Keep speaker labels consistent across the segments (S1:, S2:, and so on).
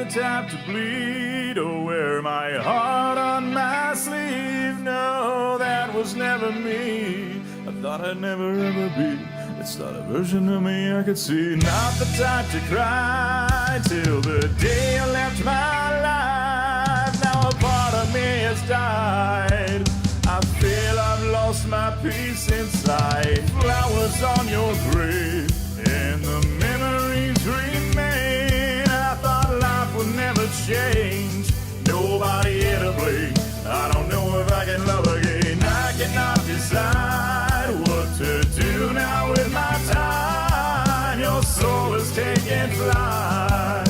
S1: type to bleed or wear my heart on my sleeve. No, that was never me. I thought I'd never ever be. It's not a version of me I could see. Not the type to cry till the day I left my life. Now a part of me has died. I feel I've lost my peace inside. Flowers on your grave and the memories remain. I thought life would never change. Nobody here to blame. I don't know if I can love again. I cannot decide what to do now with my time. Your soul is taking flight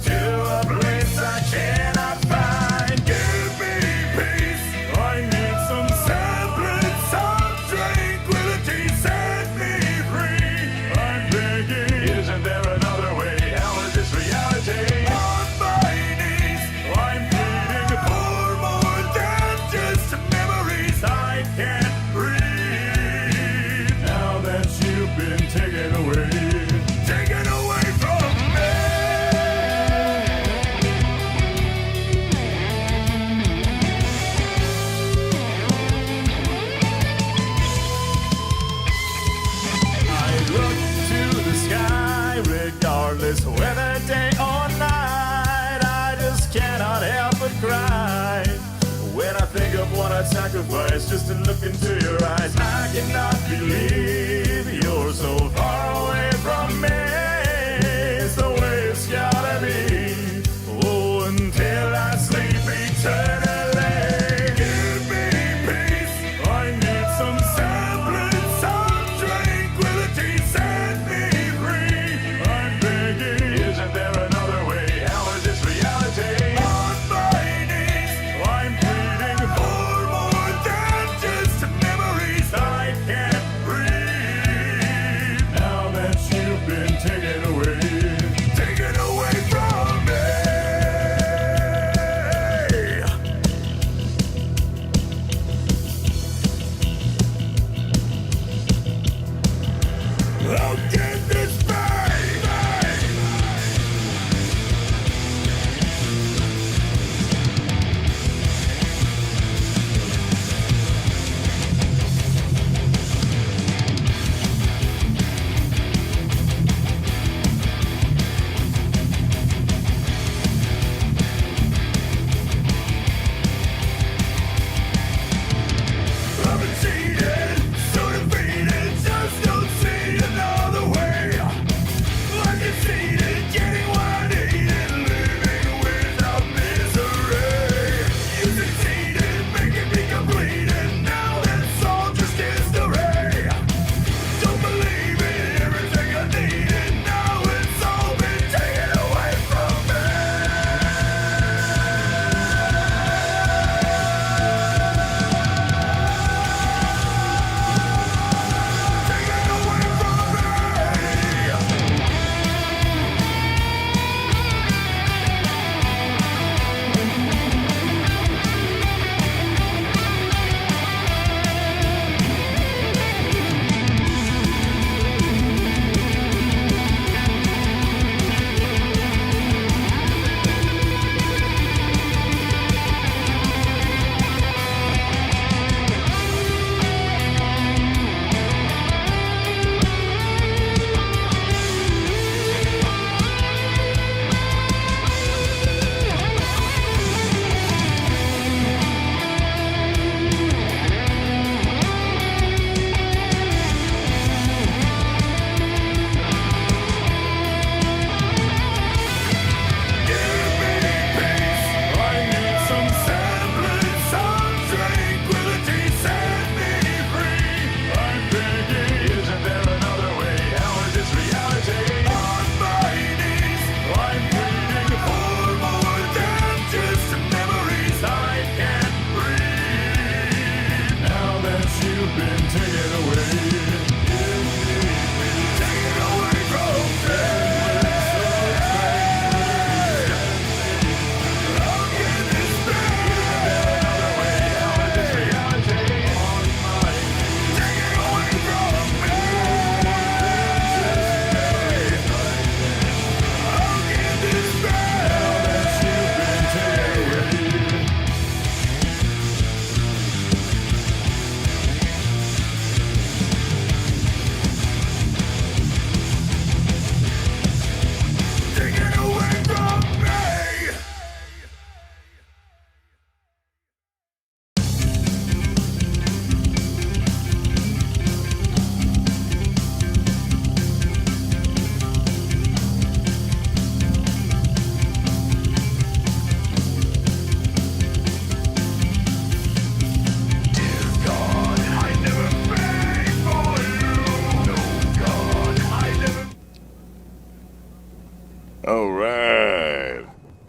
S1: to a place I cannot find. Give me peace. I need some semblance, some tranquility. Set me free. I'm begging. Isn't there another way? How is this reality? On my knees, I'm pleading for more than just memories. I can't breathe now that you've been taken away. Taken away from me. I look to the sky regardless whether day or night. I just cannot help but cry when I think of what I'd sacrifice just to look into your eyes. I cannot believe you're so far away from me. It's the way it's gotta be. Oh, until I sleep eternally. Give me peace. I need some semblance, some tranquility. Set me free. I'm begging. Isn't there another way? How is this reality? On my knees, I'm pleading for more than just memories. I can't breathe now that you've been taken away. Taken away from me. How can this be? I've been cheated, so defeated, just don't see another way.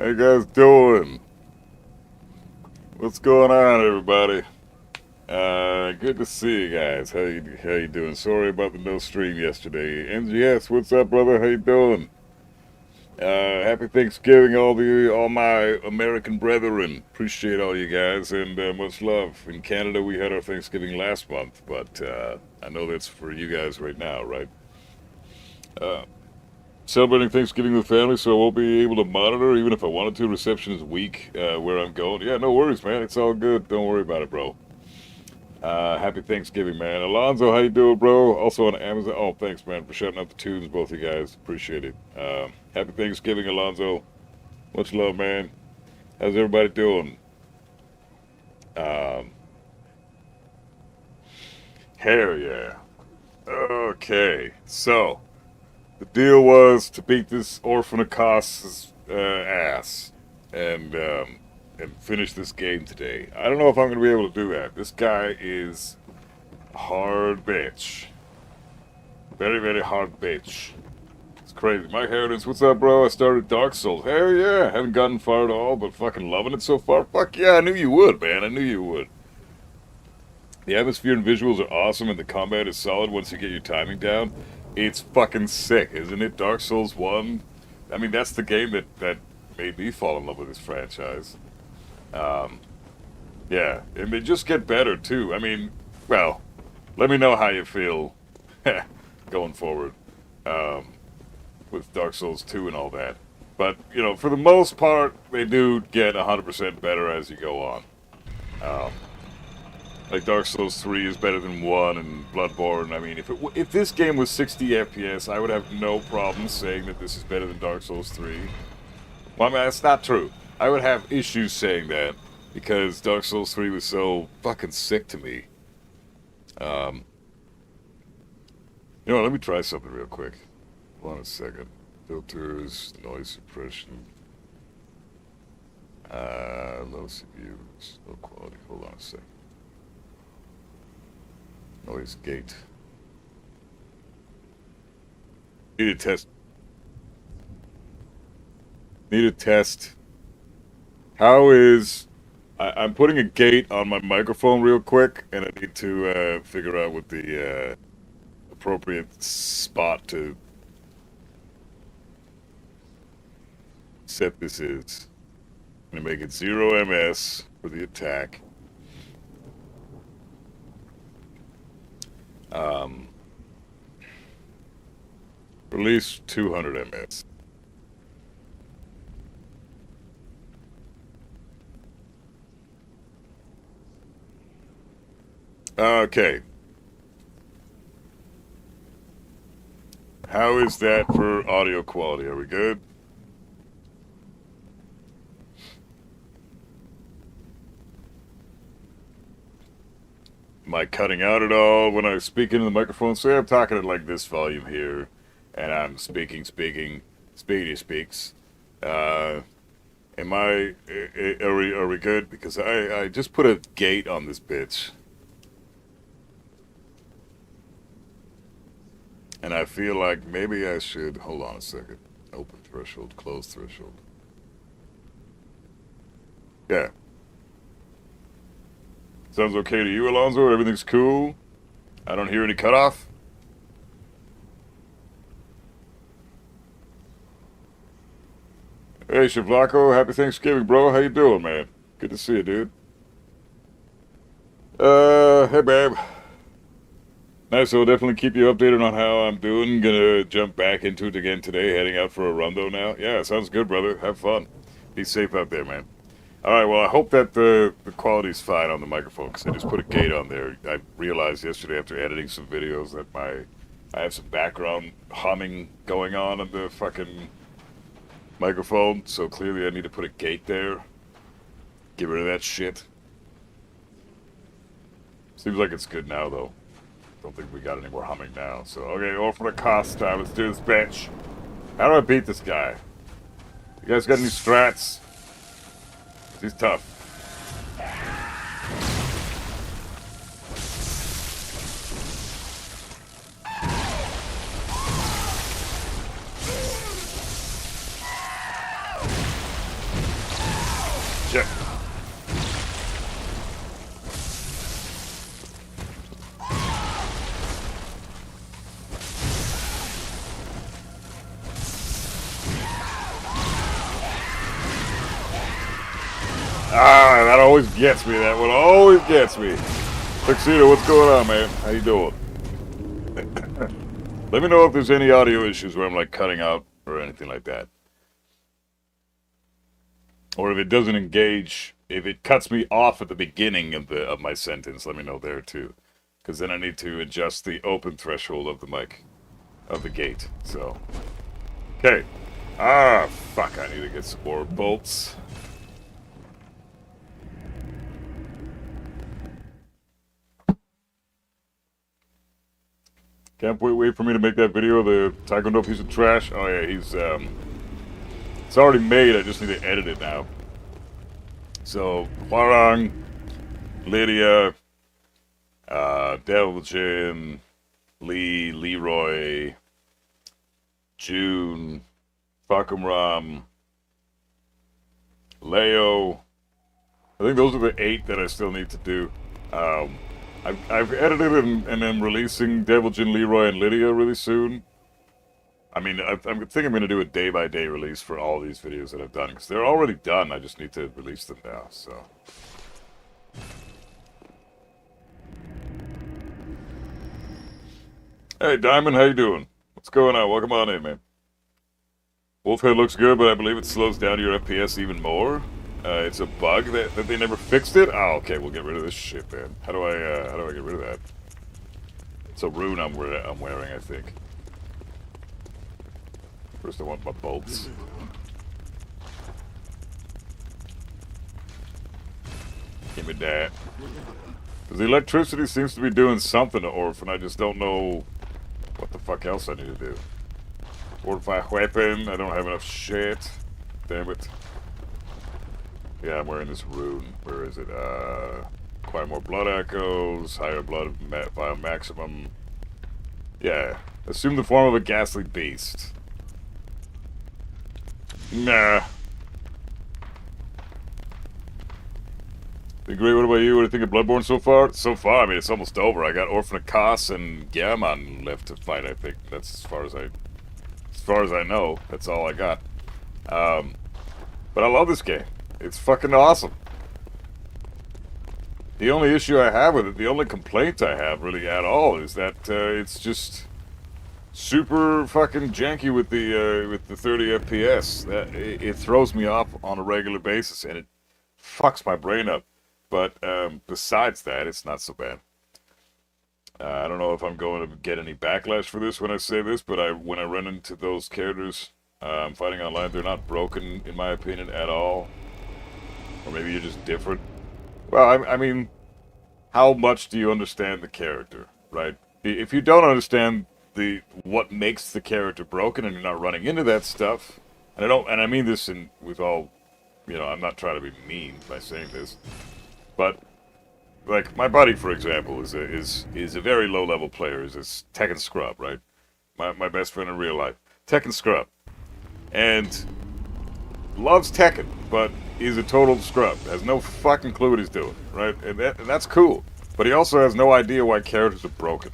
S2: How you guys doing? What's going on, everybody? Good to see you guys. How you doing? Sorry about the no stream yesterday. NGS, what's up, brother? How you doing? Happy Thanksgiving, all my American brethren. Appreciate all you guys, and much love. In Canada, we had our Thanksgiving last month, but I know that's for you guys right now, right? Uh, Celebrating Thanksgiving with family, so I won't be able to monitor, even if I wanted to. Reception is weak where I'm going. Yeah, no worries, man. It's all good. Don't worry about it, bro. Happy Thanksgiving, man. Alonzo, how you doing, bro? Also on Amazon. Oh, thanks, man, for shouting out the tunes, both of you guys. Appreciate it. Happy Thanksgiving, Alonzo. Much love, man. How's everybody doing? Um, Hell yeah. Okay, so the deal was to beat this Orphan of Kos' ass and finish this game today. I don't know if I'm going to be able to do that. This guy is a hard bitch. Very, very hard bitch. It's crazy. Mike Heritage, what's up, bro? I started Dark Souls. Hell yeah. Haven't gotten far at all, but fucking loving it so far. Fuck yeah, I knew you would, man. I knew you would. The atmosphere and visuals are awesome, and the combat is solid once you get your timing down. It's fucking sick, isn't it? Dark Souls 1. I mean, that's the game that made me fall in love with this franchise. Um, yeah, and they just get better, too. I mean, well, let me know how you feel going forward um, with Dark Souls 2 and all that. But, you know, for the most part, they do get 100% better as you go on. Um, Like Dark Souls 3 is better than 1 and Bloodborne. I mean, if this game was 60 FPS, I would have no problem saying that this is better than Dark Souls 3. Well, I mean, that's not true. I would have issues saying that because Dark Souls 3 was so fucking sick to me. You know what, let me try something real quick. Hold on a second. Filters, noise suppression. Low CPUs, low quality. Hold on a second. Noise gate. Need a test. Need a test. How is... I'm putting a gate on my microphone real quick, and I need to figure out what the appropriate spot to set this is. I'm going to make it 0 ms for the attack. Release 200 ms. Okay. How is that for audio quality? Are we good? Am I cutting out at all when I speak into the microphone? Say I'm talking at like this volume here, and I'm speaking, Speedy speaks. Are we good? Because I just put a gate on this bitch. And I feel like maybe I should, hold on a second. Open threshold, close threshold. Yeah. Sounds okay to you, Alonzo? Everything's cool? I don't hear any cutoff? Hey, Shavlako, happy Thanksgiving, bro. How you doing, man? Good to see you, dude. Hey, babe. Nice, so I'll definitely keep you updated on how I'm doing. Gonna jump back into it again today, heading out for a run, though, now. Yeah, sounds good, brother. Have fun. Be safe out there, man. Alright, well, I hope that the quality's fine on the microphone, because I just put a gate on there. I realized yesterday after editing some videos that I have some background humming going on the fucking microphone, so clearly I need to put a gate there. Get rid of that shit. Seems like it's good now, though. Don't think we got any more humming now. So, okay, Orphan of Kos time. Let's do this bench. How do I beat this guy? You guys got any strats? He's tough. that always gets me. That one always gets me. Tuxedo, what's going on, man? How you doing? Let me know if there's any audio issues where I'm like cutting out or anything like that. Or if it doesn't engage, if it cuts me off at the beginning of my sentence, let me know there too. Because then I need to adjust the open threshold of the mic, of the gate. So, okay. Ah, fuck, I need to get some more bolts. Can't wait for me to make that video of the Taekwondo piece of trash. Oh yeah, it's already made, I just need to edit it now. So, Hwarang, Lydia, Deviljin, Lee, Leroy, June, Fakumram, Leo. I think those are the 8 that I still need to do. I've edited and am releasing Deviljin, Leroy, and Lydia really soon. I mean, I think I'm going to do a day-by-day release for all these videos that I've done, because they're already done. I just need to release them now, so. Hey, Diamond, how you doing? What's going on? Welcome on in, man. Wolfhead looks good, but I believe it slows down your FPS even more. It's a bug that they never fixed it? Oh, okay, we'll get rid of this shit, then. How do I get rid of that? It's a rune I'm wearing, I think. First I want my bolts. Give me that. Because the electricity seems to be doing something to Orphan, I just don't know what the fuck else I need to do. Fortify weapon, I don't have enough shit. Damn it. Yeah, I'm wearing this rune. Where is it? Acquire more blood echoes, higher blood vial maximum. Yeah. Assume the form of a ghastly beast. Nah. Been great. What about you? What do you think of Bloodborne so far? So far, I mean, it's almost over. I got Orphan of Kos and Gehrman left to fight, I think. That's as far as I know. That's all I got. But I love this game. It's fucking awesome. The only issue I have with it, the only complaint I have really at all, is that it's just super fucking janky with the 30 FPS. That it throws me off on a regular basis, and it fucks my brain up. But besides that, it's not so bad. I don't know if I'm going to get any backlash for this when I say this, but when I run into those characters fighting online, they're not broken, in my opinion, at all. Or maybe you're just different. Well, I mean, how much do you understand the character, right? If you don't understand what makes the character broken, and you're not running into that stuff, and I mean this with all, I'm not trying to be mean by saying this, but like my buddy, for example, is a very low level player. Is a Tekken scrub, right? My best friend in real life, Tekken scrub, and loves Tekken, but he's a total scrub. Has no fucking clue what he's doing, right? And that's cool. But he also has no idea why characters are broken.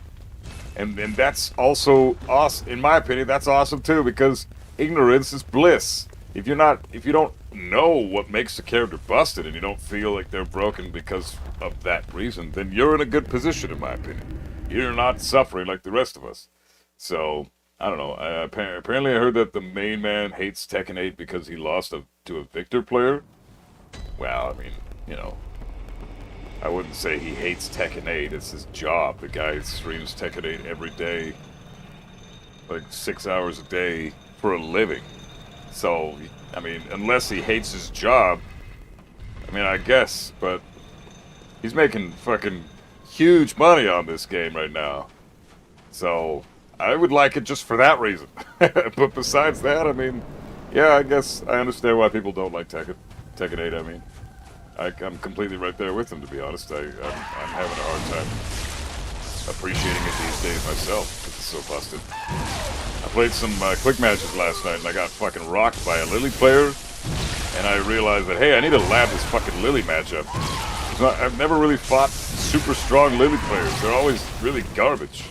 S2: And that's also awesome. In my opinion, that's awesome too, because ignorance is bliss. If you don't know what makes the character busted, and you don't feel like they're broken because of that reason, then you're in a good position, in my opinion. You're not suffering like the rest of us. So, I don't know. Apparently I heard that the main man hates Tekken 8 because he lost to a Victor player. Well, I mean, I wouldn't say he hates Tekken 8. It's his job. The guy streams Tekken 8 every day, like 6 hours a day for a living. So, I mean, unless he hates his job, I mean, I guess, but he's making fucking huge money on this game right now. So, I would like it just for that reason. But besides that, I mean, yeah, I guess I understand why people don't like Tekken 8, I mean. I'm completely right there with him, to be honest. I'm having a hard time appreciating it these days myself, because it's so busted. I played some quick matches last night, and I got fucking rocked by a Lily player, and I realized that, hey, I need to lab this fucking Lily matchup. I've never really fought super strong Lily players. They're always really garbage.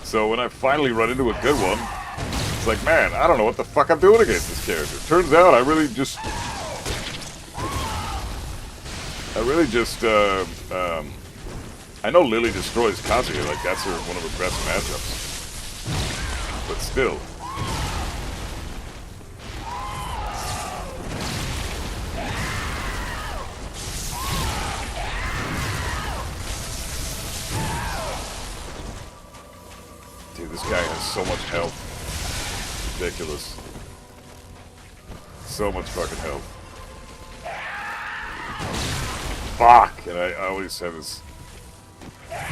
S2: So when I finally run into a good one, it's like, man, I don't know what the fuck I'm doing against this character. Turns out I really just I really just, I know Lily destroys Kazuya, like that's one of her best matchups. But still. Dude, this guy has so much health. Ridiculous. So much fucking health. Fuck! And I always have this... Okay.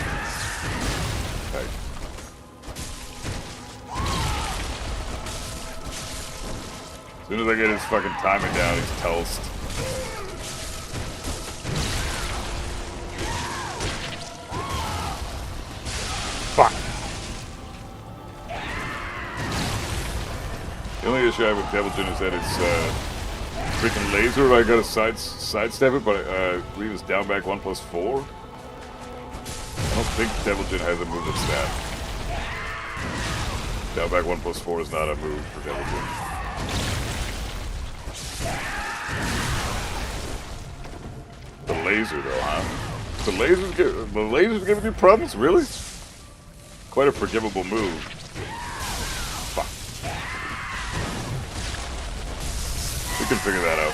S2: As soon as I get his fucking timing down, he's toast. Fuck! The only issue I have with Devilgen is that it's freaking laser. I gotta sidestep it, but I believe it's down back 1+4. I don't think Devilgen has a move that's that. Down back 1+4 is not a move for Devilgen. The laser though, huh? The laser's giving you problems? Really? Quite a forgivable move. Fuck. We can figure that out.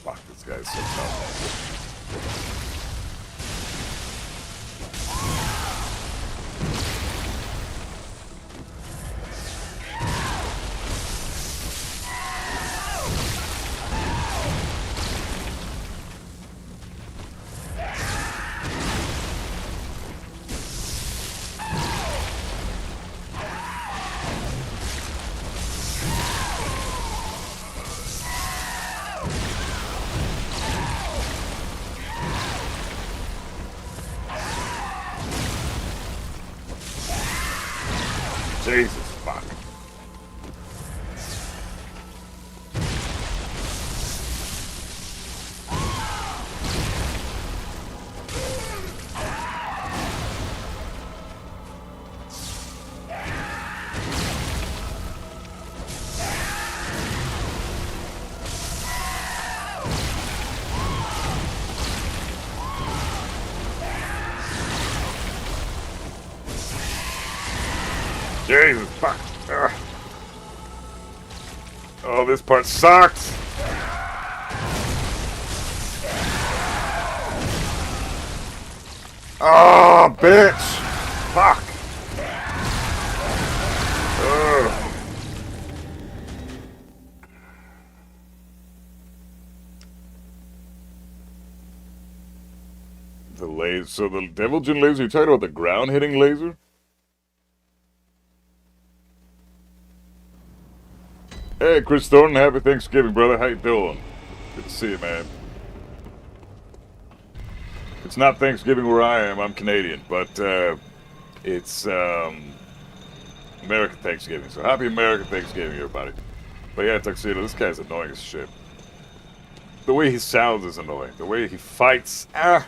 S2: Fuck, this guy's so tough. Jesus, fuck. Jesus, fuck. Ugh. Oh, this part sucks. Oh, bitch. Fuck. Ugh. The laser. So the Devilgen laser, you're talking about the ground hitting laser? Hey, Chris Thornton, happy Thanksgiving, brother. How you doing? Good to see you, man. It's not Thanksgiving where I am. I'm Canadian, but it's American Thanksgiving. So happy American Thanksgiving, everybody. But yeah, Tuxedo, this guy's annoying as shit. The way he sounds is annoying. The way he fights, I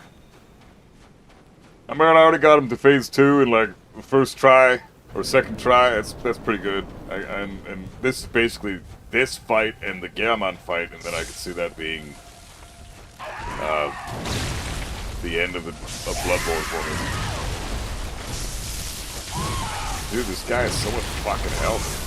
S2: mean, I already got him to phase 2 in like the first try. Or second try, that's pretty good. And this is basically this fight and the Gehrman fight, and then I could see that being the end of Bloodborne for me. Dude, this guy has so much fucking health.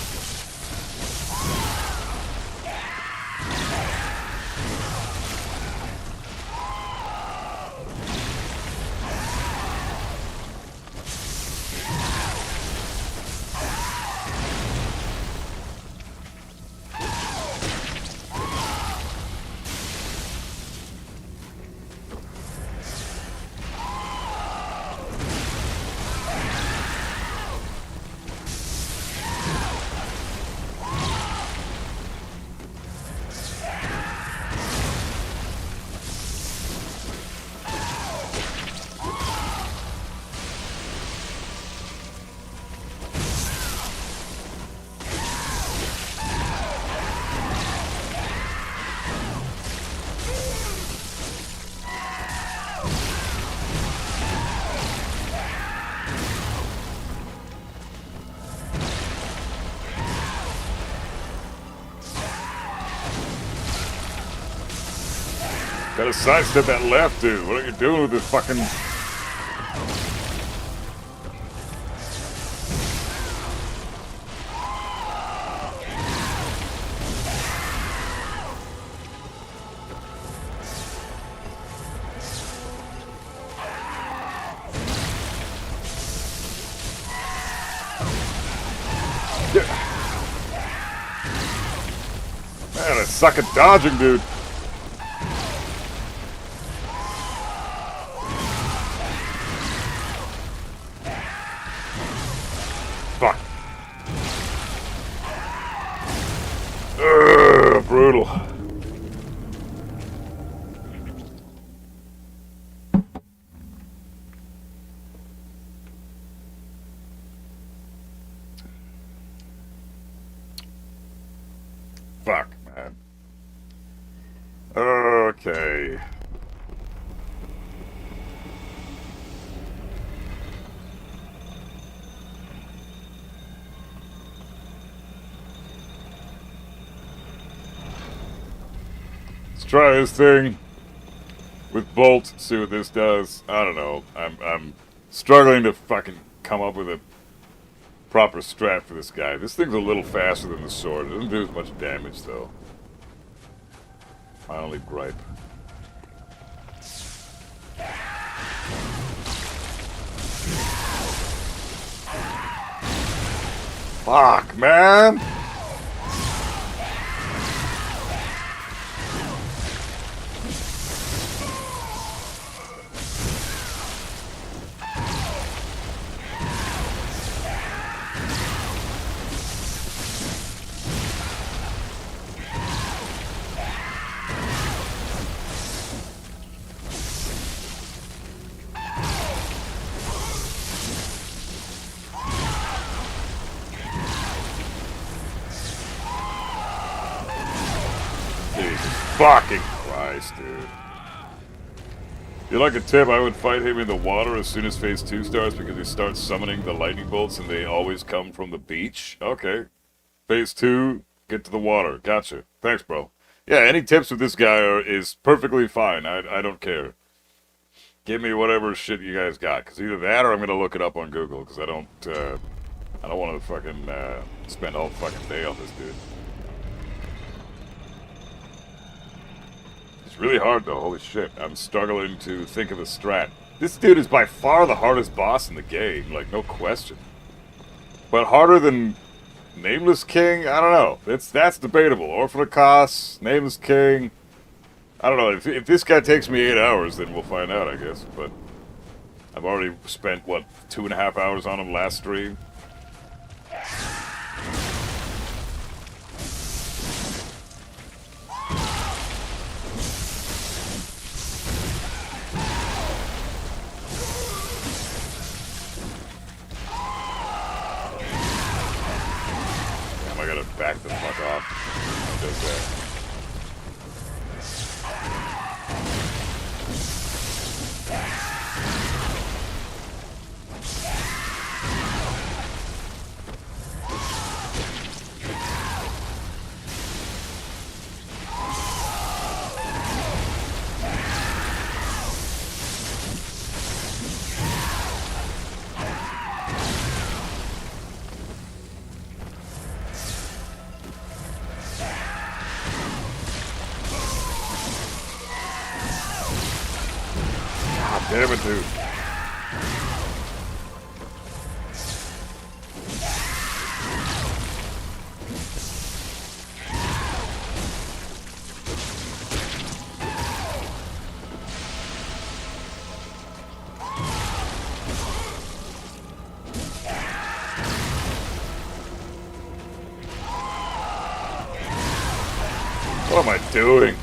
S2: Gotta sidestep that left, dude. What are you doing with this fucking... Man, I suck at dodging, dude. Fuck. Brutal. Fuck, man. Okay. Let's try this thing with Bolt, see what this does. I don't know. I'm struggling to fucking come up with a proper strat for this guy. This thing's a little faster than the sword. It doesn't do as much damage, though. My only gripe. Fuck, man! Fucking Christ, dude. If you like a tip, I would fight him in the water as soon as phase 2 starts because he starts summoning the lightning bolts and they always come from the beach. Okay. Phase 2, get to the water. Gotcha. Thanks, bro. Yeah, any tips with this guy is perfectly fine. I don't care. Give me whatever shit you guys got, because either that or I'm going to look it up on Google, because I don't want to fucking spend all fucking day on this dude. It's really hard though, holy shit. I'm struggling to think of a strat. This dude is by far the hardest boss in the game, like no question. But harder than Nameless King? I don't know. That's debatable. Orphan of Kos, Nameless King. I don't know. If this guy takes me 8 hours, then we'll find out, I guess. But I've already spent, what, 2.5 hours on him last stream? I gotta back the fuck off. How does that? Damn it, dude. What am I doing?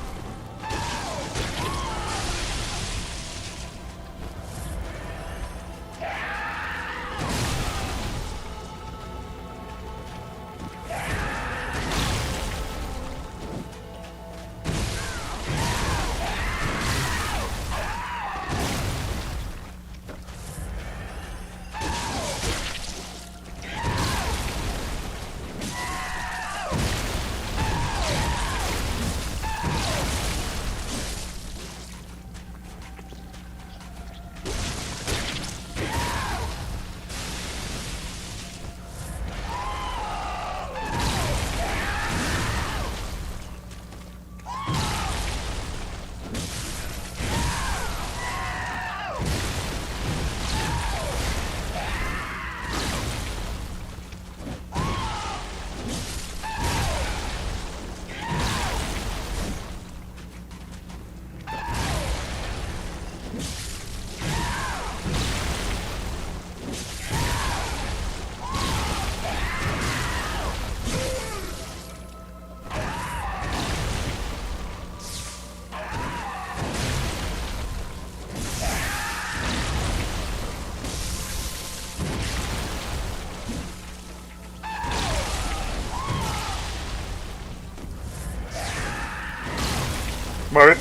S2: Move it.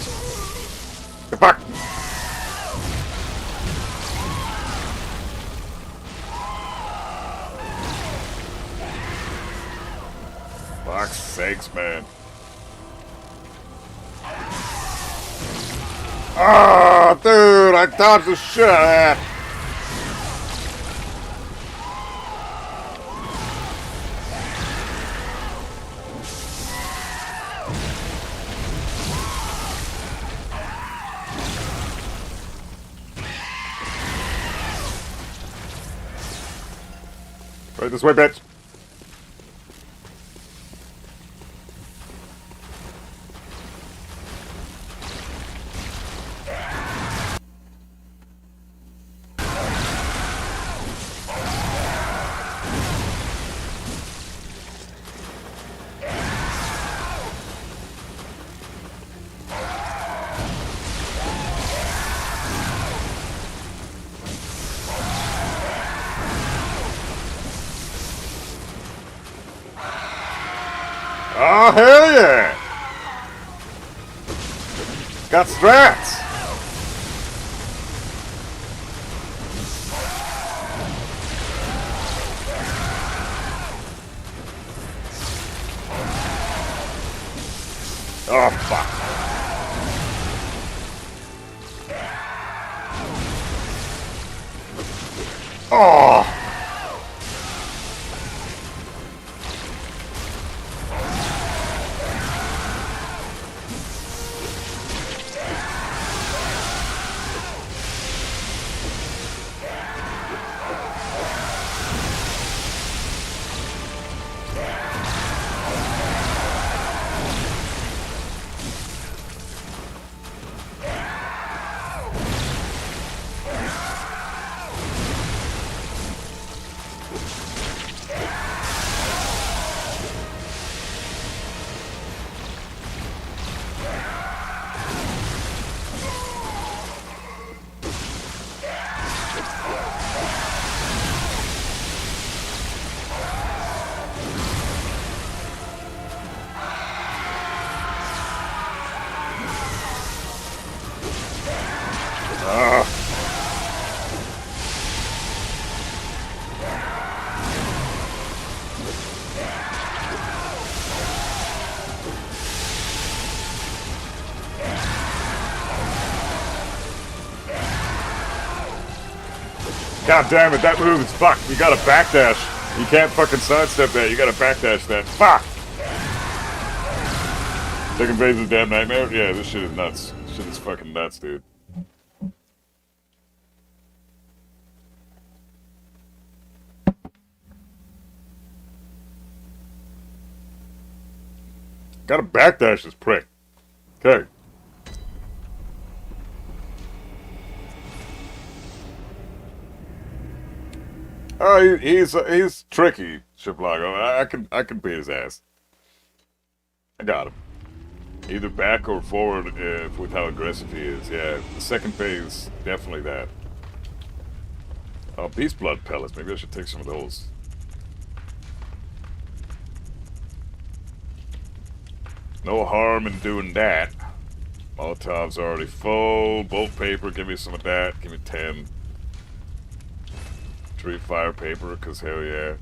S2: Get back. Fuck's sakes, man. Ah, dude, I dodged the shit out of that. Right this way, bitch. Oh, hell yeah! Got strats! Oh, fuck. Oh! God damn it, that move is fucked. You gotta backdash. You can't fucking sidestep that. You gotta backdash that. Fuck! Second phase is damn nightmare? Yeah, this shit is nuts. This shit is fucking nuts, dude. Gotta backdash this prick. Okay. Oh, he's tricky, Shiplago. I can beat his ass. I got him. Either back or forward with how aggressive he is. Yeah, the second phase, definitely that. Oh, beast blood pellets. Maybe I should take some of those. No harm in doing that. Molotov's already full. Bolt paper, give me some of that. Give me 10. Tree fire paper, cause hell yeah.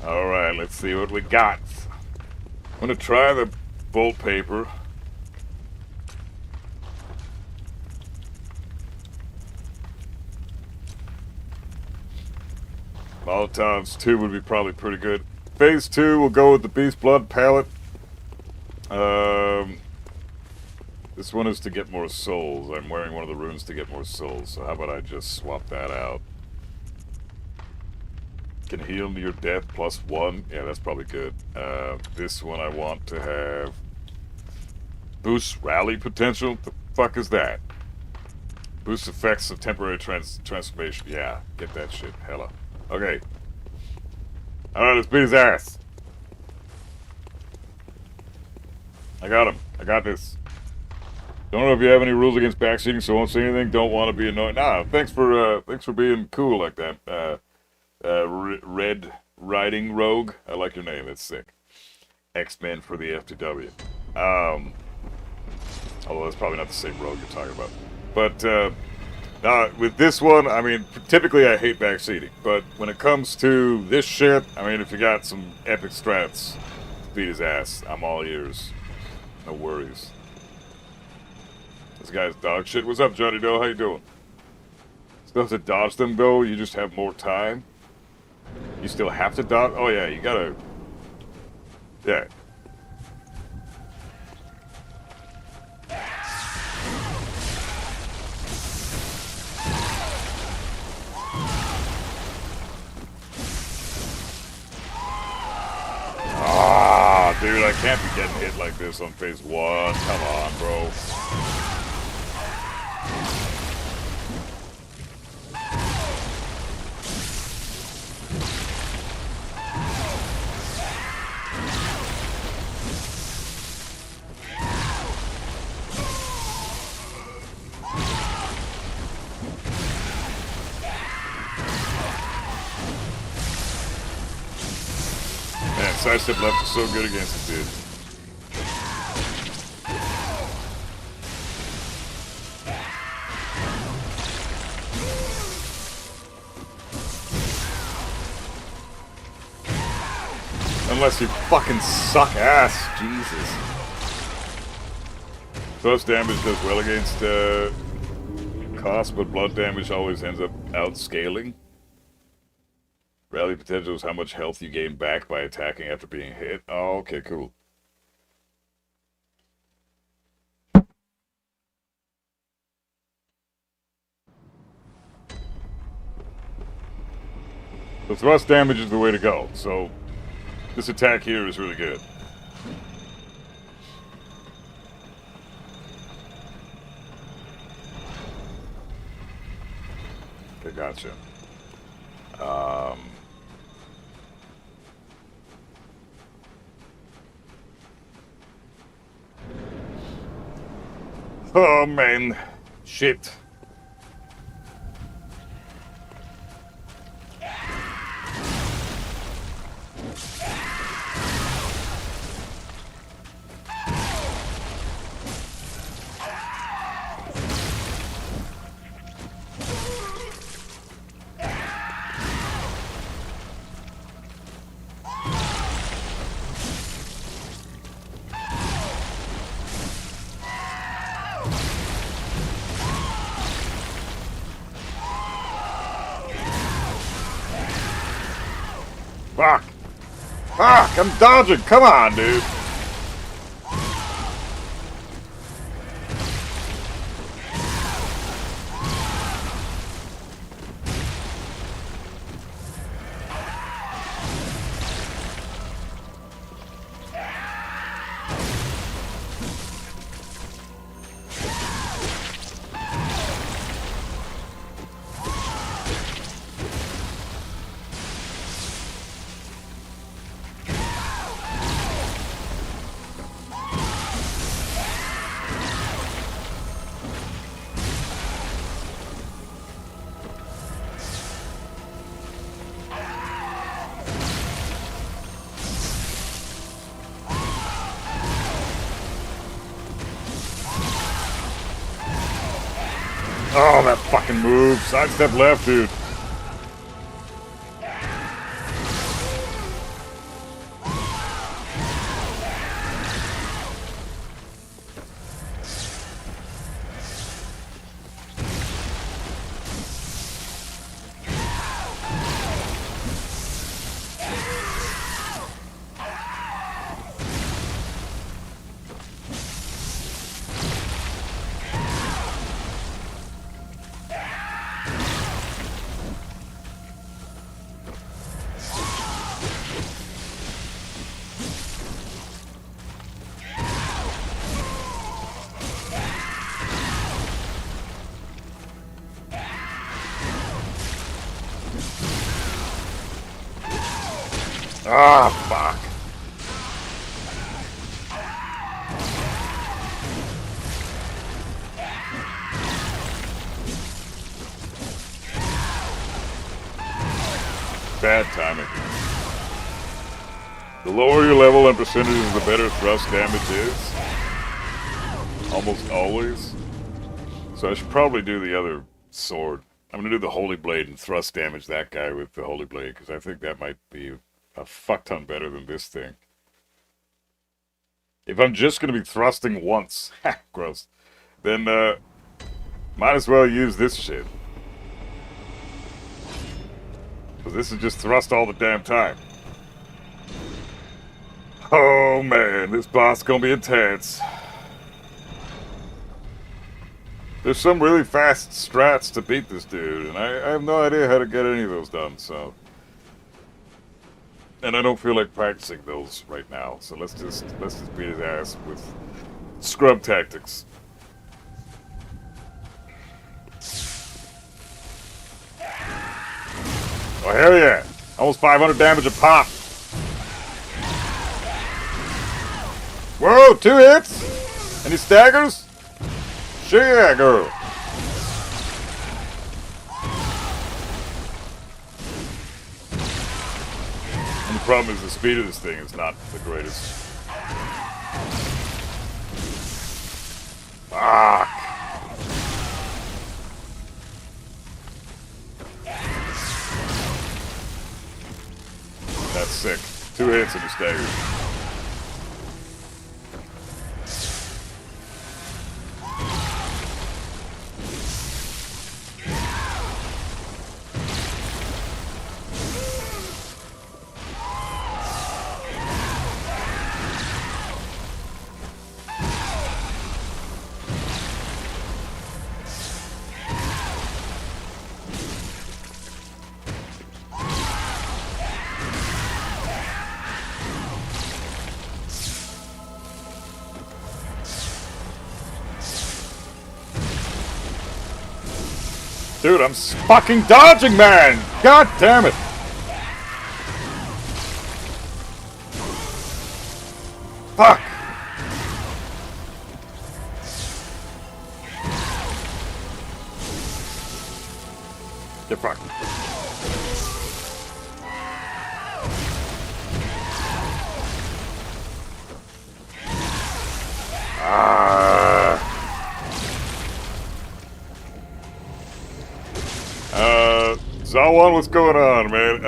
S2: Alright, let's see what we got. I'm gonna try the bolt paper. Molotov's 2 would be probably pretty good. Phase 2, we'll go with the beast blood pallet. The This one is to get more souls. I'm wearing one of the runes to get more souls, so how about I just swap that out? Can heal your death +1. Yeah, that's probably good. This one I want to have boost rally potential. The fuck is that? Boost effects of temporary transformation. Yeah, get that shit. Hella. Okay. Alright, let's beat his ass. I got him. I got this. Don't know if you have any rules against backseating, so I won't say anything. Don't want to be annoying. Nah, thanks for being cool like that. Red Riding Rogue. I like your name. It's sick. X-Men for the FTW. Although that's probably not the same rogue you're talking about. But with this one, I mean, typically I hate backseating, but when it comes to this shit, I mean, if you got some epic strats to beat his ass, I'm all ears. No worries. This guy's dog shit. What's up, Johnny Doe? How you doing? Still have to dodge them, though? You just have more time? You still have to dodge? Oh, yeah, you gotta... Yeah. Ah, dude, I can't be getting hit like this on phase 1. Come on, bro. Man, sidestep left is so good against it, dude. Unless you fucking suck ass. Jesus. Plus damage does well against cost, but blood damage always ends up outscaling. Rally potential is how much health you gain back by attacking after being hit. Oh, okay, cool. The thrust damage is the way to go, so this attack here is really good. Okay, gotcha. Oh, man. Shit. Fuck! Fuck! I'm dodging! Come on, dude! Oh, that fucking move. Sidestep left, dude. Ah, fuck. Bad timing. The lower your level and percentages, the better thrust damage is. Almost always. So I should probably do the other sword. I'm gonna do the Holy Blade and thrust damage that guy with the Holy Blade, because I think that might be a fuck ton better than this thing. If I'm just gonna be thrusting once, gross, then might as well use this shit. Because this is just thrust all the damn time. Oh man, this boss is gonna be intense. There's some really fast strats to beat this dude, and I have no idea how to get any of those done, so. And I don't feel like practicing those right now, so let's just beat his ass with scrub tactics. Oh hell yeah! Almost 500 damage a pop! Whoa, 2 hits? And he staggers? Sure yeah, girl! And the problem is the speed of this thing is not the greatest. Fuck! That's sick. 2 hits and he staggers. Dude, I'm fucking dodging, man! God damn it! Fuck! Get fucked. Zawan, what's going on, man?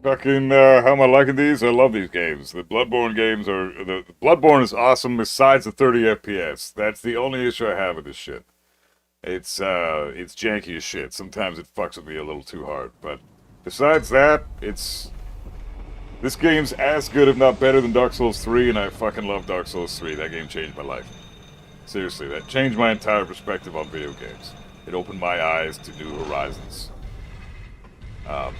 S2: How am I liking these? I love these games. The Bloodborne games are... The Bloodborne is awesome besides the 30 FPS. That's the only issue I have with this shit. It's janky as shit. Sometimes it fucks with me a little too hard. But besides that, it's... This game's as good, if not better, than Dark Souls 3, and I fucking love Dark Souls 3. That game changed my life. Seriously, that changed my entire perspective on video games. It opened my eyes to new horizons.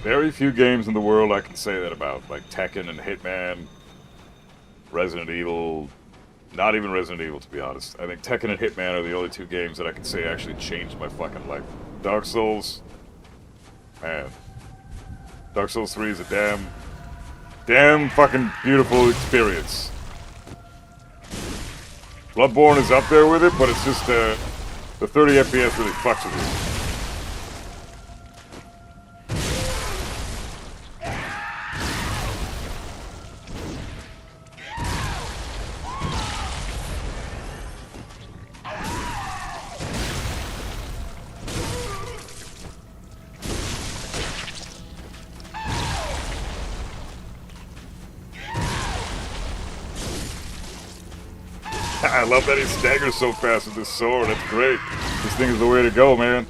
S2: Very few games in the world I can say that about, like Tekken and Hitman, Resident Evil, not even Resident Evil to be honest. I think Tekken and Hitman are the only 2 games that I can say actually changed my fucking life. Dark Souls, man. Dark Souls 3 is a damn fucking beautiful experience. Bloodborne is up there with it, but it's just, the 30 FPS really fucks with you. I love that he staggers so fast with this sword. That's great. This thing is the way to go, man.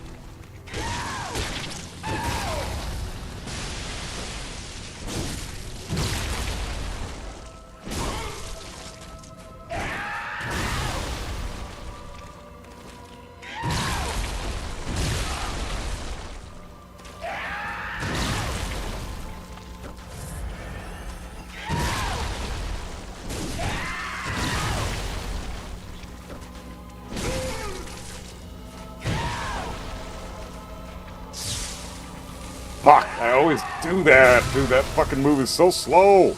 S2: Fuck, I always do that. Dude, that fucking move is so slow.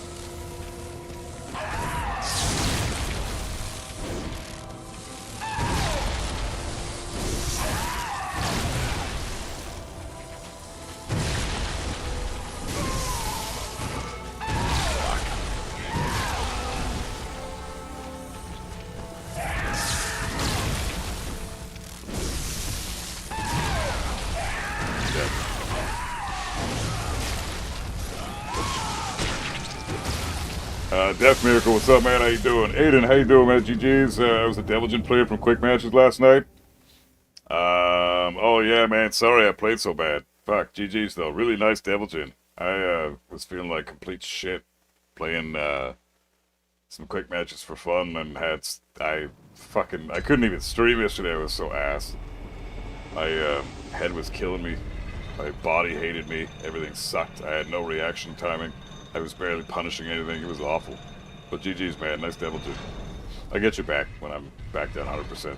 S2: Death Miracle, what's up, man? How you doing? Aiden, how you doing, man? GG's. I was a Devilgen player from Quick Matches last night. Oh yeah, man. Sorry I played so bad. Fuck, GG's though. Really nice Devilgen. I was feeling like complete shit playing some Quick Matches for fun and I couldn't even stream yesterday. I was so ass. My head was killing me. My body hated me. Everything sucked. I had no reaction timing. I was barely punishing anything. It was awful. But GG's, man. Nice Devilgen. I'll get you back when I'm back down 100%.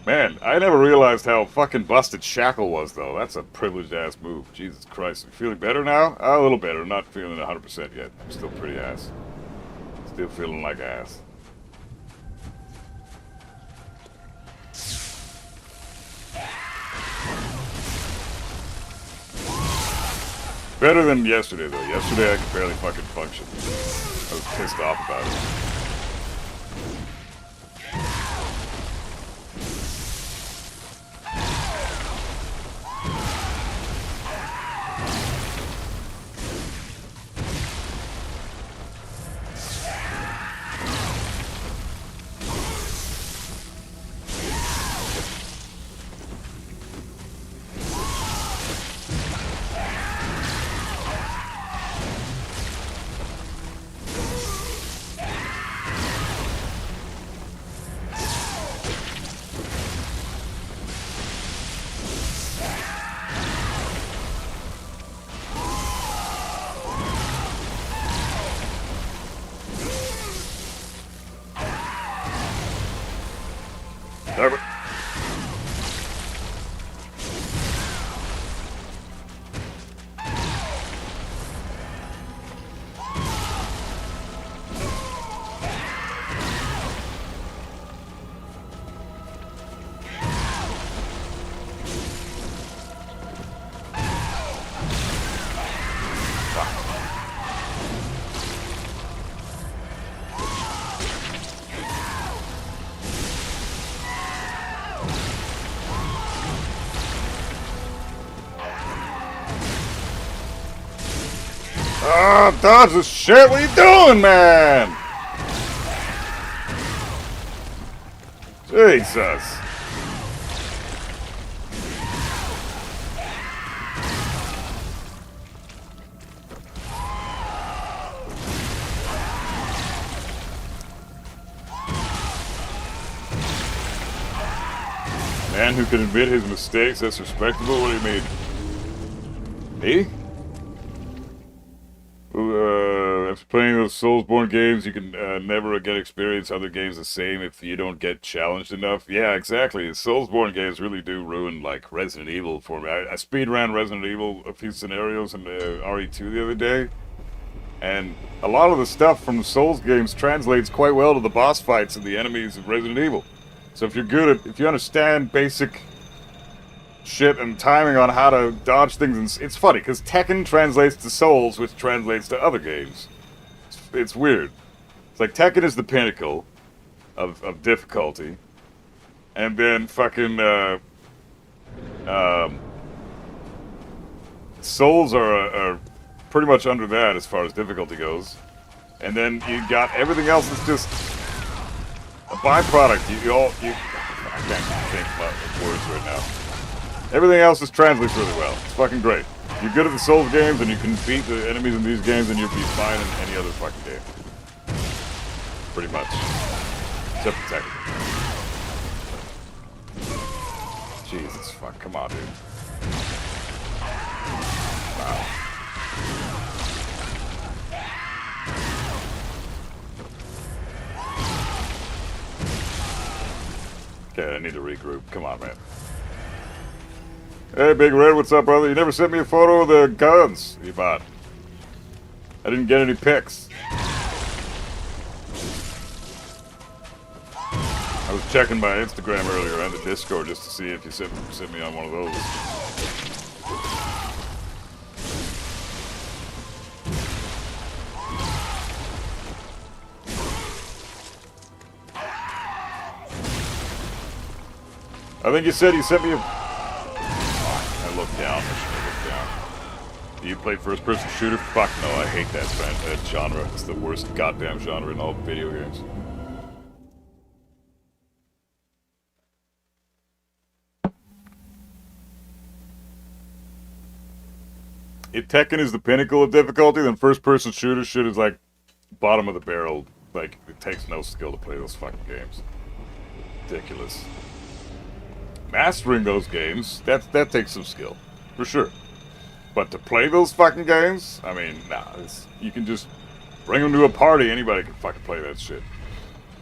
S2: Man, I never realized how fucking busted Shackle was, though. That's a privileged-ass move. Jesus Christ. You feeling better now? A little better. Not feeling 100% yet. I'm still pretty ass. Still feeling like ass. Better than yesterday, though. Yesterday I could barely fucking function. I was pissed off about it. Ah, dodge this shit! What are you doing, man? Jesus. Man who can admit his mistakes, that's respectable? What do you mean? Me? After playing those Soulsborne games, you can never again experience other games the same if you don't get challenged enough. Yeah, exactly. Soulsborne games really do ruin, like, Resident Evil for me. I speedran Resident Evil a few scenarios in RE2 the other day, and a lot of the stuff from the Souls games translates quite well to the boss fights and the enemies of Resident Evil. So if if you understand basic shit and timing on how to dodge things, and it's funny because Tekken translates to Souls, which translates to other games. It's weird. It's like Tekken is the pinnacle of difficulty, and then fucking Souls are pretty much under that as far as difficulty goes, and then you got everything else that's just a byproduct. I can't think about words right now. Everything else just translates really well. It's fucking great. If you're good at the Souls games and you can beat the enemies in these games, then you'll be fine in any other fucking game. Pretty much. Except for Tekken. Jesus fuck, come on, dude. Wow. Okay, I need to regroup. Come on, man. Hey, Big Red, what's up, brother? You never sent me a photo of the guns you bought. I didn't get any pics. I was checking my Instagram earlier and the Discord just to see if you sent me on one of those. I think you said you sent me a... I looked down. I should have looked down. Do you play first-person shooter? Fuck no, I hate that genre. It's the worst goddamn genre in all video games. If Tekken is the pinnacle of difficulty, then first-person shooter shit is like bottom of the barrel. Like, it takes no skill to play those fucking games. Ridiculous. Mastering those games, that takes some skill, for sure. But to play those fucking games, I mean, nah, you can just bring them to a party, anybody can fucking play that shit.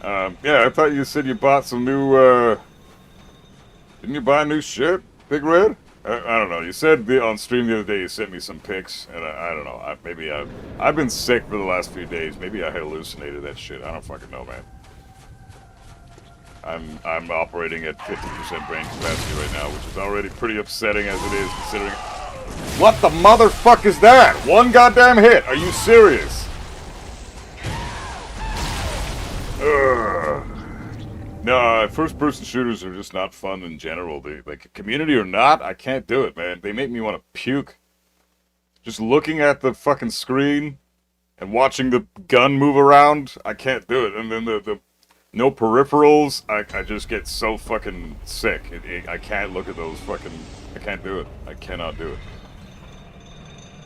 S2: Yeah, I thought you said you bought some new, didn't you buy new shit, Big Red? I don't know, you said on stream the other day you sent me some pics, and I don't know, maybe I've been sick for the last few days, maybe I hallucinated that shit, I don't fucking know, man. I'm operating at 50% brain capacity right now, which is already pretty upsetting as it is, considering... What the motherfuck is that? One goddamn hit! Are you serious? Ugh. No, first-person shooters are just not fun in general. Like, community or not, I can't do it, man. They make me want to puke. Just looking at the fucking screen and watching the gun move around, I can't do it. And then the no peripherals, I just get so fucking sick. I can't look at those fucking... I can't do it. I cannot do it.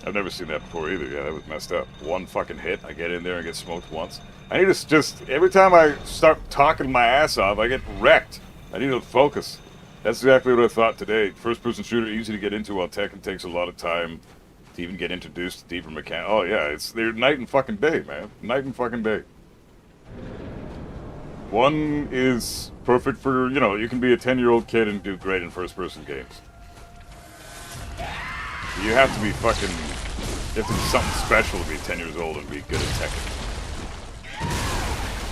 S2: I've never seen that before either. Yeah, that was messed up. One fucking hit, I get in there and get smoked once. I need to just... Every time I start talking my ass off, I get wrecked. I need to focus. That's exactly what I thought today. First-person shooter, easy to get into, while Tekken takes a lot of time to even get introduced to deeper mechanics. Oh yeah, they're night and fucking day, man. Night and fucking day. One is perfect for, you know, you can be a 10-year-old kid and do great in first-person games. You have to be fucking... You have to be something special to be 10 years old and be good at Tekken.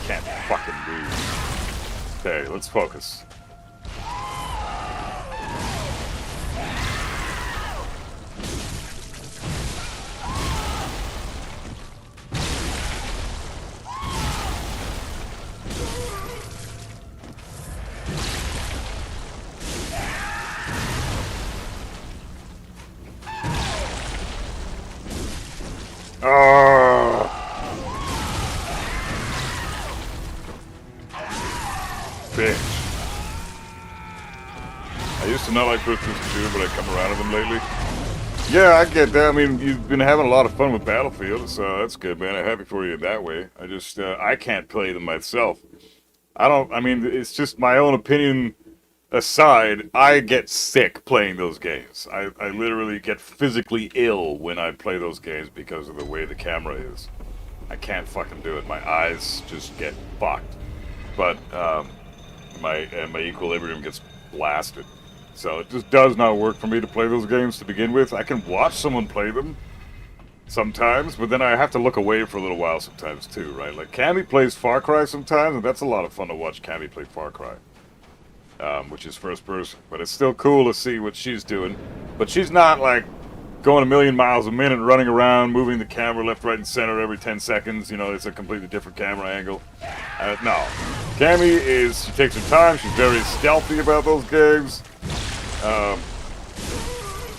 S2: Can't fucking lose. Okay, let's focus. Bitch. I used to not like first-person shooter, but I come around to them lately. Yeah, I get that. I mean, you've been having a lot of fun with Battlefield, so that's good, man. I'm happy for you that way. I just, I can't play them myself. I mean, it's just my own opinion aside, I get sick playing those games. I literally get physically ill when I play those games because of the way the camera is. I can't fucking do it. My eyes just get fucked. But, my equilibrium gets blasted. So it just does not work for me to play those games to begin with. I can watch someone play them sometimes, but then I have to look away for a little while sometimes too, right? Like Cammy plays Far Cry sometimes, and that's a lot of fun to watch Cammy play Far Cry. Which is first person, but it's still cool to see what she's doing. But she's not like going a million miles a minute, running around, moving the camera left, right, and center every 10 seconds. You know, it's a completely different camera angle. No. Cammy she takes her time, she's very stealthy about those games.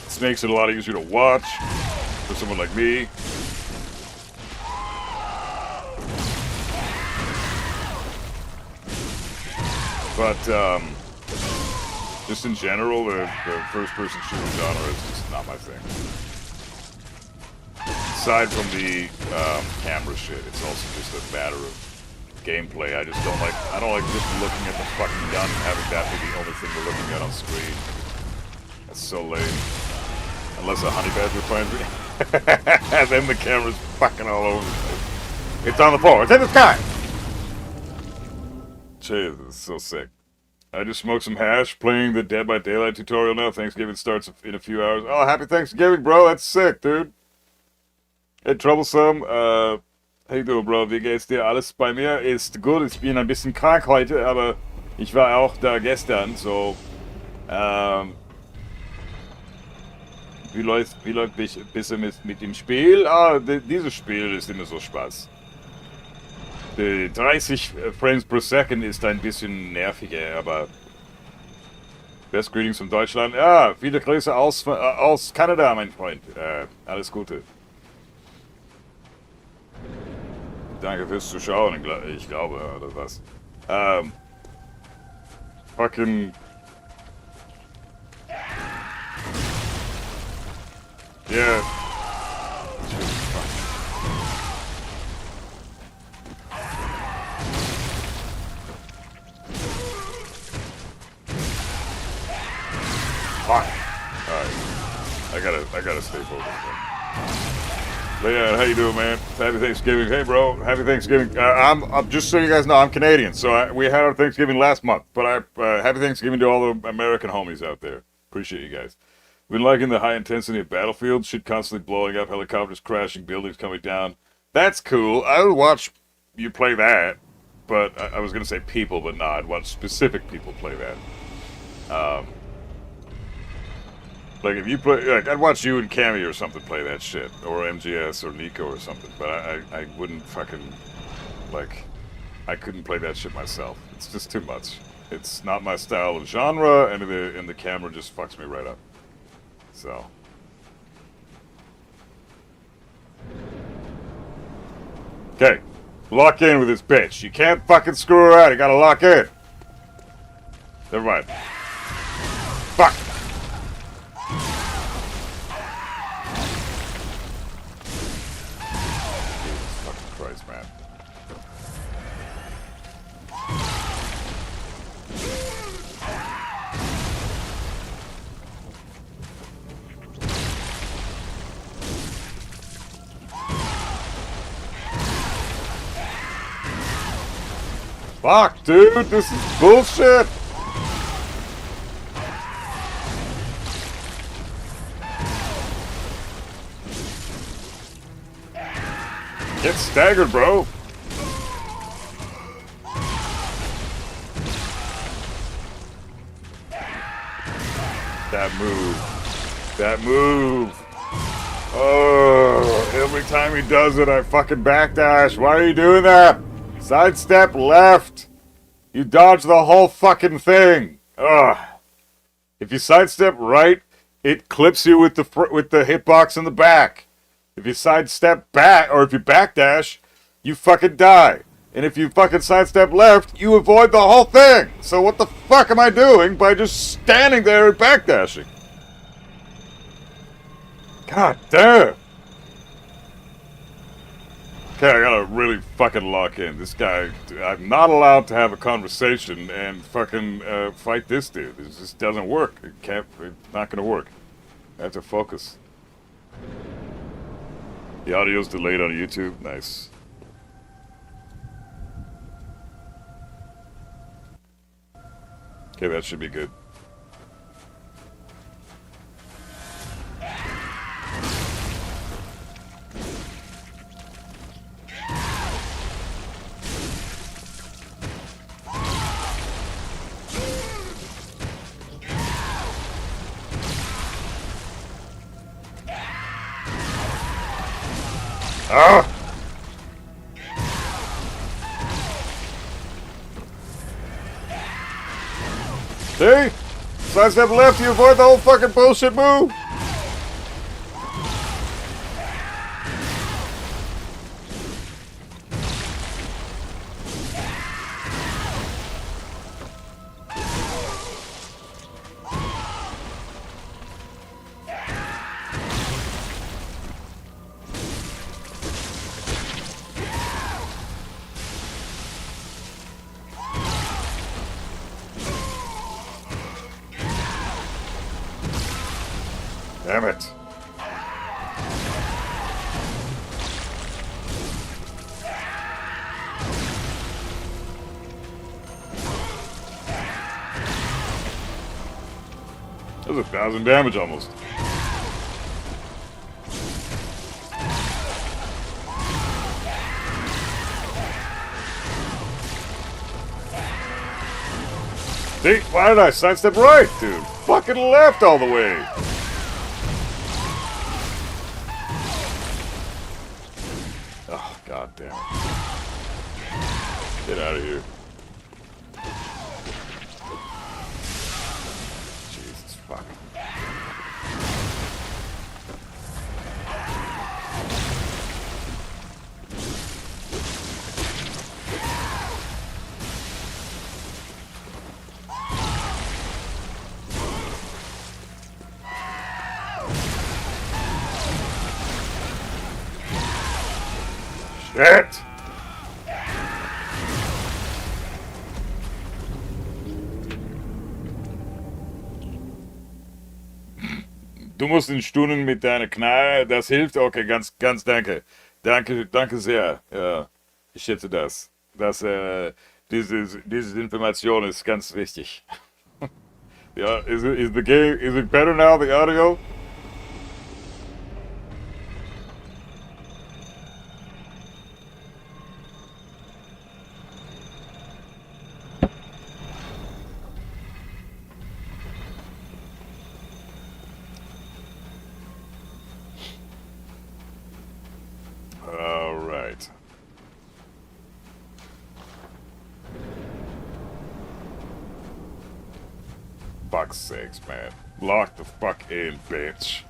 S2: This makes it a lot easier to watch for someone like me. But, just in general, the first-person shooter genre is just not my thing. Aside from the camera shit, it's also just a matter of gameplay. I don't like just looking at the fucking gun and having that be the only thing we're looking at on screen. That's so lame. Unless a honey badger finds me. And then the camera's fucking all over the place. It's on the floor. It's in the sky! Jeez, it's so sick. I just smoked some hash playing the Dead by Daylight tutorial now. Thanksgiving starts in a few hours. Oh, happy Thanksgiving, bro. That's sick, dude. Hey, Troublesome. How you doing, bro? Wie geht's dir? Alles bei mir ist gut. Ich bin ein bisschen krank heute, aber ich war auch da gestern, so. Wie läuft bisschen mit dem Spiel? Dieses Spiel ist immer so Spaß. Die 30 Frames per Second ist ein bisschen nerviger, aber Best Greetings von Deutschland. Ja, viele Grüße aus Kanada, mein Freund. Alles Gute. Danke fürs Zuschauen, ich glaube, oder was. Fucking... Yeah. Fuck. Alright. I gotta stay focused. Leon, how you doing, man? Happy Thanksgiving. Hey, bro. Happy Thanksgiving. I'm just so you guys know, I'm Canadian, so we had our Thanksgiving last month. But happy Thanksgiving to all the American homies out there. Appreciate you guys. Been liking the high intensity of Battlefield, shit constantly blowing up, helicopters crashing, buildings coming down. That's cool. I would watch you play that, but I was gonna say people, but nah, I'd watch specific people play that. Like if you play, like I'd watch you and Cammy or something play that shit, or MGS or Nico or something. But I wouldn't fucking like, I couldn't play that shit myself. It's just too much. It's not my style of genre, and the camera just fucks me right up. So. Okay. Lock in with this bitch. You can't fucking screw around. You gotta lock in. Never mind. Fuck. Jesus fucking Christ, man. Fuck, dude, this is bullshit! Get staggered, bro! That move. That move! Oh, every time he does it, I fucking backdash. Why are you doing that? Sidestep left. You dodge the whole fucking thing. Ugh. If you sidestep right, it clips you with the hitbox in the back. If you sidestep back, or if you backdash, you fucking die. And if you fucking sidestep left, you avoid the whole thing. So what the fuck am I doing by just standing there and backdashing? God damn. Okay, I gotta really fucking lock in. This guy, I'm not allowed to have a conversation and fucking fight this dude. This just doesn't work. It's not gonna work. I have to focus. The audio's delayed on YouTube. Nice. Okay, that should be good. Ah! See? Sidestep left, you avoid the whole fucking bullshit move. Damn it. That was 1,000 damage almost. See, why did I sidestep right, dude? Fucking left all the way. Oh, god damn it. Get out of here. Jesus fuck. Shit! Du musst in Stunden mit deiner Knarre, das hilft? Okay, ganz danke. Danke sehr. Ja, ich schätze das. Diese Information ist ganz wichtig. Ja, is it better now, the audio? All right. Fuck's sakes, man. Lock the fuck in, bitch.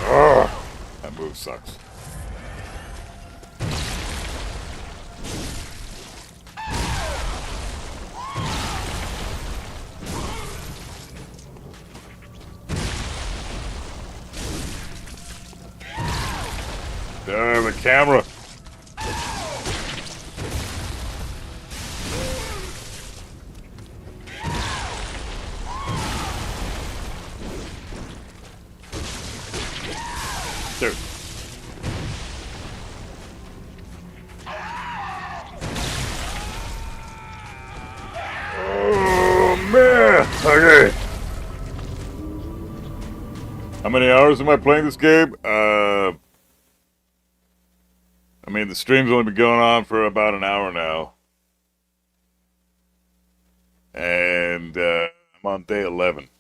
S2: Ugh, that move sucks. The camera. Dude. Oh man. Okay. How many hours am I playing this game? I mean, the stream's only been going on for about an hour now. And I'm on day 11.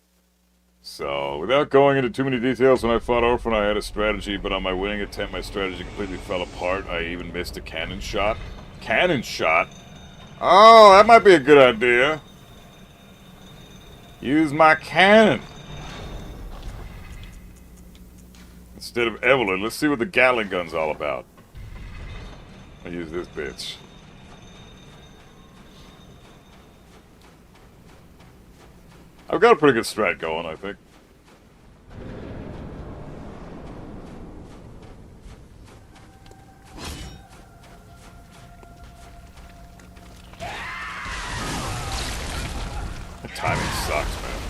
S2: So, without going into too many details, when I fought Orphan, I had a strategy, but on my winning attempt, my strategy completely fell apart. I even missed a cannon shot. Cannon shot? Oh, that might be a good idea. Use my cannon. Instead of Evelyn, let's see what the Gatling gun's all about. I use this bitch. I've got a pretty good strat going, I think. The timing sucks, man.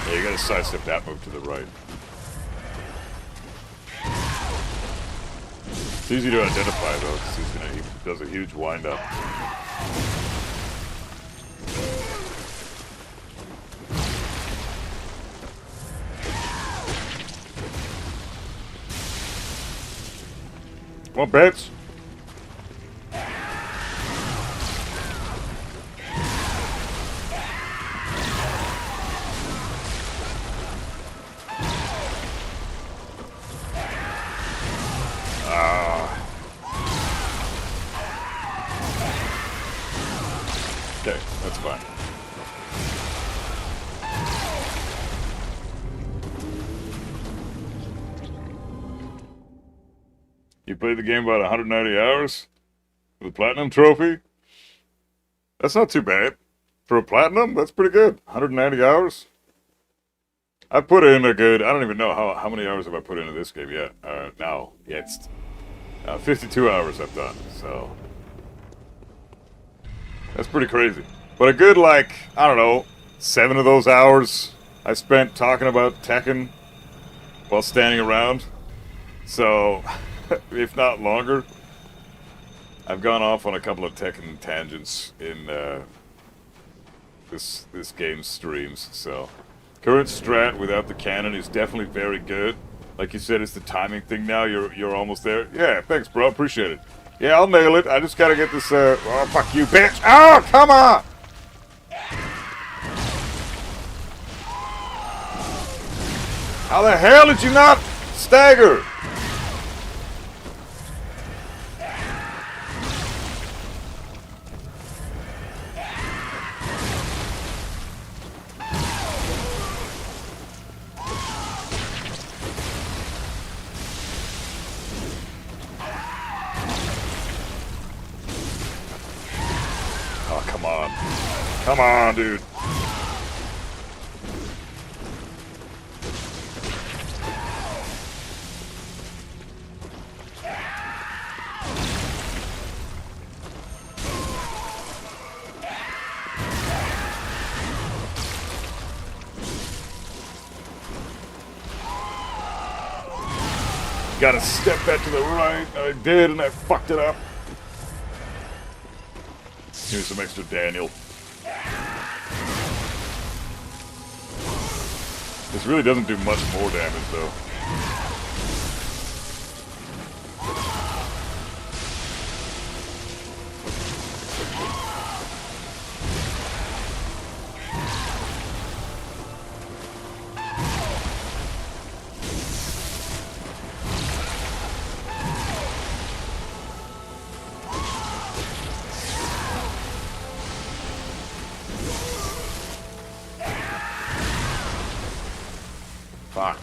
S2: Yeah, you gotta sidestep that move to the right. It's easy to identify though, because he does a huge wind up. Come on, bitch. Okay, that's fine. You played the game about 190 hours? With a platinum trophy? That's not too bad. For a platinum, that's pretty good. 190 hours? I put in a good, I don't even know how many hours have I put into this game yet. Now, it's 52 hours I've done, so that's pretty crazy. But a good, like, I don't know, 7 of those hours I spent talking about Tekken while standing around. So, if not longer, I've gone off on a couple of Tekken tangents in this game's streams. So, current strat without the cannon is definitely very good. Like you said, it's the timing thing now. You're almost there. Yeah, thanks, bro. Appreciate it. Yeah, I'll nail it. I just gotta get this. Oh, fuck you, bitch! Oh, come on! How the hell did you not stagger? Oh, come on. Come on, dude. Gotta step that to the right. I did, and I fucked it up. Here's some extra Daniel. This really doesn't do much more damage, though. Fuck.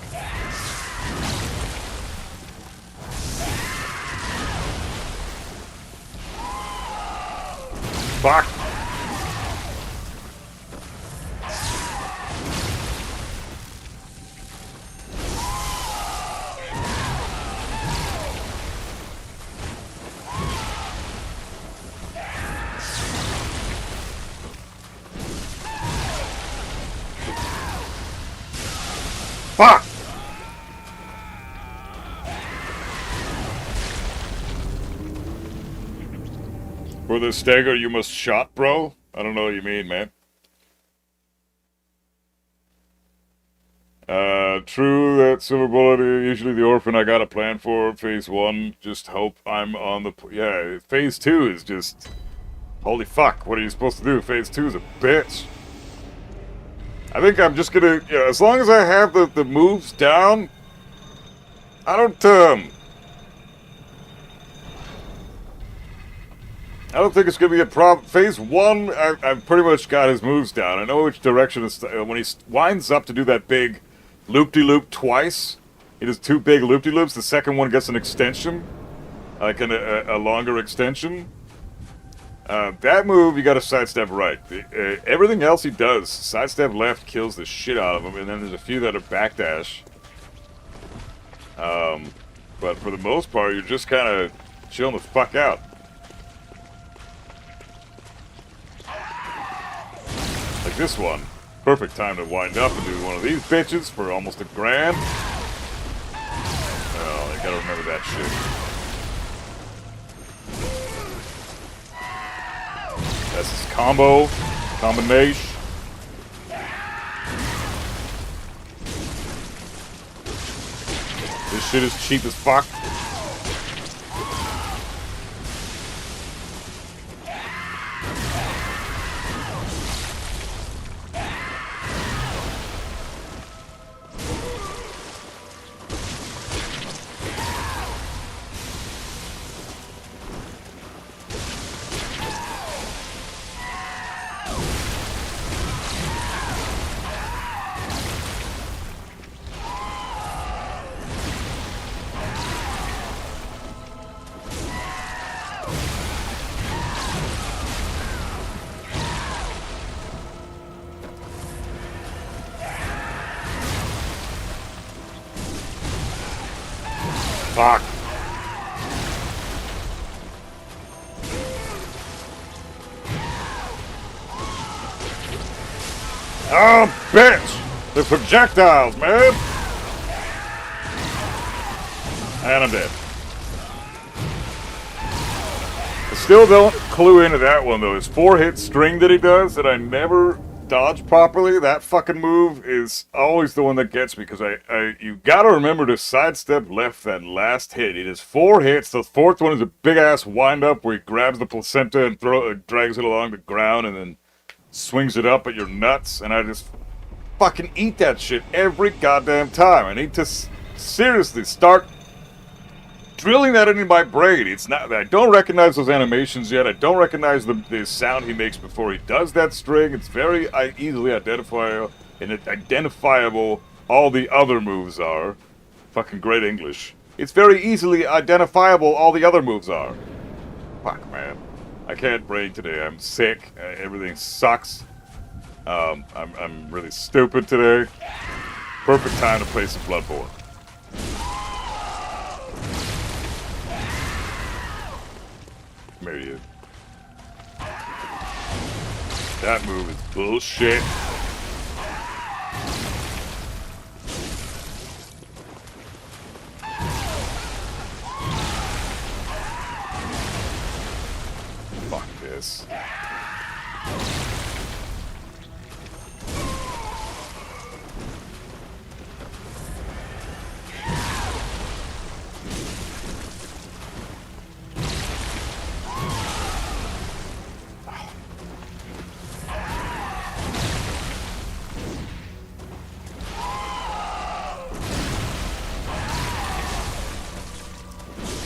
S2: Fuck. Fuck! For the stagger, you must shot, bro? I don't know what you mean, man. True that Silver Bullet, usually the Orphan I got a plan for, Phase 1, just hope I'm on the... Yeah, Phase 2 is just... Holy fuck, what are you supposed to do? Phase 2 is a bitch. I think I'm just gonna, as long as I have the moves down, I don't think it's gonna be a problem. Phase 1, I've pretty much got his moves down. I know which direction it's, when he winds up to do that big loop-de-loop twice, he does 2 big loop-de-loops, the second one gets an extension, like a longer extension. That move, you gotta sidestep right. Everything else he does, sidestep left kills the shit out of him, and then there's a few that are backdash. But for the most part, you're just kind of chilling the fuck out. Like this one. Perfect time to wind up and do one of these bitches for almost $1,000. Oh, you gotta remember that shit. That's his combination. This shit is cheap as fuck. Fuck. Oh, bitch! The projectiles, man! And I'm dead. I still don't clue into that one, though. His 4-hit string that he does that I never dodge properly, that fucking move is always the one that gets me, because you gotta remember to sidestep left that last hit. It is 4 hits. The 4th one is a big-ass wind-up where he grabs the placenta and drags it along the ground and then swings it up at your nuts, and I just fucking eat that shit every goddamn time. I need to seriously start drilling that into my brain. It's not, I don't recognize those animations yet. I don't recognize the sound he makes before he does that string. It's very easily identifiable, and identifiable. All the other moves are. Fucking great English. It's very easily identifiable. All the other moves are. Fuck, man. I can't brain today. I'm sick. Everything sucks. I'm really stupid today. Perfect time to play some Bloodborne. Come here, you. That move is bullshit. Fuck this.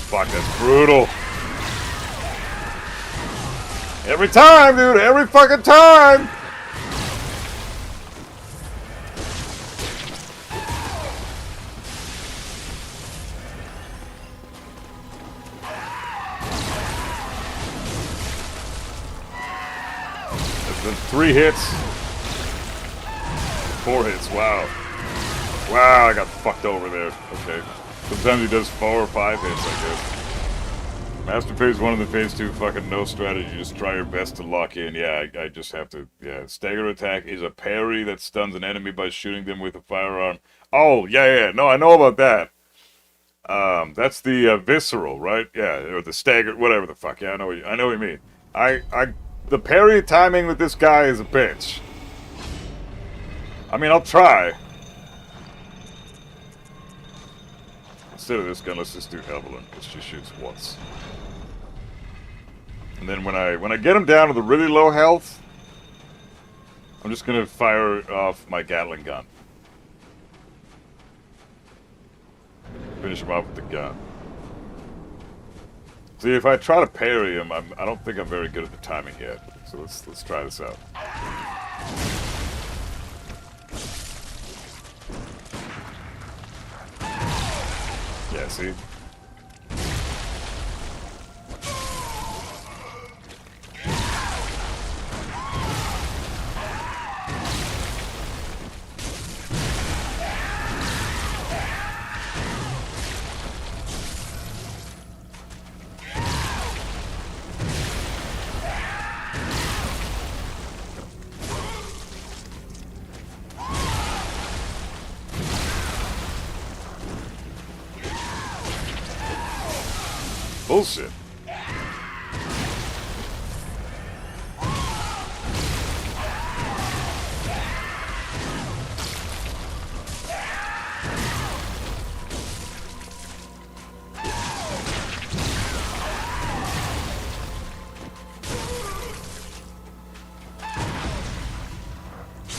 S2: Fuck, that's brutal. Every time, dude. Every fucking time. That's been 3 hits. 4 hits. Wow. Wow, I got fucked over there. Okay. Sometimes he does 4 or 5 hits, I guess. Master Phase 1 and the Phase 2, fucking no strategy. Just try your best to lock in. Yeah, I just have to... Yeah, stagger attack is a parry that stuns an enemy by shooting them with a firearm. Oh, yeah. No, I know about that. That's the visceral, right? Yeah, or the stagger, whatever the fuck. Yeah, I know what you mean. The parry timing with this guy is a bitch. I mean, I'll try. Instead of this gun, let's just do Evelyn, because she shoots once. And then when I get him down to the really low health, I'm just gonna fire off my Gatling gun. Finish him off with the gun. See, if I try to parry him, I don't think I'm very good at the timing yet. So let's try this out. Yeah, see? Bullshit.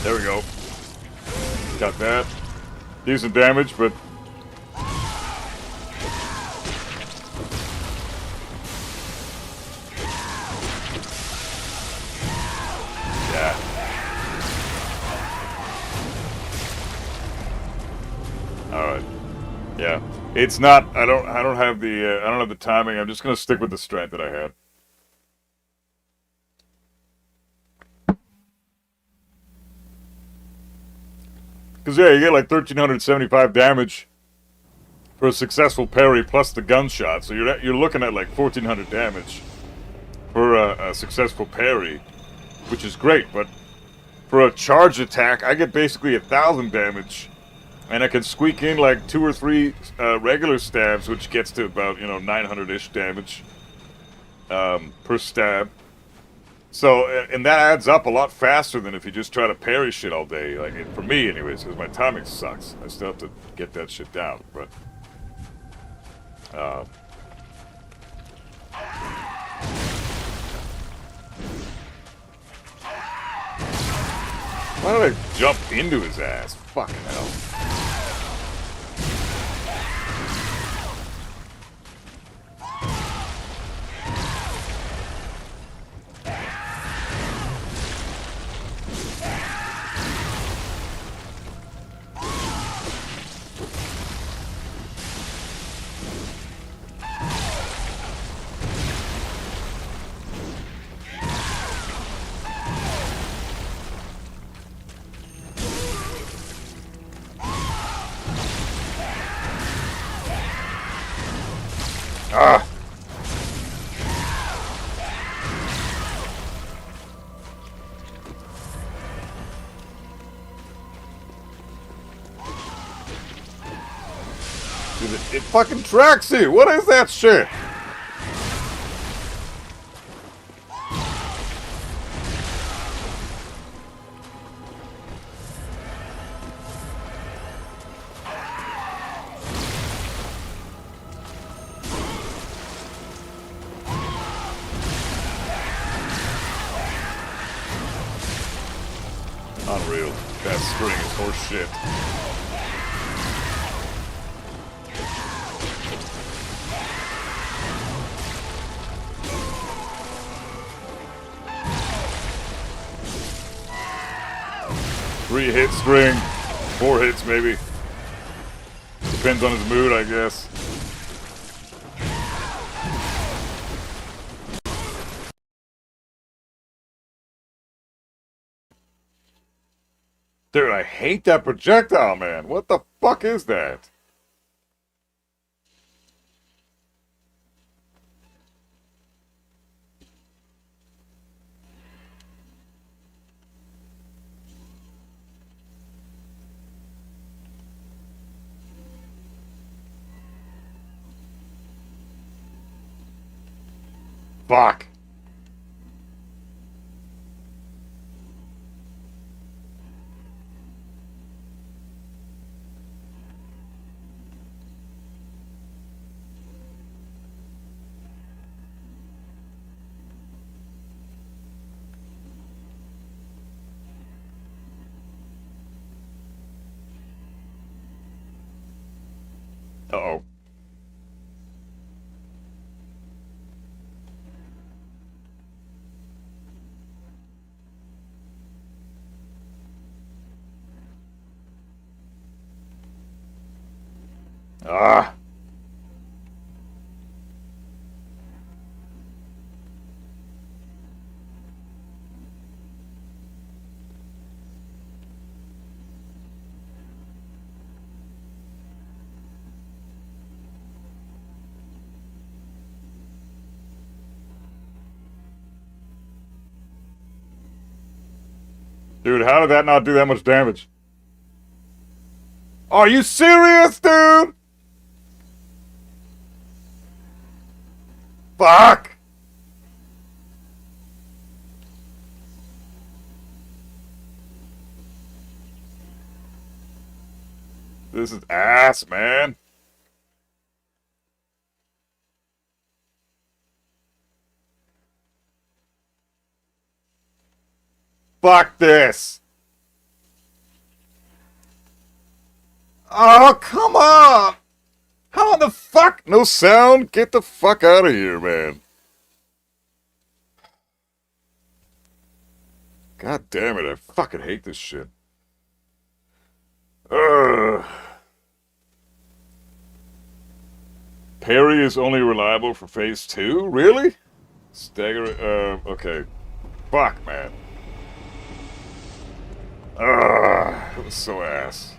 S2: There we go. Got that. Decent damage, but yeah, it's not. I don't have the timing. I'm just gonna stick with the strength that I had. Because yeah, you get like 1,375 damage for a successful parry plus the gunshot. So you're looking at like 1,400 damage for a successful parry, which is great. But for a charge attack, I get basically 1,000 damage. And I can squeak in like 2 or 3 regular stabs, which gets to about, 900-ish damage per stab. So, and that adds up a lot faster than if you just try to parry shit all day. Like, for me anyways, because my timing sucks. I still have to get that shit down, but... why did I jump into his ass? Fucking hell. Ah! Dude, it fucking tracks you! What is that shit? Unreal. That string is horse shit. Three hit string. 4 hits maybe. Depends on his mood, I guess. Dude, I hate that projectile, man. What the fuck is that? Fuck. Uh-oh. Ah. Dude, how did that not do that much damage? Are you serious, dude? Fuck! This is ass, man. Fuck this. Oh, come on! How the fuck? No sound? Get the fuck out of here, man. God damn it, I fucking hate this shit. Ugh. Parry is only reliable for phase 2? Really? Stagger, okay. Fuck, man. Ugh, it was so ass.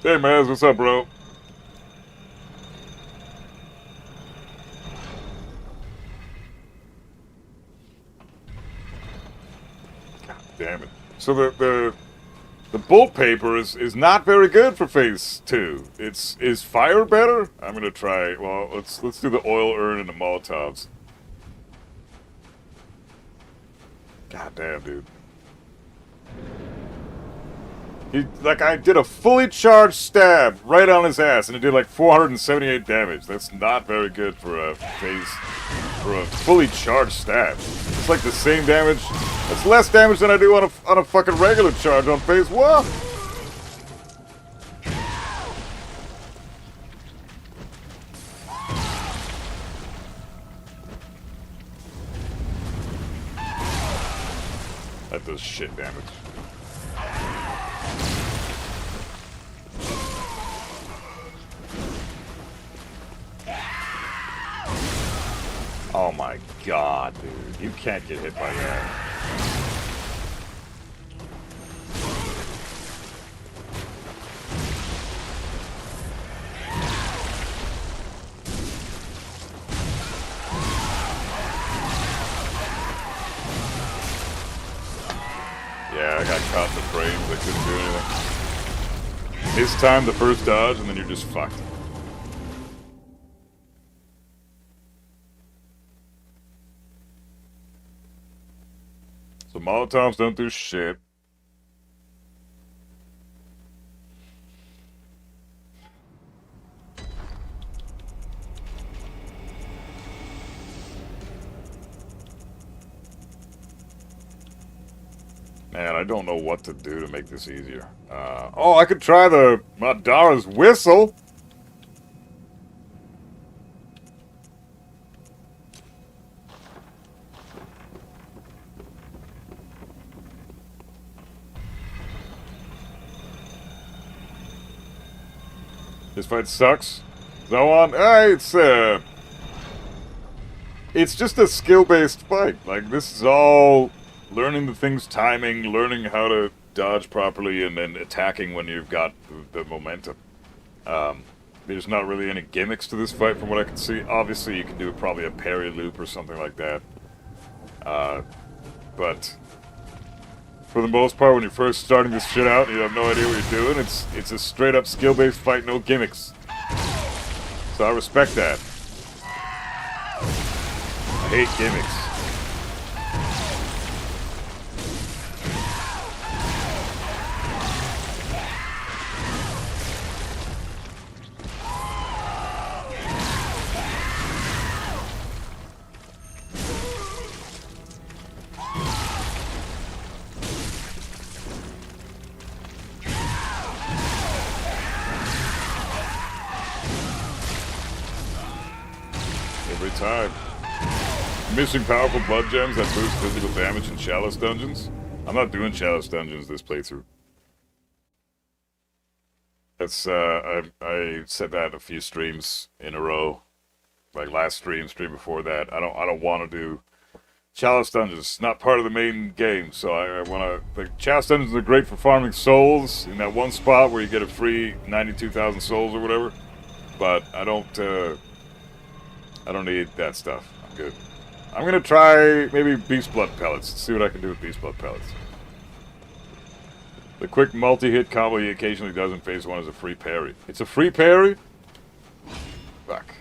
S2: Hey, Maz, what's up, bro? God damage. So the bolt paper is not very good for phase 2. Is fire better? I'm gonna try. Well, let's do the oil urn and the Molotovs. God damn, dude. I did a fully charged stab right on his ass, and it did like 478 damage. That's not very good for a fully charged stab. It's like the same damage. That's less damage than I do on a fucking regular charge on phase 1. That does shit damage. Oh my god, dude. You can't get hit by that. Yeah, I got caught in the frames. I couldn't do anything. This time, the first dodge, and then you're just fucked. So Molotovs don't do shit. Man, I don't know what to do to make this easier. Oh, I could try the Madara's whistle. This fight sucks. So on. It's just a skill-based fight. Like, this is all learning the thing's timing, learning how to dodge properly, and then attacking when you've got the momentum. There's not really any gimmicks to this fight from what I can see. Obviously, you can do probably a parry loop or something like that. But for the most part, when you're first starting this shit out and you have no idea what you're doing, it's a straight-up skill-based fight, no gimmicks. So I respect that. I hate gimmicks. Every time. Missing powerful blood gems that boost physical damage in Chalice dungeons. I'm not doing Chalice dungeons this playthrough. That's I said that a few streams in a row. Like last stream before that. I don't want to do Chalice dungeons. It's not part of the main game, so I want to. Like, Chalice dungeons are great for farming souls in that one spot where you get a free 92,000 souls or whatever. But I don't need that stuff. I'm good. I'm gonna try maybe Beast Blood Pellets. See what I can do with Beast Blood Pellets. The quick multi-hit combo he occasionally does in phase 1 is a free parry. It's a free parry? Fuck.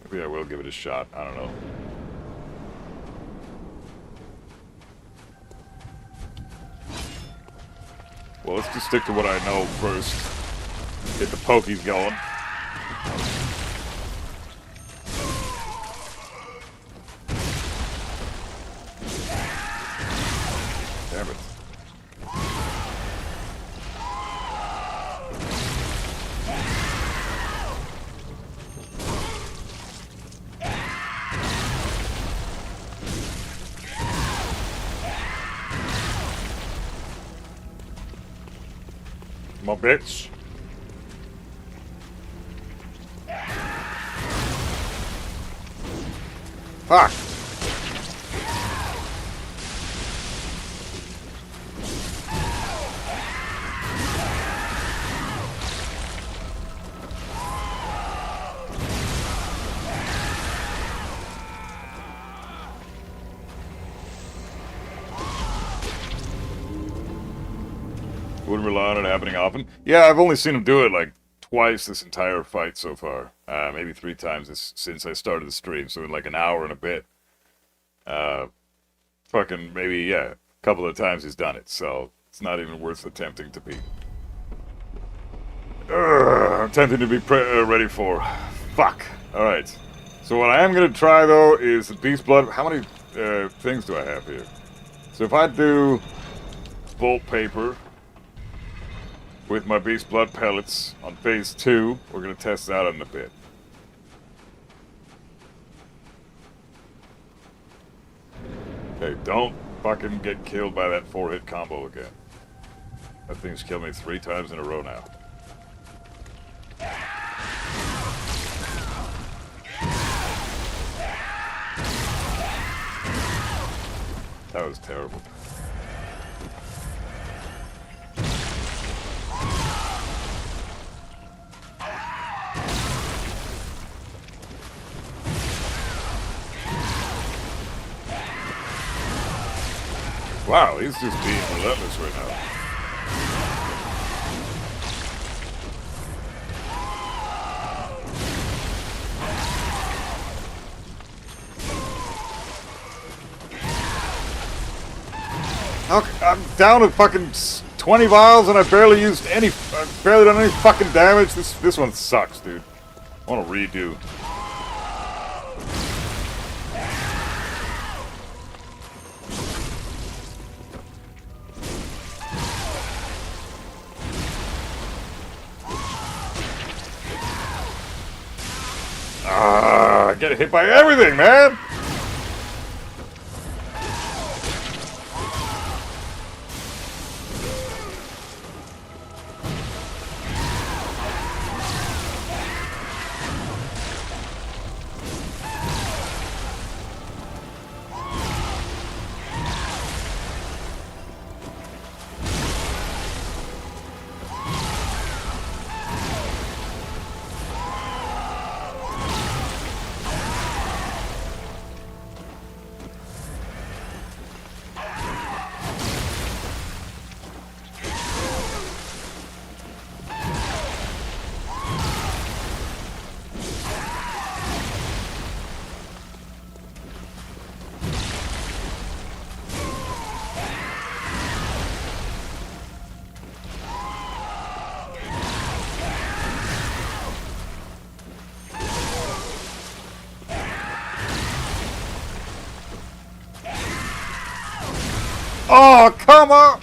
S2: Maybe I will give it a shot. I don't know. Well, let's just stick to what I know first. Get the pokies going. Damn it. Come on, bitch. Fuck. Wouldn't rely on it happening often. Yeah, I've only seen him do it like twice this entire fight so far. Maybe 3 times since I started the stream. So in like an hour and a bit. Fucking maybe, yeah, a couple of times he's done it. So it's not even worth attempting to beat. I'm tempting to be ready for. Fuck. Alright. So what I am going to try, though, is the Beast Blood. How many things do I have here? So if I do Bolt Paper with my Beast Blood pellets on phase 2, we're going to test that in a bit. Okay, don't fucking get killed by that 4-hit combo again. That thing's killed me 3 times in a row now. That was terrible. Wow, he's just being relentless right now. I'm down at fucking 20 vials and I barely used any, barely done any fucking damage. This one sucks, dude. I want to redo. I get hit by everything, man! Oh, come on!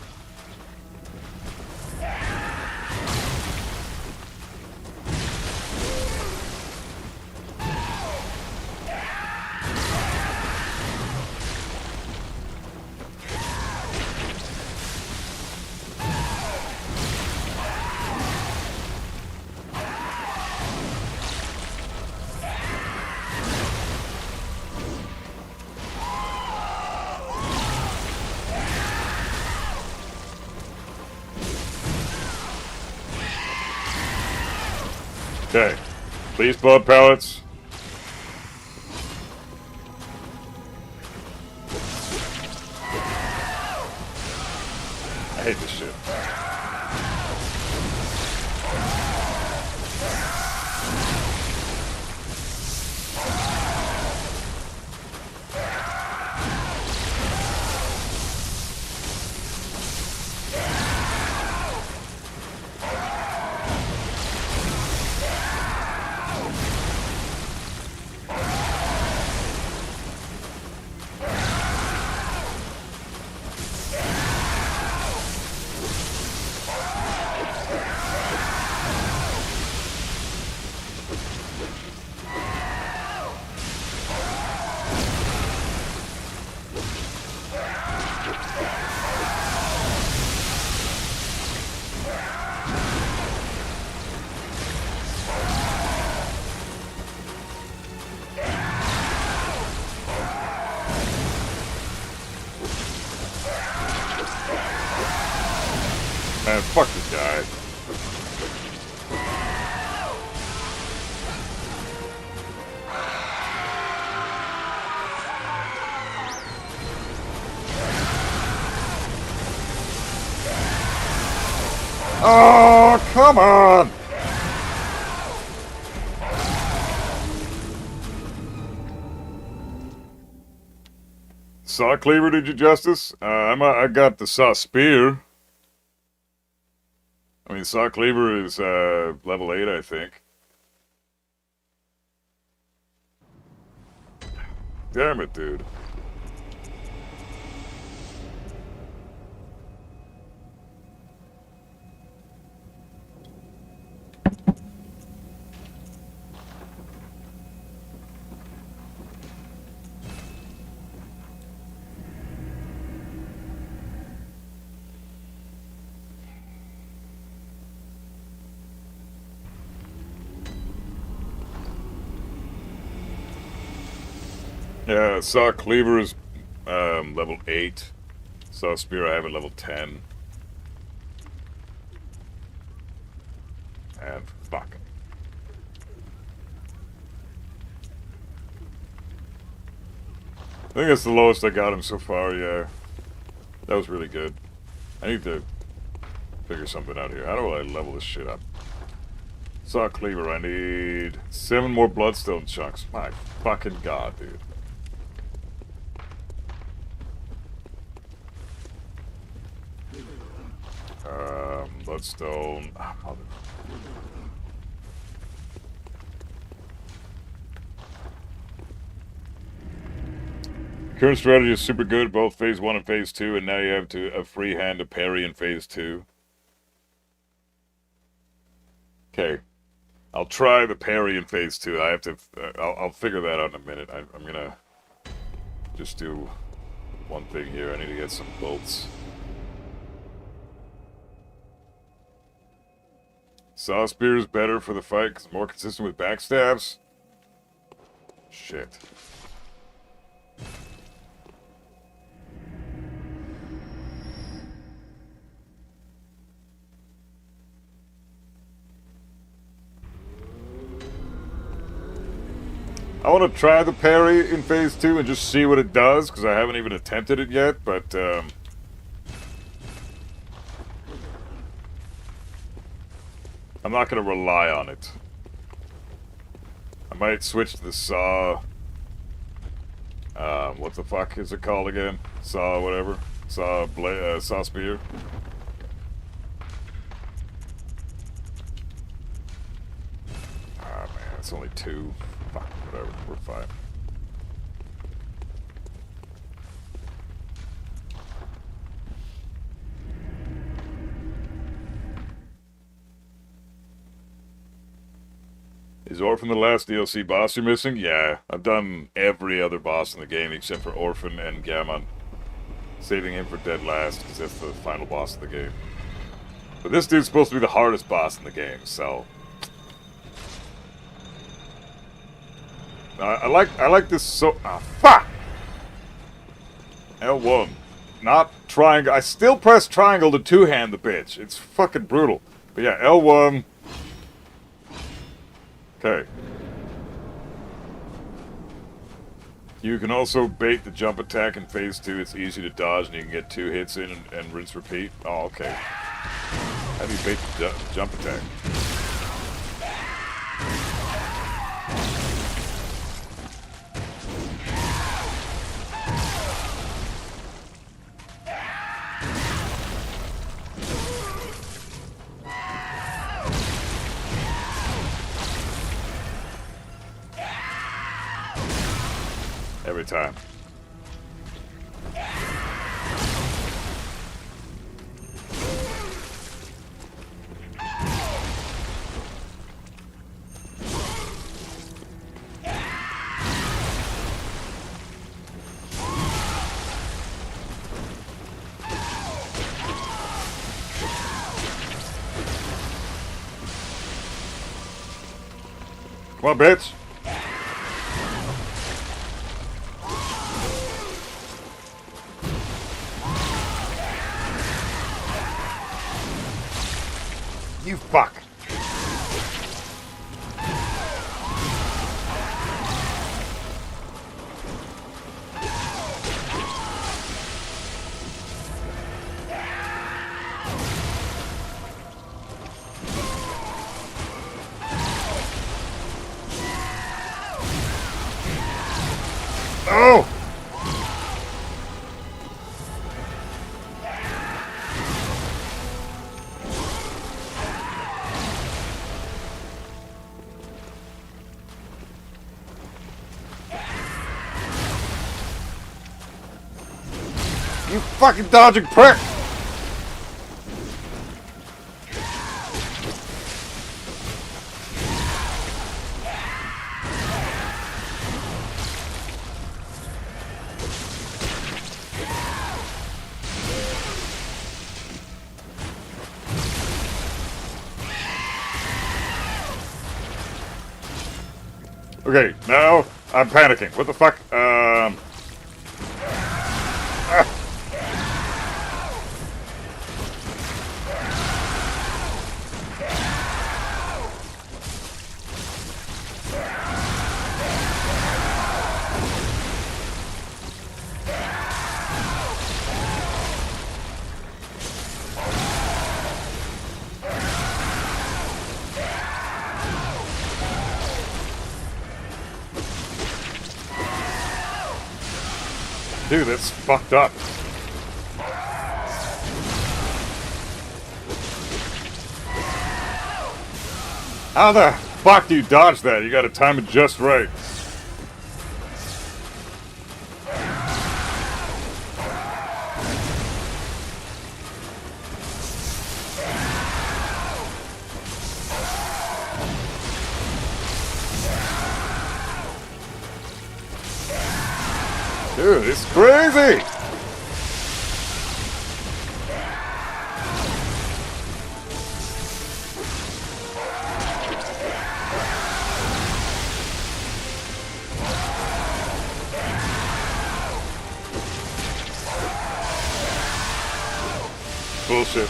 S2: Okay. Please blood pellets. I hate this shit. Man, fuck this guy. Oh, come on! Saw cleaver did you justice? I got the saw spear. I mean, saw cleaver is level 8, I think. Damn it, dude. Yeah, saw cleaver is level 8. Saw spear I have at level 10. And fuck. I think that's the lowest I got him so far, yeah. That was really good. I need to figure something out here. How do I level this shit up? Saw cleaver, I need 7 more bloodstone chunks. My fucking god, dude. Bloodstone. Current strategy is super good, both phase 1 and phase 2, and now you have a free hand to parry in phase 2. Okay. I'll try the parry in phase 2. I have to, I'll figure that out in a minute. I'm gonna just do one thing here. I need to get some bolts. Saw spear is better for the fight because it's more consistent with backstabs. Shit. I want to try the parry in phase 2 and just see what it does because I haven't even attempted it yet, but I'm not going to rely on it. I might switch to the saw. What the fuck is it called again? Saw whatever. Saw spear. Ah man, it's only 2. Fuck, whatever. We're fine. Is Orphan the last DLC boss you're missing? Yeah, I've done every other boss in the game except for Orphan and Gehrman. Saving him for dead last, because that's the final boss of the game. But this dude's supposed to be the hardest boss in the game, so... I like this so... Ah, fuck! L1. Not triangle. I still press triangle to two-hand the bitch. It's fucking brutal. But yeah, L1... Okay. You can also bait the jump attack in phase 2. It's easy to dodge and you can get 2 hits in and rinse repeat. Oh, okay. How do you bait the jump attack? Every time. Come on, bitch. You fuck. Oh! You fucking dodging prick! Okay, now I'm panicking. What the fuck? Dude, that's fucked up. How the fuck do you dodge that? You gotta time it just right. Dude, it's crazy! Bullshit.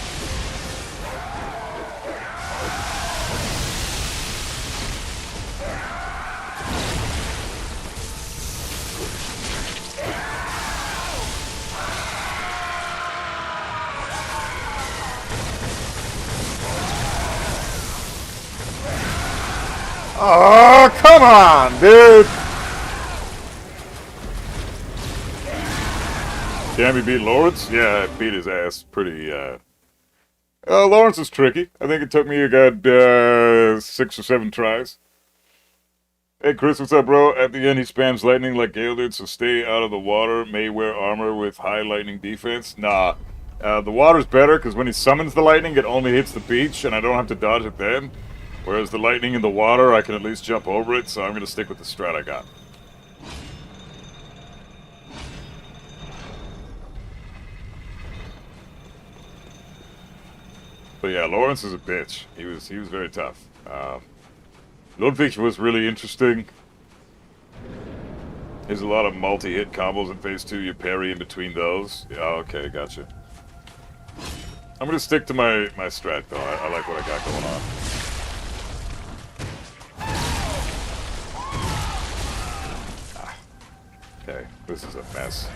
S2: Oh, come on, dude! Damn, he beat Lawrence? Yeah, I beat his ass pretty, Lawrence is tricky. I think it took me a good, 6 or 7 tries. Hey, Chris, what's up, bro? At the end, he spams lightning like Gale did, so stay out of the water. May wear armor with high lightning defense. Nah. The water's better, because when he summons the lightning, it only hits the beach, and I don't have to dodge it then. Whereas the lightning in the water, I can at least jump over it, so I'm going to stick with the strat I got. But yeah, Lawrence is a bitch. He was very tough. Ludwig was really interesting. There's a lot of multi-hit combos in Phase 2. You parry in between those. Yeah, okay, gotcha. I'm going to stick to my strat, though. I like what I got going on. Okay, this is a mess.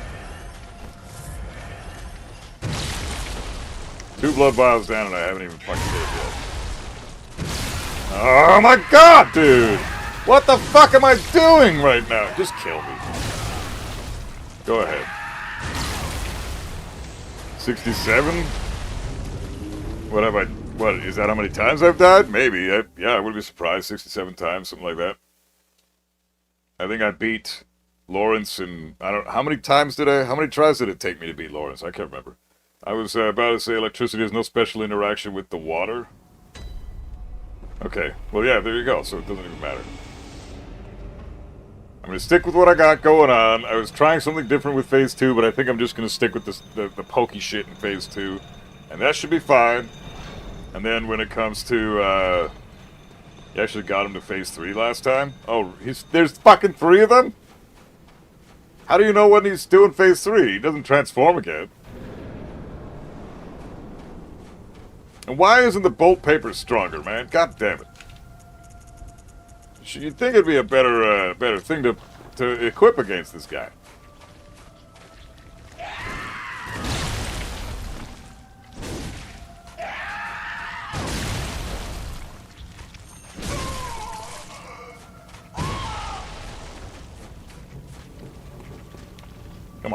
S2: 2 blood vials down and I haven't even fucking hit it yet. Oh my god, dude! What the fuck am I doing right now? Just kill me. Go ahead. 67? What, is that how many times I've died? Maybe. Yeah, I wouldn't be surprised. 67 times, something like that. I think I beat Lawrence and how many tries did it take me to beat Lawrence? I can't remember. I was about to say electricity has no special interaction with the water. Okay, well yeah, there you go, so it doesn't even matter. I'm going to stick with what I got going on. I was trying something different with Phase 2, but I think I'm just going to stick with the pokey shit in Phase 2. And that should be fine. And then when it comes to, you actually got him to Phase 3 last time? Oh, there's fucking 3 of them? How do you know when he's doing Phase 3? He doesn't transform again. And why isn't the bolt paper stronger, man? God damn it. You'd think it'd be a better thing to equip against this guy.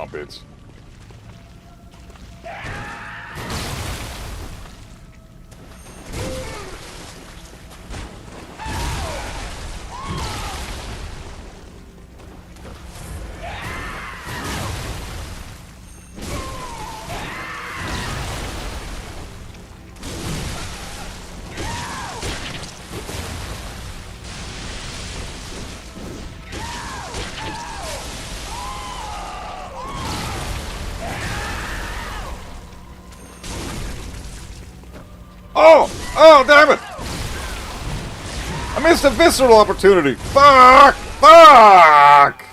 S2: on, bitch. Oh! Oh, damn it! I missed a visceral opportunity. Fuck! Fuck!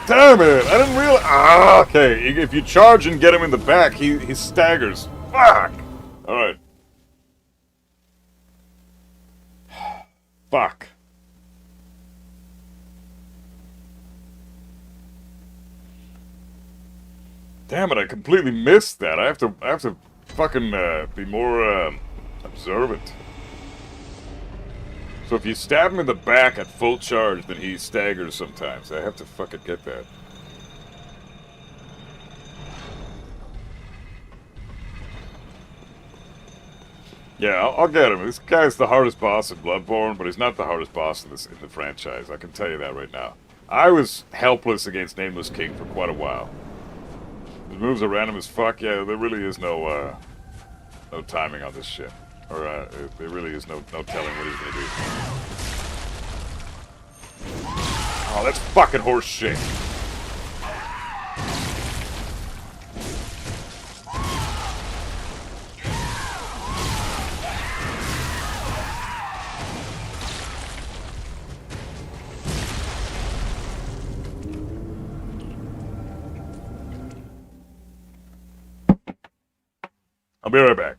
S2: Damn it! I didn't realize. Ah, okay. If you charge and get him in the back, he staggers. Fuck! Alright. Fuck. Damn it, I completely missed that. I have to fucking be more observant. So if you stab him in the back at full charge, then he staggers sometimes. I have to fucking get that. Yeah, I'll get him. This guy's the hardest boss in Bloodborne, but he's not the hardest boss in the franchise. I can tell you that right now. I was helpless against Nameless King for quite a while. His moves are random as fuck. Yeah, there really is no timing on this shit. Or, there really is no telling what he's gonna do. Oh, that's fucking horse shit. I'll be right back.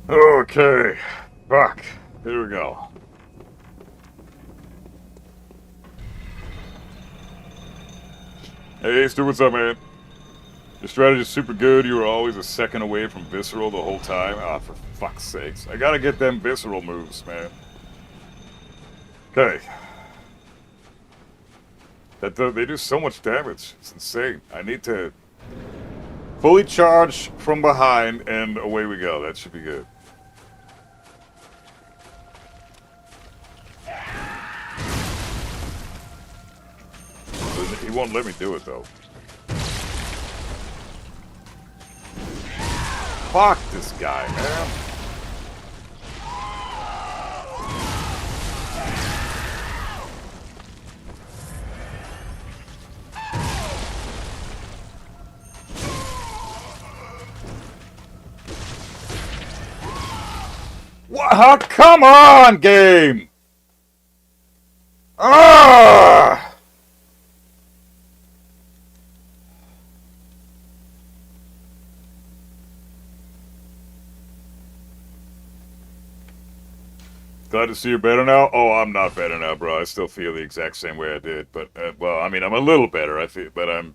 S2: Okay. Fuck. Here we go. Hey, Stu, what's up, man? Your strategy's super good. You were always a second away from Visceral the whole time. Ah, for fuck's sakes. I gotta get them Visceral moves, man. Okay. They do so much damage. It's insane. I need to fully charge from behind, and away we go. That should be good. He won't let me do it, though. Fuck this guy, man. What? Oh, come on, game! Ah! Glad to see you're better now. Oh, I'm not better now, bro. I still feel the exact same way I did. But, well, I mean, I'm a little better, I feel. But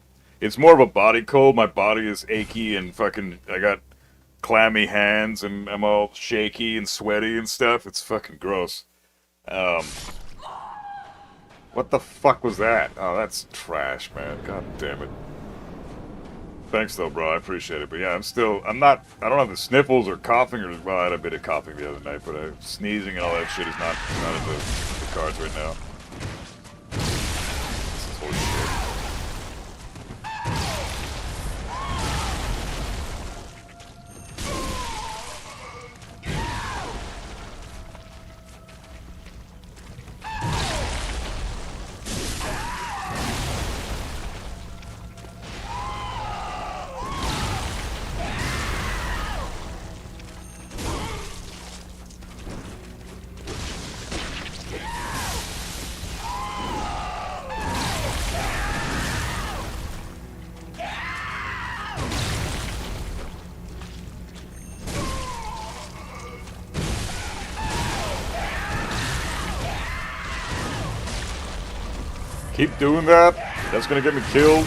S2: it's more of a body cold. My body is achy and fucking, I got clammy hands and I'm all shaky and sweaty and stuff. It's fucking gross. What the fuck was that? Oh, that's trash, man. God damn it. Thanks though, bro. I appreciate it. But yeah, I don't have the sniffles or coughing or, well, I had a bit of coughing the other night, but sneezing and all that shit is not in the cards right now. This is holy shit. Keep doing that. That's gonna get me killed.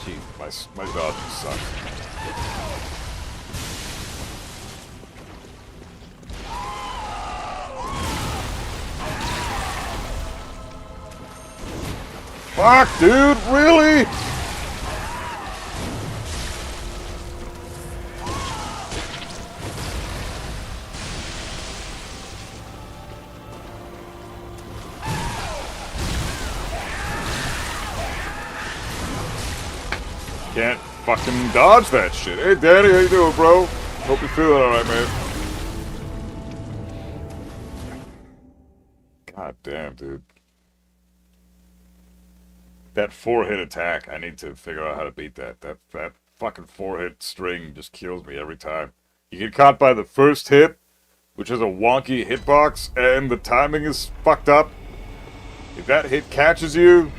S2: Gee, my dodge sucks. Fuck, dude, really? Can't fucking dodge that shit. Hey, Daddy, how you doing, bro? Hope you're feeling alright, man. God damn, dude. That 4-hit attack, I need to figure out how to beat that. That fucking 4-hit string just kills me every time. You get caught by the first hit, which is a wonky hitbox, and the timing is fucked up. If that hit catches you,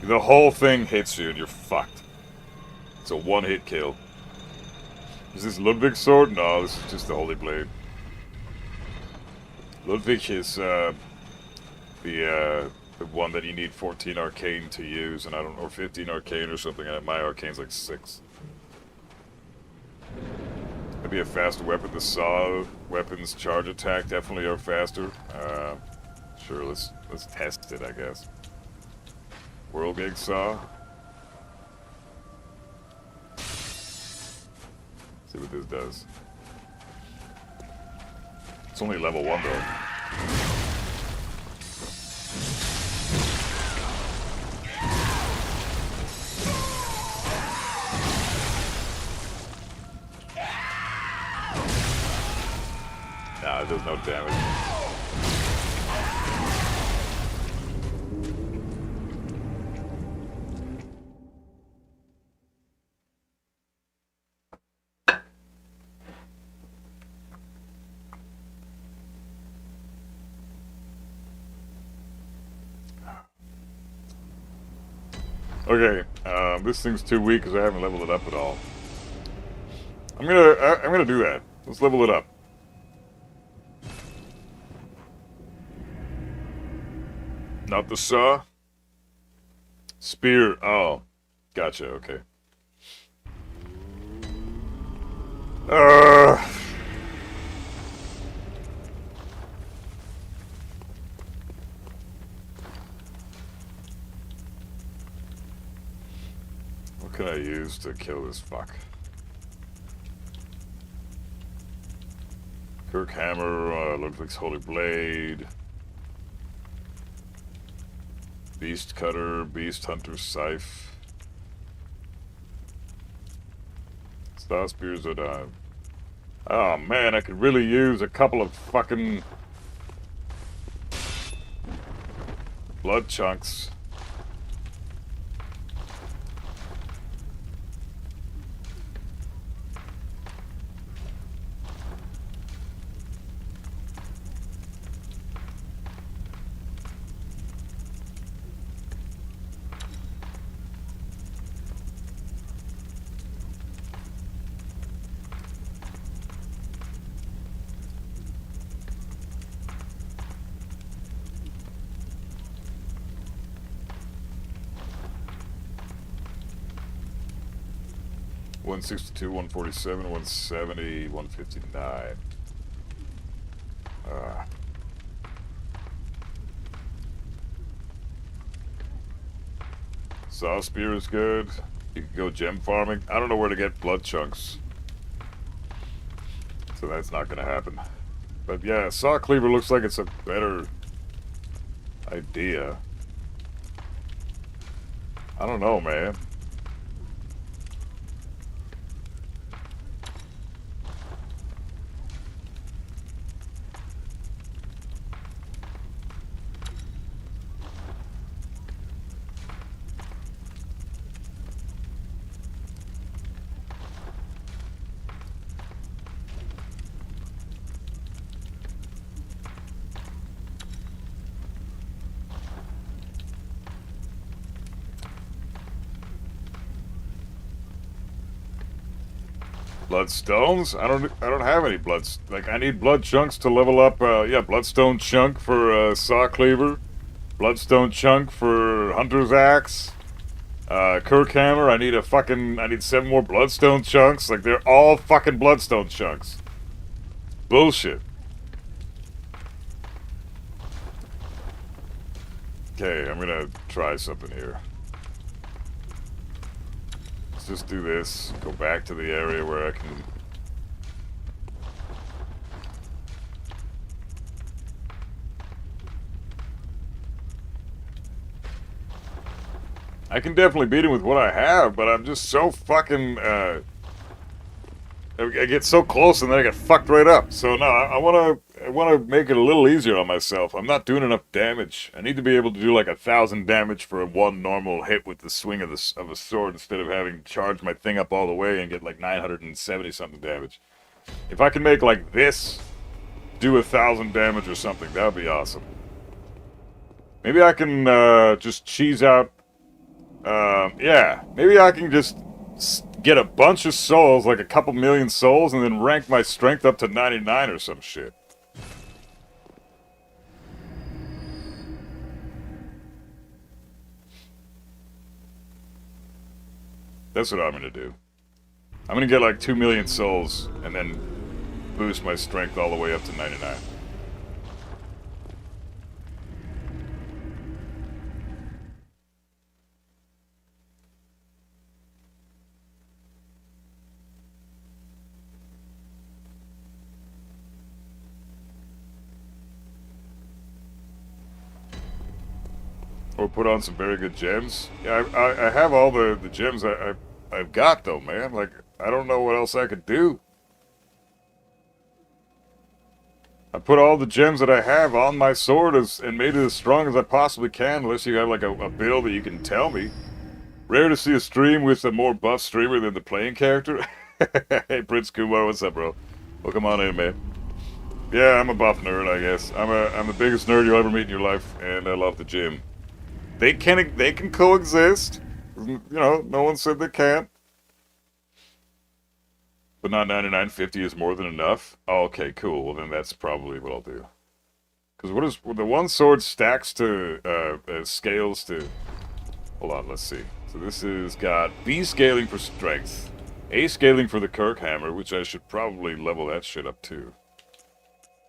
S2: the whole thing hits you and you're fucked. It's a one-hit kill. Is this Ludwig's sword? No, this is just the Holy Blade. Ludwig is the one that you need 14 arcane to use, and I don't know, 15 arcane or something, and my arcane's like 6. Maybe a faster weapon. The saw weapons charge attack definitely are faster. Sure, let's test it, I guess. World Gig Saw. See what this does. It's only level 1 though. Nah, it does no damage. Okay, this thing's too weak because I haven't leveled it up at all. I'm gonna do that. Let's level it up. Not the saw. Spear. Oh, gotcha. Okay. What can I use to kill this fuck? Kirk Hammer, Ludwig's Holy Blade, Beast Cutter, Beast Hunter Scythe, Star Spears are done. Oh man, I could really use a couple of fucking blood chunks. $162, $147, $170, $159. Saw spear is good. You can go gem farming. I don't know where to get blood chunks. So that's not gonna happen. But yeah, saw cleaver looks like it's a better idea. I don't know, man. Bloodstones? I don't have any bloods. Like, I need blood chunks to level up. Yeah, bloodstone chunk for saw cleaver, bloodstone chunk for hunter's axe, Kirk hammer. I need 7 more bloodstone chunks. Like, they're all fucking bloodstone chunks. Bullshit. Okay, I'm gonna try something here. Let's just do this. Go back to the area where I can... I can definitely beat him with what I have, but I'm just so fucking, I get so close and then I get fucked right up. So no, I wanna make it a little easier on myself. I'm not doing enough damage. I need to be able to do like 1,000 damage for one normal hit with the swing of a sword instead of having charged my thing up all the way and get like 970 something damage. If I can make like this do 1,000 damage or something, that would be awesome. Maybe I can just cheese out. Yeah, maybe I can just get a bunch of souls, like a couple million souls, and then rank my strength up to 99 or some shit. That's what I'm gonna do. I'm gonna get like 2 million souls, and then boost my strength all the way up to 99. Or put on some very good gems. Yeah, I have all the gems I've got, though, man. Like, I don't know what else I could do. I put all the gems that I have on my sword and made it as strong as I possibly can, unless you have, like, a build that you can tell me. Rare to see a stream with a more buff streamer than the playing character. Hey, Prince Kumar, what's up, bro? Welcome on in, man. Yeah, I'm a buff nerd, I guess. I'm the biggest nerd you'll ever meet in your life, and I love the gym. They can coexist. You know, no one said they can't. But not 99.50 is more than enough. Oh, okay, cool. Well, then that's probably what I'll do. Because the one sword stacks to scales to. Hold on, let's see. So this has got B scaling for strength, A scaling for the Kirk hammer, which I should probably level that shit up too.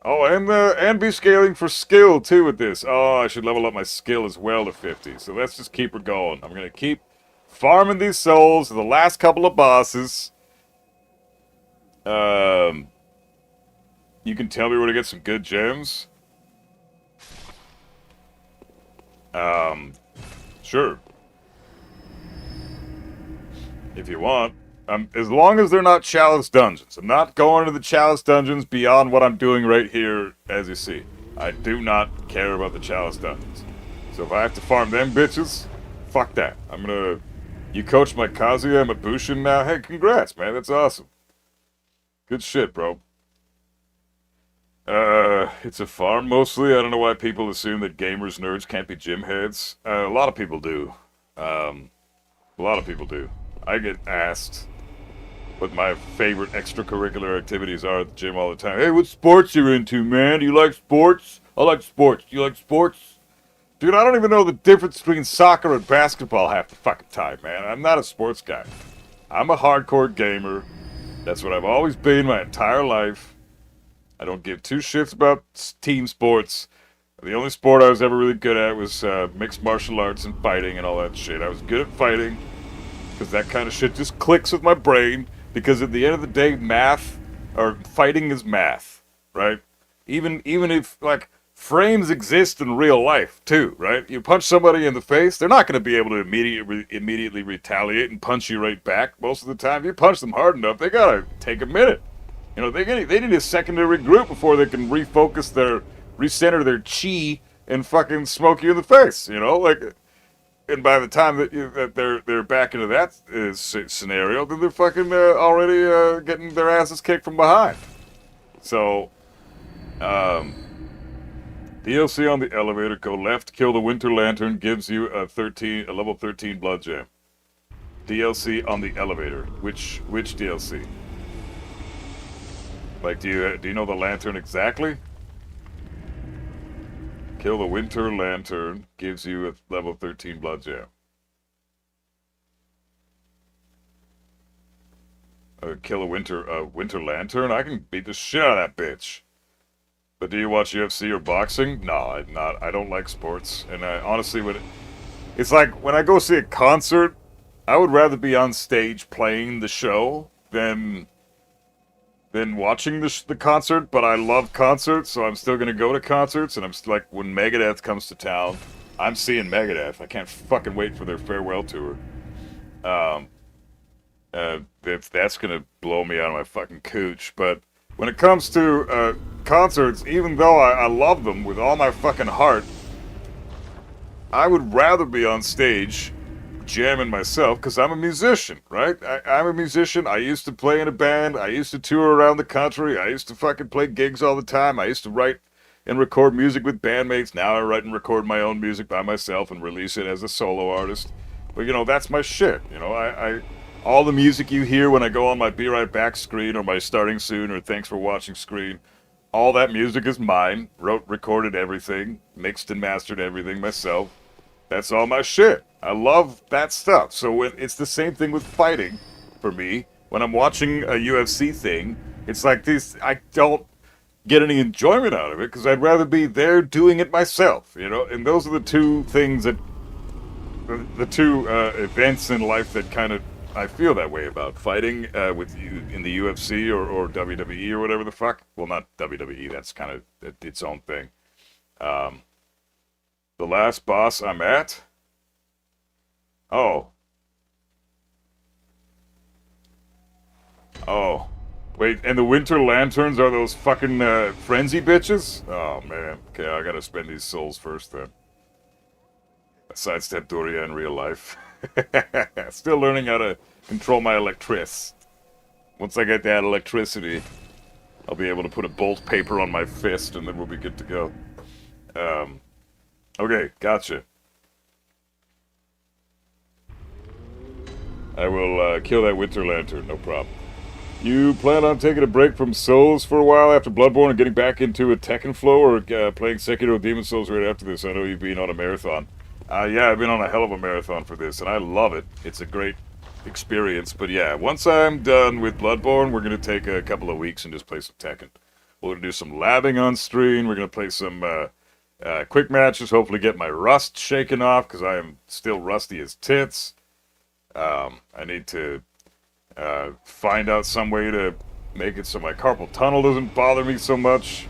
S2: Oh, and be scaling for skill, too, with this. Oh, I should level up my skill as well to 50. So let's just keep her going. I'm going to keep farming these souls to the last couple of bosses. You can tell me where to get some good gems. Sure. If you want. As long as they're not chalice dungeons. I'm not going to the chalice dungeons beyond what I'm doing right here, as you see. I do not care about the chalice dungeons. So if I have to farm them bitches, fuck that. I'm gonna... You coach my Kazuya and my Bushin now? Hey, congrats, man. That's awesome. Good shit, bro. It's a farm mostly. I don't know why people assume that gamers, nerds can't be gym heads. A lot of people do. A lot of people do. I get asked what my favorite extracurricular activities are at the gym all the time. Hey, what sports you into, man? Do you like sports? I like sports. Do you like sports? Dude, I don't even know the difference between soccer and basketball half the fucking time, man. I'm not a sports guy. I'm a hardcore gamer. That's what I've always been my entire life. I don't give two shits about team sports. The only sport I was ever really good at was mixed martial arts and fighting and all that shit. I was good at fighting because that kind of shit just clicks with my brain. Because at the end of the day, math or fighting is math, right? Even if like frames exist in real life too, right? You punch somebody in the face, they're not going to be able to immediately retaliate and punch you right back. Most of the time, if you punch them hard enough, they gotta take a minute. You know, they need a second to regroup before they can recenter their chi and fucking smoke you in the face. You know, like, and by the time that they're back into that scenario, then they're fucking already getting their asses kicked from behind. So, DLC on the elevator, go left, kill the Winter Lantern, gives you a level 13 blood gem. DLC on the elevator. Which DLC? Like, do you know the lantern exactly? Kill the Winter Lantern, gives you a level 13 blood gem. Kill a Winter Lantern? I can beat the shit out of that bitch. But do you watch UFC or boxing? No, I don't like sports. And I honestly it's like when I go see a concert, I would rather be on stage playing the show than watching the concert. But I love concerts, so I'm still gonna go to concerts. And I'm still like, when Megadeth comes to town, I'm seeing Megadeth. I can't fucking wait for their farewell tour. That's gonna blow me out of my fucking cooch. But when it comes to concerts, even though I love them with all my fucking heart, I would rather be on stage jamming myself because I'm a musician, right? I'm a musician. I used to play in a band. I used to tour around the country. I used to fucking play gigs all the time. I used to write and record music with bandmates. Now I write and record my own music by myself and release it as a solo artist. But, you know, that's my shit. You know, I all the music you hear when I go on my Be Right Back screen or my Starting Soon or Thanks for Watching screen, all that music is mine. Wrote, recorded everything, mixed and mastered everything myself. That's all my shit. I love that stuff. So it's the same thing with fighting for me. When I'm watching a UFC thing, it's like this, I don't get any enjoyment out of it because I'd rather be there doing it myself, you know? And those are the two things that, the two events in life that kind of I feel that way about. Fighting with you in the UFC or WWE or whatever the fuck. Well, not WWE, that's kind of its own thing. The last boss I'm at? Oh. Oh. Wait, and the Winter Lanterns are those fucking frenzy bitches? Oh, man. Okay, I gotta spend these souls first then. I sidestep Doria in real life. Still learning how to control my electric. Once I get that electricity, I'll be able to put a bolt paper on my fist and then we'll be good to go. Okay, gotcha. I will kill that Winter Lantern, no problem. You plan on taking a break from Souls for a while after Bloodborne and getting back into a Tekken flow, or playing Sekiro Demon Souls right after this? I know you've been on a marathon. Yeah, I've been on a hell of a marathon for this, and I love it. It's a great experience. But yeah, once I'm done with Bloodborne, we're going to take a couple of weeks and just play some Tekken. We're going to do some labbing on stream. We're going to play some quick matches, hopefully get my rust shaken off, because I am still rusty as tits. I need to find out some way to make it so my carpal tunnel doesn't bother me so much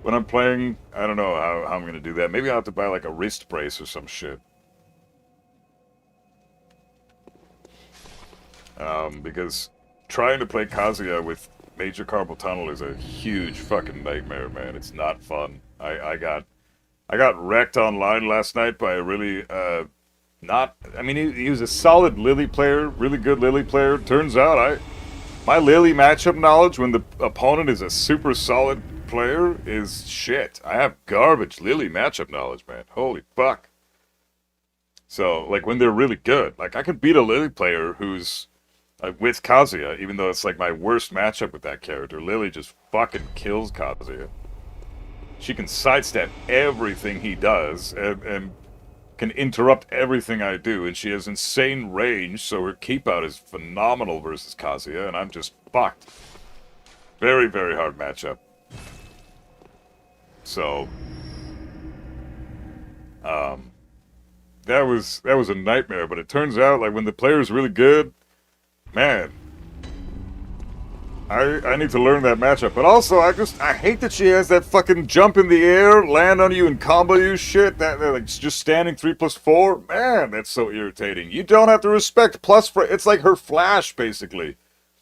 S2: when I'm playing. I don't know how I'm going to do that. Maybe I'll have to buy like a wrist brace or some shit. Because trying to play Kazuya with major carpal tunnel is a huge fucking nightmare, man. It's not fun. I got wrecked online last night by a really, he was a solid Lily player, really good Lily player. Turns out my Lily matchup knowledge when the opponent is a super solid player is shit. I have garbage Lily matchup knowledge, man. Holy fuck. So, like, when they're really good, like, I could beat a Lily player who's with Kazuya, even though it's like my worst matchup with that character. Lily just fucking kills Kazuya. She can sidestep everything he does and can interrupt everything I do, and she has insane range, so her keep out is phenomenal versus Kazuya, and I'm just fucked. Very, very hard matchup. So, That was a nightmare. But it turns out, like, when the player's really good, man, I need to learn that matchup. But also, I hate that she has that fucking jump in the air, land on you, and combo you shit. That like just standing 3+4. Man, that's so irritating. You don't have to respect plus frame. It's like her flash, basically.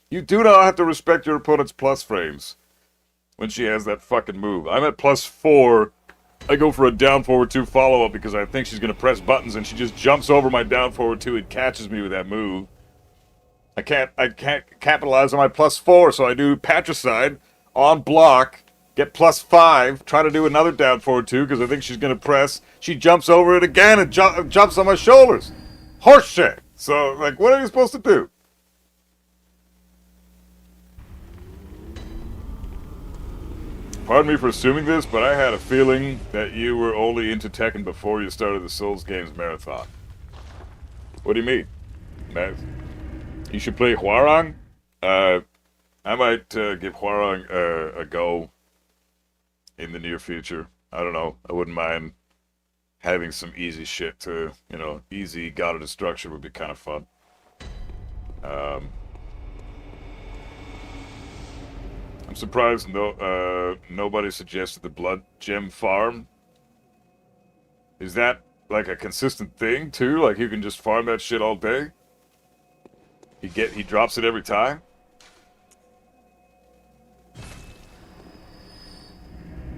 S2: You do not have to respect your opponent's plus frames when she has that fucking move. I'm at +4. I go for a down forward 2 follow up because I think she's gonna press buttons, and she just jumps over my down forward 2 and catches me with that move. I can't capitalize on my +4, so I do patricide on block, get +5, try to do another down forward 2 because I think she's gonna press. She jumps over it again and jumps on my shoulders. Horse shit. So, like, what are you supposed to do? Pardon me for assuming this, but I had a feeling that you were only into Tekken before you started the Souls Games marathon. What do you mean? Matt? You should play Hwoarang. I might give Hwoarang a go in the near future. I don't know. I wouldn't mind having some easy shit to, you know, easy God of Destruction would be kind of fun. I'm surprised nobody suggested the Blood Gem farm. Is that like a consistent thing too? Like you can just farm that shit all day? He drops it every time?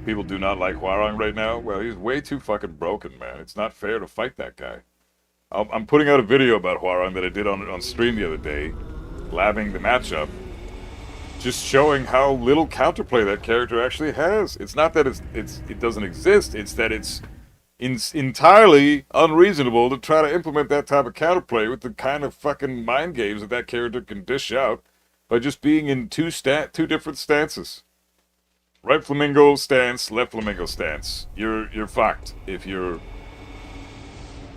S2: People do not like Hwoarang right now? Well, he's way too fucking broken, man. It's not fair to fight that guy. I'm putting out a video about Hwoarang that I did on stream the other day, labbing the matchup, just showing how little counterplay that character actually has. It's not that it doesn't exist, it's that it's entirely unreasonable to try to implement that type of counterplay with the kind of fucking mind games that character can dish out by just being in two different stances. Right flamingo stance, left flamingo stance. You're fucked if you're...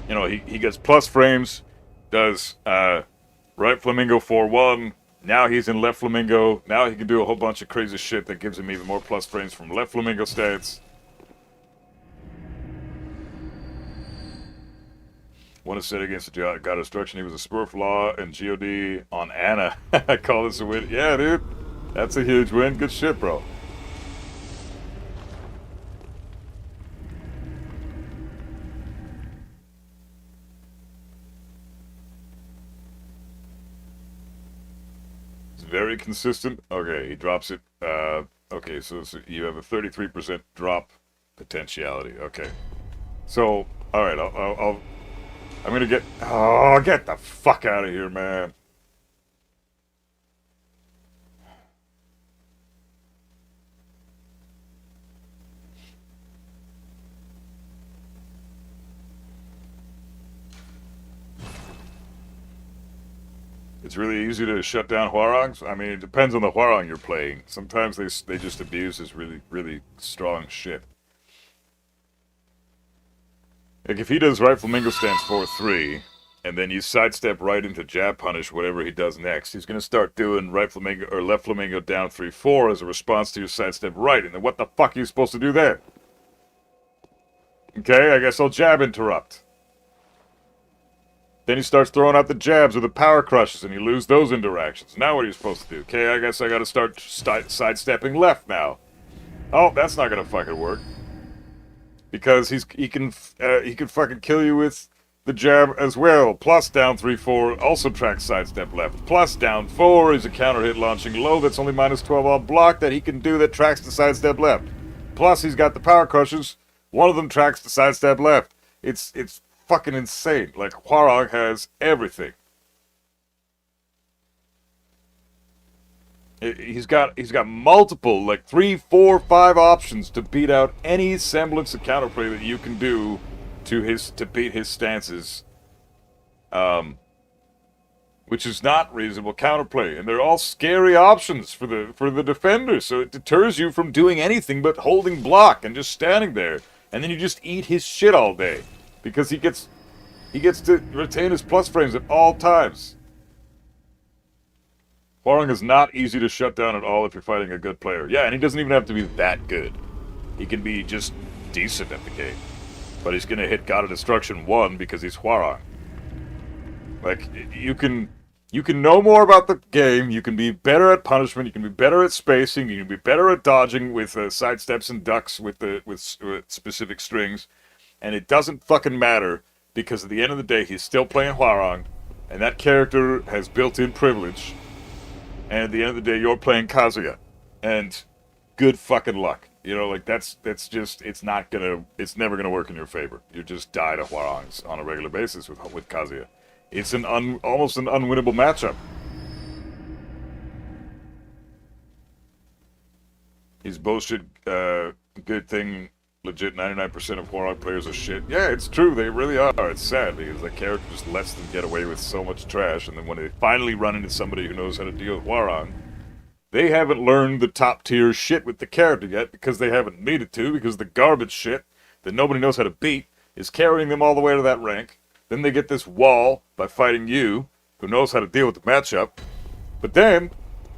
S2: You know, he gets plus frames, does right flamingo 4-1, now he's in left flamingo, now he can do a whole bunch of crazy shit that gives him even more plus frames from left flamingo stance. One is set against the God of Destruction. He was a Smurf Law and GOD on Anna. I call this a win. Yeah, dude. That's a huge win. Good shit, bro. It's very consistent. Okay, he drops it. Okay, so you have a 33% drop potentiality. Okay. So, alright, I'm gonna get... Oh, get the fuck out of here, man. It's really easy to shut down Hwoarangs. I mean, it depends on the Hwoarang you're playing. Sometimes they just abuse his really, really strong shit. Like, if he does right flamingo stance 4-3, and then you sidestep right into jab punish whatever he does next, he's going to start doing right flamingo or left flamingo down 3-4 as a response to your sidestep right, and then what the fuck are you supposed to do there? Okay, I guess I'll jab interrupt. Then he starts throwing out the jabs or the power crushes, and you lose those interactions. Now what are you supposed to do? Okay, I guess I gotta start sidestepping left now. Oh, that's not gonna fucking work. Because he can fucking kill you with the jab as well. Plus down 3-4 also tracks sidestep left. Plus down 4 is a counter hit launching low that's only -12 on block that he can do that tracks the sidestep left. Plus he's got the power crushes. One of them tracks the sidestep left. It's fucking insane. Like, Hwoarang has everything. He's got multiple, like 3, 4, 5 options to beat out any semblance of counterplay that you can do to beat his stances, which is not reasonable counterplay, and they're all scary options for the defender. So it deters you from doing anything but holding block and just standing there, and then you just eat his shit all day because he gets to retain his plus frames at all times. Hwoarang is not easy to shut down at all if you're fighting a good player. Yeah, and he doesn't even have to be that good. He can be just decent at the game. but he's gonna hit God of Destruction 1 because he's Hwarang. Like, you can know more about the game, you can be better at punishment, you can be better at spacing, you can be better at dodging with sidesteps and ducks with specific strings, and it doesn't fucking matter, because at the end of the day, he's still playing Hwarang, and that character has built-in privilege, and at the end of the day, you're playing Kazuya, and good fucking luck. You know, like, that's just, it's never gonna work in your favor. You just die to Hwarangs on a regular basis with Kazuya. It's almost an unwinnable matchup. He's bullshit, good thing, legit 99% of Hwarang players are shit. Yeah, it's true, they really are. It's sad, because the character just lets them get away with so much trash, and then when they finally run into somebody who knows how to deal with Hwarang, they haven't learned the top-tier shit with the character yet, because they haven't needed to, because the garbage shit that nobody knows how to beat is carrying them all the way to that rank. Then they get this wall by fighting you, who knows how to deal with the matchup. But then,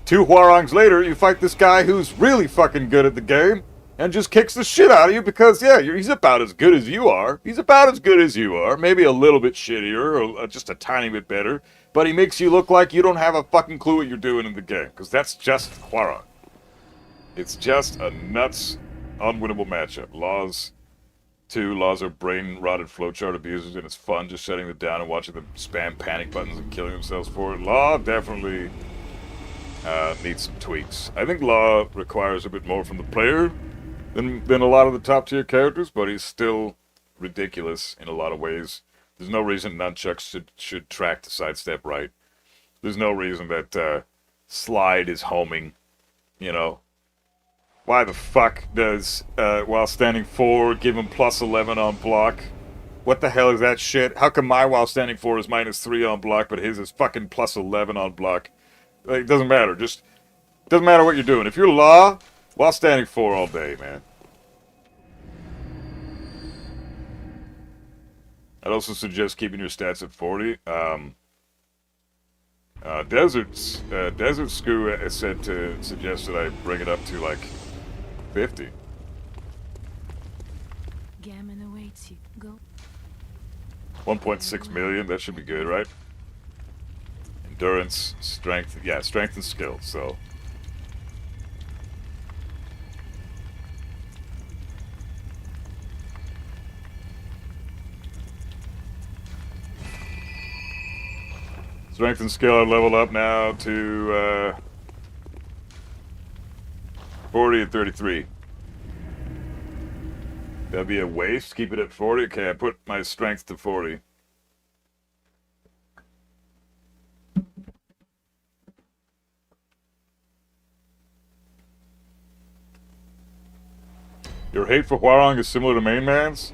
S2: 2 Hwarangs later, you fight this guy who's really fucking good at the game, and just kicks the shit out of you because, yeah, he's about as good as you are. He's about as good as you are. Maybe a little bit shittier, or just a tiny bit better. But he makes you look like you don't have a fucking clue what you're doing in the game. Because that's just Hwarang. It's just a nuts, unwinnable matchup. Laws are brain-rotted flowchart abusers, and it's fun just shutting them down and watching them spam panic buttons and killing themselves for it. Law definitely needs some tweaks. I think Law requires a bit more from the player than a lot of the top-tier characters, but he's still ridiculous in a lot of ways. There's no reason nunchucks should track to sidestep right. There's no reason that slide is homing, you know. Why the fuck does while standing 4 give him plus 11 on block? What the hell is that shit? How come my while standing 4 is minus 3 on block, but his is fucking plus 11 on block? Like, it doesn't matter. Just doesn't matter what you're doing. If you're Law, while standing 4 all day, man. I'd also suggest keeping your stats at 40. Desert Screw said to suggest that I bring it up to like 50.
S3: Gehrman awaits you. Go.
S2: 1.6 million. That should be good, right? Endurance, strength. Yeah, strength and skill. So. Strength and skill are leveled up now to 40 and 33. That'd be a waste. Keep it at 40. Okay, I put my strength to 40. Your hate for Hwarang is similar to Main Man's?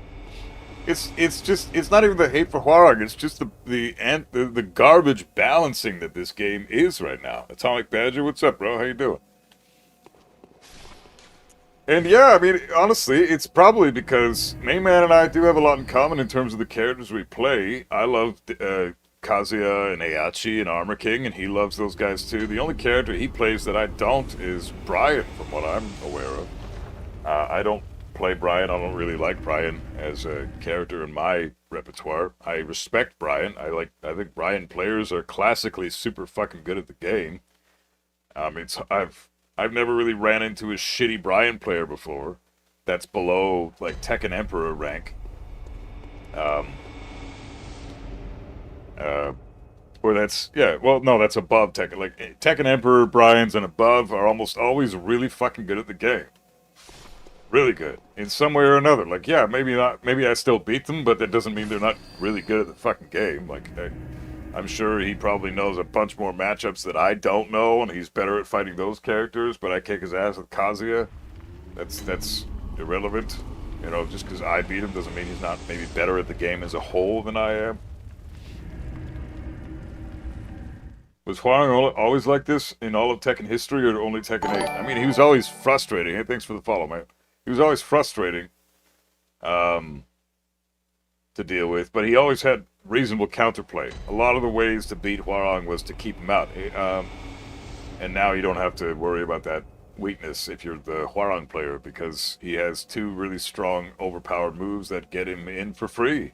S2: It's not even the hate for Hwarang, it's just the garbage balancing that this game is right now. Atomic Badger, what's up, bro? How you doing? And yeah, I mean, honestly, it's probably because Main Man and I do have a lot in common in terms of the characters we play. I love Kazuya and Heihachi and Armor King, and he loves those guys too. The only character he plays that I don't is Brian, from what I'm aware of. I don't play Brian. I don't really like Brian as a character in my repertoire. I respect Brian. I think Brian players are classically super fucking good at the game. I've never really ran into a shitty Brian player before. That's below like Tekken Emperor rank. Or that's, yeah, well, no, that's above Tekken. Like Tekken Emperor, Brian's, and above are almost always really fucking good at the game. Really good. In some way or another. Like, yeah, maybe not, maybe I still beat them, but that doesn't mean they're not really good at the fucking game. Like, I'm sure he probably knows a bunch more matchups that I don't know, and he's better at fighting those characters, but I kick his ass with Kazuya. That's irrelevant. You know, just because I beat him doesn't mean he's not maybe better at the game as a whole than I am. Was Hwarang always like this in all of Tekken history, or only Tekken 8? I mean, he was always frustrating. Hey, thanks for the follow, man. He was always frustrating to deal with, but he always had reasonable counterplay. A lot of the ways to beat Hwarang was to keep him out. And now you don't have to worry about that weakness if you're the Hwarang player, because he has 2 really strong, overpowered moves that get him in for free.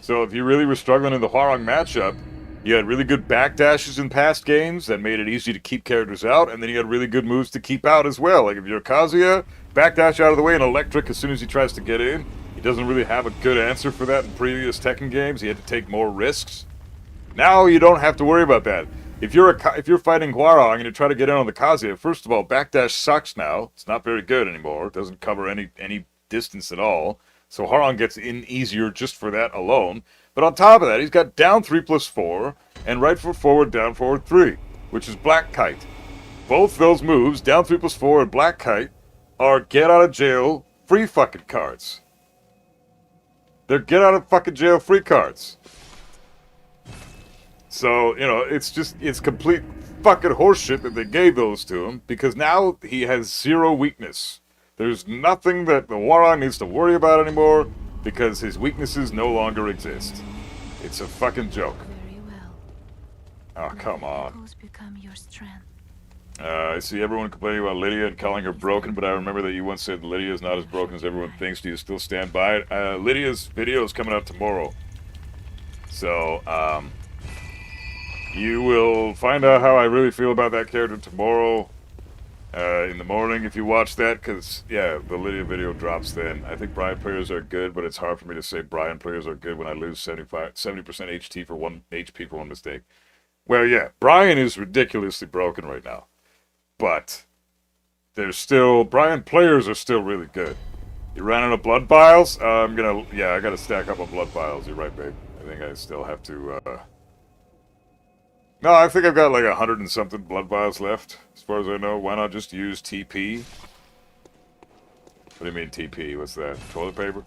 S2: So if you really were struggling in the Hwarang matchup, you had really good backdashes in past games that made it easy to keep characters out, and then you had really good moves to keep out as well. Like if you're Kazuya, backdash out of the way and electric as soon as he tries to get in. He doesn't really have a good answer for that in previous Tekken games. He had to take more risks. Now you don't have to worry about that. If you're fighting Hwarang and you try to get in on the Kazuya, first of all, backdash sucks now. It's not very good anymore. It doesn't cover any distance at all. So Hwarang gets in easier just for that alone. But on top of that, he's got down 3+4 and right foot forward, down forward 3, which is Black Kite. Both those moves, down 3+4 and Black Kite, are get out of jail free fucking cards. They're get out of fucking jail free cards. So, you know, it's complete fucking horseshit that they gave those to him, because now he has 0 weakness. There's nothing that the Hwarang needs to worry about anymore, because his weaknesses no longer exist. It's a fucking joke.
S3: Very well.
S2: Oh,
S3: Let
S2: come
S3: the
S2: on.
S3: echoes become your strength.
S2: I see everyone complaining about Lydia and calling her broken, but I remember that you once said Lydia is not as broken as everyone thinks. Do you still stand by it? Lydia's video is coming out tomorrow. So, you will find out how I really feel about that character tomorrow in the morning if you watch that, because, yeah, the Lydia video drops then. I think Brian players are good, but it's hard for me to say Brian players are good when I lose 70% HP for one mistake. Well, yeah, Brian is ridiculously broken right now. But there's still... Brian players are still really good. You ran out of blood vials? I gotta stack up on blood vials. You're right, babe. I think I still have to, No, I think I've got like 100 and something blood vials left, as far as I know. Why not just use TP? What do you mean TP? What's that? Toilet paper?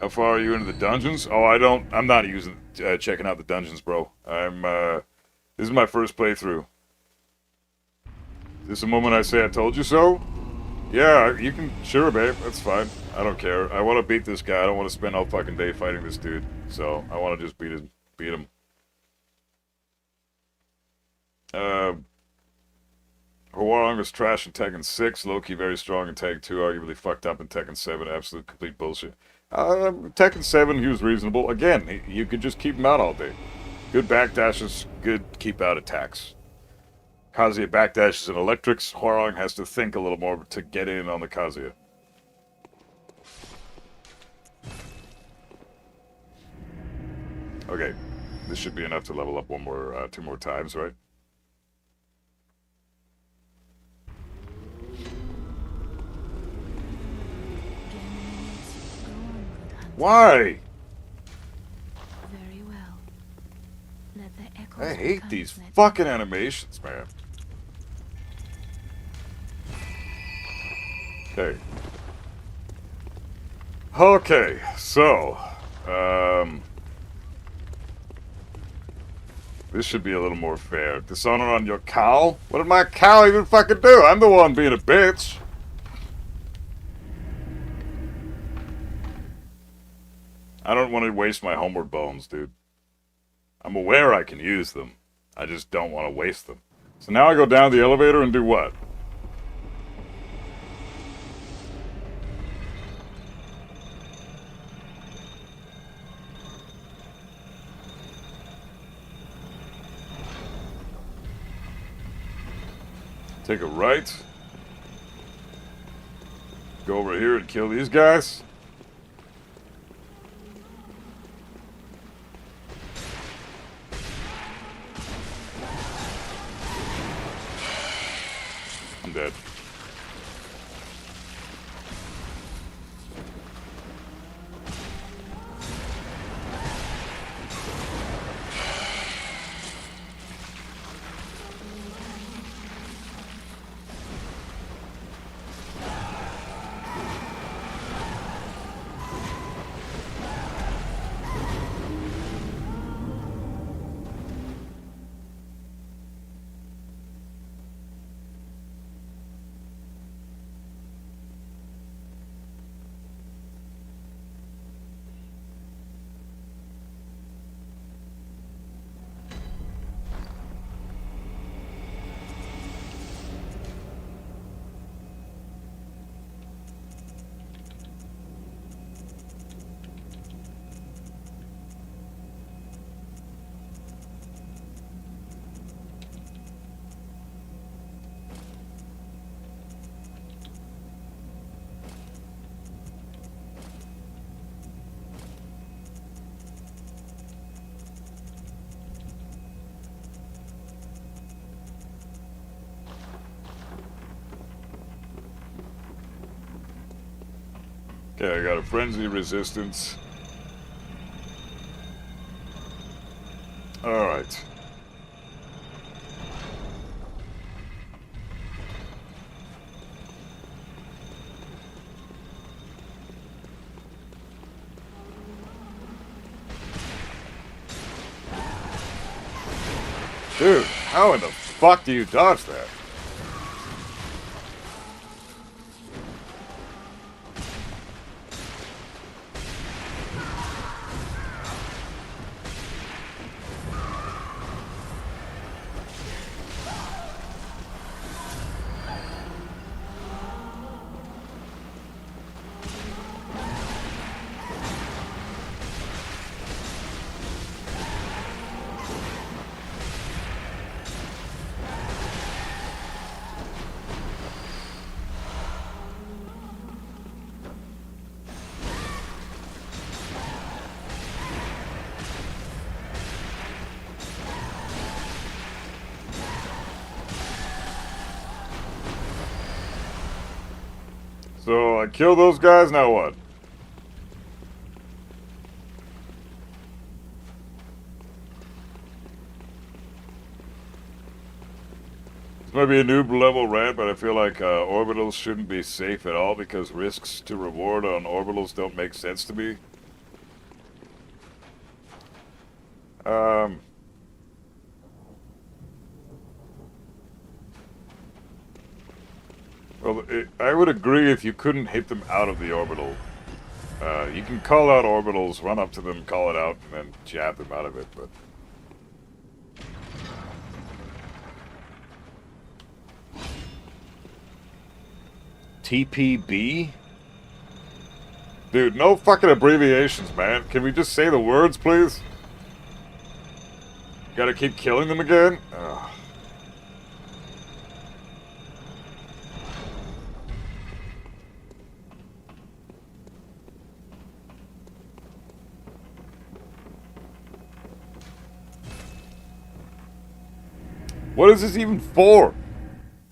S2: How far are you into the dungeons? Oh, I'm not checking out the dungeons, bro. This is my first playthrough. Is this a moment I say I told you so? Yeah, you can, sure, babe, that's fine. I don't care. I want to beat this guy. I don't want to spend all fucking day fighting this dude. So, I want to just beat him. Hwarang was trash in Tekken 6, low-key very strong in Tekken 2, arguably fucked up in Tekken 7, absolute complete bullshit. Tekken 7, he was reasonable. Again, you could just keep him out all day. Good backdashes, good keep-out attacks. Kazuya backdashes and electrics. Hwarang has to think a little more to get in on the Kazuya. Okay, this should be enough to level up 2 more times, right? Why?
S3: Very well. Let the echoes
S2: I hate
S3: become
S2: these
S3: that-
S2: fucking animations, man. Okay. Okay, so, this should be a little more fair. Dishonor on your cow? What did my cow even fucking do? I'm the one being a bitch. I don't want to waste my homeward bones, dude. I'm aware I can use them. I just don't want to waste them. So now I go down the elevator and do what? Take a right. Go over here and kill these guys. I'm dead. Yeah, I got a frenzy resistance. Alright. Dude, how in the fuck do you dodge that? So I kill those guys, now what? This might be a noob level rant, but I feel like orbitals shouldn't be safe at all because risks to reward on orbitals don't make sense to me. Well, I would agree if you couldn't hit them out of the orbital. You can call out orbitals, run up to them, call it out, and then jab them out of it, but... TPB? Dude, no fucking abbreviations, man. Can we just say the words, please? Gotta keep killing them again? Ugh. What is this even for?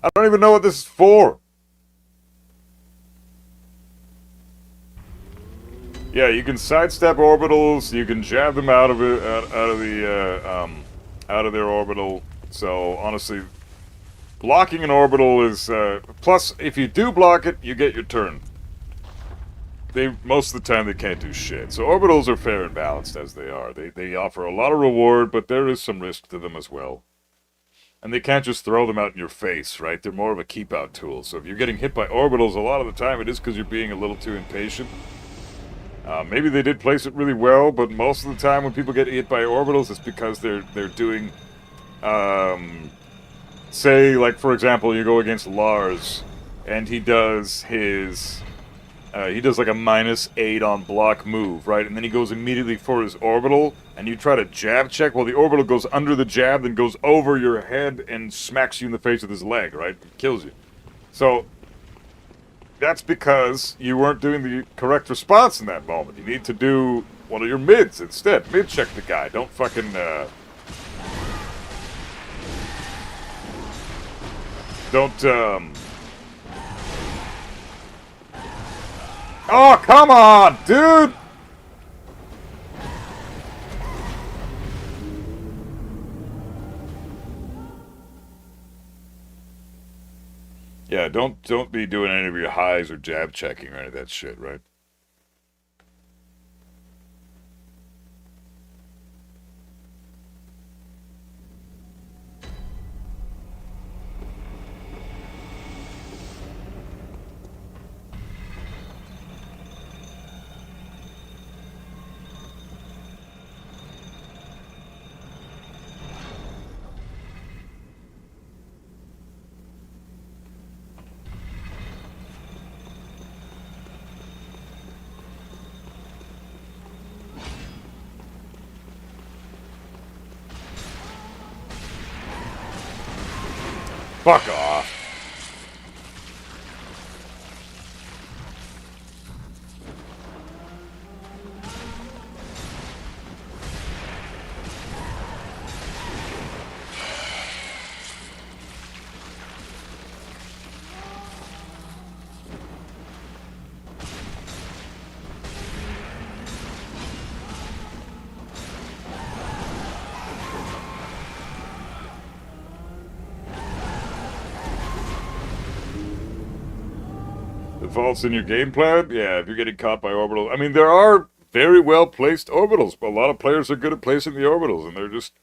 S2: I don't even know what this is for. Yeah, you can sidestep orbitals. You can jab them out of it, out of their orbital. So honestly, blocking an orbital is plus. If you do block it, you get your turn. Most of the time they can't do shit. So orbitals are fair and balanced as they are. They offer a lot of reward, but there is some risk to them as well. And they can't just throw them out in your face, right? They're more of a keep-out tool. So if you're getting hit by orbitals, a lot of the time it is because you're being a little too impatient. Maybe they did place it really well, but most of the time when people get hit by orbitals, it's because they're doing... say, like, for example, you go against Lars, and he does his... he does like a -8 on block move, right? And then he goes immediately for his orbital, and you try to jab check. Well, the orbital goes under the jab, then goes over your head and smacks you in the face with his leg, right? Kills you. So, that's because you weren't doing the correct response in that moment. You need to do one of your mids instead. Mid check the guy. Don't fucking, Don't, Oh, come on, dude! Yeah, don't be doing any of your highs or jab checking or any of that shit, right? Fuck off. defaults in your game plan, yeah, if you're getting caught by orbitals. I mean, there are very well placed orbitals, but a lot of players are good at placing the orbitals, and they're just,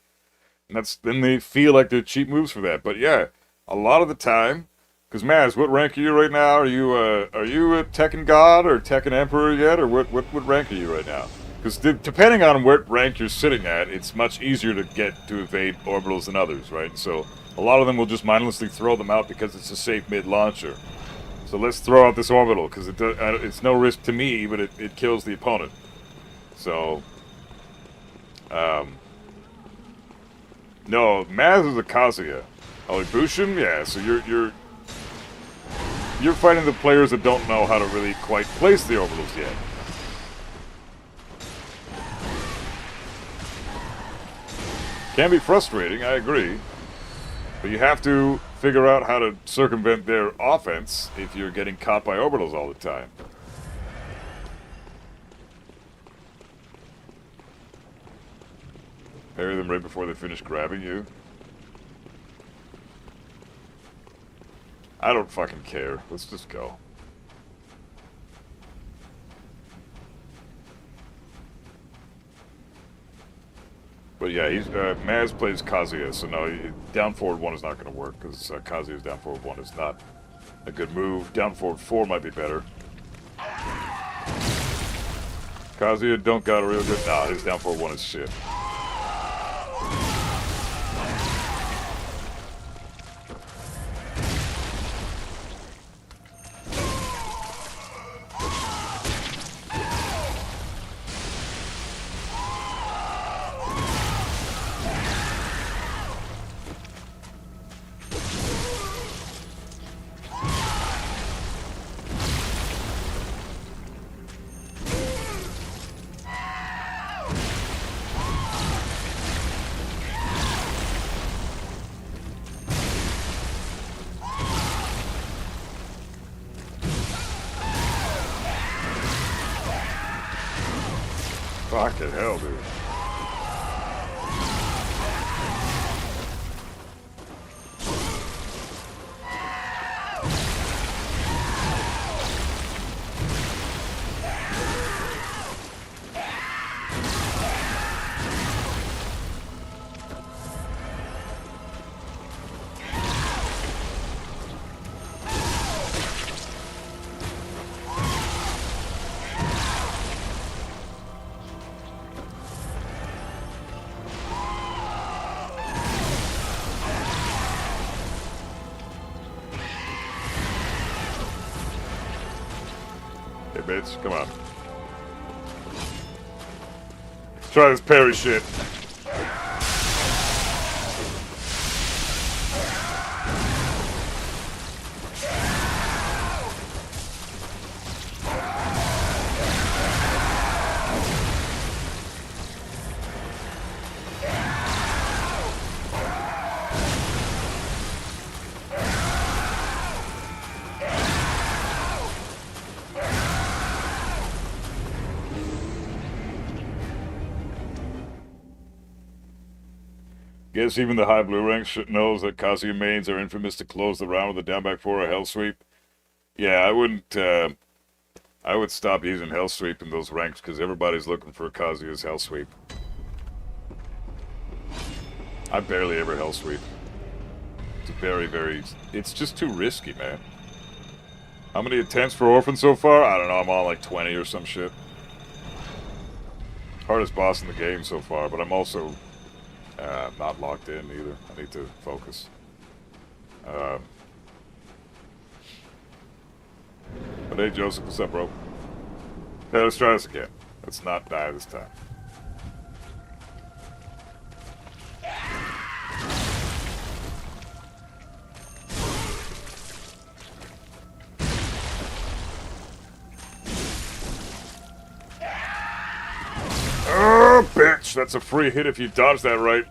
S2: and then they feel like they're cheap moves for that. But yeah, a lot of the time, because Maz, what rank are you right now? Are you a Tekken God or Tekken Emperor yet, or what rank are you right now? Because depending on what rank you're sitting at, it's much easier to get to evade orbitals than others, right? So a lot of them will just mindlessly throw them out because it's a safe mid launcher. So let's throw out this orbital, because it's no risk to me, but it kills the opponent. So, no, Maz is a Kazuya. Oh, Ibushin? Yeah, so you're fighting the players that don't know how to really quite place the orbitals yet. Can be frustrating, I agree. But you have to figure out how to circumvent their offense if you're getting caught by orbitals all the time. Parry them right before they finish grabbing you. I don't fucking care. Let's just go. But yeah, Maz plays Kazuya, so no, down forward 1 is not going to work, because Kazuya's down forward 1 is not a good move. Down forward 4 might be better. Kazuya don't got a real good... Nah, his down forward 1 is shit. Fucking hell, dude. Bitch, come on. Let's try this parry shit. Guess even the high blue rank knows that Kazuya mains are infamous to close the round with a down back 4 or hell sweep. Yeah, I wouldn't, I would stop using hell sweep in those ranks because everybody's looking for Kazuya's hell sweep. I barely ever hell sweep. It's very, it's just too risky, man. How many attempts for Orphan so far? I don't know, I'm on like 20 or some shit. Hardest boss in the game so far, but I'm also not locked in either. I need to focus. But hey, Joseph, what's up, bro? Yeah, let's try this again. Let's not die this time. Oh, bitch! That's a free hit if you dodge that right.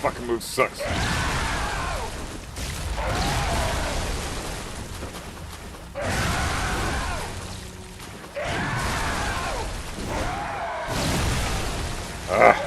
S2: fucking move sucks. Ah.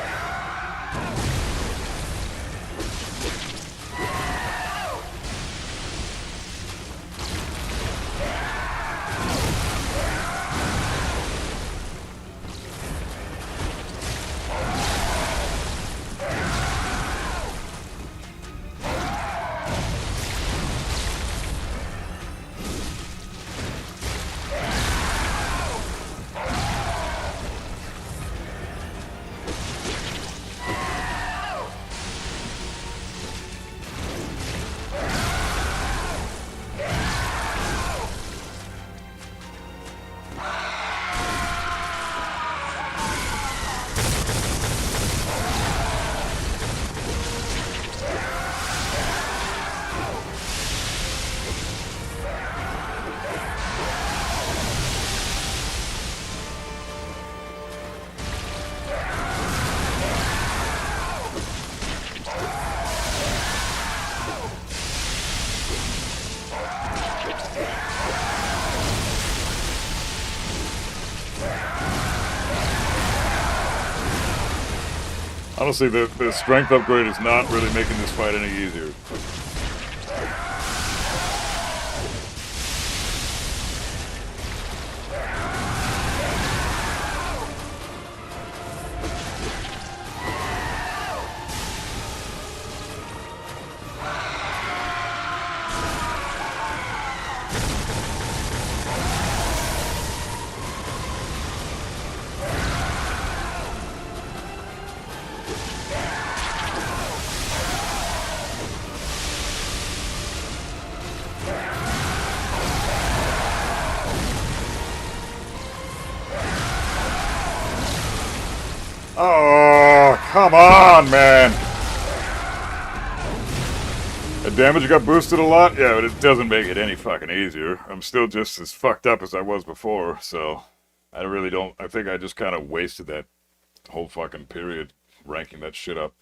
S2: Honestly, the strength upgrade is not really making this fight any easier. Oh, come on, man! The damage got boosted a lot? Yeah, but it doesn't make it any fucking easier. I'm still just as fucked up as I was before, so... I really don't... I think I just kind of wasted that whole fucking period ranking that shit up.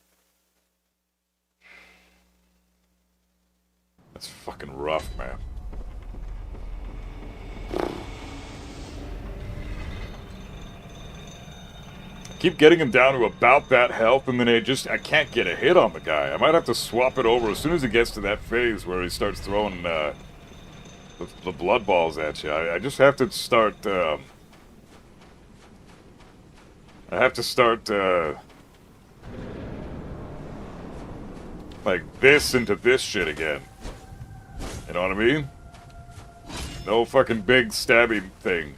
S2: That's fucking rough, man. Keep getting him down to about that health, and then I can't get a hit on the guy. I might have to swap it over as soon as he gets to that phase where he starts throwing the blood balls at you. I just have to start, like this into this shit again. You know what I mean? No fucking big stabby thing.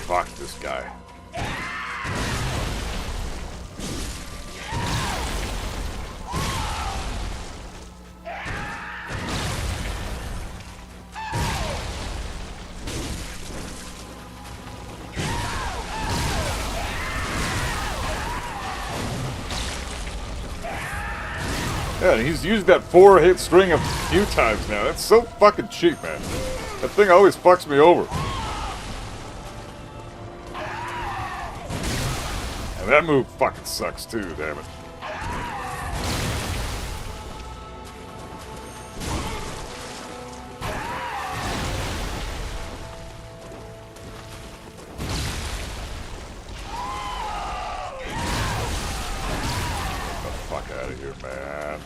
S2: Fuck this guy. Yeah, and he's used that 4-hit string a few times now. That's so fucking cheap, man. That thing always fucks me over. And that move fucking sucks too, damn it. Get the fuck out of here, man.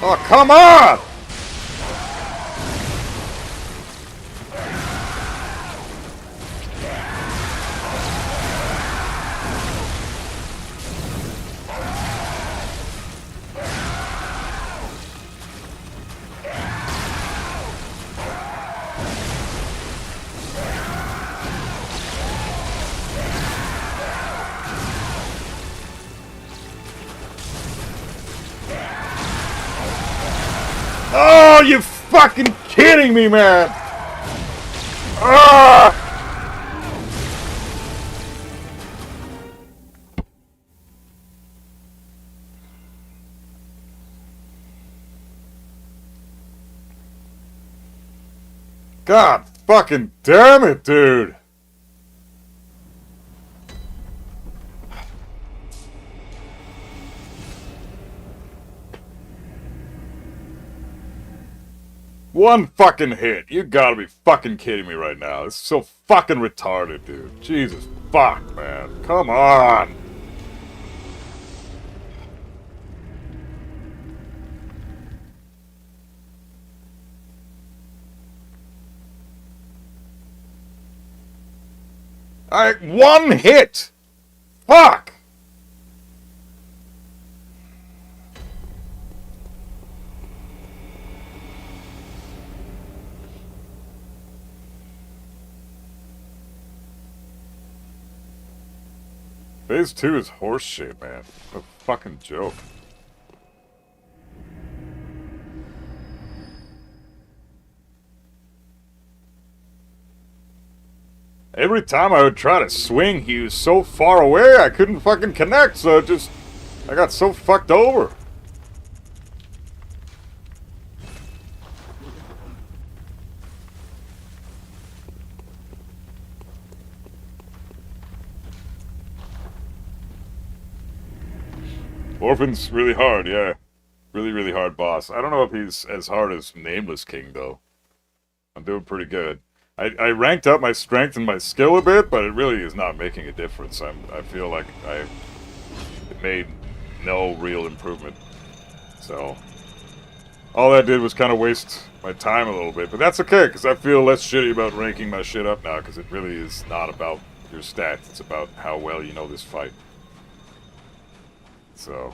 S2: Oh, come on! Oh, you fucking kidding me, man! Ah! God fucking damn it, dude! One fucking hit. You gotta be fucking kidding me right now. This is so fucking retarded, dude. Jesus fuck, man. Come on. One hit. Fuck. Phase 2 is horse shit, man. A fucking joke. Every time I would try to swing, he was so far away I couldn't fucking connect, so I got so fucked over. Orphan's really hard, yeah. Really, really hard boss. I don't know if he's as hard as Nameless King, though. I'm doing pretty good. I ranked up my strength and my skill a bit, but it really is not making a difference. I feel like I made no real improvement. So, all that did was kind of waste my time a little bit. But that's okay, because I feel less shitty about ranking my shit up now, because it really is not about your stats. It's about how well you know this fight. So...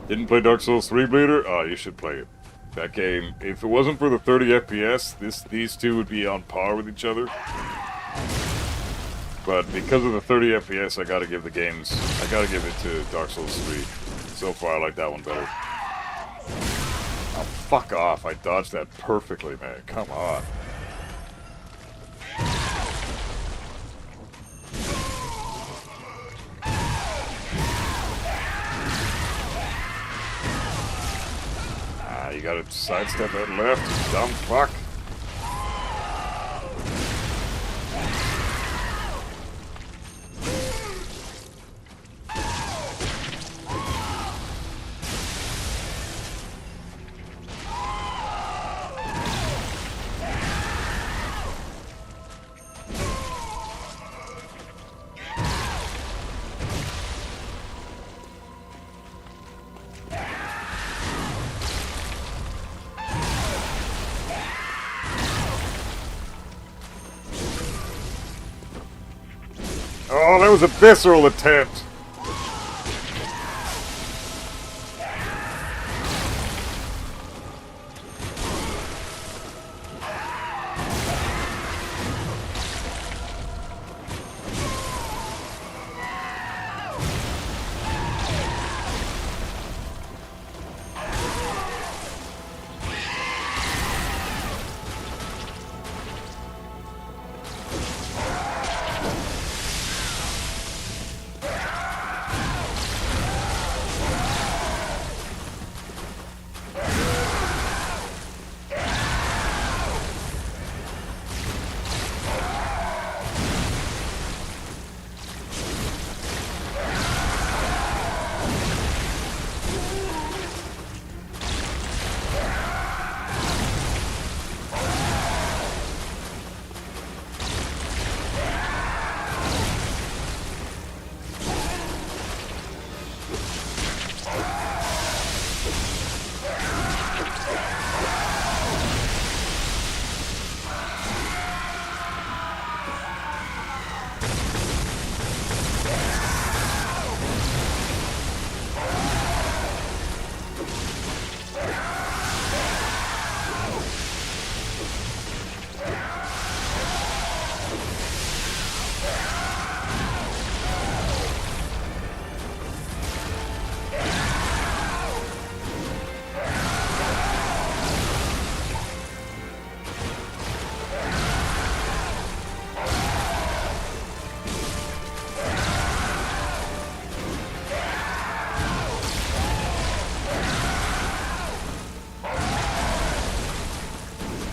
S2: Didn't play Dark Souls 3, Bleeder? Oh, you should play it. That game, if it wasn't for the 30 FPS, these two would be on par with each other. But because of the 30 FPS, I gotta give it to Dark Souls 3. So far, I like that one better. Oh, fuck off. I dodged that perfectly, man. Come on. You gotta sidestep that left, you dumb fuck. Oh, that was a visceral attempt.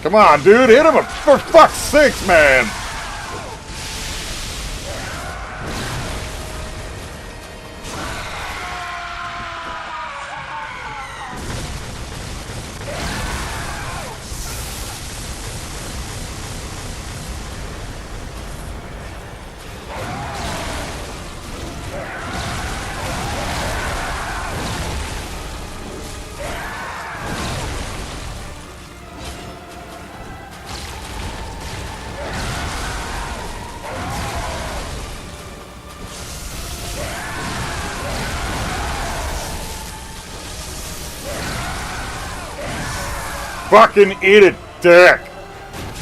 S2: Come on, dude, hit him for fuck's sakes, man! Fucking eat it, dick!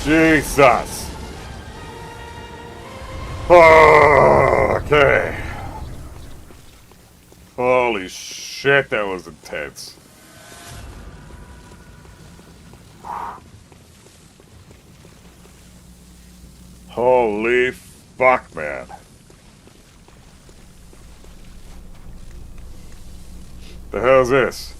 S2: Jesus! Okay. Holy shit, that was intense. Holy fuck, man. The hell's this?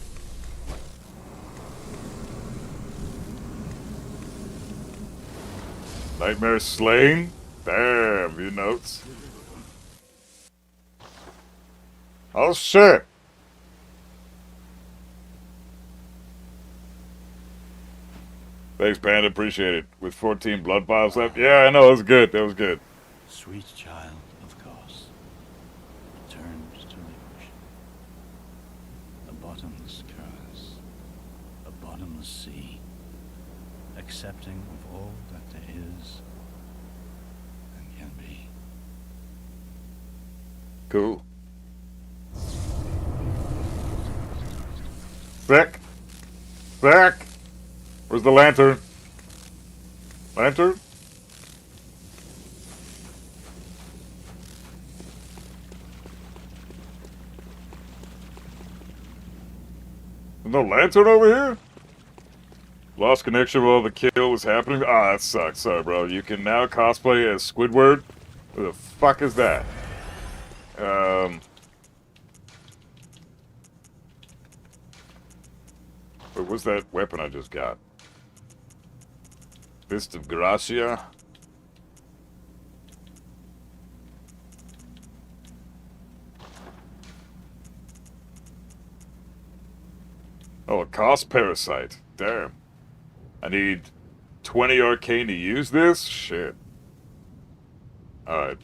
S2: Nightmare slain? Damn, you notes. Oh shit! Thanks, Panda, appreciate it. With 14 blood vials left? Yeah, I know, that was good, that was good.
S4: Sweet child of Kos, returned to the ocean. A bottomless curse, a bottomless sea, accepting of all that there is and can be.
S2: Cool. Back. Back. Where's the lantern? Lantern? There's no lantern over here? Lost connection while the kill was happening? Ah, that sucks. Sorry, bro. You can now cosplay as Squidward? Who the fuck is that? What was that weapon I just got? Fist of Gracia? Oh, a Kos parasite. Damn. I need 20 arcane to use this? Shit. Alright.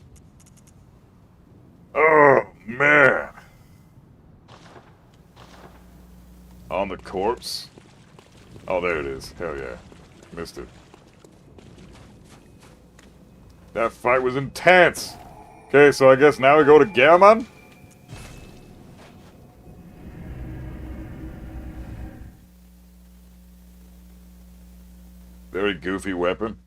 S2: Oh, man. On the corpse? Oh, there it is. Hell yeah. Missed it. That fight was intense. Okay, so I guess now we go to Gehrman? Very goofy weapon.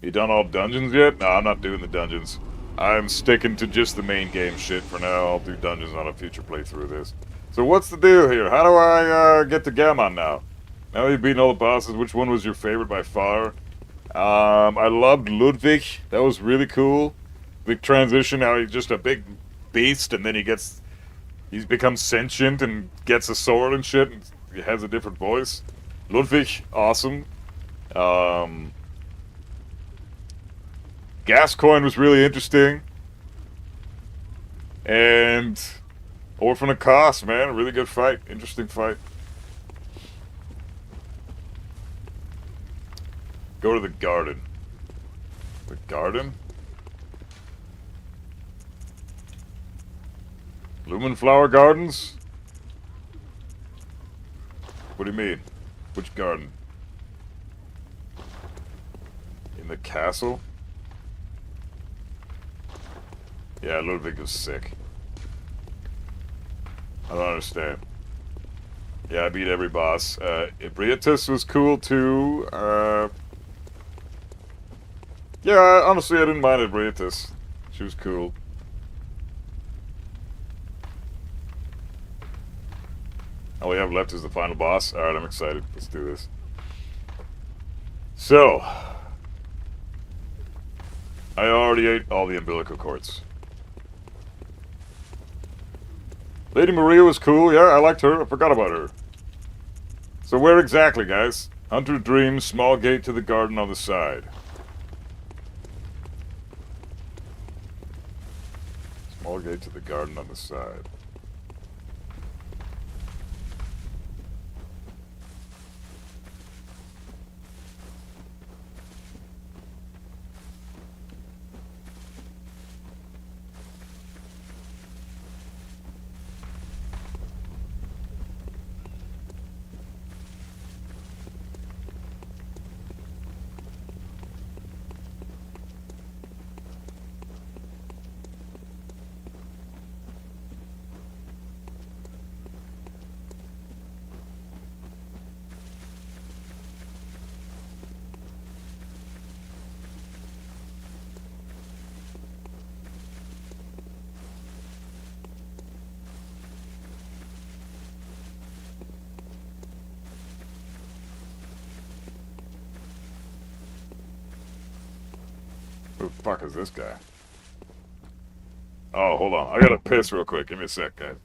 S2: You done all dungeons yet? No, I'm not doing the dungeons. I'm sticking to just the main game shit for now. I'll do dungeons on a future playthrough of this. So what's the deal here? How do I get to Gehrman now? Now you've beaten all the bosses. Which one was your favorite by far? I loved Ludwig. That was really cool. The transition, how he's just a big beast and then he becomes sentient and gets a sword and shit and he has a different voice. Ludwig, awesome. Gascoigne was really interesting. And Orphan of Kos, man, a really good fight. Interesting fight. Go to the garden. The garden? Lumen Flower Gardens? What do you mean? Which garden? In the castle? Yeah, Ludwig was sick. I don't understand. Yeah, I beat every boss. Ibriatus was cool too. Yeah, honestly, I didn't mind Ibriatus. She was cool. All we have left is the final boss. Alright, I'm excited. Let's do this. So, I already ate all the umbilical cords. Lady Maria was cool. Yeah, I liked her. I forgot about her. So where exactly, guys? Hunter dreams, small gate to the garden on the side. Small gate to the garden on the side. Who the fuck is this guy? Oh, hold on. I gotta piss real quick. Give me a sec, guys.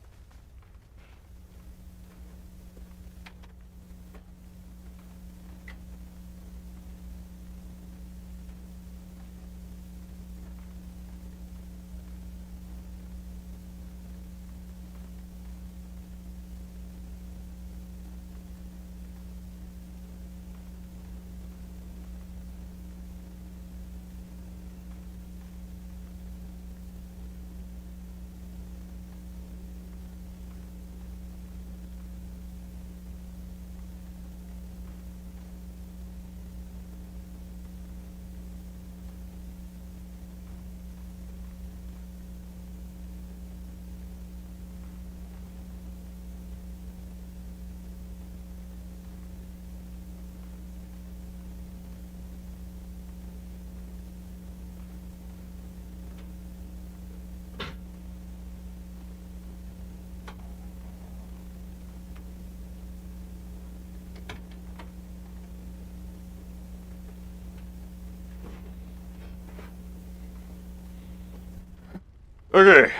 S2: Okay,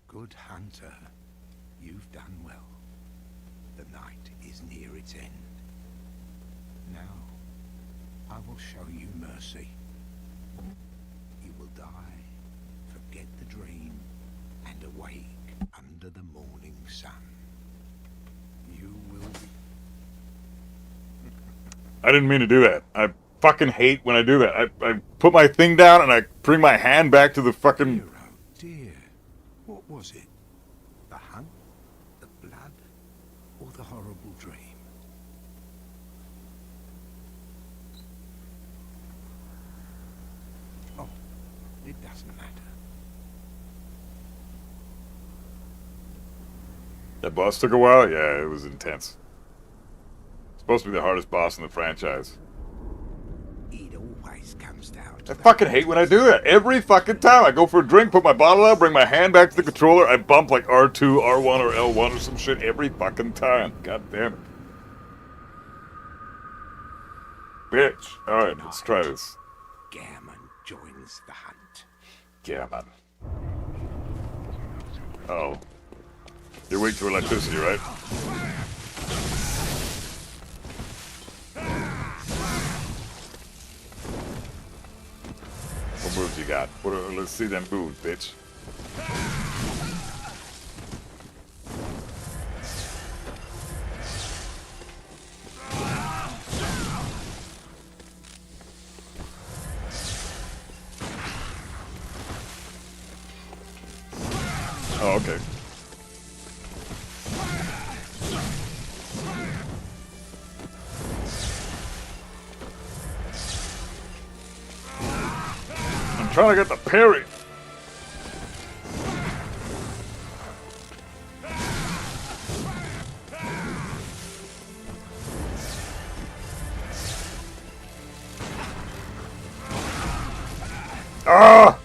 S5: Good hunter, you've done well. The night is near its end. Now, I will show you mercy. You will die, forget the dream, and awake under the morning sun. You will be...
S2: I didn't mean to do that. I fucking hate when I do that. I put my thing down and I bring my hand back to the fucking...
S5: Dear, oh dear. What was it? The hunt? The blood? Or the horrible dream? Oh, it doesn't matter.
S2: That boss took a while? Yeah, it was intense. Supposed to be the hardest boss in the franchise.
S5: It always comes down to
S2: I fucking hate when I do that. Every fucking time I go for a drink, put my bottle out, bring my hand back to the controller, I bump like R2, R1, or L1 or some shit every fucking time. God damn it. Bitch. Alright, let's try this.
S5: Gehrman joins the hunt.
S2: Gehrman. Oh. You're weak to electricity, right? What moves you got? Let's see them moves, bitch. Oh, okay. I'm trying to get the parry. Ah!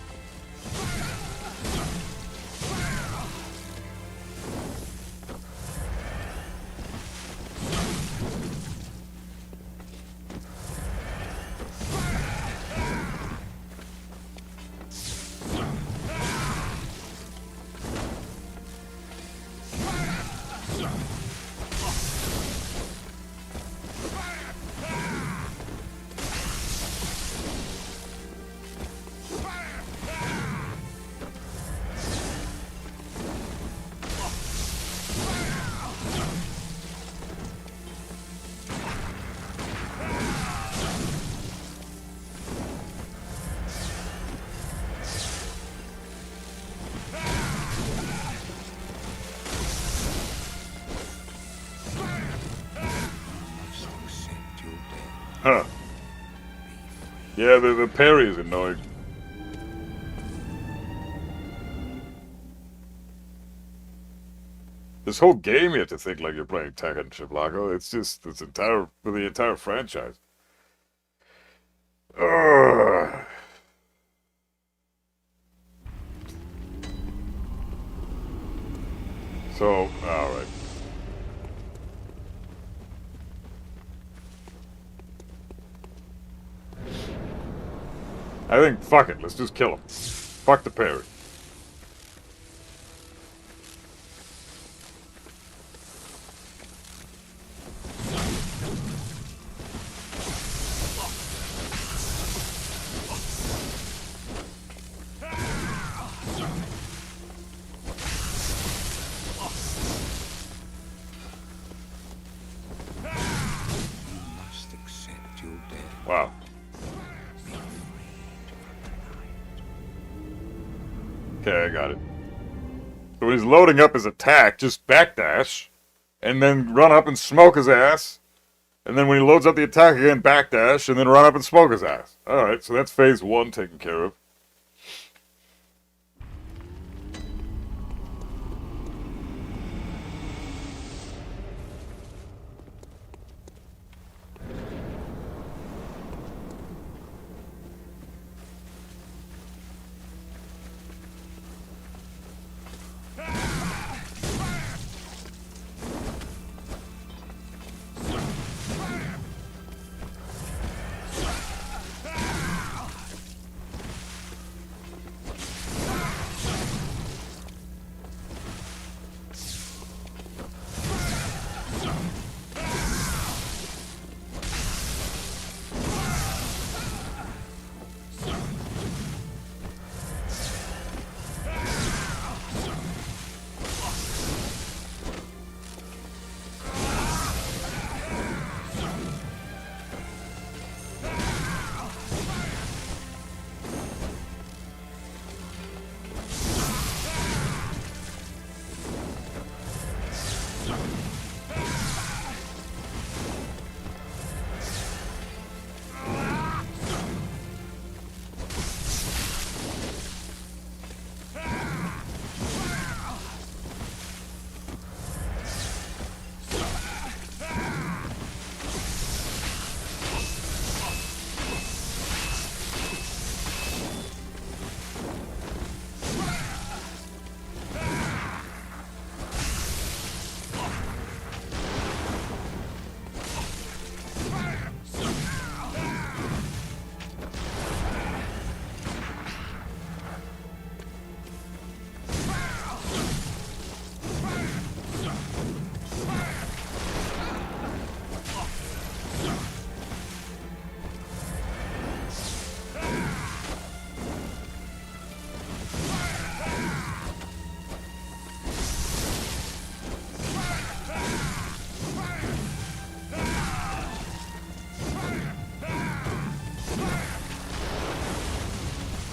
S2: Huh. Yeah, the parry is annoying. This whole game, you have to think like you're playing Tekken Shablago. It's just for the entire franchise. Ugh. So, alright. I think, fuck it, let's just kill him. Fuck the parry.
S5: Must accept your death.
S2: Wow. Okay, I got it. So when he's loading up his attack, just backdash, and then run up and smoke his ass. And then when he loads up the attack again, backdash, and then run up and smoke his ass. Alright, so that's phase 1 taken care of.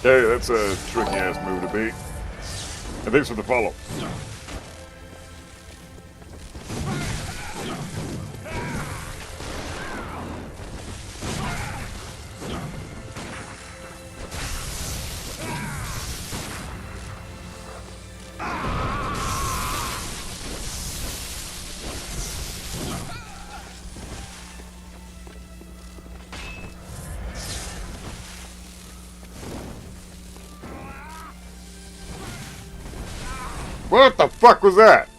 S2: Okay, that's a tricky ass move to beat. And thanks for the follow. What the fuck was that?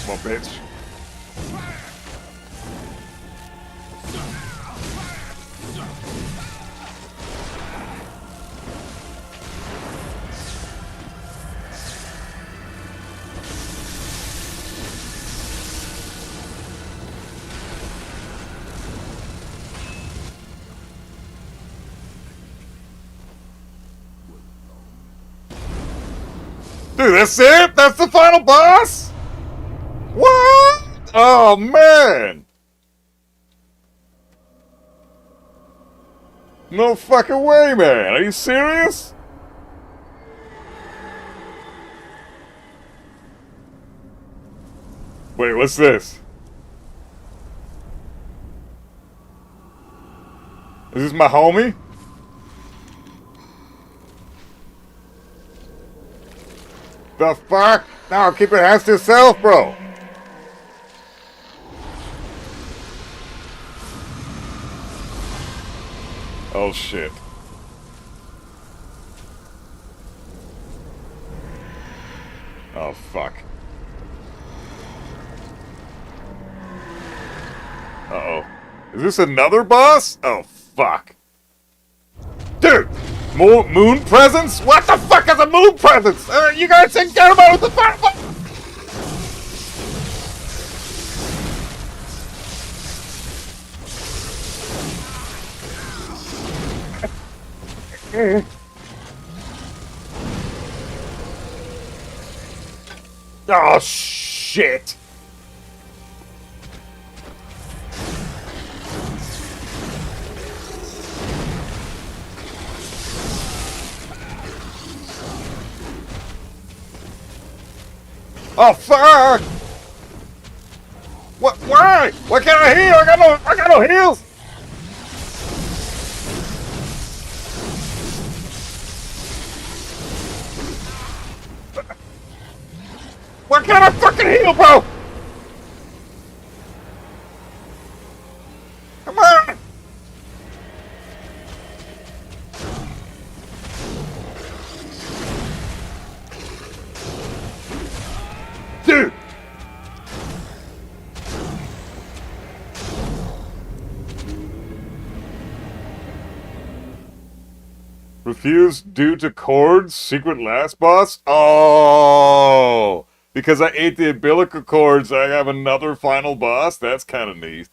S2: Come on, bitch. Dude, that's it? That's the final boss? What? Oh, man. No fucking way, man. Are you serious? Wait, what's this? Is this my homie? The fuck? No, keep your hands to yourself, bro. Oh, shit. Oh, fuck. Uh-oh. Is this another boss? Oh, fuck. Dude! Moon presence? What the fuck is a moon presence? You guys think Gehrman with the fuck? Oh, shit. Oh, fuck! What? Why? Why can't I heal? I got no heals! Why can't I fucking heal, bro? Come on! Dude! Refused due to cords? Secret last boss? Oh! Because I ate the umbilical cords, I have another final boss? That's kind of neat.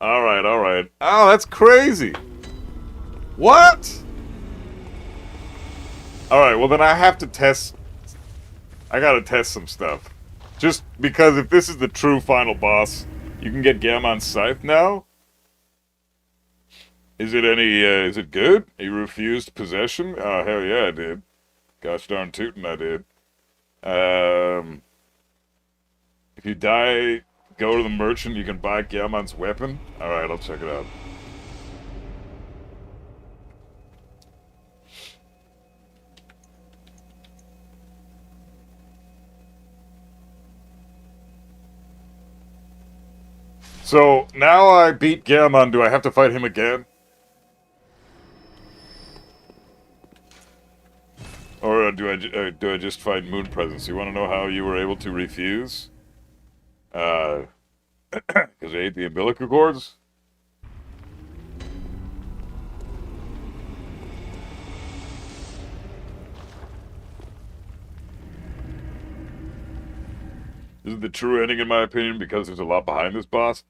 S2: Alright, alright. Oh, that's crazy! What? Alright, well then I have to test... I gotta test some stuff. Just because if this is the true final boss, you can get Gehrman's scythe now? Is it is it good? You refused possession? Oh, hell yeah, I did. Gosh darn tootin', I did. If you die, go to the merchant, you can buy Gehrman's weapon. Alright, I'll check it out. So, now I beat Gehrman, do I have to fight him again? Or do I just fight Moon Presence? You want to know how you were able to refuse? Because I ate the umbilical cords? This is the true ending in my opinion because there's a lot behind this boss.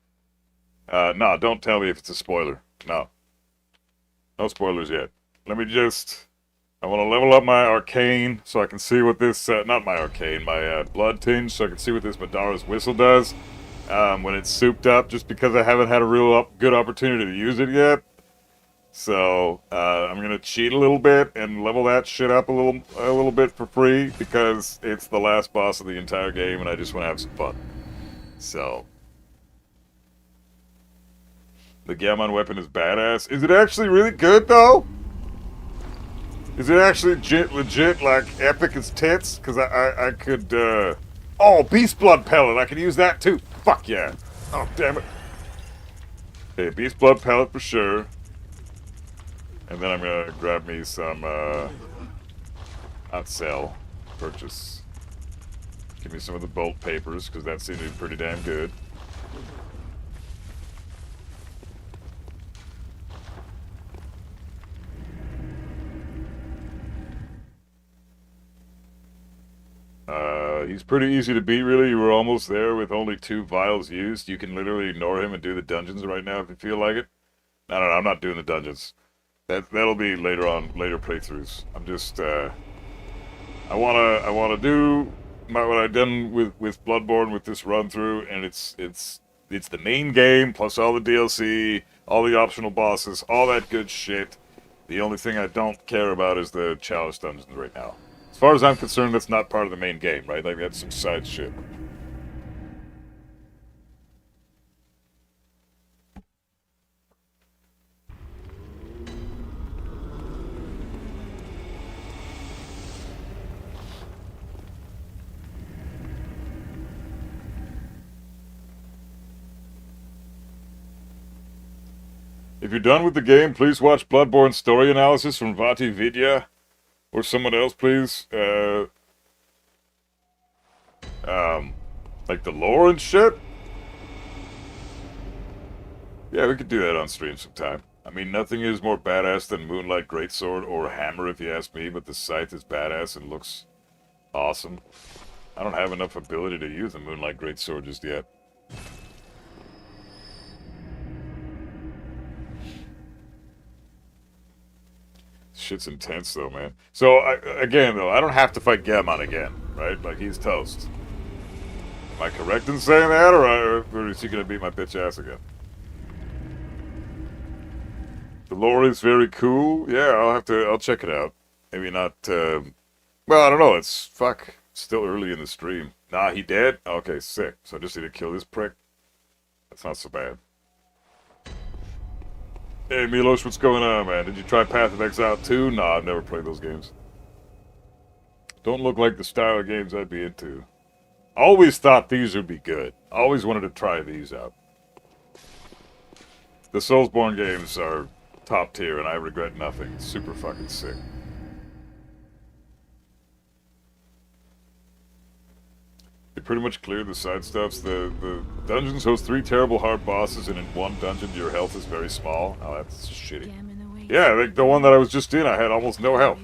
S2: No, don't tell me if it's a spoiler. No. No spoilers yet. Let me just... I want to level up my arcane so I can see what this... not my arcane, my blood tinge, so I can see what this Madara's whistle does when it's souped up, just because I haven't had a real good opportunity to use it yet. So, I'm going to cheat a little bit and level that shit up a little bit for free, because it's the last boss of the entire game and I just want to have some fun. So... The Gehrman weapon is badass. Is it actually really good, though? Is it actually legit, like, epic as tits? Because I could, Oh, Beast Blood Pellet! I could use that, too! Fuck yeah! Oh, damn it! Okay, Beast Blood Pellet for sure. And then I'm gonna grab me some, not sell. Purchase. Give me some of the bolt papers, because that seemed to be pretty damn good. He's pretty easy to beat, really. You were almost there with only 2 vials used. You can literally ignore him and do the dungeons right now if you feel like it. No, I'm not doing the dungeons. That'll be later on, later playthroughs. I'm just, I wanna do what I've done with Bloodborne with this run through, and it's the main game plus all the DLC, all the optional bosses, all that good shit. The only thing I don't care about is the chalice dungeons right now. As far as I'm concerned, that's not part of the main game, right? Like, that's some side shit. If you're done with the game, please watch Bloodborne story analysis from Vati Vidya. Or someone else, please. Like the lore and shit? Yeah, we could do that on stream sometime. I mean, nothing is more badass than Moonlight Greatsword or Hammer, if you ask me, but the scythe is badass and looks awesome. I don't have enough ability to use the Moonlight Greatsword just yet. Shit's intense, though, man. So, again, though, I don't have to fight Gehrman again, right? Like, he's toast. Am I correct in saying that, or is he gonna beat my bitch ass again? The lore is very cool. Yeah, I'll check it out. Maybe not, well, I don't know. It's still early in the stream. Nah, he dead? Okay, sick. So I just need to kill this prick. That's not so bad. Hey, Milos, what's going on, man? Did you try Path of Exile 2? Nah, I've never played those games. Don't look like the style of games I'd be into. Always thought these would be good. Always wanted to try these out. The Soulsborne games are top tier, and I regret nothing. It's super fucking sick. You pretty much cleared the side stuffs. The dungeons host 3 terrible hard bosses, and in one dungeon your health is very small. Oh, that's shitty. Yeah, like the one that I was just in, I had almost no health.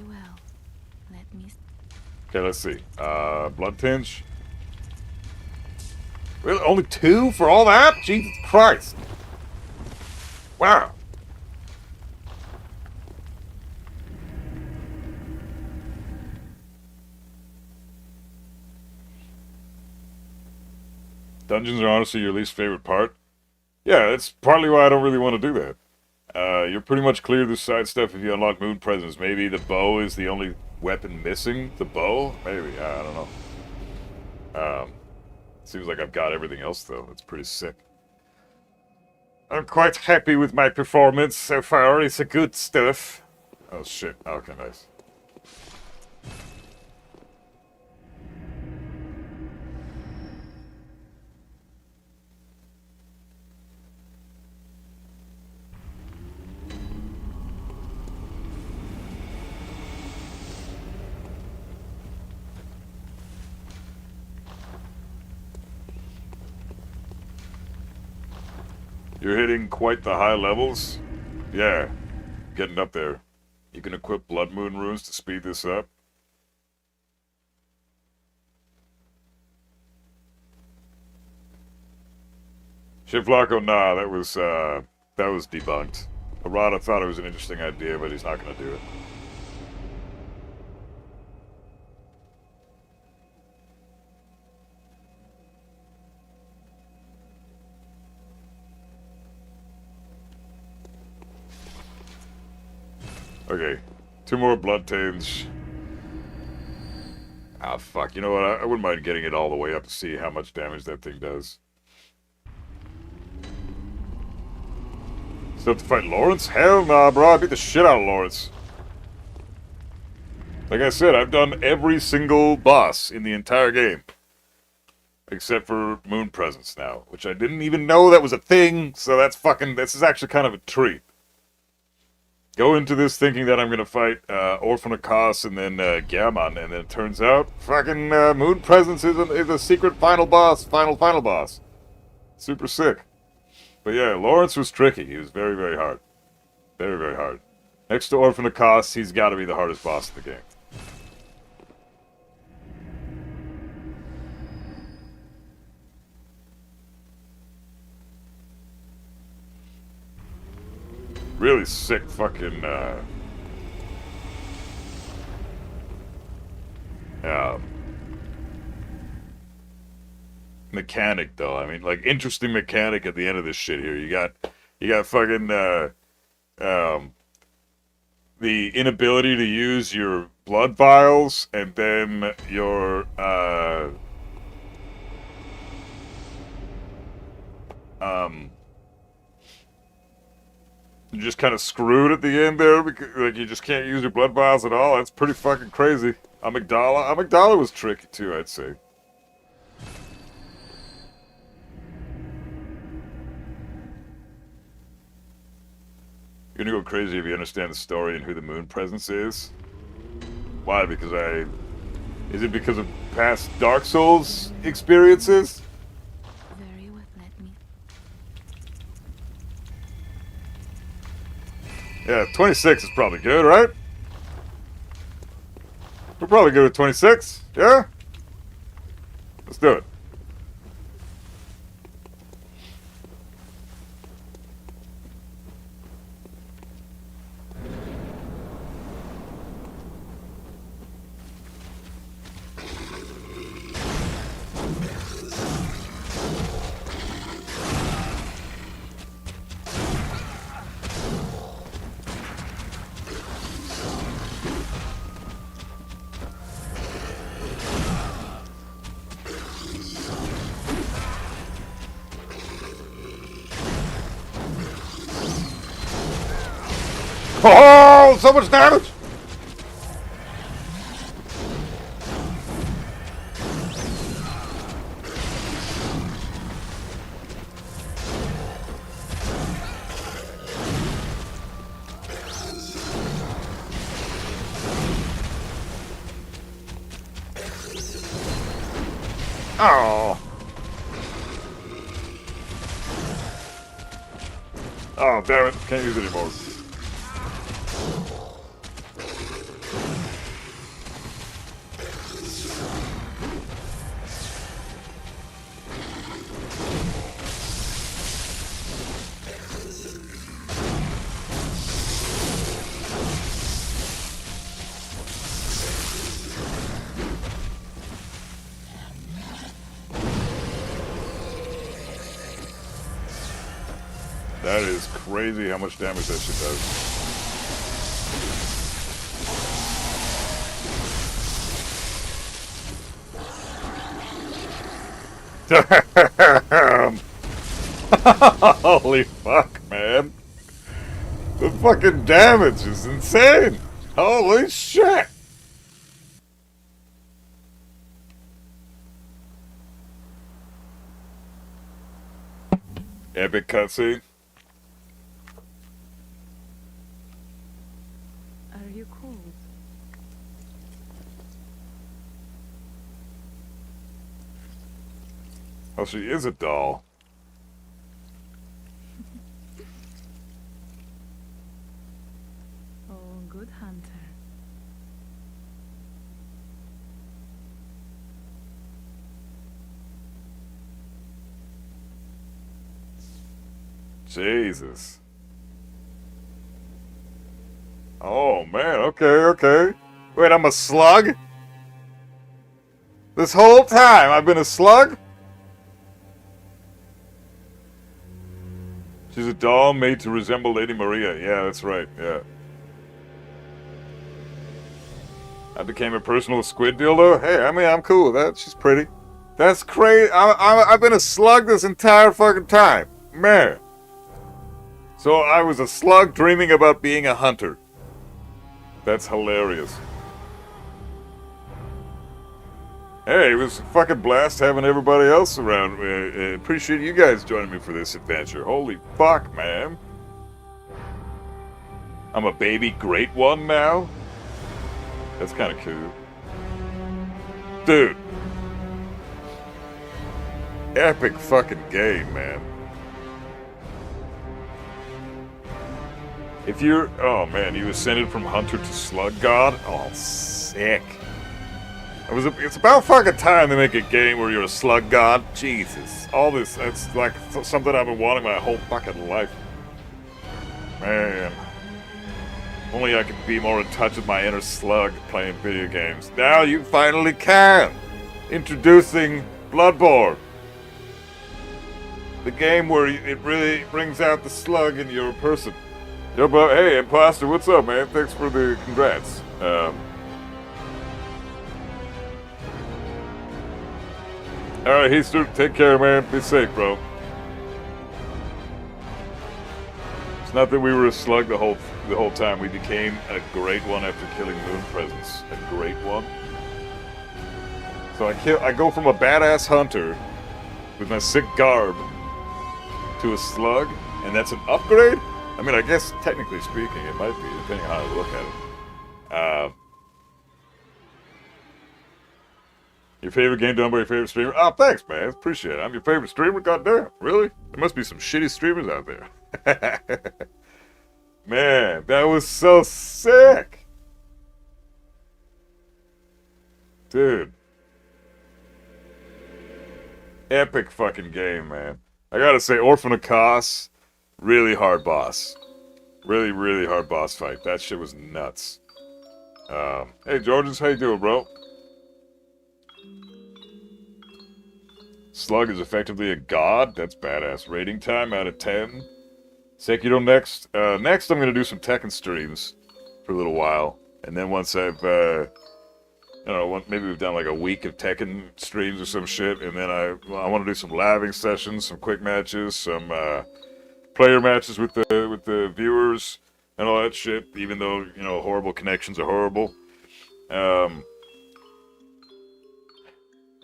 S2: Okay, let's see. Blood Tinge. Really? Only 2 for all that? Jesus Christ. Wow. Dungeons are honestly your least favorite part? Yeah, that's partly why I don't really want to do that. You're pretty much clear the side stuff if you unlock Moon Presence. Maybe the bow is the only weapon missing? The bow? Maybe, I don't know. Seems like I've got everything else, though. It's pretty sick. I'm quite happy with my performance so far. It's a good stuff. Oh, shit. Okay, nice. You're hitting quite the high levels. Yeah, getting up there. You can equip Blood Moon runes to speed this up. Shivlocko, nah, that was debunked. Arata thought it was an interesting idea, but he's not gonna do it. Okay, 2 more blood tains. Ah, fuck. You know what? I wouldn't mind getting it all the way up to see how much damage that thing does. Still have to fight Lawrence? Hell nah, bro. I beat the shit out of Lawrence. Like I said, I've done every single boss in the entire game. Except for Moon Presence now, which I didn't even know that was a thing, so this is actually kind of a treat. Go into this thinking that I'm gonna fight Orphan of Kos and then Gehrman, and then it turns out fucking Moon Presence is a secret final boss. Super sick. But yeah, Lawrence was tricky. He was very, very hard. Very, very hard. Next to Orphan of Kos, he's got to be the hardest boss in the game. Really sick fucking, mechanic though. I mean, like interesting mechanic at the end of this shit here. You got fucking the inability to use your blood vials, and then your you're just kind of screwed at the end there because like you just can't use your blood vials at all. That's pretty fucking crazy. Amygdala was tricky too, I'd say. You're gonna go crazy if you understand the story and who the moon presence is. Why? Is it because of past Dark Souls experiences?
S3: Very well, let me.
S2: Yeah, 26 is probably good, right? We're probably good with 26, yeah? Let's do it. Oh, so much damage! Oh. Oh, damn it. Can't use it anymore. That is crazy how much damage that shit does. Damn! Holy fuck, man. The fucking damage is insane! Holy shit! Epic cutscene.
S3: Are you cold?
S2: Oh, she is a doll.
S3: Oh, good hunter.
S2: Jesus. Oh, man. Okay. Wait, I'm a slug? This whole time I've been a slug? She's a doll made to resemble Lady Maria. Yeah, that's right. Yeah. I became a personal squid dildo? Hey, I mean, I'm cool with that. She's pretty. That's crazy. I've been a slug this entire fucking time. Man. So I was a slug dreaming about being a hunter. That's hilarious. Hey, it was a fucking blast having everybody else around. Appreciate you guys joining me for this adventure. Holy fuck, man. I'm a baby great one now? That's kind of cool. Dude. Epic fucking game, man. If you're... Oh, man, you ascended from hunter to slug god? Oh, sick. It's about fucking time to make a game where you're a slug god. Jesus. All this, that's like something I've been wanting my whole fucking life. Man. Only I could be more in touch with my inner slug playing video games. Now you finally can! Introducing Bloodborne. The game where it really brings out the slug in your person. Yo, but hey, Imposter, what's up, man? Thanks for the congrats. Alright, Heaster, take care, man. Be safe, bro. It's not that we were a slug the whole time. We became a great one after killing Moon Presence. A great one. So I go from a badass hunter with my sick garb to a slug, and that's an upgrade? I mean, I guess technically speaking, it might be, depending on how I look at it. Your favorite game done by your favorite streamer? Oh, thanks, man. Appreciate it. I'm your favorite streamer? Goddamn. Really? There must be some shitty streamers out there. Man, that was so sick. Dude. Epic fucking game, man. I gotta say, Orphan of Kos, really hard boss. Really, really hard boss fight. That shit was nuts. Hey, Georges, how you doing, bro? Slug is effectively a god. That's badass. Rating time out of 10. Sekiro next. Next, I'm going to do some Tekken streams for a little while. And then once I've, I don't know, maybe we've done like a week of Tekken streams or some shit. And then I want to do some laving sessions, some quick matches, some player matches with the viewers and all that shit. Even though, you know, horrible connections are horrible.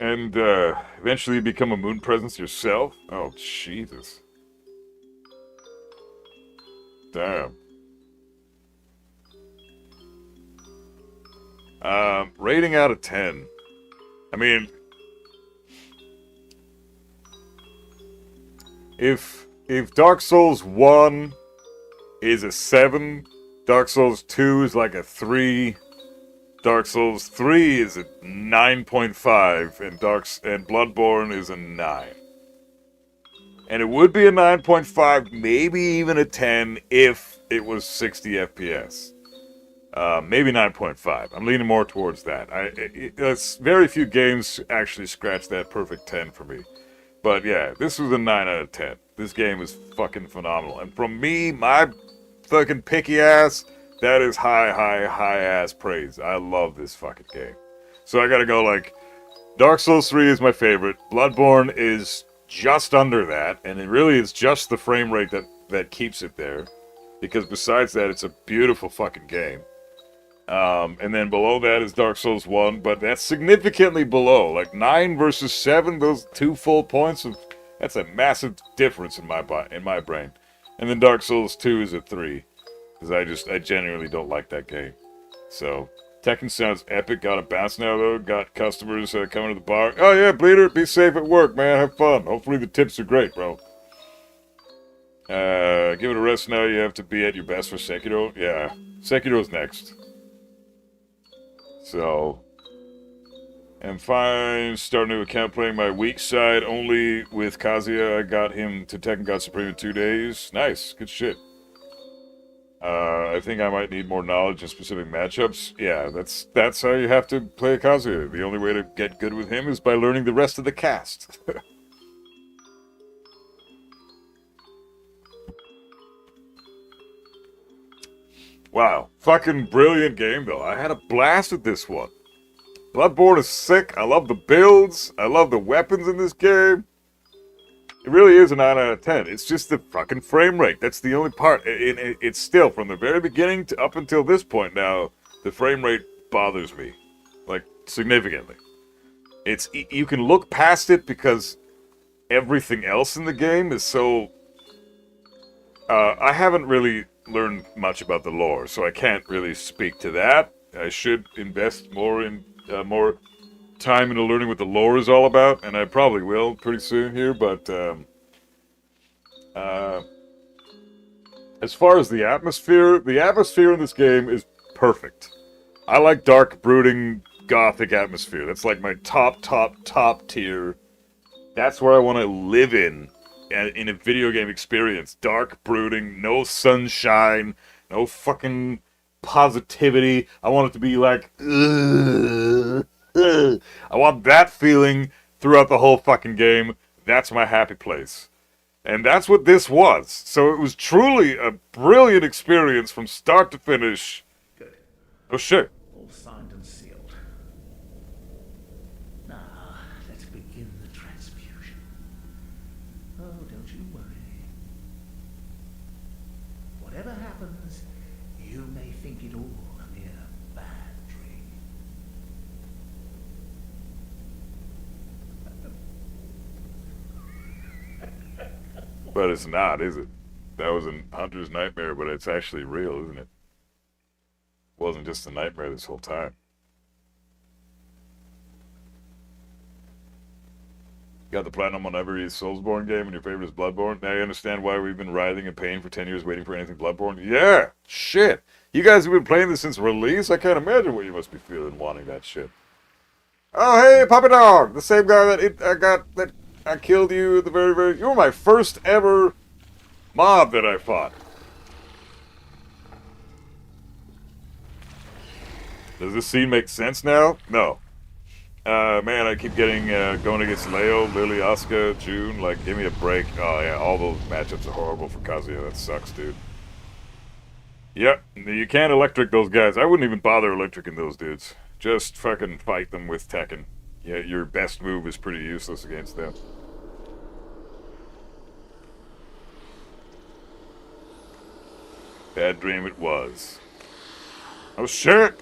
S2: And eventually become a Moon Presence yourself? Oh, Jesus. Damn. Rating out of 10. I mean, if Dark Souls 1 is a 7, Dark Souls 2 is like a 3, Dark Souls 3 is a 9.5, and Bloodborne is a 9. And it would be a 9.5, maybe even a 10 if it was 60 FPS. Maybe 9.5. I'm leaning more towards that. It's very few games actually scratch that perfect 10 for me. But yeah, this was a 9 out of 10. This game is fucking phenomenal. And from me, my fucking picky ass, that is high ass praise. I love this fucking game. So I gotta go like, Dark Souls 3 is my favorite. Bloodborne is just under that, and it really is just the frame rate that keeps it there. Because besides that, it's a beautiful fucking game. And then below that is Dark Souls 1, but that's significantly below. Like 9 versus 7, those 2 full points, that's a massive difference in my brain. And then Dark Souls 2 is a 3. Because I genuinely don't like that game. So, Tekken sounds epic. Got a bounce now, though. Got customers coming to the bar. Oh, yeah, Bleeder, be safe at work, man. Have fun. Hopefully the tips are great, bro. Give it a rest now. You have to be at your best for Sekiro. Yeah, Sekiro's next. So, I'm fine. Starting a new account playing my weak side only with Kazuya. I got him to Tekken God Supreme in 2 days. Nice. Good shit. I think I might need more knowledge in specific matchups. Yeah, that's how you have to play a Kazuya. The only way to get good with him is by learning the rest of the cast. Wow, fucking brilliant game though. I had a blast with this one. Bloodborne is sick. I love the builds. I love the weapons in this game. It really is a 9 out of 10. It's just the fucking frame rate. That's the only part. It's still, from the very beginning to up until this point now, the frame rate bothers me. Like, significantly. You can look past it because everything else in the game is so... I haven't really learned much about the lore, so I can't really speak to that. I should invest more in more time into learning what the lore is all about, and I probably will pretty soon here, but as far as the atmosphere in this game is perfect. I like dark, brooding, gothic atmosphere. That's like my top tier. That's where I want to live in a video game experience. Dark, brooding, no sunshine, no fucking positivity. I want it to be like, I want that feeling throughout the whole fucking game. That's my happy place. And that's what this was. So it was truly a brilliant experience from start to finish.
S6: Good.
S2: Oh shit.
S6: All signed and sealed. Now, let's begin the transfusion. Oh, don't you worry. Whatever happens, you may think it all a mere bad dream.
S2: But it's not, is it? That was a hunter's nightmare, but it's actually real, isn't it? It wasn't just a nightmare this whole time. Got the platinum on every Soulsborne game, and your favorite is Bloodborne. Now you understand why we've been writhing in pain for 10 years waiting for anything Bloodborne? Yeah! Shit! You guys have been playing this since release? I can't imagine what you must be feeling wanting that shit. Oh, hey, Puppy Dog! The same guy that I killed you at the very... You were my first ever mob that I fought. Does this scene make sense now? No. Man, I keep getting, going against Leo, Lily, Asuka, June. Like, give me a break. Oh, yeah, all those matchups are horrible for Kazuya. That sucks, dude. Yep, you can't electric those guys. I wouldn't even bother electricing those dudes. Just fucking fight them with Tekken. Yeah, your best move is pretty useless against them. Bad dream it was. Oh, shit!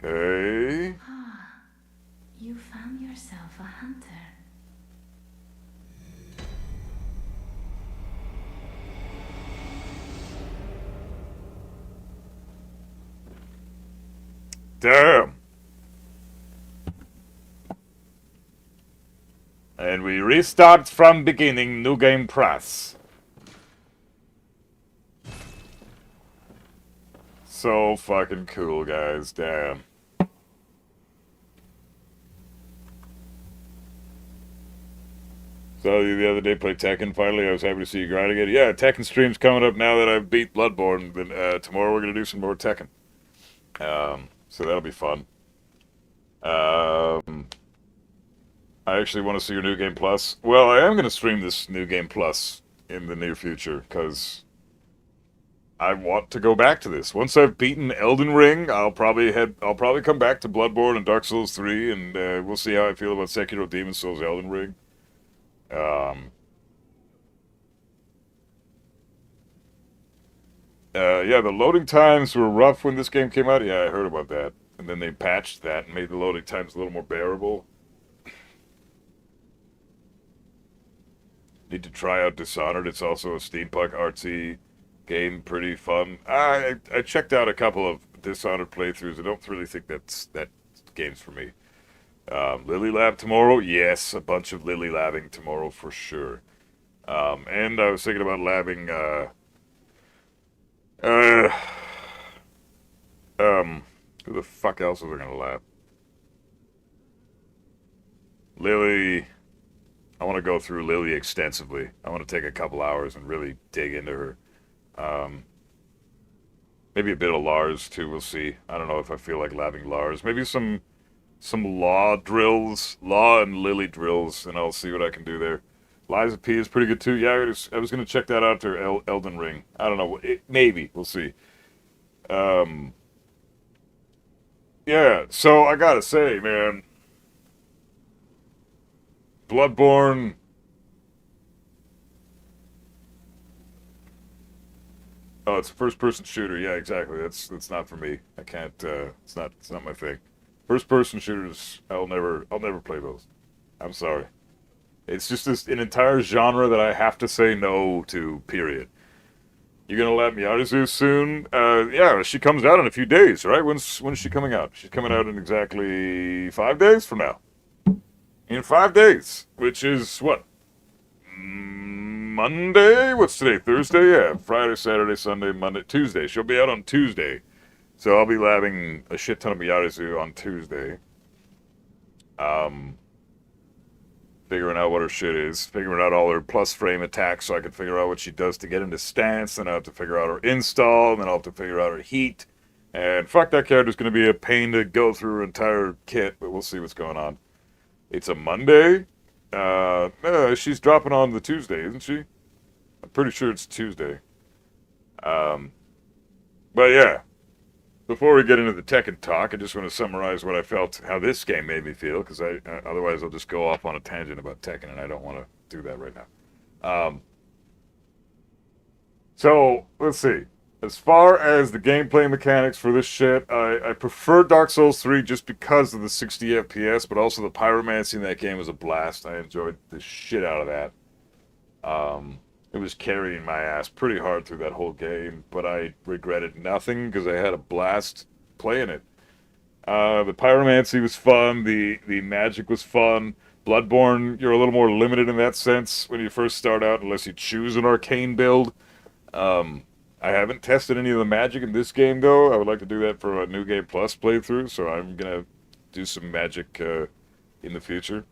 S2: Okay.
S3: You found yourself a hunter.
S2: Damn. And we restart from beginning, new game press. So fucking cool, guys. Damn. Saw you the other day play Tekken. Finally, I was happy to see you grind again. Yeah, Tekken stream's coming up now that I've beat Bloodborne. Then tomorrow we're gonna do some more Tekken. So that'll be fun. I actually want to see your New Game Plus. Well, I am gonna stream this New Game Plus in the near future because I want to go back to this. Once I've beaten Elden Ring, I'll probably come back to Bloodborne and Dark Souls 3, and we'll see how I feel about Sekiro, Demon Souls, Elden Ring. Yeah, the loading times were rough when this game came out. Yeah, I heard about that. And then they patched that and made the loading times a little more bearable. Need to try out Dishonored. It's also a steampunk artsy game, pretty fun. I checked out a couple of Dishonored playthroughs. I don't really think that game's for me. Lily Lab tomorrow? Yes, a bunch of Lily Labbing tomorrow for sure. And I was thinking about labbing, who the fuck else was I gonna lab? Lily. I want to go through Lily extensively. I want to take a couple hours and really dig into her. Maybe a bit of Lars too, we'll see. I don't know if I feel like labbing Lars. Maybe some Law drills, Law and Lily drills, and I'll see what I can do there. Liza P is pretty good too. Yeah, I was going to check that out after Elden Ring. I don't know. Maybe. We'll see. Yeah, so I gotta say, man, Bloodborne... Oh, it's a first-person shooter. Yeah, exactly. That's not for me. I can't. It's not my thing. First-person shooters. I'll never play those. I'm sorry. It's just an entire genre that I have to say no to. Period. You gonna let Miyazu soon? Yeah, she comes out in a few days, right? When's she coming out? She's coming out in exactly 5 days from now. In 5 days, which is what? Monday? What's today? Thursday? Yeah, Friday, Saturday, Sunday, Monday, Tuesday. She'll be out on Tuesday. So I'll be labbing a shit ton of Miyazu on Tuesday. figuring out what her shit is, figuring out all her plus frame attacks so I can figure out what she does to get into stance, then I have to figure out her install, and then I'll have to figure out her heat. And fuck, that character's going to be a pain to go through her entire kit, but we'll see what's going on. It's a Monday. She's dropping on the Tuesday, isn't she? I'm pretty sure it's Tuesday. But yeah, before we get into the Tekken talk, I just want to summarize what I felt, how this game made me feel, because otherwise I'll just go off on a tangent about Tekken, and I don't want to do that right now. So, let's see. As far as the gameplay mechanics for this shit, I prefer Dark Souls 3 just because of the 60 FPS, but also the pyromancy in that game was a blast. I enjoyed the shit out of that. It was carrying my ass pretty hard through that whole game, but I regretted nothing because I had a blast playing it. The pyromancy was fun, the magic was fun. Bloodborne, you're a little more limited in that sense when you first start out, unless you choose an arcane build. I haven't tested any of the magic in this game, though. I would like to do that for a New Game Plus playthrough, so I'm going to do some magic in the future.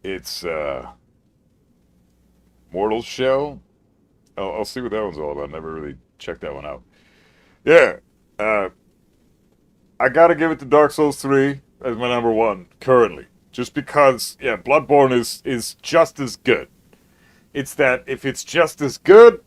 S2: It's Mortal Shell. I'll see what that one's all about. Never really checked that one out. Yeah, I gotta give it to Dark Souls 3 as my number one currently. Just because, yeah, Bloodborne is just as good. It's that if it's just as good,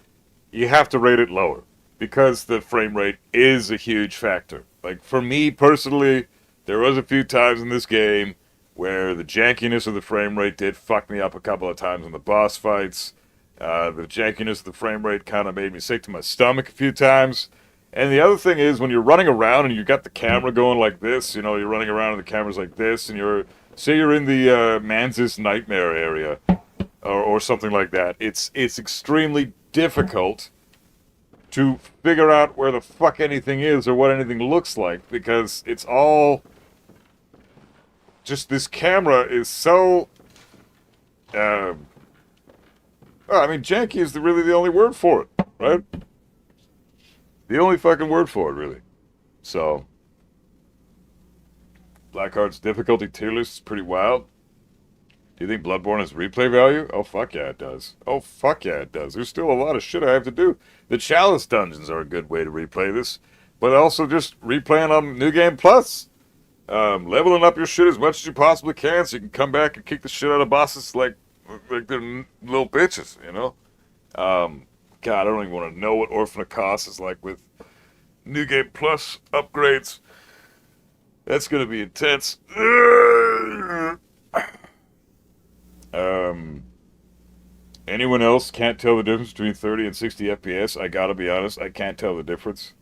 S2: you have to rate it lower. Because the frame rate is a huge factor. Like, for me personally, there was a few times in this game where the jankiness of the frame rate did fuck me up a couple of times in the boss fights. The jankiness of the frame rate kind of made me sick to my stomach a few times. And the other thing is, when you're running around and you got the camera going like this, you know, you're running around and the camera's like this, and say you're in the Mantis Nightmare area, or something like that, it's extremely difficult to figure out where the fuck anything is or what anything looks like, because it's all just, this camera is so I mean, janky is really the only word for it, right? The only fucking word for it, really. So Blackheart's difficulty tier list is pretty wild. Do you think Bloodborne has replay value? Oh, fuck yeah, it does. Oh, fuck yeah, it does. There's still a lot of shit I have to do. The Chalice dungeons are a good way to replay this, but also just replaying on New Game Plus. Leveling up your shit as much as you possibly can so you can come back and kick the shit out of bosses like they're little bitches, you know? God, I don't even want to know what Orphan of Kos is like with New Game Plus upgrades. That's going to be intense. Anyone else can't tell the difference between 30 and 60 FPS? I gotta be honest, I can't tell the difference.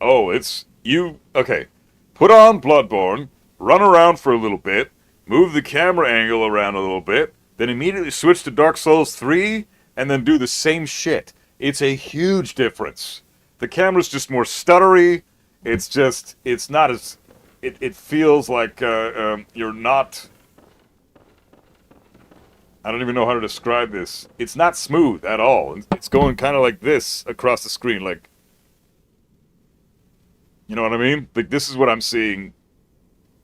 S2: Oh, okay. Put on Bloodborne, run around for a little bit, move the camera angle around a little bit, then immediately switch to Dark Souls 3, and then do the same shit. It's a huge difference. The camera's just more stuttery. It's not as... It feels like you're not... I don't even know how to describe this. It's not smooth at all. It's going kind of like this across the screen, like... You know what I mean? Like, this is what I'm seeing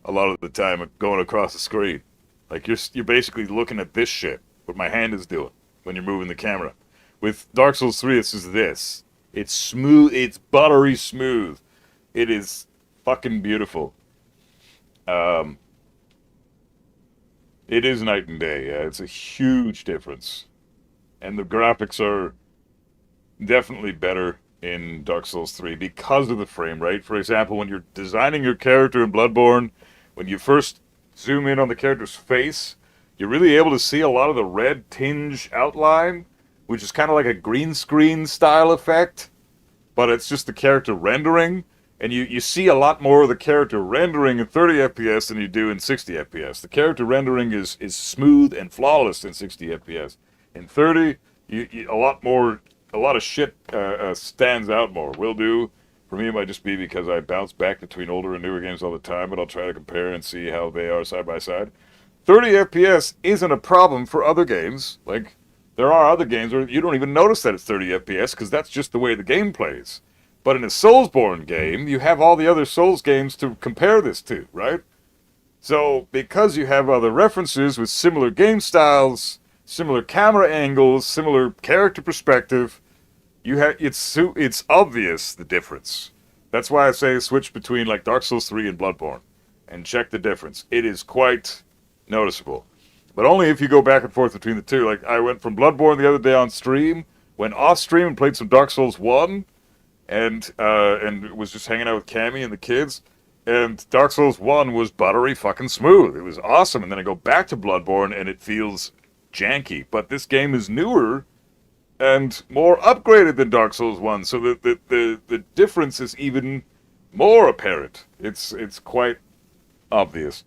S2: a lot of the time going across the screen. Like, you're basically looking at this shit, what my hand is doing when you're moving the camera. With Dark Souls 3, it's just this. It's smooth. It's buttery smooth. It is fucking beautiful. It is night and day. Yeah, it's a huge difference. And the graphics are definitely better in Dark Souls 3 because of the frame rate. For example, when you're designing your character in Bloodborne, when you first zoom in on the character's face, you're really able to see a lot of the red tinge outline, which is kind of like a green screen style effect, but it's just the character rendering. And you see a lot more of the character rendering in 30 FPS than you do in 60 FPS. The character rendering is smooth and flawless in 60 FPS. In 30, a lot of shit stands out more. Will do. For me, it might just be because I bounce back between older and newer games all the time, but I'll try to compare and see how they are side by side. 30 FPS isn't a problem for other games. Like, there are other games where you don't even notice that it's 30 FPS because that's just the way the game plays. But in a Soulsborne game, you have all the other Souls games to compare this to, right? So, because you have other references with similar game styles, similar camera angles, similar character perspective, it's obvious the difference. That's why I say switch between like Dark Souls 3 and Bloodborne and check the difference. It is quite noticeable. But only if you go back and forth between the two. Like I went from Bloodborne the other day on stream, went off stream and played some Dark Souls 1 and was just hanging out with Cammy and the kids. And Dark Souls 1 was buttery fucking smooth. It was awesome. And then I go back to Bloodborne and it feels janky. But this game is newer and more upgraded than Dark Souls 1. So the difference is even more apparent. It's quite obvious.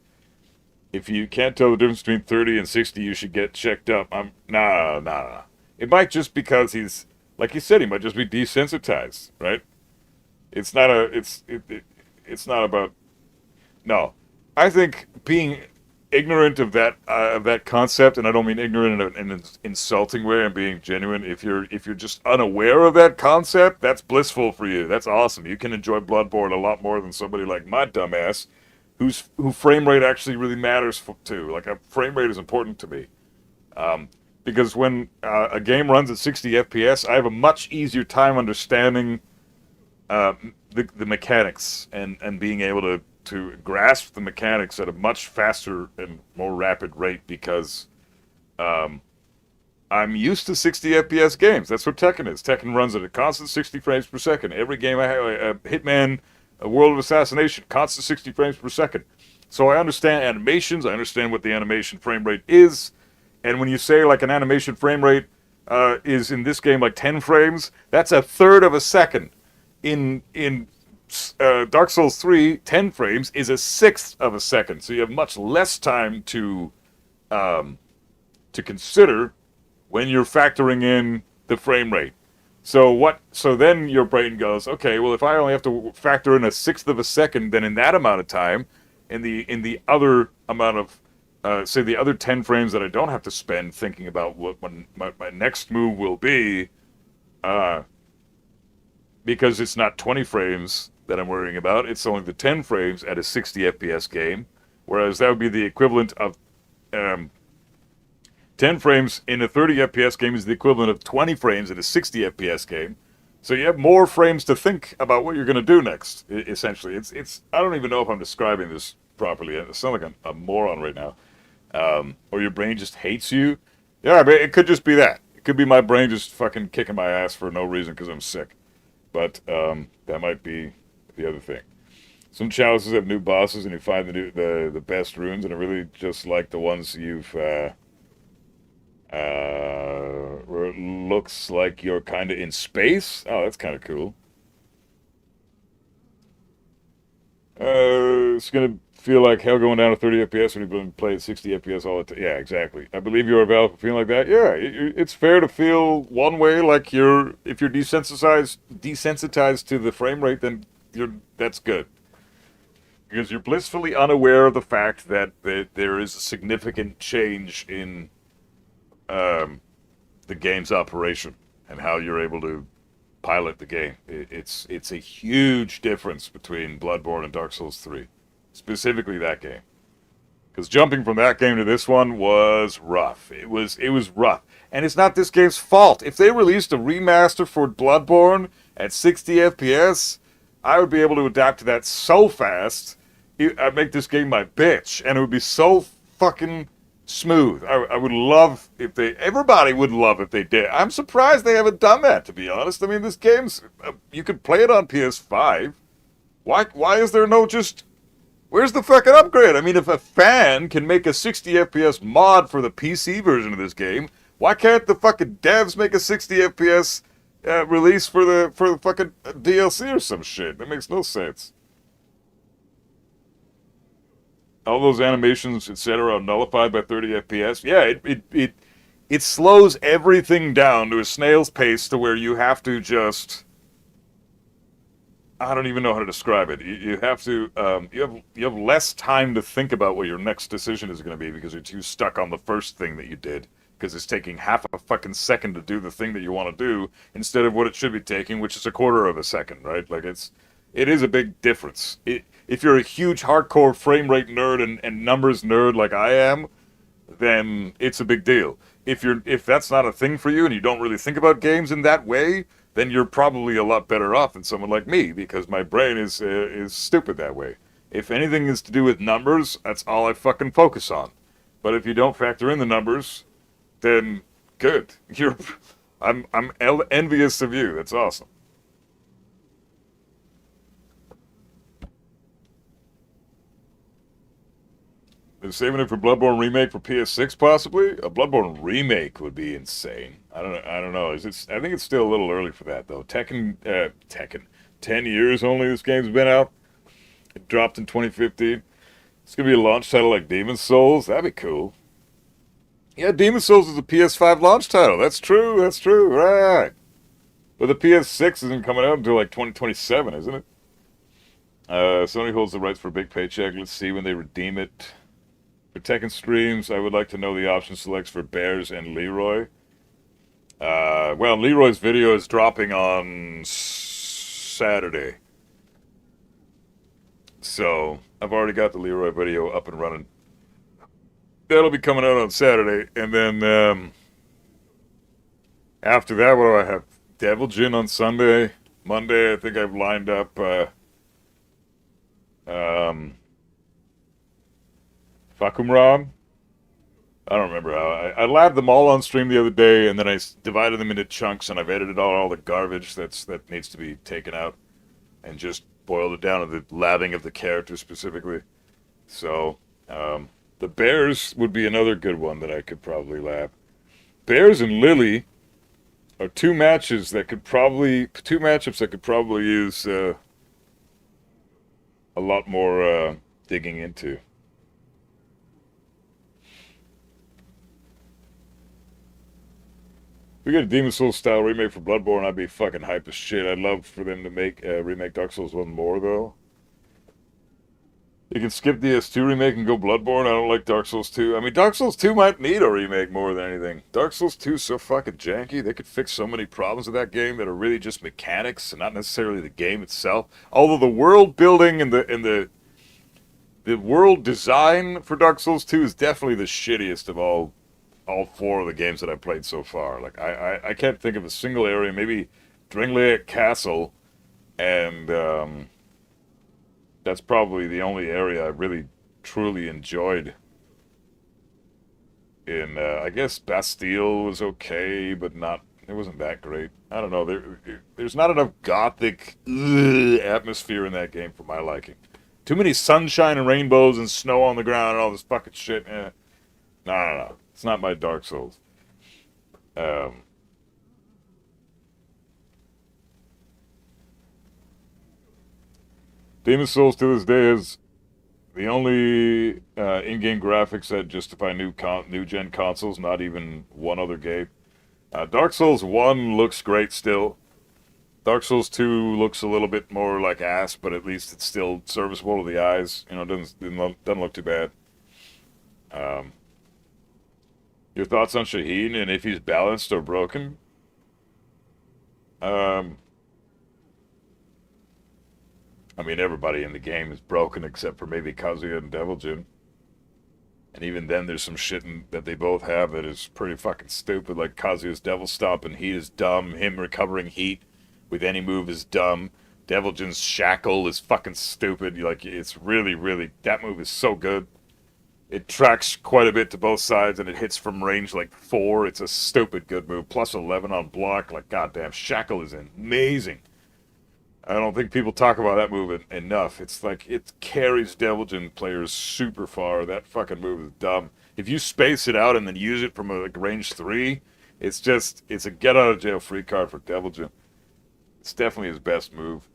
S2: If you can't tell the difference between 30 and 60, you should get checked up. Nah. It might just because he's, like you said, he might just be desensitized, right? It's not about. No, I think being ignorant of that concept, and I don't mean ignorant in an insulting way. I'm being genuine. If you're just unaware of that concept, that's blissful for you. That's awesome. You can enjoy Bloodborne a lot more than somebody like my dumbass, who frame rate actually really matters to. Like a frame rate is important to me. Because when a game runs at 60 FPS, I have a much easier time understanding the mechanics and being able to grasp the mechanics at a much faster and more rapid rate because I'm used to 60 FPS games. That's what Tekken is. Tekken runs at a constant 60 frames per second. Every game I have, Hitman, a World of Assassination, constant 60 frames per second. So I understand animations. I understand what the animation frame rate is. And when you say like an animation frame rate is in this game like 10 frames, that's a third of a second. In Dark Souls 3, 10 frames is a sixth of a second. So you have much less time to consider when you're factoring in the frame rate. So then your brain goes, okay, well if I only have to factor in a sixth of a second, then in that amount of time, in the other amount of say the other 10 frames that I don't have to spend thinking about what my next move will be, because it's not 20 frames that I'm worrying about, it's only the 10 frames at a 60 FPS game, whereas that would be the equivalent of 10 frames in a 30 FPS game is the equivalent of 20 frames in a 60 FPS game. So you have more frames to think about what you're going to do next, essentially. It's I don't even know if I'm describing this properly. I sound like a moron right now. Or your brain just hates you. Yeah, but it could just be that. It could be my brain just fucking kicking my ass for no reason because I'm sick. But that might be the other thing. Some challenges have new bosses and you find the best runes, and I really just like the ones you've where it looks like you're kind of in space. Oh, that's kind of cool. It's gonna feel like hell going down to 30 FPS when you've been playing 60 FPS all the time. Yeah, exactly. I believe you are valid for feeling like that. Yeah, it's fair to feel one way, like if you're desensitized to the frame rate, then that's good. Because you're blissfully unaware of the fact that there is a significant change in the game's operation and how you're able to pilot the game. It's a huge difference between Bloodborne and Dark Souls 3. Specifically that game. Because jumping from that game to this one was rough. It was rough. And it's not this game's fault. If they released a remaster for Bloodborne at 60 FPS, I would be able to adapt to that so fast. I'd make this game my bitch. And it would be so fucking smooth. I would love if everybody would love if they did. I'm surprised they haven't done that, to be honest. I mean, this game's, you could play it on PS5. Why is there no just, where's the fucking upgrade? I mean, if a fan can make a 60 FPS mod for the PC version of this game, why can't the fucking devs make a 60 FPS release for the fucking DLC or some shit? That makes no sense. All those animations, etc., are nullified by 30 FPS. Yeah, it slows everything down to a snail's pace to where you have to just, I don't even know how to describe it. You have to you have less time to think about what your next decision is going to be because you're too stuck on the first thing that you did. because it's taking half a fucking second to do the thing that you want to do instead of what it should be taking, which is a quarter of a second, right? Like it is a big difference. If you're a huge hardcore frame rate nerd and numbers nerd like I am, then it's a big deal. If that's not a thing for you and you don't really think about games in that way, then you're probably a lot better off than someone like me, because my brain is stupid that way. If anything is to do with numbers, that's all I fucking focus on. But if you don't factor in the numbers, then good. I'm envious of you. That's awesome. They're saving it for Bloodborne remake for PS6, possibly. A Bloodborne remake would be insane. I don't know. I think it's still a little early for that though. Tekken. 10 years only this game's been out. It dropped in 2015. It's gonna be a launch title like Demon's Souls. That'd be cool. Yeah, Demon's Souls is a PS5 launch title. That's true. Right. But the PS6 isn't coming out until like 2027, isn't it? Sony holds the rights for a big paycheck. Let's see when they redeem it. For Tekken streams, I would like to know the option selects for Bears and Leroy. Well, Leroy's video is dropping on Saturday. So, I've already got the Leroy video up and running. That'll be coming out on Saturday. And then, after that, what do I have? Devil Jin on Sunday. Monday, I think I've lined up, Fakumram? I don't remember how. I labbed them all on stream the other day, and then I divided them into chunks, and I've edited out all the garbage that needs to be taken out, and just boiled it down to the labbing of the character specifically. So, the Bears would be another good one that I could probably lab. Bears and Lily are two matchups that could probably use a lot more digging into. If we get a Demon's Souls style remake for Bloodborne, I'd be fucking hype as shit. I'd love for them to remake Dark Souls 1 more, though. You can skip the S2 remake and go Bloodborne. I don't like Dark Souls 2. I mean, Dark Souls 2 might need a remake more than anything. Dark Souls 2 is so fucking janky. They could fix so many problems with that game that are really just mechanics and not necessarily the game itself. Although the world building and the world design for Dark Souls 2 is definitely the shittiest of all four of the games that I've played so far. Like, I can't think of a single area, maybe Dringleik Castle, and that's probably the only area I really, truly enjoyed. In, I guess Bastille was okay, but it wasn't that great. I don't know, there's not enough gothic atmosphere in that game for my liking. Too many sunshine and rainbows and snow on the ground and all this fucking shit. No. It's not my Dark Souls. Demon's Souls to this day is the only in-game graphics that justify new-gen consoles, not even one other game. Dark Souls 1 looks great still. Dark Souls 2 looks a little bit more like ass, but at least it's still serviceable to the eyes. You know, doesn't look too bad. Your thoughts on Shaheen and if he's balanced or broken? I mean, everybody in the game is broken except for maybe Kazuya and Devil Jin. And even then, there's some shit that they both have that is pretty fucking stupid. Like Kazuya's Devil Stomp and Heat is dumb. Him recovering Heat with any move is dumb. Devil Jin's Shackle is fucking stupid. Like, it's really, really... That move is so good. It tracks quite a bit to both sides, and it hits from range like 4. It's a stupid good move. Plus 11 on block. Like, goddamn, Shackle is amazing. I don't think people talk about that move enough. It's like, it carries Devil Jin players super far. That fucking move is dumb. If you space it out and then use it from like range 3, it's a get-out-of-jail-free card for Devil Jin. It's definitely his best move.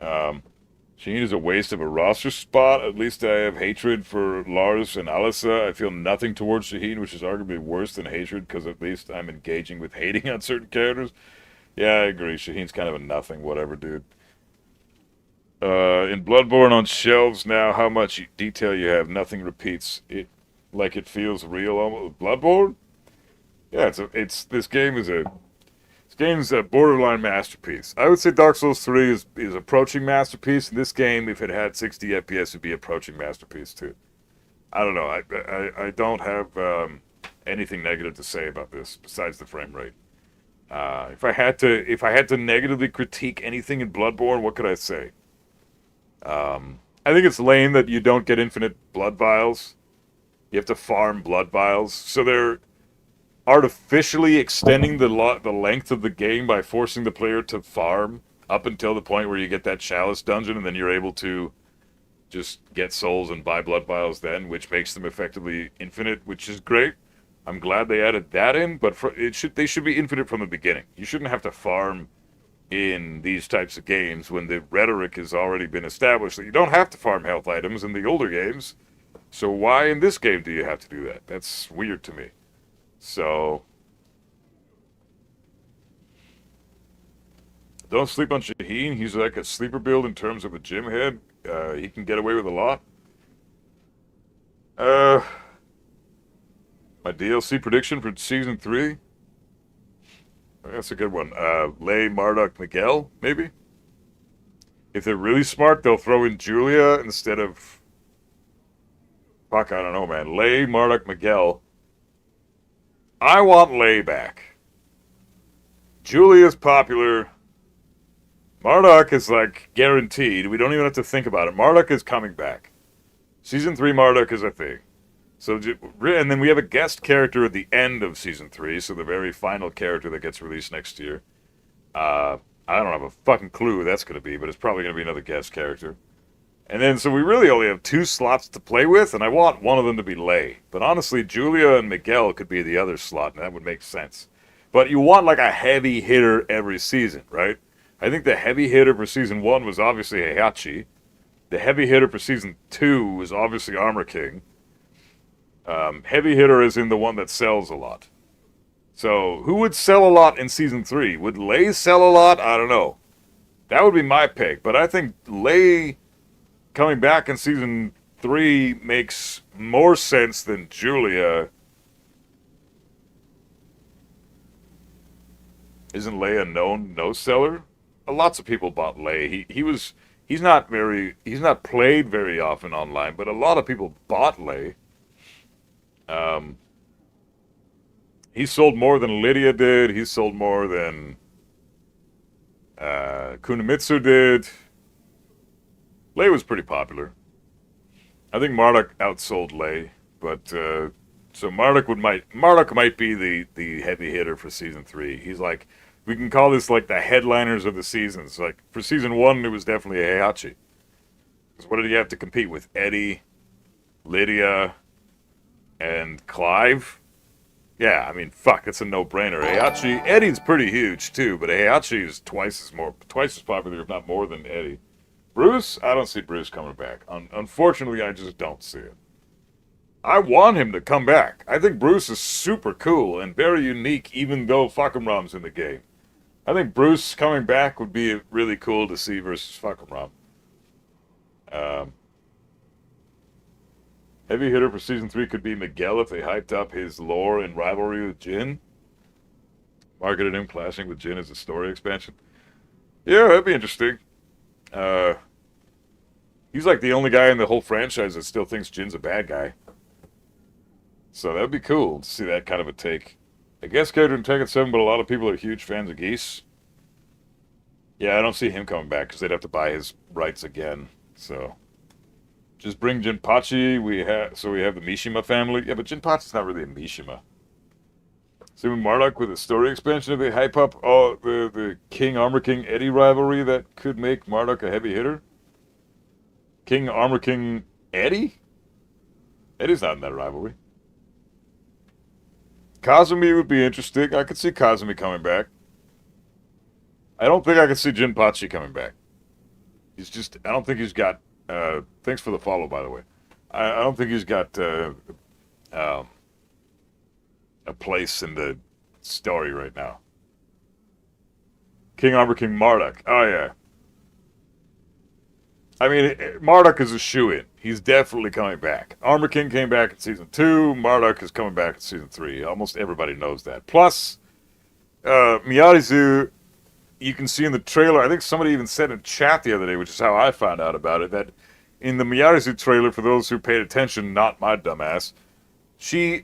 S2: Shaheen is a waste of a roster spot. At least I have hatred for Lars and Alisa. I feel nothing towards Shaheen, which is arguably worse than hatred, because at least I'm engaging with hating on certain characters. Yeah, I agree. Shaheen's kind of a nothing, whatever, dude. In Bloodborne on shelves now, how much detail you have, nothing repeats. It feels real almost. Bloodborne? Yeah, this game's a borderline masterpiece. I would say Dark Souls 3 is approaching masterpiece. And this game, if it had 60 FPS, would be approaching masterpiece too. I don't know. I don't have anything negative to say about this besides the frame rate. If I had to negatively critique anything in Bloodborne, what could I say? I think it's lame that you don't get infinite blood vials. You have to farm blood vials, so they're artificially extending the length of the game by forcing the player to farm up until the point where you get that chalice dungeon, and then you're able to just get souls and buy blood vials then, which makes them effectively infinite, which is great. I'm glad they added that in, but they should be infinite from the beginning. You shouldn't have to farm in these types of games when the rhetoric has already been established that you don't have to farm health items in the older games. So why in this game do you have to do that? That's weird to me. So don't sleep on Shaheen. He's like a sleeper build in terms of a gym head. He can get away with a lot. My DLC prediction for Season 3? That's a good one. Lay, Marduk, Miguel, maybe? If they're really smart, they'll throw in Julia instead of... Fuck, I don't know, man. Lay, Marduk, Miguel. I want Lay back. Julia's popular. Marduk is, like, guaranteed. We don't even have to think about it. Marduk is coming back. Season 3 Marduk is a thing. So, and then we have a guest character at the end of Season 3, so the very final character that gets released next year. I don't have a fucking clue who that's going to be, but it's probably going to be another guest character. And then, so we really only have 2 slots to play with, and I want one of them to be Lay. But honestly, Julia and Miguel could be the other slot, and that would make sense. But you want, like, a heavy hitter every season, right? I think the heavy hitter for Season 1 was obviously Heihachi. The heavy hitter for Season 2 was obviously Armor King. Heavy hitter is in the one that sells a lot. So, who would sell a lot in Season 3? Would Lay sell a lot? I don't know. That would be my pick. But I think Lay coming back in Season 3 makes more sense than Julia. Isn't Lay a known no-seller? Lots of people bought Lay. He's not played very often online, but a lot of people bought Lay. He sold more than Lydia did. He sold more than Kunimitsu did. Lay was pretty popular. I think Marduk outsold Lay, but so Marduk might be the heavy hitter for Season 3. He's like, we can call this like the headliners of the seasons. Like for Season 1, it was definitely Heihachi. Because what did he have to compete with? Eddie, Lydia, and Clive? Yeah, I mean, fuck, it's a no-brainer. Heihachi, Eddie's pretty huge too, but Heihachi is twice as popular, if not more than Eddie. Bruce? I don't see Bruce coming back. Unfortunately, I just don't see it. I want him to come back. I think Bruce is super cool and very unique, even though Fakumram's in the game. I think Bruce coming back would be really cool to see versus Fakumram. Heavy hitter for Season 3 could be Miguel if they hyped up his lore and rivalry with Jin. Marketed him clashing with Jin as a story expansion. Yeah, that'd be interesting. He's like the only guy in the whole franchise that still thinks Jin's a bad guy. So that'd be cool to see that kind of a take. A guest character in Tekken 7, but a lot of people are huge fans of Geese. Yeah, I don't see him coming back because they'd have to buy his rights again. So just bring Jinpachi. We have the Mishima family. Yeah, but Jinpachi's not really a Mishima. See with Marduk with a story expansion, if they hype up the King Armor King Eddie rivalry, that could make Marduk a heavy hitter. King Armor King Eddie? Eddie's not in that rivalry. Kazumi would be interesting. I could see Kazumi coming back. I don't think I could see Jinpachi coming back. I don't think he's got, thanks for the follow, by the way. I don't think he's got, a place in the story right now. King Armor King Marduk. Oh, yeah. I mean, Marduk is a shoo-in. He's definitely coming back. Armor King came back in season 2. Marduk is coming back in season 3. Almost everybody knows that. Plus, Miyarizu, you can see in the trailer, I think somebody even said in chat the other day, which is how I found out about it, that in the Miyarizu trailer, for those who paid attention, not my dumbass, she,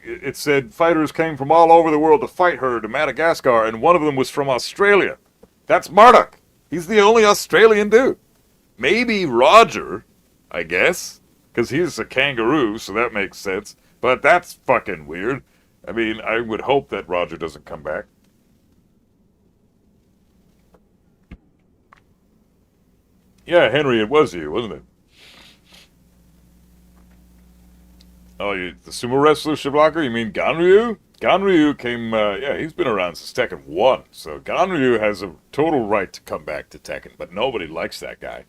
S2: it said fighters came from all over the world to fight her to Madagascar, and one of them was from Australia. That's Marduk. He's the only Australian dude. Maybe Roger, I guess, because he's a kangaroo, so that makes sense. But that's fucking weird. I mean, I would hope that Roger doesn't come back. Yeah, Henry, it was you, wasn't it? Oh, the sumo wrestler Shiblocker? You mean Ganryu? Ganryu came, yeah, he's been around since Tekken 1, so Ganryu has a total right to come back to Tekken, but nobody likes that guy.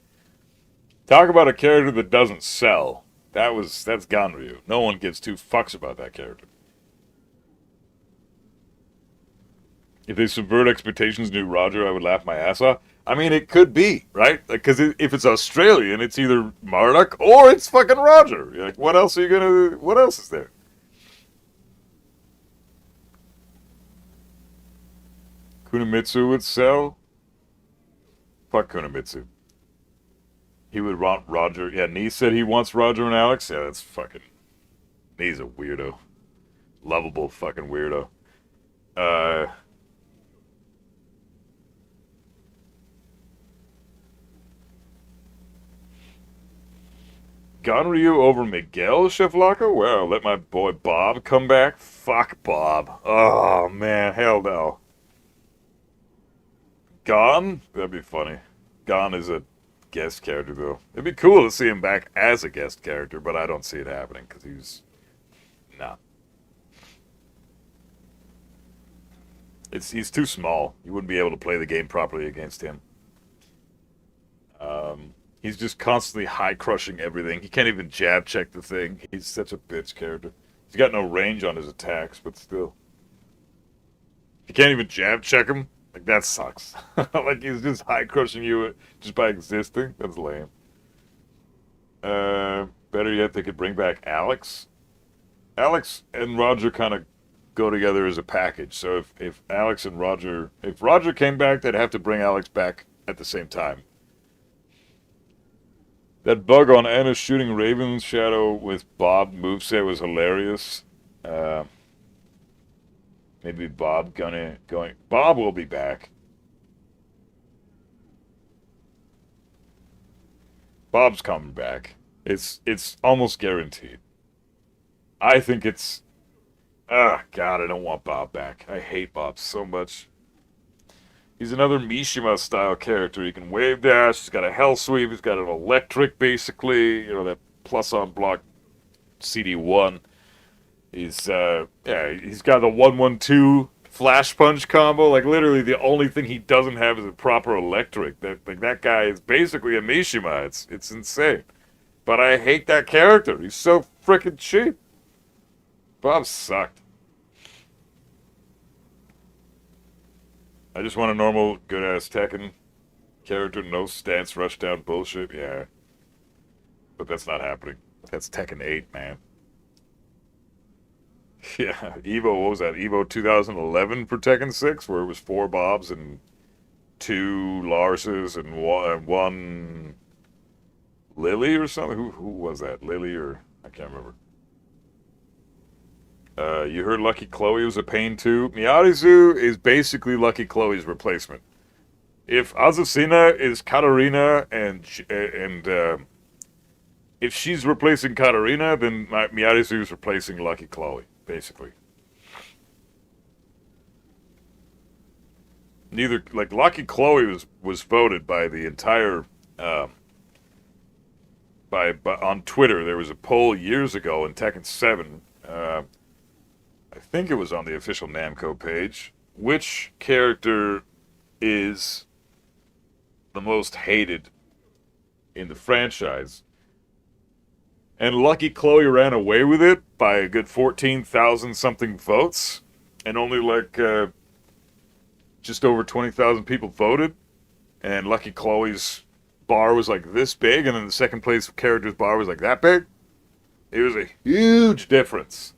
S2: Talk about a character that doesn't sell. That's Ganryu. No one gives two fucks about that character. If they subvert expectations, new Roger, I would laugh my ass off. I mean, it could be, right? Because if it's Australian, it's either Marduk or it's fucking Roger. You're like, what else is there? Kunimitsu would sell? Fuck Kunimitsu. He would want Roger. Yeah, Nee said he wants Roger and Alex. Yeah, that's fucking... Nee's a weirdo. Lovable fucking weirdo. Ganryu over Miguel Shevlaka? Well, let my boy Bob come back? Fuck Bob. Oh, man. Hell no. Gon? That'd be funny. Gon is a guest character, though. It'd be cool to see him back as a guest character, but I don't see it happening, because he's... Nah. He's too small. You wouldn't be able to play the game properly against him. He's just constantly high-crushing everything. He can't even jab-check the thing. He's such a bitch character. He's got no range on his attacks, but still. You can't even jab-check him? Like, that sucks. Like, he's just high-crushing you just by existing? That's lame. Better yet, they could bring back Alex. Alex and Roger kind of go together as a package. So if Alex and Roger... If Roger came back, they'd have to bring Alex back at the same time. That bug on Anna shooting Raven's Shadow with Bob moveset was hilarious. Maybe Bob going... Bob will be back. Bob's coming back. It's almost guaranteed. I think it's... Ah, God, I don't want Bob back. I hate Bob so much. He's another Mishima-style character. He can wave dash, he's got a hell sweep, he's got an electric, basically. You know, that plus-on-block CD1. He's, yeah, he's got the 1-1-2 flash punch combo. Like, literally, the only thing he doesn't have is a proper electric. That guy is basically a Mishima. It's insane. But I hate that character. He's so freaking cheap. Bob sucked. I just want a normal, good-ass Tekken character, no stance, rushdown bullshit, yeah. But that's not happening. That's Tekken 8, man. Yeah, Evo, what was that? Evo 2011 for Tekken 6, where it was 4 Bobs and 2 Larses and one Lily or something? Who was that? Lily or... I can't remember. You heard Lucky Chloe was a pain too. Miyarizu is basically Lucky Chloe's replacement. If Azucena is Katarina and if she's replacing Katarina, then Miyarizu is replacing Lucky Chloe, basically. Neither, like, Lucky Chloe was voted by the entire on Twitter. There was a poll years ago in Tekken 7. I think it was on the official Namco page. Which character is the most hated in the franchise? And Lucky Chloe ran away with it by a good 14,000 something votes. And only like just over 20,000 people voted. And Lucky Chloe's bar was like this big, and then the second place character's bar was like that big. It was a huge difference.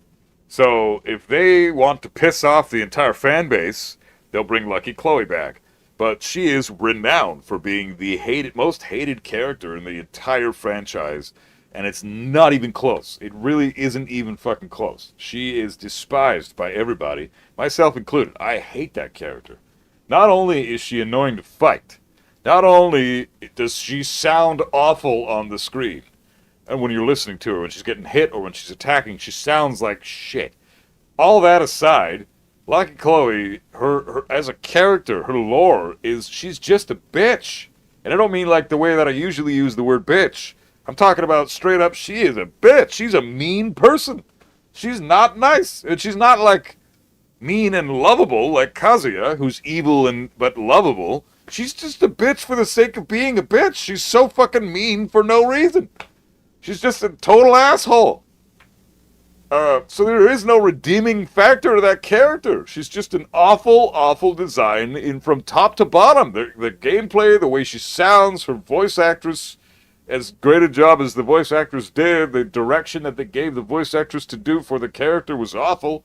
S2: So if they want to piss off the entire fan base, they'll bring Lucky Chloe back. But she is renowned for being the most hated character in the entire franchise, and it's not even close. It really isn't even fucking close. She is despised by everybody, myself included. I hate that character. Not only is she annoying to fight, not only does she sound awful on the screen, and when you're listening to her, when she's getting hit or when she's attacking, she sounds like shit. All that aside, Lucky Chloe, her as a character, her lore she's just a bitch. And I don't mean like the way that I usually use the word bitch. I'm talking about straight up, she is a bitch. She's a mean person. She's not nice. And she's not like mean and lovable like Kazuya, who's evil but lovable. She's just a bitch for the sake of being a bitch. She's so fucking mean for no reason. She's just a total asshole. So there is no redeeming factor to that character. She's just an awful, awful design from top to bottom. The gameplay, the way she sounds, her voice actress, as great a job as the voice actress did, the direction that they gave the voice actress to do for the character was awful.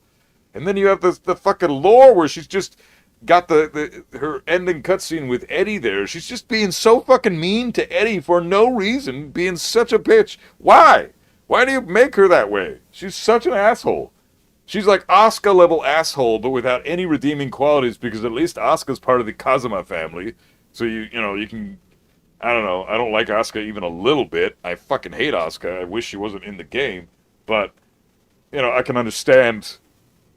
S2: And then you have the fucking lore where she's just got her ending cutscene with Eddie there. She's just being so fucking mean to Eddie for no reason, being such a bitch. Why? Why do you make her that way? She's such an asshole. She's like Asuka level asshole, but without any redeeming qualities, because at least Asuka's part of the Kazuma family. So you can, I don't know, I don't like Asuka even a little bit. I fucking hate Asuka. I wish she wasn't in the game. But, I can understand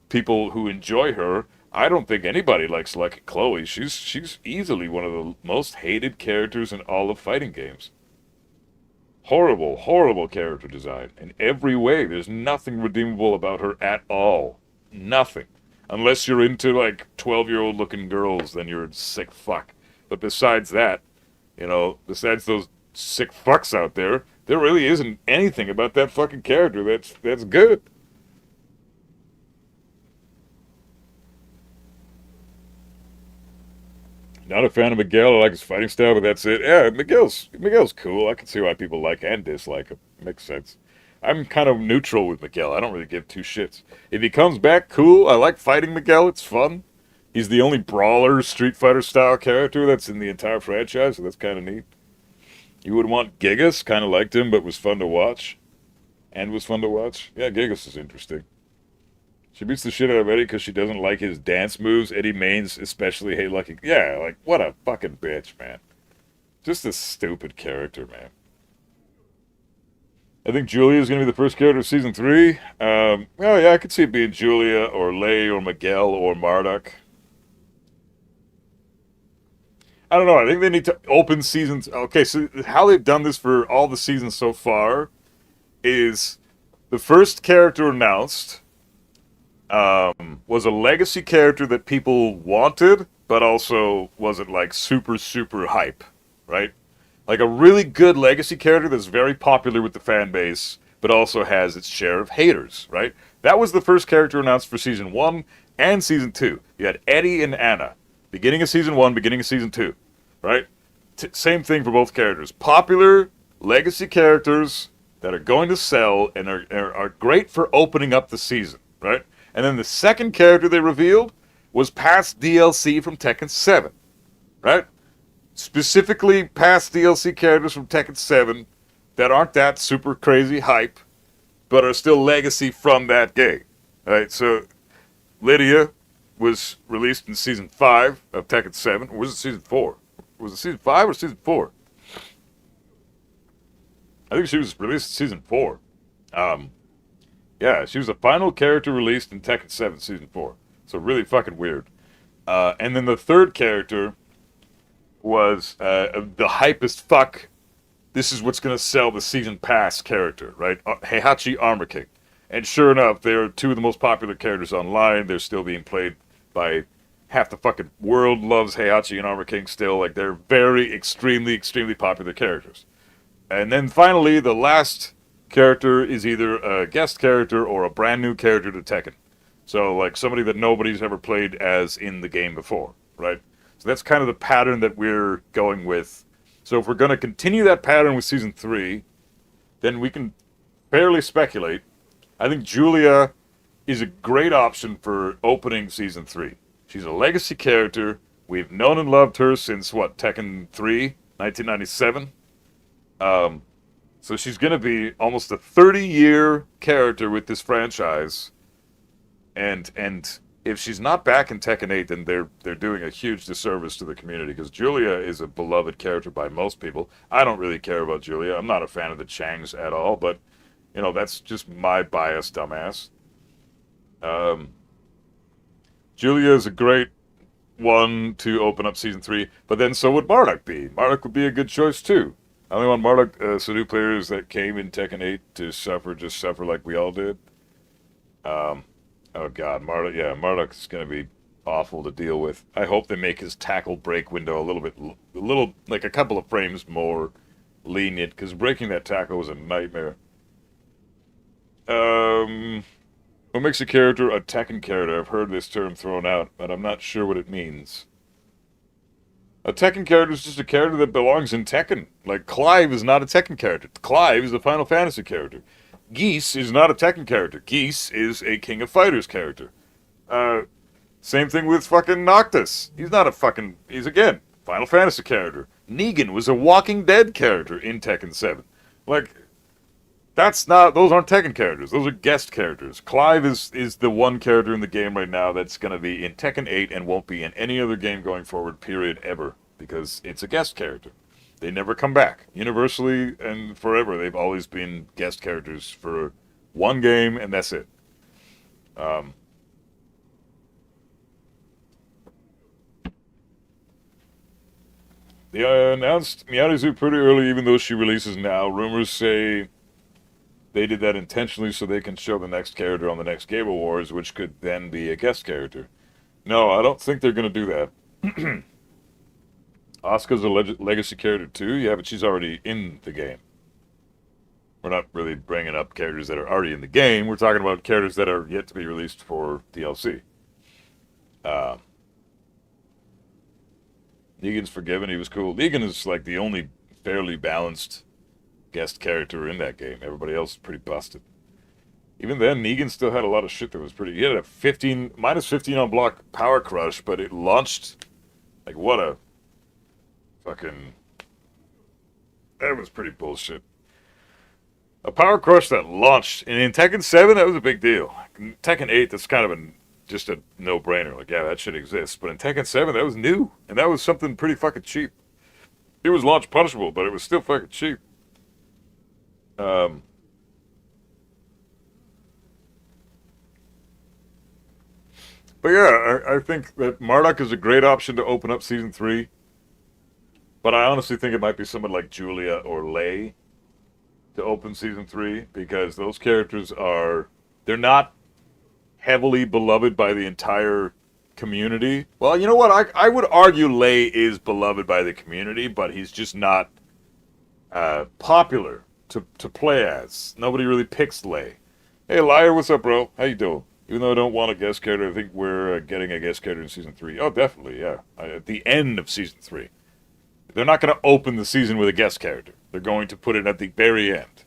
S2: people who enjoy her. I don't think anybody likes Lucky Chloe. She's easily one of the most hated characters in all of fighting games. Horrible, horrible character design. In every way, there's nothing redeemable about her at all. Nothing. Unless you're into, 12-year-old looking girls, then you're a sick fuck. But besides that, besides those sick fucks out there really isn't anything about that fucking character that's good. Not a fan of Miguel. I like his fighting style, but that's it. Yeah, Miguel's cool. I can see why people like and dislike him. Makes sense. I'm kind of neutral with Miguel. I don't really give two shits. If he comes back, cool. I like fighting Miguel. It's fun. He's the only brawler, Street Fighter style character that's in the entire franchise, so that's kind of neat. You would want Gigas. Kind of liked him, but was fun to watch. Yeah, Gigas is interesting. She beats the shit out of Eddie because she doesn't like his dance moves. Eddie Mains especially hate Lucky. Yeah, what a fucking bitch, man. Just a stupid character, man. I think Julia is going to be the first character of Season 3. Yeah, I could see it being Julia or Lei or Miguel or Marduk. I don't know. I think they need to open seasons. Okay, so how they've done this for all the seasons so far is the first character announced was a legacy character that people wanted, but also wasn't super, super hype, right? Like a really good legacy character that's very popular with the fan base, but also has its share of haters, right? That was the first character announced for Season 1 and Season 2. You had Eddie and Anna. Beginning of Season 1, beginning of Season 2, right? Same thing for both characters. Popular legacy characters that are going to sell and are great for opening up the season, right? And then the second character they revealed was past DLC from Tekken 7, right? Specifically past DLC characters from Tekken 7 that aren't that super crazy hype, but are still legacy from that game, right? So Lydia was released in Season 5 of Tekken 7, or was it Season 4? Was it Season 5 or Season 4? I think she was released in Season 4. Yeah, she was the final character released in Tekken 7 Season 4. So really fucking weird. And then the third character was the hypest fuck. This is what's going to sell the Season Pass character, right? Heihachi Armor King. And sure enough, they're two of the most popular characters online. They're still being played by half the fucking world loves Heihachi and Armor King still. They're very, extremely, extremely popular characters. And then finally, the last character is either a guest character or a brand new character to Tekken. So, somebody that nobody's ever played as in the game before, right? So that's kind of the pattern that we're going with So if we're going to continue that pattern with Season 3, then we can fairly speculate. I think Julia is a great option for opening Season 3. She's a legacy character. We've known and loved her since, what, Tekken 3, 1997? So she's going to be almost a 30-year character with this franchise. And if she's not back in Tekken 8, then they're doing a huge disservice to the community, because Julia is a beloved character by most people. I don't really care about Julia. I'm not a fan of the Changs at all, but, you know, that's just my biased dumbass. Julia is a great one to open up Season 3, but then so would Marduk be. Marduk would be a good choice, too. I only want Marduk, Sudo players that came in Tekken 8 to just suffer like we all did. Oh god, Marduk's gonna be awful to deal with. I hope they make his tackle break window like a couple of frames more lenient, because breaking that tackle was a nightmare. What makes a character a Tekken character? I've heard this term thrown out, but I'm not sure what it means. A Tekken character is just a character that belongs in Tekken. Like, Clive is not a Tekken character. Clive is a Final Fantasy character. Geese is not a Tekken character. Geese is a King of Fighters character. Same thing with fucking Noctis. He's again, Final Fantasy character. Negan was a Walking Dead character in Tekken 7. Like, those aren't Tekken characters. Those are guest characters. Clive is the one character in the game right now that's going to be in Tekken 8 and won't be in any other game going forward, period, ever. Because it's a guest character. They never come back. Universally and forever, they've always been guest characters for one game, and that's it. They announced Miyazu pretty early, even though she releases now. Rumors say they did that intentionally so they can show the next character on the next Game Awards, which could then be a guest character. No, I don't think they're going to do that. Asuka's a legacy character too? Yeah, but she's already in the game. We're not really bringing up characters that are already in the game. We're talking about characters that are yet to be released for DLC. Negan's forgiven. He was cool. Negan is like the only fairly balanced guest character in that game. Everybody else is pretty busted. Even then, Negan still had a lot of shit that was pretty... He had a -15 on block power crush, but it launched... Like, what a... Fucking... That was pretty bullshit. A power crush that launched. And in Tekken 7, that was a big deal. In Tekken 8, that's kind of just a no-brainer. Like, yeah, that shit exists. But in Tekken 7, that was new. And that was something pretty fucking cheap. It was launch punishable, but it was still fucking cheap. But yeah, I think that Marduk is a great option to open up Season 3. But I honestly think it might be someone like Julia or Lei to open Season 3, because those characters they're not heavily beloved by the entire community. Well, you know what? I would argue Lei is beloved by the community, but he's just not popular to play as. Nobody really picks Lei. Hey, Liar, what's up, bro? How you doing? Even though I don't want a guest character, I think we're getting a guest character in Season 3. Oh, definitely, yeah. At the end of Season 3. They're not going to open the season with a guest character. They're going to put it at the very end.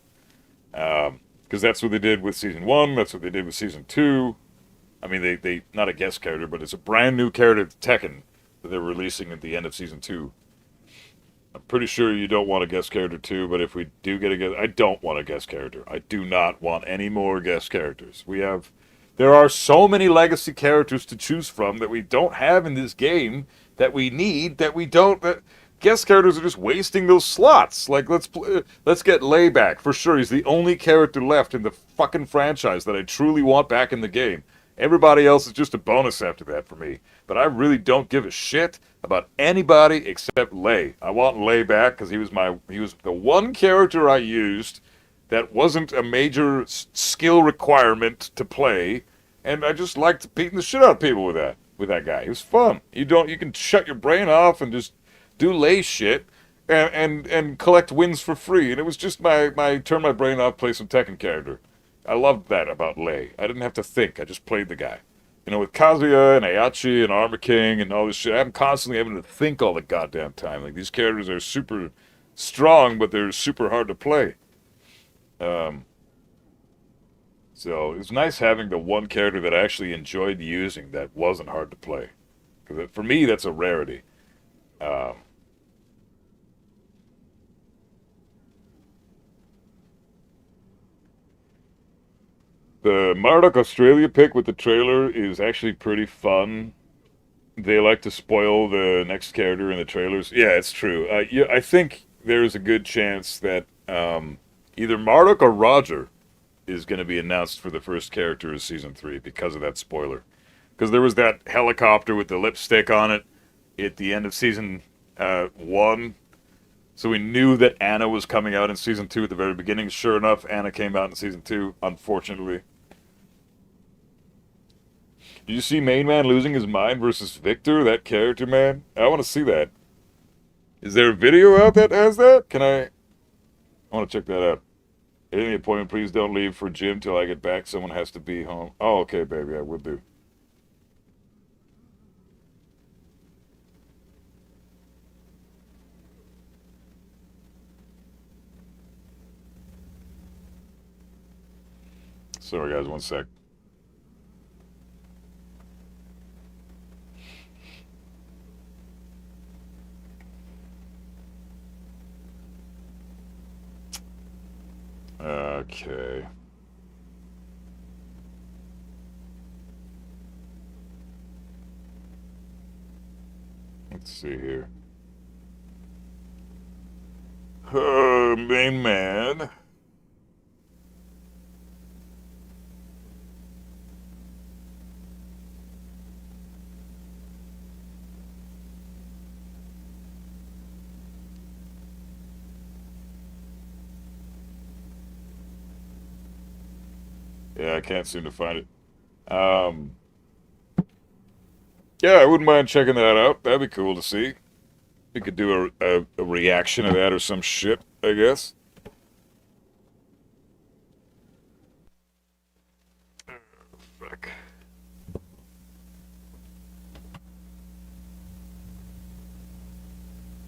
S2: Because that's what they did with Season 1. That's what they did with Season 2. I mean, they not a guest character, but it's a brand new character to Tekken that they're releasing at the end of Season 2. I'm pretty sure you don't want a guest character too, but if we do get a guest... I don't want a guest character. I do not want any more guest characters. There are so many legacy characters to choose from that we don't have in this game, that we need, that we don't... Guest characters are just wasting those slots. Like, let's get Lei back. For sure, he's the only character left in the fucking franchise that I truly want back in the game. Everybody else is just a bonus after that for me. But I really don't give a shit about anybody except Lei. I want Lei back because he was the one character I used that wasn't a major skill requirement to play, and I just liked beating the shit out of people with that guy. It was fun. You can shut your brain off and just do Lei shit and collect wins for free. And it was just my turn my brain off, play some Tekken character. I loved that about Lei. I didn't have to think. I just played the guy. You know, with Kazuya and Ayachi and Armor King and all this shit, I'm constantly having to think all the goddamn time. Like, these characters are super strong, but they're super hard to play. So it's nice having the one character that I actually enjoyed using that wasn't hard to play. Because for me, that's a rarity. Um, the Marduk Australia pick with the trailer is actually pretty fun. They like to spoil the next character in the trailers. Yeah, it's true. Yeah, I think there's a good chance that either Marduk or Roger is going to be announced for the first character of season 3 because of that spoiler. Because there was that helicopter with the lipstick on it at the end of season 1. So we knew that Anna was coming out in season 2 at the very beginning. Sure enough, Anna came out in season 2, unfortunately. Did you see Main Man losing his mind versus Victor, that character, man? I want to see that. Is there a video out that has that? I want to check that out. Any appointment, please don't leave for gym till I get back. Someone has to be home. Oh, okay, baby, I will do. Sorry, guys, one sec. Okay. Let's see here. Main man. Yeah, I can't seem to find it. Yeah, I wouldn't mind checking that out. That'd be cool to see. We could do a reaction to that or some shit, I guess. Fuck.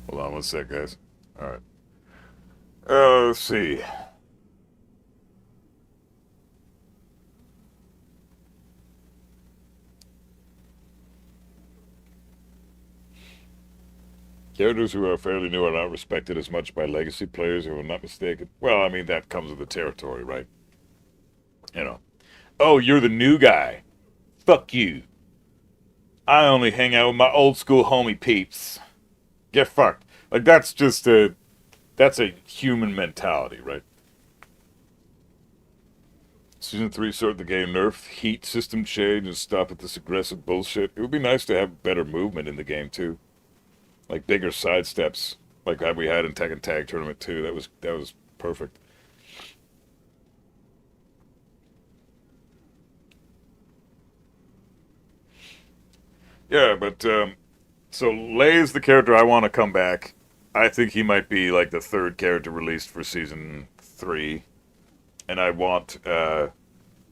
S2: Hold on one sec, guys. Alright. Let's see. Characters who are fairly new are not respected as much by legacy players, if I'm not mistaken. Well, I mean, that comes with the territory, right? You know. Oh, you're the new guy. Fuck you. I only hang out with my old school homie peeps. Get fucked. Like, that's a human mentality, right? Season 3 sort the game nerf, heat system change, and stop at this aggressive bullshit. It would be nice to have better movement in the game, too. Like bigger side steps, like that we had in Tekken Tag Tournament 2. That was perfect. Yeah, but so Lei is the character I want to come back. I think he might be like the third character released for season 3, and I want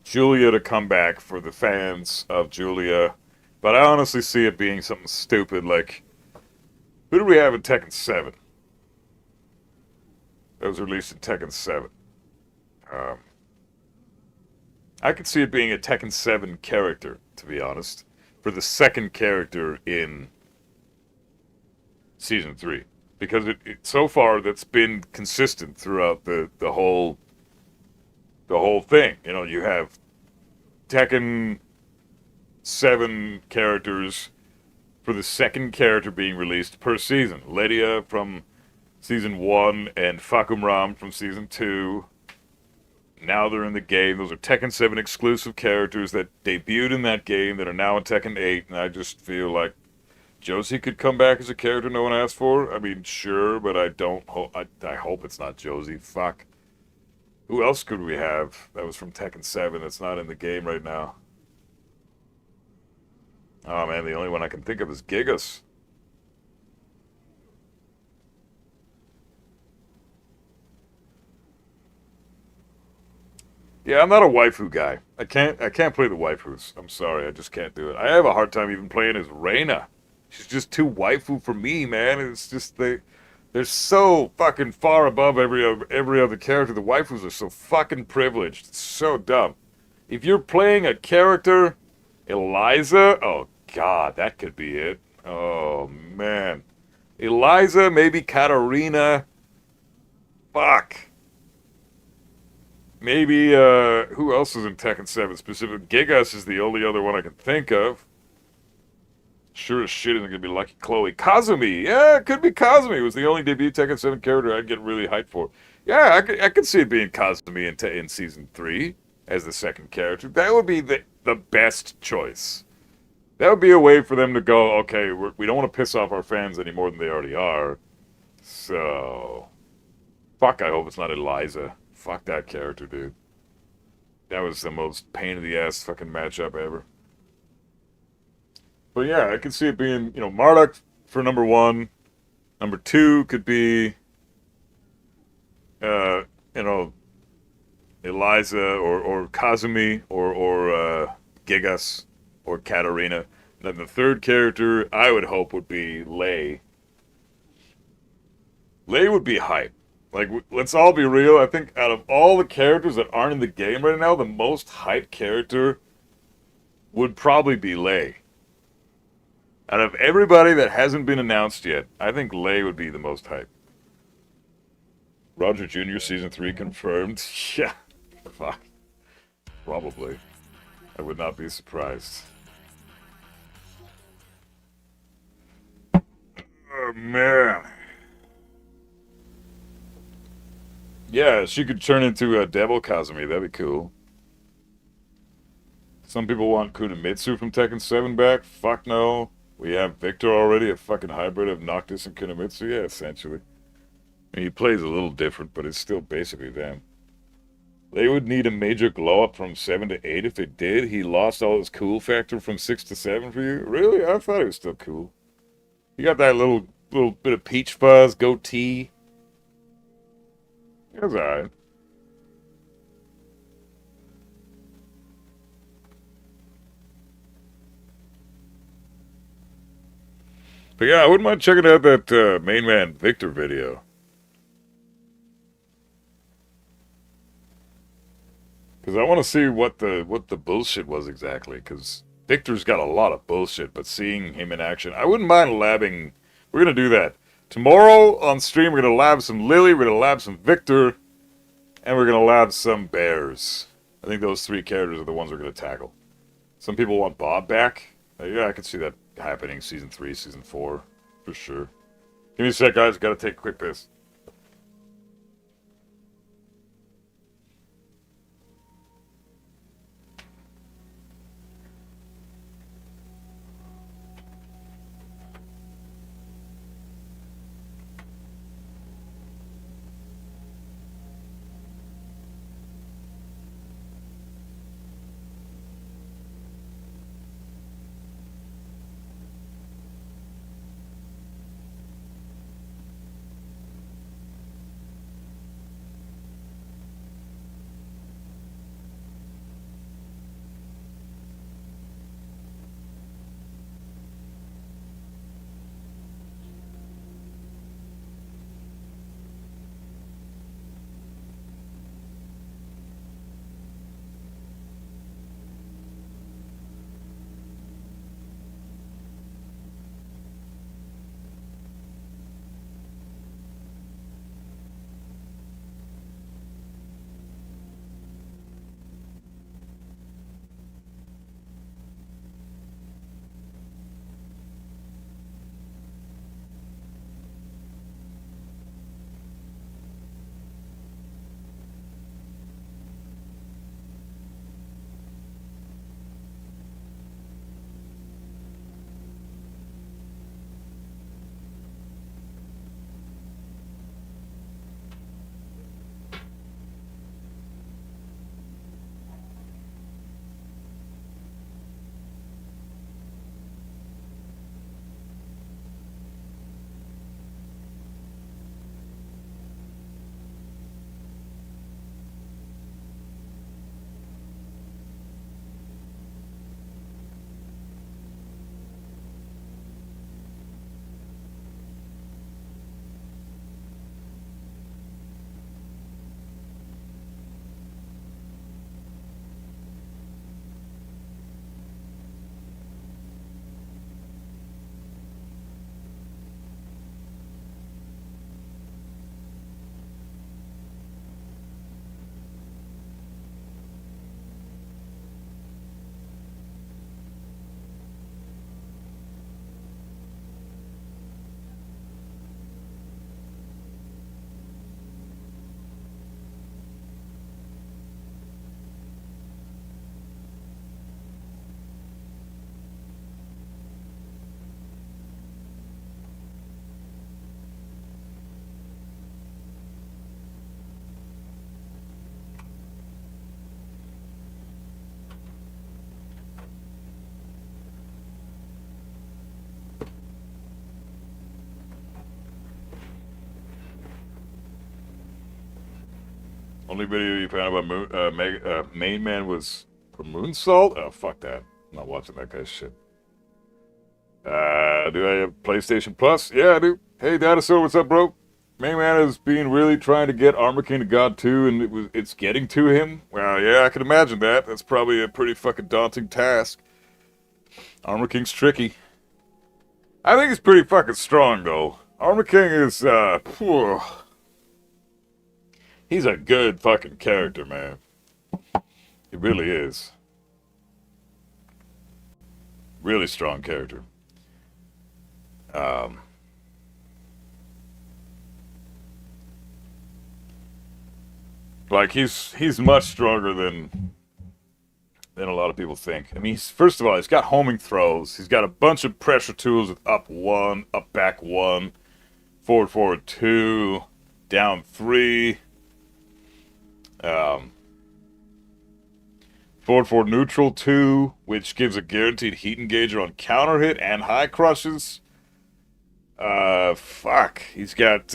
S2: Julia to come back for the fans of Julia. But I honestly see it being something stupid like. Who do we have in Tekken 7? That was released in Tekken 7. I could see it being a Tekken 7 character, to be honest, for the second character in Season 3. Because so far, that's been consistent throughout the whole thing. You know, you have Tekken 7 characters for the second character being released per season. Lydia from Season 1 and Fakumram from Season 2. Now they're in the game. Those are Tekken 7 exclusive characters that debuted in that game that are now in Tekken 8, and I just feel like Josie could come back as a character no one asked for. I mean, sure, but I don't I hope it's not Josie. Fuck. Who else could we have that was from Tekken 7 that's not in the game right now? Oh man, the only one I can think of is Gigas. Yeah, I'm not a waifu guy. I can't play the waifus. I'm sorry, I just can't do it. I have a hard time even playing as Reina. She's just too waifu for me, man. It's just They're so fucking far above every other character. The waifus are so fucking privileged. It's so dumb. If you're playing a character, Eliza, oh god, that could be it. Oh man. Eliza, maybe Katarina. Fuck. Maybe, who else is in Tekken 7 specific? Gigas is the only other one I can think of. Sure as shit isn't gonna be Lucky Chloe. Kazumi! Yeah, it could be Kazumi. It was the only debut Tekken 7 character I'd get really hyped for. Yeah, I could see it being Kazumi in Season 3 as the second character. That would be the best choice. That would be a way for them to go, okay, we don't want to piss off our fans any more than they already are. So... Fuck, I hope it's not Eliza. Fuck that character, dude. That was the most pain-in-the-ass fucking matchup ever. But yeah, I could see it being, you know, Marduk for number 1. Number 2 could be, you know, Eliza or Kazumi or Gigas or Katarina. And then the third character I would hope would be Lei. Lei would be hype. Like, let's all be real. I think out of all the characters that aren't in the game right now, the most hype character would probably be Lei. Out of everybody that hasn't been announced yet, I think Lei would be the most hype. Roger Jr. Season 3 confirmed. Yeah. Fuck. Probably. I would not be surprised. Oh, man. Yeah, she could turn into a Devil Kazumi. That'd be cool. Some people want Kunimitsu from Tekken 7 back. Fuck no. We have Victor already, a fucking hybrid of Noctis and Kunimitsu. Yeah, essentially. I mean, he plays a little different, but it's still basically them. They would need a major glow up from 7 to 8 if they did. He lost all his cool factor from 6 to 7 for you? Really? I thought he was still cool. He got that little bit of peach fuzz, goatee. It was alright. But yeah, I wouldn't mind checking out that main man Victor video. Because I want to see what the bullshit was exactly. Because Victor's got a lot of bullshit, but seeing him in action, I wouldn't mind labbing. We're going to do that. Tomorrow on stream, we're going to lab some Lily, we're going to lab some Victor, and we're going to lab some Bears. I think those 3 characters are the ones we're going to tackle. Some people want Bob back. Yeah, I could see that happening Season 3, Season 4, for sure. Give me a sec, guys. Gotta take a quick piss. Only video you found about Main Man was for Moonsault? Oh, fuck that. I'm not watching that guy's shit. Do I have PlayStation Plus? Yeah, I do. Hey, Dinosaur, what's up, bro? Main Man is being really trying to get Armor King to God 2, and it's getting to him. Well, yeah, I can imagine that. That's probably a pretty fucking daunting task. Armor King's tricky. I think he's pretty fucking strong, though. Armor King is, he's a good fucking character, man. He really is. Really strong character. Like he's much stronger than a lot of people think. I mean, first of all, he's got homing throws. He's got a bunch of pressure tools with up 1, up back 1, forward 2, down 3, forward neutral 2, which gives a guaranteed heat engager on counter hit and high crushes. Fuck. He's got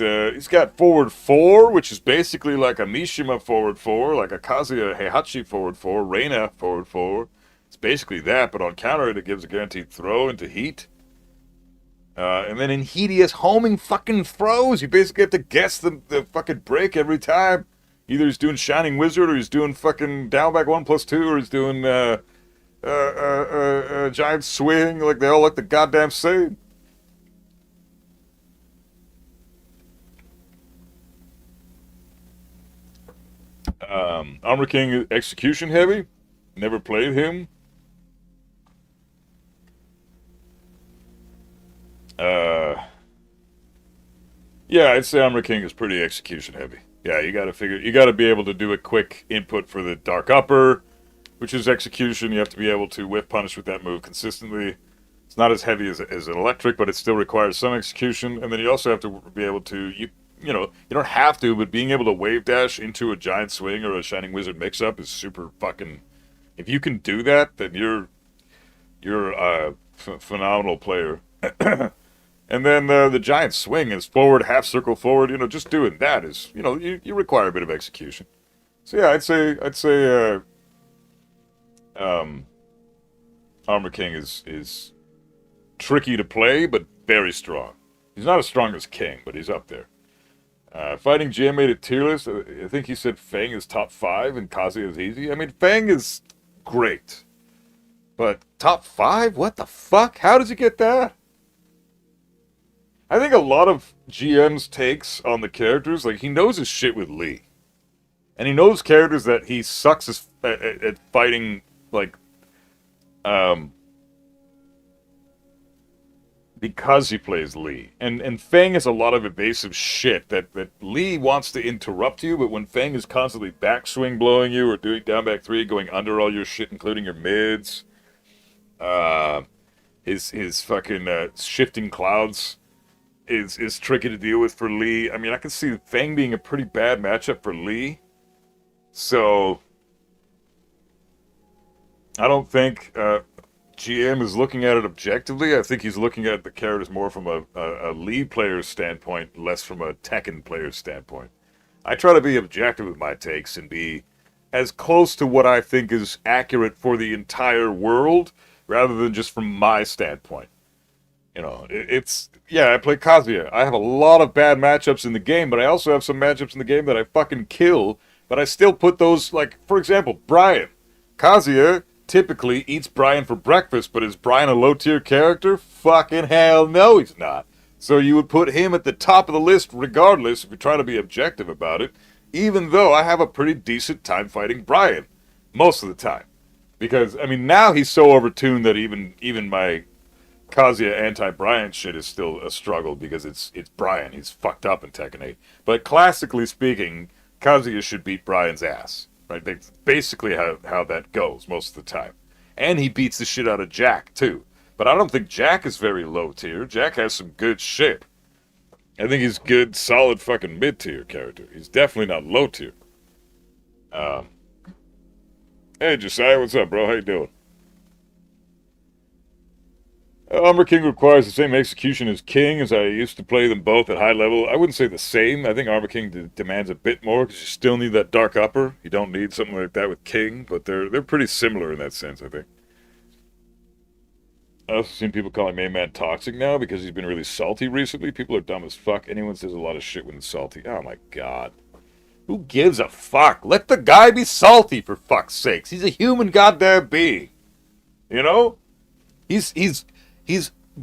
S2: forward 4, which is basically like a Mishima forward 4, like a Kazuya Heihachi forward 4, Reina forward 4. It's basically that, but on counter it gives a guaranteed throw into heat. And then in heat he has homing fucking throws. You basically have to guess the fucking break every time. Either he's doing Shining Wizard, or he's doing fucking down back 1+2, or he's doing, giant swing, like they all look the goddamn same. Armor King execution heavy. Never played him. Yeah, I'd say Armor King is pretty execution heavy. Yeah, you gotta be able to do a quick input for the Dark Upper, which is execution. You have to be able to whiff punish with that move consistently. It's not as heavy as an electric, but it still requires some execution. And then you also have to be able to, you don't have to, but being able to wave dash into a giant swing or a Shining Wizard mix-up is super fucking... If you can do that, then you're a phenomenal player. And then the giant swing is forward, half circle forward. Just doing that is, you require a bit of execution. So yeah, I'd say Armor King is tricky to play, but very strong. He's not as strong as King, but he's up there. Fighting Jam made it tier list. I think he said Fang is top 5 and Kazuya is easy. I mean, Fang is great. But top 5? What the fuck? How does he get that? I think a lot of GM's takes on the characters, like, he knows his shit with Lee. And he knows characters that he sucks at fighting, like, because he plays Lee. And Fang has a lot of evasive shit that Lee wants to interrupt you, but when Fang is constantly backswing blowing you or doing down back 3, going under all your shit, including your mids, his fucking shifting clouds is tricky to deal with for Lee. I mean, I can see Fang being a pretty bad matchup for Lee. So I don't think GM is looking at it objectively. I think he's looking at the characters more from a Lee player's standpoint, less from a Tekken player's standpoint. I try to be objective with my takes and be as close to what I think is accurate for the entire world, rather than just from my standpoint. I play Kazuya. I have a lot of bad matchups in the game, but I also have some matchups in the game that I fucking kill, but I still put those, like, for example, Brian. Kazuya typically eats Brian for breakfast, but is Brian a low-tier character? Fucking hell no, he's not. So you would put him at the top of the list regardless if you're trying to be objective about it, even though I have a pretty decent time fighting Brian, most of the time. Because, I mean, now he's so overtuned that even my Kazuya anti-Brian shit is still a struggle because it's Brian. He's fucked up in Tekken 8. But classically speaking, Kazuya should beat Brian's ass. Right? That's basically how that goes most of the time. And he beats the shit out of Jack, too. But I don't think Jack is very low tier. Jack has some good shit. I think he's good, solid fucking mid-tier character. He's definitely not low tier. Hey, Josiah, what's up, bro? How you doing? Armor King requires the same execution as King, as I used to play them both at high level. I wouldn't say the same. I think Armor King demands a bit more because you still need that dark upper. You don't need something like that with King, but they're pretty similar in that sense, I think. I've also seen people calling Main Man toxic now because he's been really salty recently. People are dumb as fuck. Anyone says a lot of shit when it's salty. Oh my god. Who gives a fuck? Let the guy be salty, for fuck's sakes. He's a human goddamn being. You know? He's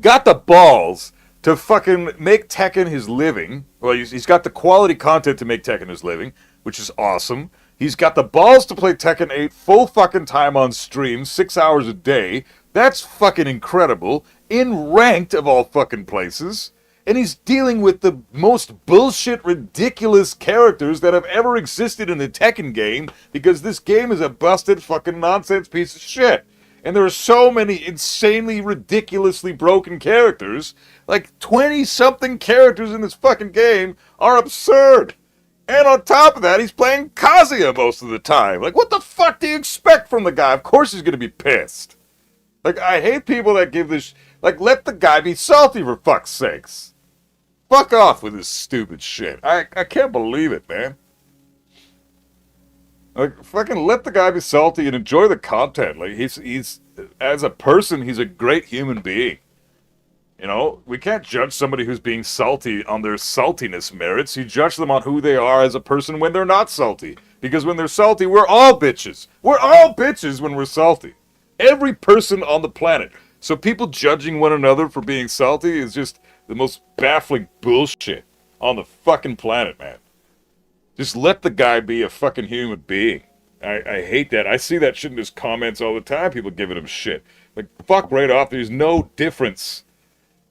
S2: got the balls to fucking make Tekken his living. Well, he's got the quality content to make Tekken his living, which is awesome. He's got the balls to play Tekken 8 full fucking time on stream, 6 hours a day. That's fucking incredible. In ranked of all fucking places. And he's dealing with the most bullshit, ridiculous characters that have ever existed in the Tekken game, because this game is a busted fucking nonsense piece of shit. And there are so many insanely, ridiculously broken characters. Like 20-something characters in this fucking game are absurd. And on top of that, he's playing Kazuya most of the time. Like, what the fuck do you expect from the guy? Of course he's gonna be pissed. Like, I hate people that give this... Like, let the guy be salty, for fuck's sakes. Fuck off with this stupid shit. I can't believe it, man. Like, fucking let the guy be salty and enjoy the content. Like, he's as a person, he's a great human being. You know, we can't judge somebody who's being salty on their saltiness merits. You judge them on who they are as a person when they're not salty. Because when they're salty, we're all bitches. We're all bitches when we're salty. Every person on the planet. So people judging one another for being salty is just the most baffling bullshit on the fucking planet, man. Just let the guy be a fucking human being. I hate that. I see that shit in his comments all the time, people giving him shit. Like, fuck right off, there's no difference.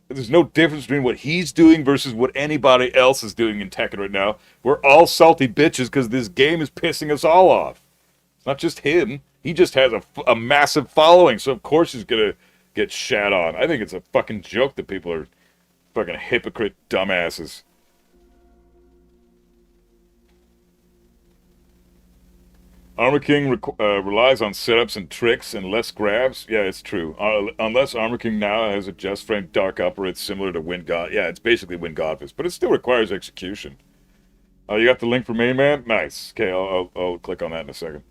S2: There's no difference between what he's doing versus what anybody else is doing in Tekken right now. We're all salty bitches because this game is pissing us all off. It's not just him. He just has a massive following, so of course he's gonna get shat on. I think it's a fucking joke that people are fucking hypocrite dumbasses. Armor King relies on setups and tricks and less grabs. Yeah, it's true. Unless Armor King now has a just frame dark upper, it's similar to Wind God. Yeah, it's basically Wind Godfist, but it still requires execution. You got the link for Main Man? Nice. Okay, I'll click on that in a second.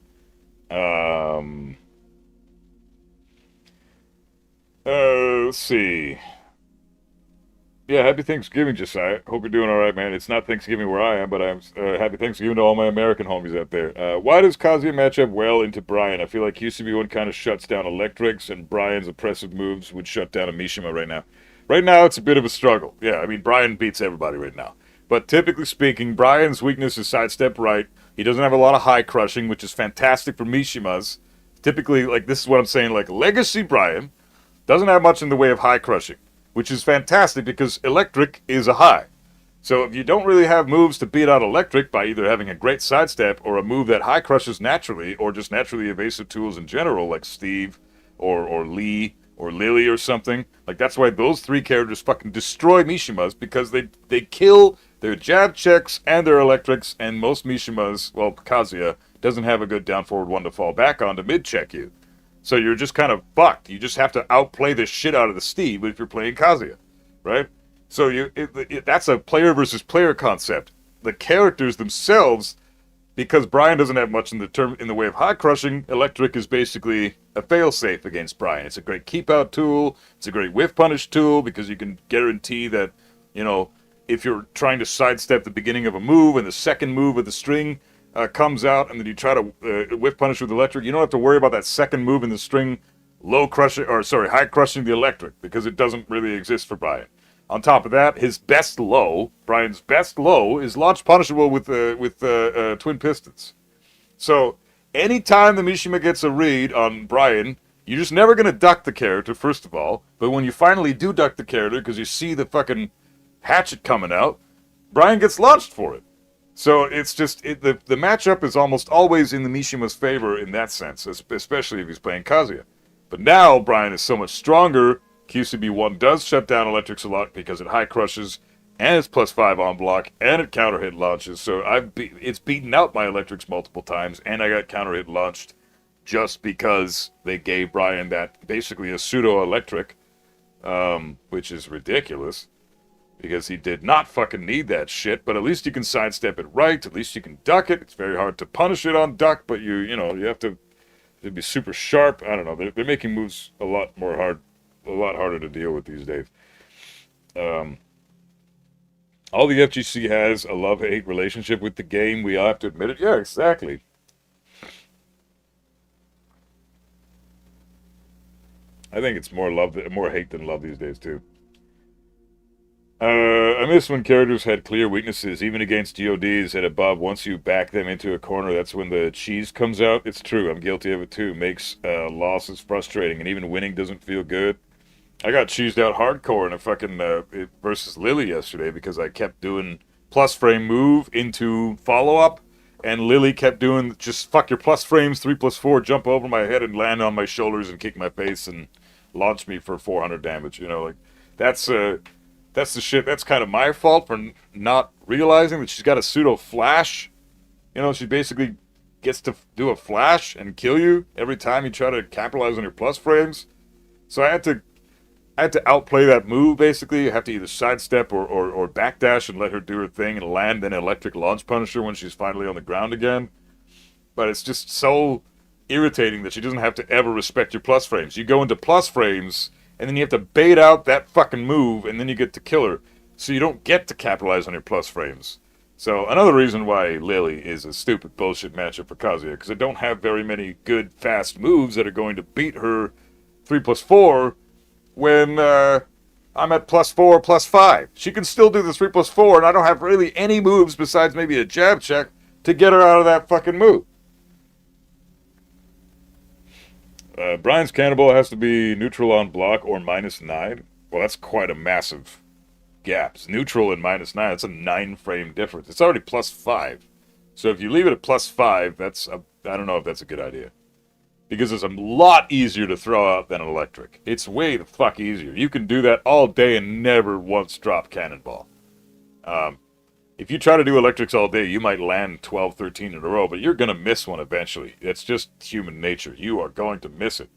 S2: Let's see. Yeah, happy Thanksgiving, Josiah. Hope you're doing all right, man. It's not Thanksgiving where I am, but I'm happy Thanksgiving to all my American homies out there. Why does Kazuya match up well into Brian? I feel like QCB1 kind of shuts down Electrics, and Brian's oppressive moves would shut down a Mishima right now. Right now, it's a bit of a struggle. Yeah, I mean, Brian beats everybody right now. But typically speaking, Brian's weakness is sidestep right. He doesn't have a lot of high crushing, which is fantastic for Mishimas. Typically, like, this is what I'm saying, like, Legacy Brian doesn't have much in the way of high crushing, which is fantastic because Electric is a high. So if you don't really have moves to beat out Electric by either having a great sidestep or a move that high crushes naturally, or just naturally evasive tools in general, like Steve or Lee or Lily or something, like, that's why those three characters fucking destroy Mishimas, because they kill their jab checks and their Electrics, and most Mishimas, well, Kazuya, doesn't have a good down forward one to fall back on to mid check you. So you're just kind of fucked. You just have to outplay the shit out of the Steve if you're playing Kazuya, right? So that's a player versus player concept. The characters themselves, because Brian doesn't have much in the way of high crushing, Electric is basically a failsafe against Brian. It's a great keep out tool. It's a great whiff punish tool because you can guarantee that, you know, if you're trying to sidestep the beginning of a move and the second move of the string comes out, and then you try to whiff punish with Electric, you don't have to worry about that second move in the string high crushing the Electric, because it doesn't really exist for Brian. On top of that, his best low, Brian's best low, is launch punishable with twin pistons. So anytime the Mishima gets a read on Brian, you're just never going to duck the character, first of all, but when you finally do duck the character because you see the fucking hatchet coming out, Brian gets launched for it. So it's just, the matchup is almost always in the Mishima's favor in that sense, especially if he's playing Kazuya. But now Brian is so much stronger. QCB1 does shut down Electrics a lot because it high crushes, and it's +5 on block, and it counter hit launches. So it's beaten out my Electrics multiple times, and I got counter hit launched just because they gave Brian that basically a pseudo Electric. which is ridiculous. Because he did not fucking need that shit, but at least you can sidestep it right, at least you can duck it. It's very hard to punish it on duck, but you have to be super sharp. I don't know, they're making moves a lot harder to deal with these days. All the FGC has a love-hate relationship with the game, we all have to admit it. Yeah, exactly. I think it's more hate than love these days, too. I miss when characters had clear weaknesses, even against GODs and above. Once you back them into a corner, that's when the cheese comes out. It's true, I'm guilty of it too. Makes losses frustrating, and even winning doesn't feel good. I got cheesed out hardcore in a fucking versus Lily yesterday because I kept doing plus frame move into follow-up, and Lily kept doing just fuck your plus frames, 3+4, jump over my head and land on my shoulders and kick my face and launch me for 400 damage. Like, that's the shit. That's kind of my fault for not realizing that she's got a pseudo flash. She basically gets to do a flash and kill you every time you try to capitalize on your plus frames. So I had to outplay that move, basically. I have to either sidestep or backdash and let her do her thing and land an electric launch punisher when she's finally on the ground again. But it's just so irritating that she doesn't have to ever respect your plus frames. You go into plus frames, and then you have to bait out that fucking move, and then you get to kill her. So you don't get to capitalize on your plus frames. So another reason why Lily is a stupid bullshit matchup for Kazuya, because I don't have very many good, fast moves that are going to beat her 3+4 when I'm at +4, +5. She can still do the 3+4, and I don't have really any moves besides maybe a jab check to get her out of that fucking move. Brian's Cannibal has to be neutral on block or -9. Well, that's quite a massive gap. It's neutral and -9. That's a 9-frame difference. It's already +5. So if you leave it at +5, I don't know if that's a good idea. Because it's a lot easier to throw out than an electric. It's way the fuck easier. You can do that all day and never once drop Cannonball. If you try to do electrics all day, you might land 12, 13 in a row, but you're going to miss one eventually. It's just human nature. You are going to miss it.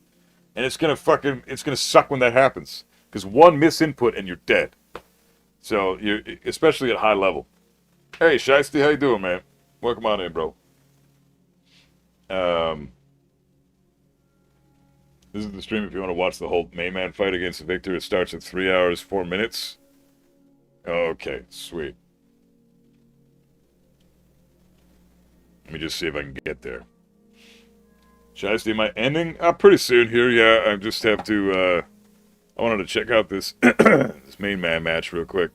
S2: And it's going to suck when that happens. Because one misinput and you're dead. So, especially at high level. Hey, Shiesty, how you doing, man? Welcome on in, bro. This is the stream if you want to watch the whole Mayman fight against Victor. It starts at 3 hours, 4 minutes. Okay, sweet. Let me just see if I can get there. Shiesty, am I ending? Pretty soon here, yeah. I just have to, I wanted to check out this, this main man match real quick.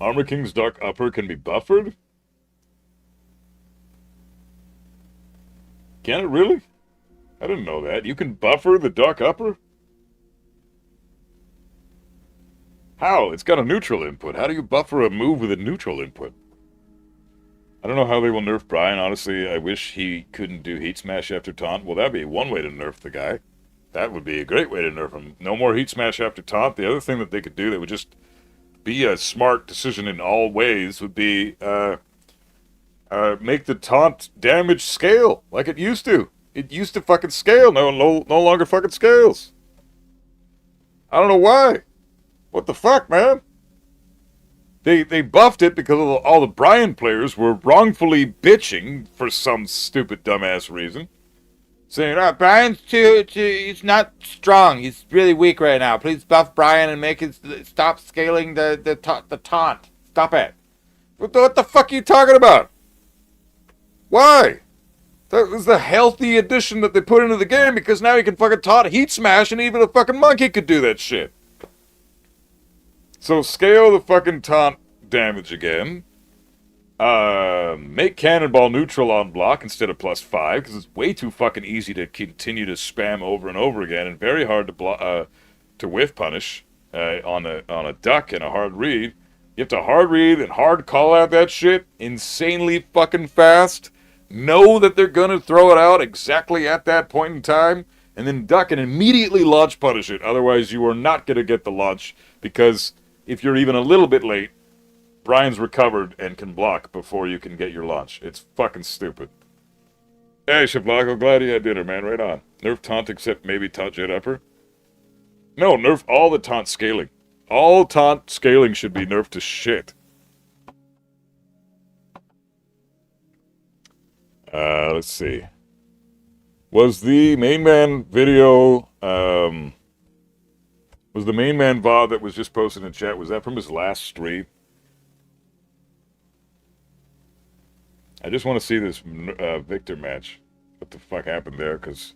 S2: Armor King's Dark Upper can be buffered? Can it really? I didn't know that. You can buffer the Dark Upper? How? It's got a neutral input. How do you buffer a move with a neutral input? I don't know how they will nerf Brian. Honestly, I wish he couldn't do Heat Smash after taunt. Well, that'd be one way to nerf the guy. That would be a great way to nerf him. No more Heat Smash after taunt. The other thing that they could do that would just be a smart decision in all ways would be make the taunt damage scale like it used to. It used to fucking scale. No longer fucking scales. I don't know why. What the fuck, man? They buffed it because all the Brian players were wrongfully bitching for some stupid dumbass reason. Saying, Brian's he's not strong. He's really weak right now. Please buff Brian and make it stop scaling the taunt. Stop it. What the fuck are you talking about? Why? That was the healthy addition that they put into the game because now you can fucking taunt Heat Smash and even a fucking monkey could do that shit. So scale the fucking taunt damage again. Make Cannonball neutral on block instead of +5, because it's way too fucking easy to continue to spam over and over again, and very hard to whiff punish. on a duck and a hard read. You have to hard read and hard call out that shit insanely fucking fast. Know that they're gonna throw it out exactly at that point in time, and then duck and immediately launch punish it. Otherwise, you are not gonna get the launch, because if you're even a little bit late, Brian's recovered and can block before you can get your launch. It's fucking stupid. Hey, Shablago, glad you had dinner, man. Right on. Nerf taunt except maybe taunt jet upper? No, nerf all the taunt scaling. All taunt scaling should be nerfed to shit. Let's see. Was the main man video, was the main man VOD that was just posted in chat, was that from his last stream? I just want to see this Victor match. What the fuck happened there? Because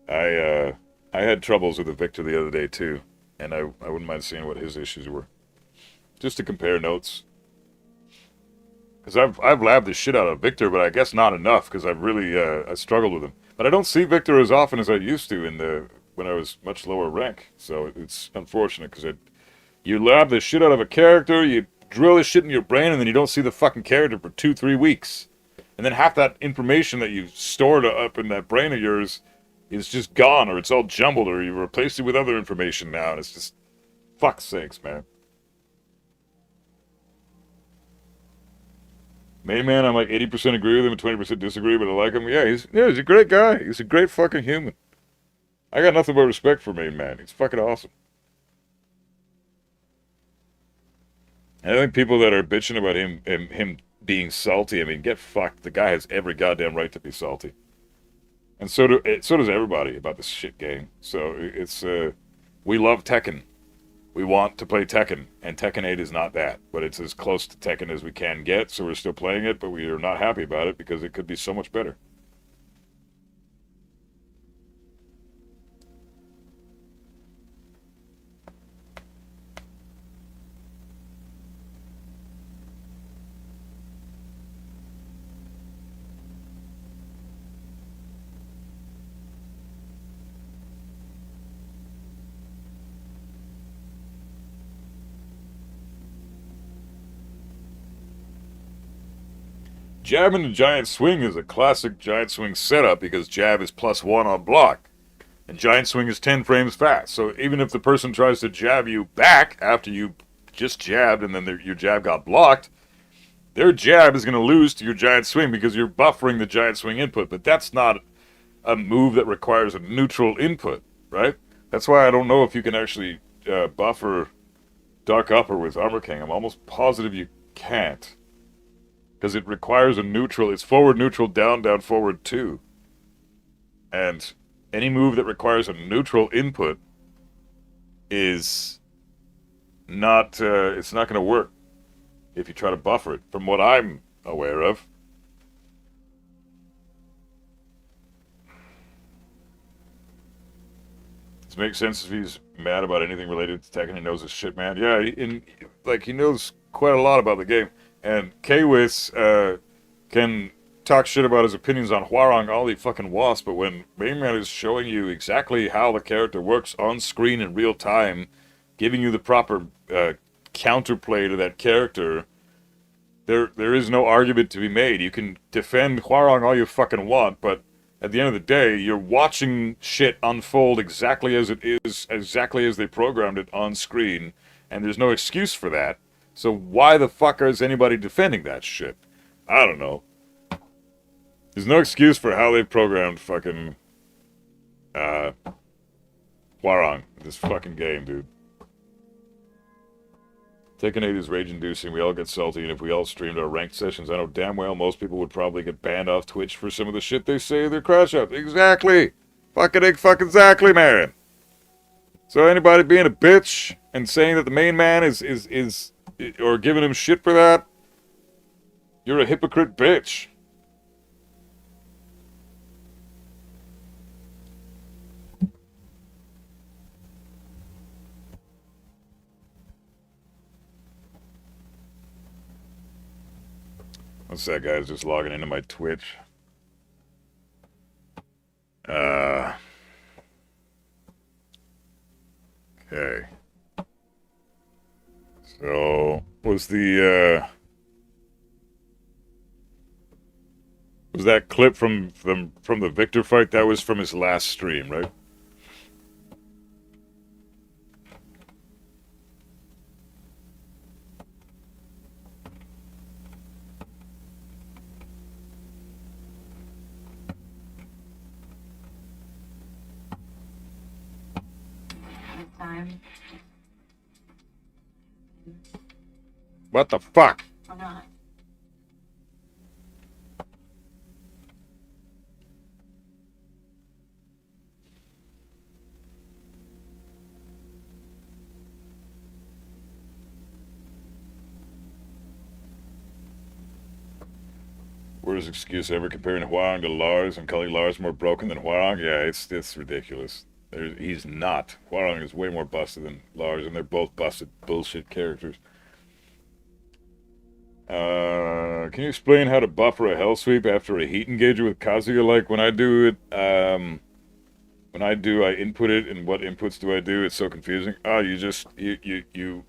S2: I had troubles with the Victor the other day too, and I wouldn't mind seeing what his issues were, just to compare notes. Because I've labbed the shit out of Victor, but I guess not enough, because I've really I struggled with him. But I don't see Victor as often as I used to when I was much lower rank. So it's unfortunate, because you lab the shit out of a character, you drill this shit in your brain, and then you don't see the fucking character for 2-3 weeks. And then half that information that you stored up in that brain of yours is just gone, or it's all jumbled, or you replaced it with other information now, and it's just, fuck's sakes, man. Main man, I'm like 80% agree with him and 20% disagree, but I like him. Yeah, he's a great guy. He's a great fucking human. I got nothing but respect for main man. He's fucking awesome. And I think people that are bitching about him being salty, I mean, get fucked. The guy has every goddamn right to be salty. And so does everybody about this shit game. So it's, we love Tekken. We want to play Tekken, and Tekken 8 is not that. But it's as close to Tekken as we can get, so we're still playing it, but we are not happy about it because it could be so much better. Jab into Giant Swing is a classic Giant Swing setup because jab is +1 on block. And Giant Swing is 10 frames fast. So even if the person tries to jab you back after you just jabbed and then your jab got blocked, their jab is going to lose to your Giant Swing because you're buffering the Giant Swing input. But that's not a move that requires a neutral input, right? That's why I don't know if you can actually buffer Dark Upper with Armor King. I'm almost positive you can't. Because it requires a neutral. It's forward neutral, down, down, forward 2. And any move that requires a neutral input is not, it's not going to work if you try to buffer it, from what I'm aware of. Does it make sense if he's mad about anything related to Tekken? He knows his shit, man. Yeah, he knows quite a lot about the game. And Kwis can talk shit about his opinions on Hwarang all he fucking wants, but when Main Man is showing you exactly how the character works on screen in real time, giving you the proper counterplay to that character, there is no argument to be made. You can defend Hwarang all you fucking want, but at the end of the day, you're watching shit unfold exactly as it is, exactly as they programmed it on screen, and there's no excuse for that. So why the fuck is anybody defending that shit? I don't know. There's no excuse for how they programmed fucking Hwarang, this fucking game, dude. Tekken 8 is rage-inducing, we all get salty, and if we all streamed our ranked sessions, I know damn well most people would probably get banned off Twitch for some of the shit they say in their crash outs. Exactly! Fucking exactly, man! So anybody being a bitch and saying that the main man is or giving him shit for that, you're a hypocrite bitch. What's that, guys? Just logging into my Twitch. Okay. So, was that clip from the Victor fight? That was from his last stream, right?
S3: Time
S2: What the fuck?
S3: or not.
S2: Worst excuse ever comparing Huarong to Lars and calling Lars more broken than Huarong? Yeah, it's ridiculous. He's not. Huarong is way more busted than Lars, and they're both busted bullshit characters. Can you explain how to buffer a hell sweep after a heat engager with Kazuya? Like when I do it, I input it, and what inputs do I do? It's so confusing. Oh, you just, you,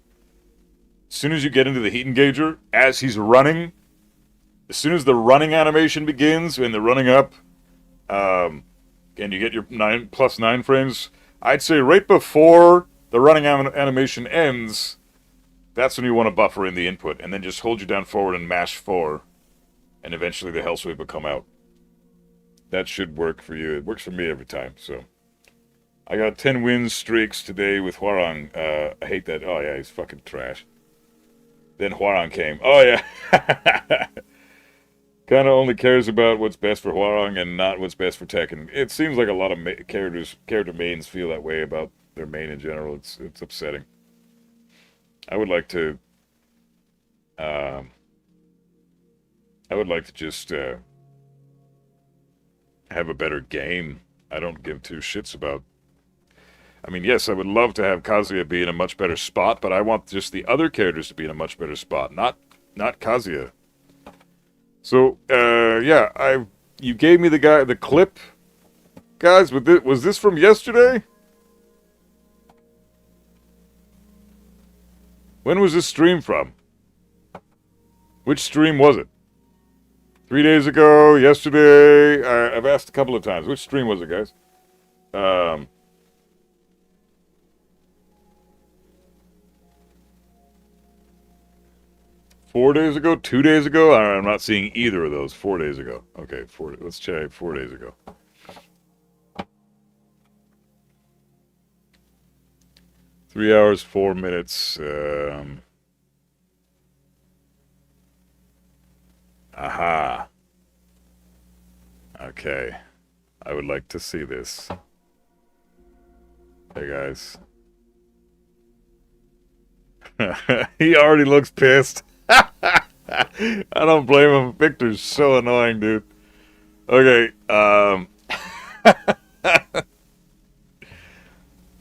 S2: as soon as you get into the heat engager, as he's running, as soon as the running animation begins, and the running up, and you get your +9 frames, I'd say right before the running animation ends, that's when you want to buffer in the input, and then just hold you down forward and mash 4, and eventually the hell sweep will come out. That should work for you. It works for me every time, so. I got 10 win streaks today with Huarong. I hate that. Oh, yeah, he's fucking trash. Then Huarong came. Oh, yeah. Kind of only cares about what's best for Huarong and not what's best for Tekken. It seems like a lot of character mains feel that way about their main in general. It's upsetting. I would like to just have a better game. I don't give two shits about. I mean, yes, I would love to have Kazuya be in a much better spot, but I want just the other characters to be in a much better spot, not Kazuya. So, yeah, you gave me the clip, guys. Was this from yesterday? When was this stream from? Which stream was it? 3 days ago, yesterday? I've asked a couple of times. Which stream was it, guys? 4 days ago? 2 days ago? I'm not seeing either of those. 4 days ago. Okay, let's check 4 days ago. Three hours, 4 minutes. Aha. Okay. I would like to see this. Hey, guys. He already looks pissed. I don't blame him. Victor's so annoying, dude. Okay,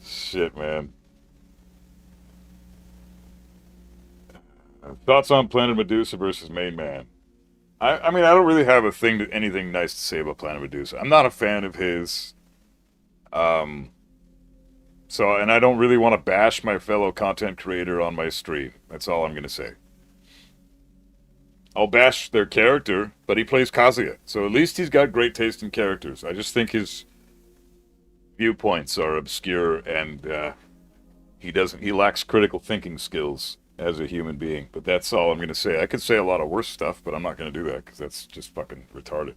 S2: shit, man. Thoughts on Planet Medusa versus Main Man? I mean, I don't really have anything nice to say about Planet Medusa. I'm not a fan of his. So, and I don't really want to bash my fellow content creator on my stream. That's all I'm going to say. I'll bash their character, but he plays Kazuya. So at least he's got great taste in characters. I just think his viewpoints are obscure and he lacks critical thinking skills as a human being. But that's all I'm going to say. I could say a lot of worse stuff, but I'm not going to do that because that's just fucking retarded.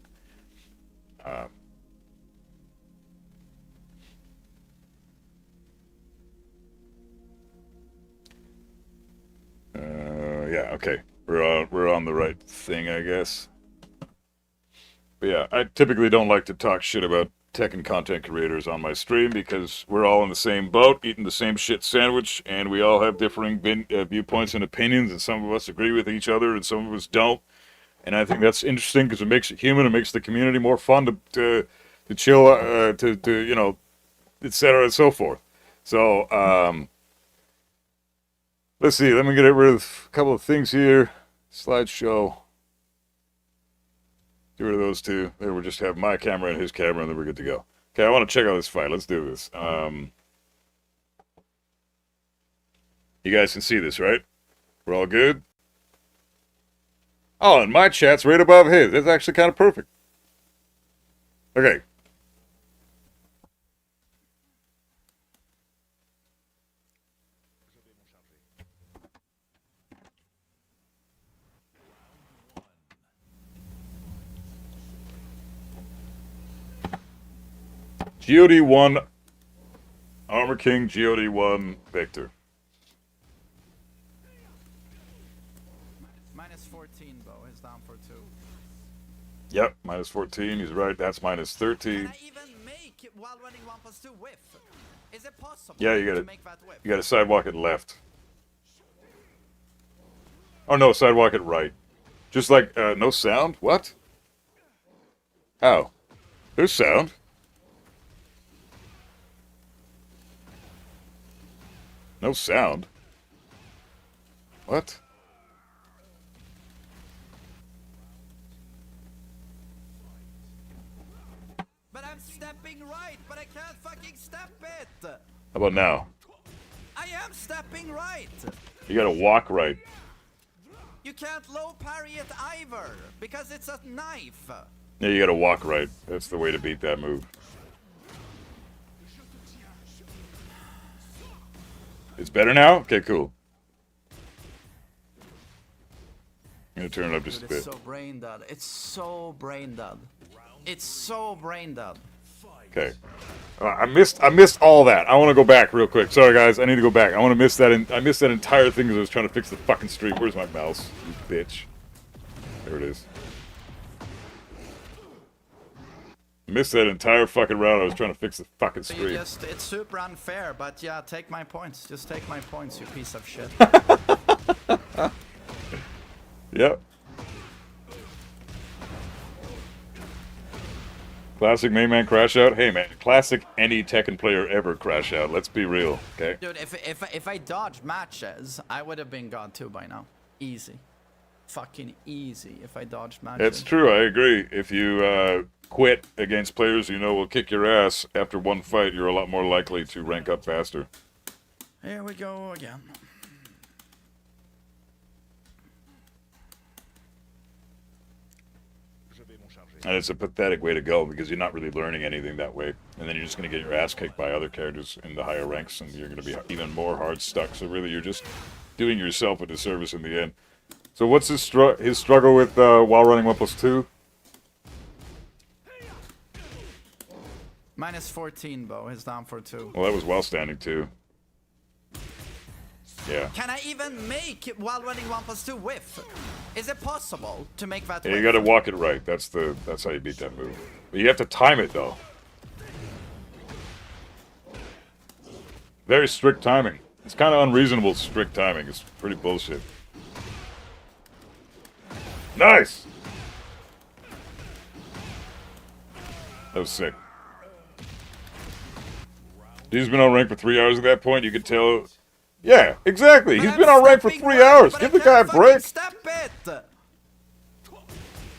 S2: Yeah, okay. We're on the right thing, I guess. But yeah, I typically don't like to talk shit about Tekken content creators on my stream because we're all in the same boat, eating the same shit sandwich, and we all have differing viewpoints and opinions, and some of us agree with each other, and some of us don't. And I think that's interesting because it makes it human. It makes the community more fun to chill, to you know, etc. and so forth. So, let's see. Let me get rid of a couple of things here. Slideshow. Get rid of those two. There, we'll just have my camera and his camera, and then we're good to go. Okay, I want to check out this fight. Let's do this. You guys can see this, right? We're all good? Oh, and my chat's right above his. That's actually kind of perfect. Okay. GOD1, Armor King, GOD1, Victor.
S7: Minus 14, Bo. Is down for 2.
S2: Yep, minus 14. He's right. That's minus 13.
S7: Can I even make while running 1+2 whiff? Is it possible
S2: Yeah, you
S7: to
S2: gotta,
S7: make that whiff?
S2: you gotta sidewalk it left. Oh no, sidewalk it right. Just like, no sound? What? How? There's sound. No sound. What?
S7: But I'm stepping right, but I can't fucking step it.
S2: How about now?
S7: I am stepping right.
S2: You gotta walk right.
S7: You can't low parry it either because it's a knife.
S2: Yeah, you gotta walk right. That's the way to beat that move. It's better now? Okay, cool. I'm gonna turn it up just a
S7: Dude,
S2: bit.
S7: it's so brain dead. It's so brain dead. It's so brain dead.
S2: Okay. I missed all that. I want to go back real quick. Sorry guys, I need to go back. I missed that entire thing because I was trying to fix the fucking stream. Where's my mouse? You bitch. There it is. Missed that entire fucking round. I was trying to fix the fucking
S7: So
S2: stream.
S7: it's super unfair, but yeah, take my points. Just take my points, you piece of shit.
S2: Yep. Classic main man crash out. Hey man, classic any Tekken player ever crash out. Let's be real, okay?
S7: Dude, if I dodged matches, I would have been God 2 by now. Easy. Fucking easy if I dodged matches.
S2: It's true, I agree. If you quit against players you know will kick your ass after one fight, you're a lot more likely to rank up faster.
S7: Here we go again.
S2: And it's a pathetic way to go because you're not really learning anything that way. And then you're just going to get your ass kicked by other characters in the higher ranks and you're going to be even more hard stuck. So really you're just doing yourself a disservice in the end. So what's his struggle with while running 1+2?
S7: Minus 14, Bo. Is down for 2.
S2: Well, that was while standing too. Yeah.
S7: Can I even make while running 1+2 whiff? Is it possible to make that
S2: Yeah,
S7: whiff?
S2: you gotta walk it right. That's how you beat that move. But you have to time it though. Very strict timing. It's kind of unreasonable strict timing. It's pretty bullshit. Nice! That was sick. Dude's been on rank for 3 hours at that point. You could tell. Yeah, exactly.
S7: But
S2: He's
S7: I'm
S2: been on rank for
S7: stepping
S2: 3
S7: right,
S2: hours.
S7: but
S2: Give
S7: I
S2: the guy a
S7: can't fucking
S2: break.
S7: Step it.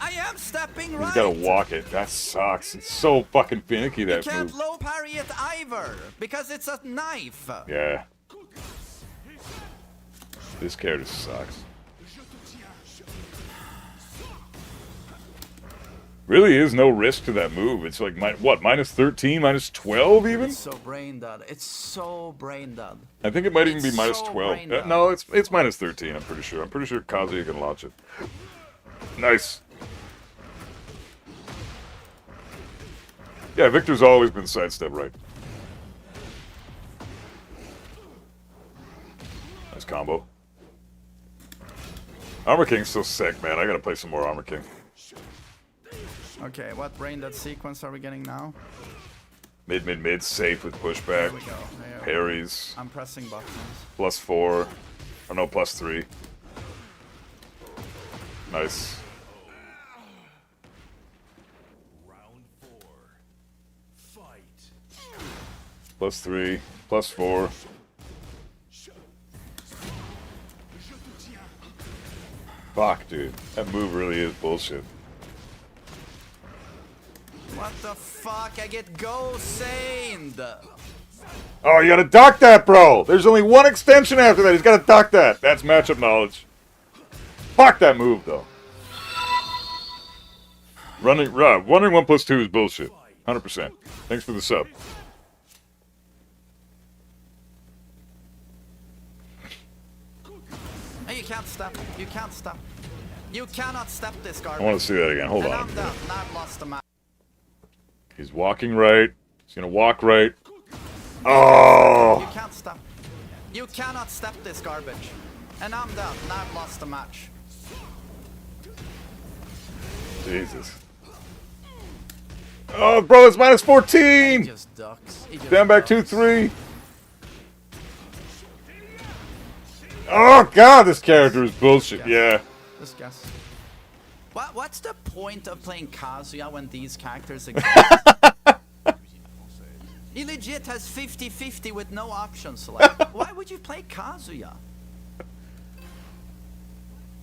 S7: I am stepping right.
S2: He's gotta walk it. That sucks. It's so fucking finicky,
S7: You
S2: that
S7: can't
S2: move.
S7: low parry it either because it's a knife.
S2: Yeah. This character sucks. Really is no risk to that move. It's like, what, minus 13, minus 12 even?
S7: It's so brain dead. It's so brain dead.
S2: I think it might even be
S7: It's
S2: minus
S7: so
S2: 12.
S7: brain dead.
S2: No, it's minus 13, I'm pretty sure. I'm pretty sure Kazuya can launch it. Nice. Yeah, Victor's always been sidestep right. Nice combo. Armor King's so sick, man. I gotta play some more Armor King.
S7: Okay, what brain dead sequence are we getting now?
S2: Mid, safe with pushback.
S7: There we go. There.
S2: Parries.
S7: I'm pressing buttons.
S2: +4. Or no, +3. Nice.
S1: Round 4. Fight.
S2: +3. +4. Fuck, dude. That move really is bullshit.
S7: What the fuck? I get go-saned.
S2: Oh, you gotta duck that, bro. There's only one extension after that. He's gotta duck that. That's matchup knowledge. Fuck that move, though. Wondering 1 plus 2 is bullshit. 100%. Thanks for the sub.
S7: Hey, you can't step. You can't step. You cannot step this garbage.
S2: I want to see that again. Hold
S7: And
S2: on.
S7: I'm down. Now I've lost the match.
S2: He's walking right. He's gonna walk right. Oh!
S7: You can't step. You cannot step this garbage. And I'm down. Now I've lost the match.
S2: Jesus. Oh, bro, it's minus
S7: He
S2: 14!
S7: just ducks. He just
S2: Down back
S7: ducks.
S2: 2-3. Oh, God, this character is bullshit. Yeah.
S7: Just guess. What's the point of playing Kazuya when these characters exist? He legit has 50-50 with no option select. Why would you play Kazuya?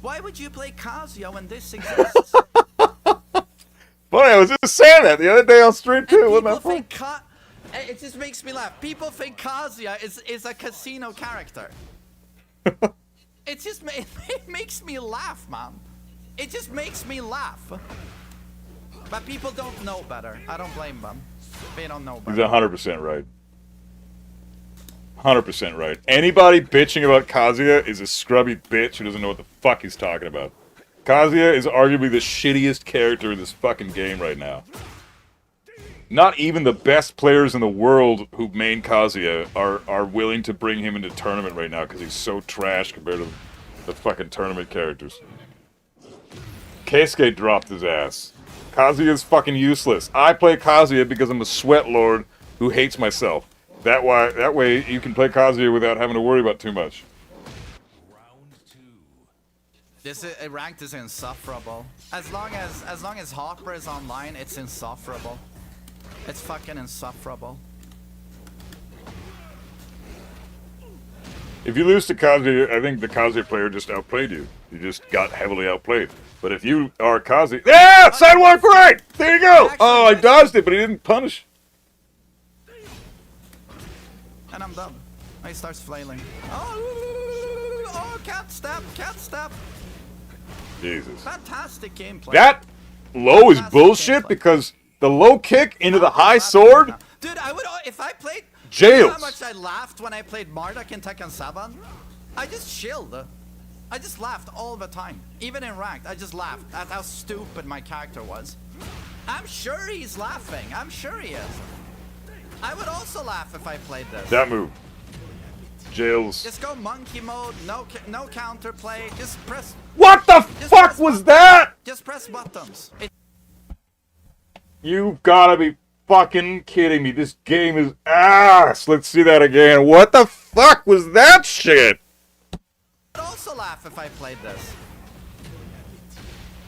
S7: Why would you play Kazuya when this exists?
S2: Funny, I was just saying that the other day on stream, too. Wasn't that
S7: People
S2: fun?
S7: think it just makes me laugh. People think Kazuya is a casino character. It just it makes me laugh, man. It just makes me laugh. But people don't know better. I don't blame them. They don't know
S2: He's
S7: better.
S2: 100% right. 100% right. Anybody bitching about Kazuya is a scrubby bitch who doesn't know what the fuck he's talking about. Kazuya is arguably the shittiest character in this fucking game right now. Not even the best players in the world who main Kazuya are willing to bring him into tournament right now because he's so trash compared to the fucking tournament characters. Keisuke dropped his ass. Kazuya's fucking useless. I play Kazuya because I'm a sweat lord who hates myself. That way you can play Kazuya without having to worry about too much.
S7: This ranked is insufferable. As long as Hopper is online, it's insufferable. It's fucking insufferable.
S2: If you lose to Kazuya, I think the Kazuya player just outplayed you. You just got heavily outplayed. But if you are Kazuya... Yeah! Sidewalk right! There you go! Oh, I dodged it, but he didn't punish.
S7: And I'm done. He starts flailing. Oh, can't step, can't step.
S2: Jesus.
S7: Fantastic gameplay.
S2: That low is
S7: Fantastic
S2: bullshit
S7: gameplay.
S2: because the low kick into the high sword...
S7: Dude, I would if I played.
S2: Jails.
S7: You know how much I laughed when I played Marduk in Tekken 7? I just chilled. I just laughed all the time. Even in ranked, I just laughed at how stupid my character was. I'm sure he's laughing. I'm sure he is. I would also laugh if I played this.
S2: That move. Jails.
S7: Just go monkey mode. No counterplay. Just press.
S2: What the
S7: Just
S2: fuck
S7: press
S2: was
S7: buttons.
S2: that?
S7: Just press buttons.
S2: You've gotta be fucking kidding me. This game is ass. Let's see that again. What the fuck was that shit?
S7: I'd also laugh if I played this.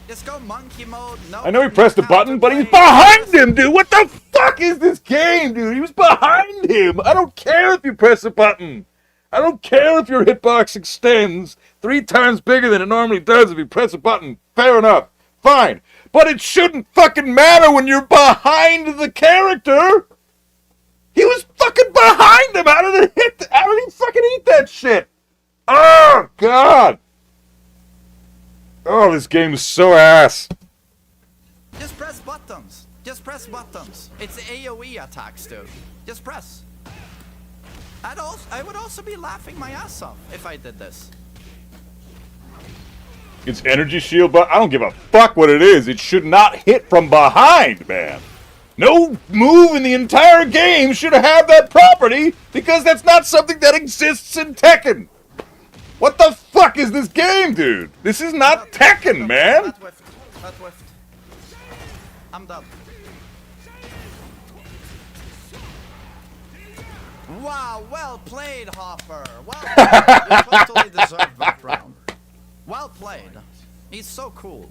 S7: Just go monkey mode.
S2: I know he pressed the button, but he's
S7: counterplay.
S2: behind him, dude. What the fuck is this game, dude? He was behind him. I don't care if you press the button. I don't care if your hitbox extends 3 times bigger than it normally does if you press a button. Fair enough. Fine. But it shouldn't fucking matter when you're behind the character. He was fucking behind him. How did he fucking eat that shit? Oh, God. Oh, this game is so ass.
S7: Just press buttons. Just press buttons. It's AoE attacks, dude. Just press. I would also be laughing my ass off if I did this.
S2: It's energy shield, but I don't give a fuck what it is. It should not hit from behind, man. No move in the entire game should have that property because that's not something that exists in Tekken. What the fuck is this game, dude? This is not Tekken, man.
S7: That whiffed. That whiffed. I'm done. Wow, well played, Hopper. Well played. You totally deserved that round. Well played. He's so cool.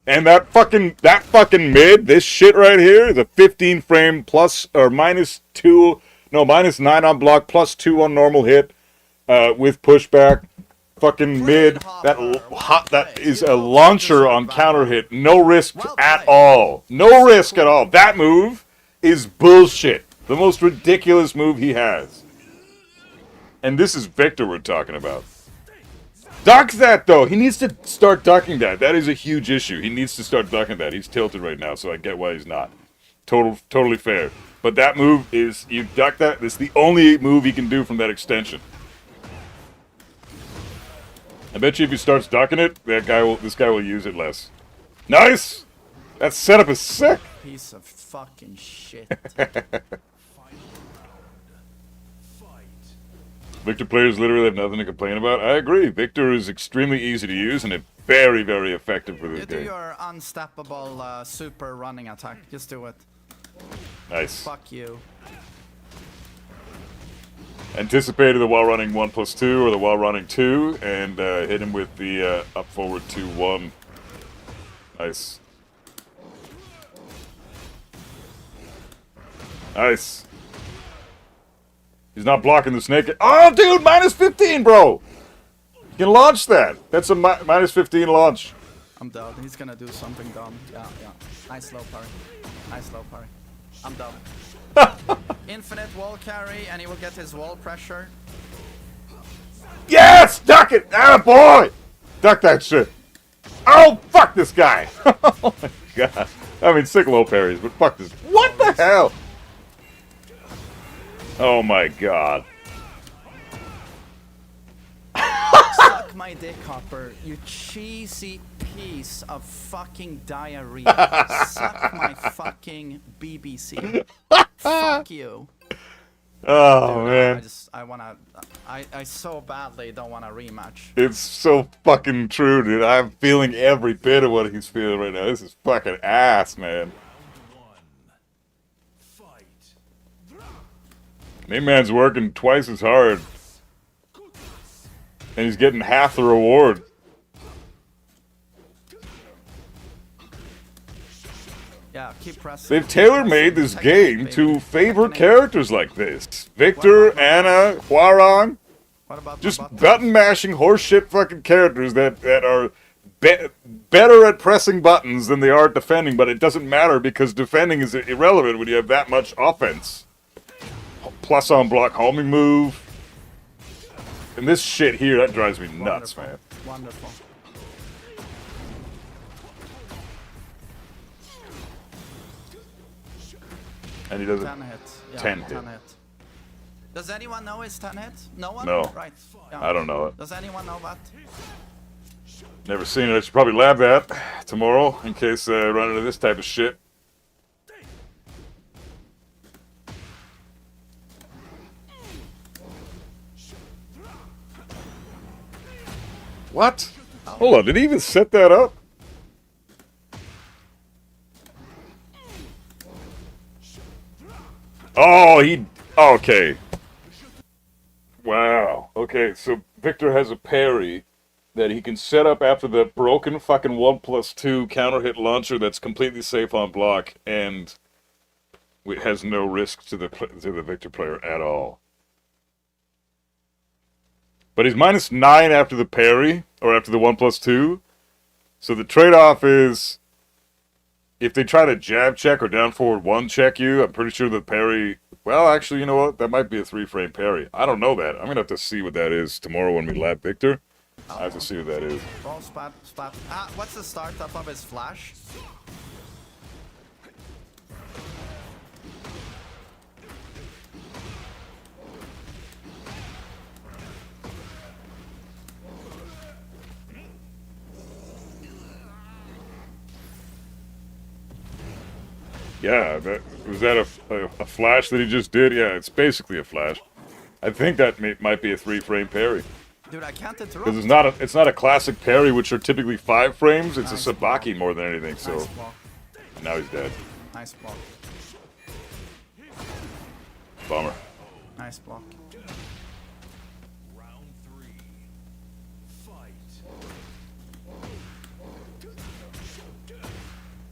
S2: And that fucking mid, this shit right here is a 15 frame plus or -2, no, -9 on block, +2 on normal hit, with pushback. Fucking mid, that is a launcher on counter hit. No risk at all. No risk at all. That move is bullshit. The most ridiculous move he has. And this is Victor we're talking about. Duck that, though! He needs to start ducking that. That is a huge issue. He needs to start ducking that. He's tilted right now, so I get why he's not. Totally fair. But that move is, you duck that, it's the only move he can do from that extension. I bet you if he starts ducking it, this guy will use it less. Nice! That setup is sick!
S7: Piece of fucking shit.
S2: Victor players literally have nothing to complain about. I agree. Victor is extremely easy to use and very, very effective for this
S7: You
S2: game.
S7: do your unstoppable super running attack. Just do it.
S2: Nice.
S7: Fuck you.
S2: Anticipated the while running 1+2 or the while running 2 and hit him with the up forward 2-1. Nice. Nice. He's not blocking the snake. Oh, dude, -15, bro! You can launch that. That's a -15 launch.
S7: I'm dead. He's gonna do something dumb. Yeah. Nice low parry. Nice low parry. I'm done. Infinite wall carry, and he will get his wall pressure.
S2: Yes! Duck it! Ah, boy! Duck that shit. Oh, fuck this guy! Oh my god. I mean, sick low parries, but fuck this. What the hell? Oh my god.
S7: Suck my dick, Hopper, you cheesy piece of fucking diarrhea. Suck my fucking BBC. Fuck you.
S2: Oh, man.
S7: I so badly don't wanna rematch.
S2: It's so fucking true, dude. I'm feeling every bit of what he's feeling right now. This is fucking ass, man. Main man's working twice as hard. And he's getting half the reward.
S7: Yeah, keep pressing.
S2: They've tailor-made this game to favor characters like this. Victor, Anna, Huarong.
S7: What about
S2: Just button-mashing horseshit fucking characters that are better at pressing buttons than they are at defending, but it doesn't matter because defending is irrelevant when you have that much offense. Plus on block homing move. And this shit here, that drives me nuts, man.
S7: Wonderful.
S2: And he does it.
S7: 10 hits. Yeah,
S2: 10 hit.
S7: hits. Does anyone know it's 10 hits? No one?
S2: No.
S7: Right. Yeah.
S2: I don't know it.
S7: Does anyone know that?
S2: Never seen it. I should probably lab that tomorrow in case I run into this type of shit. What? Hold on, did he even set that up? Oh, okay. Wow. Okay, so Victor has a parry that he can set up after the broken fucking 1+2 counter hit launcher that's completely safe on block, and it has no risk to the Victor player at all. But he's -9 after the parry, or after the 1+2. So the trade-off is, if they try to jab check or down forward 1 check you, I'm pretty sure the parry... Well, actually, you know what? That might be a 3-frame parry. I don't know that. I'm going to have to see what that is tomorrow when we lab Victor. I have to see what that is.
S7: Ball splat. What's the startup of his flash?
S2: Yeah, was that a flash that he just did? Yeah, it's basically a flash. I think that might be a 3-frame parry.
S7: Dude, I can't interrupt.
S2: Because it's not a classic parry, which are typically 5 frames. It's
S7: Nice
S2: a sabaki more than anything. So
S7: Nice block.
S2: now he's dead.
S7: Nice block.
S2: Bummer.
S7: Nice block.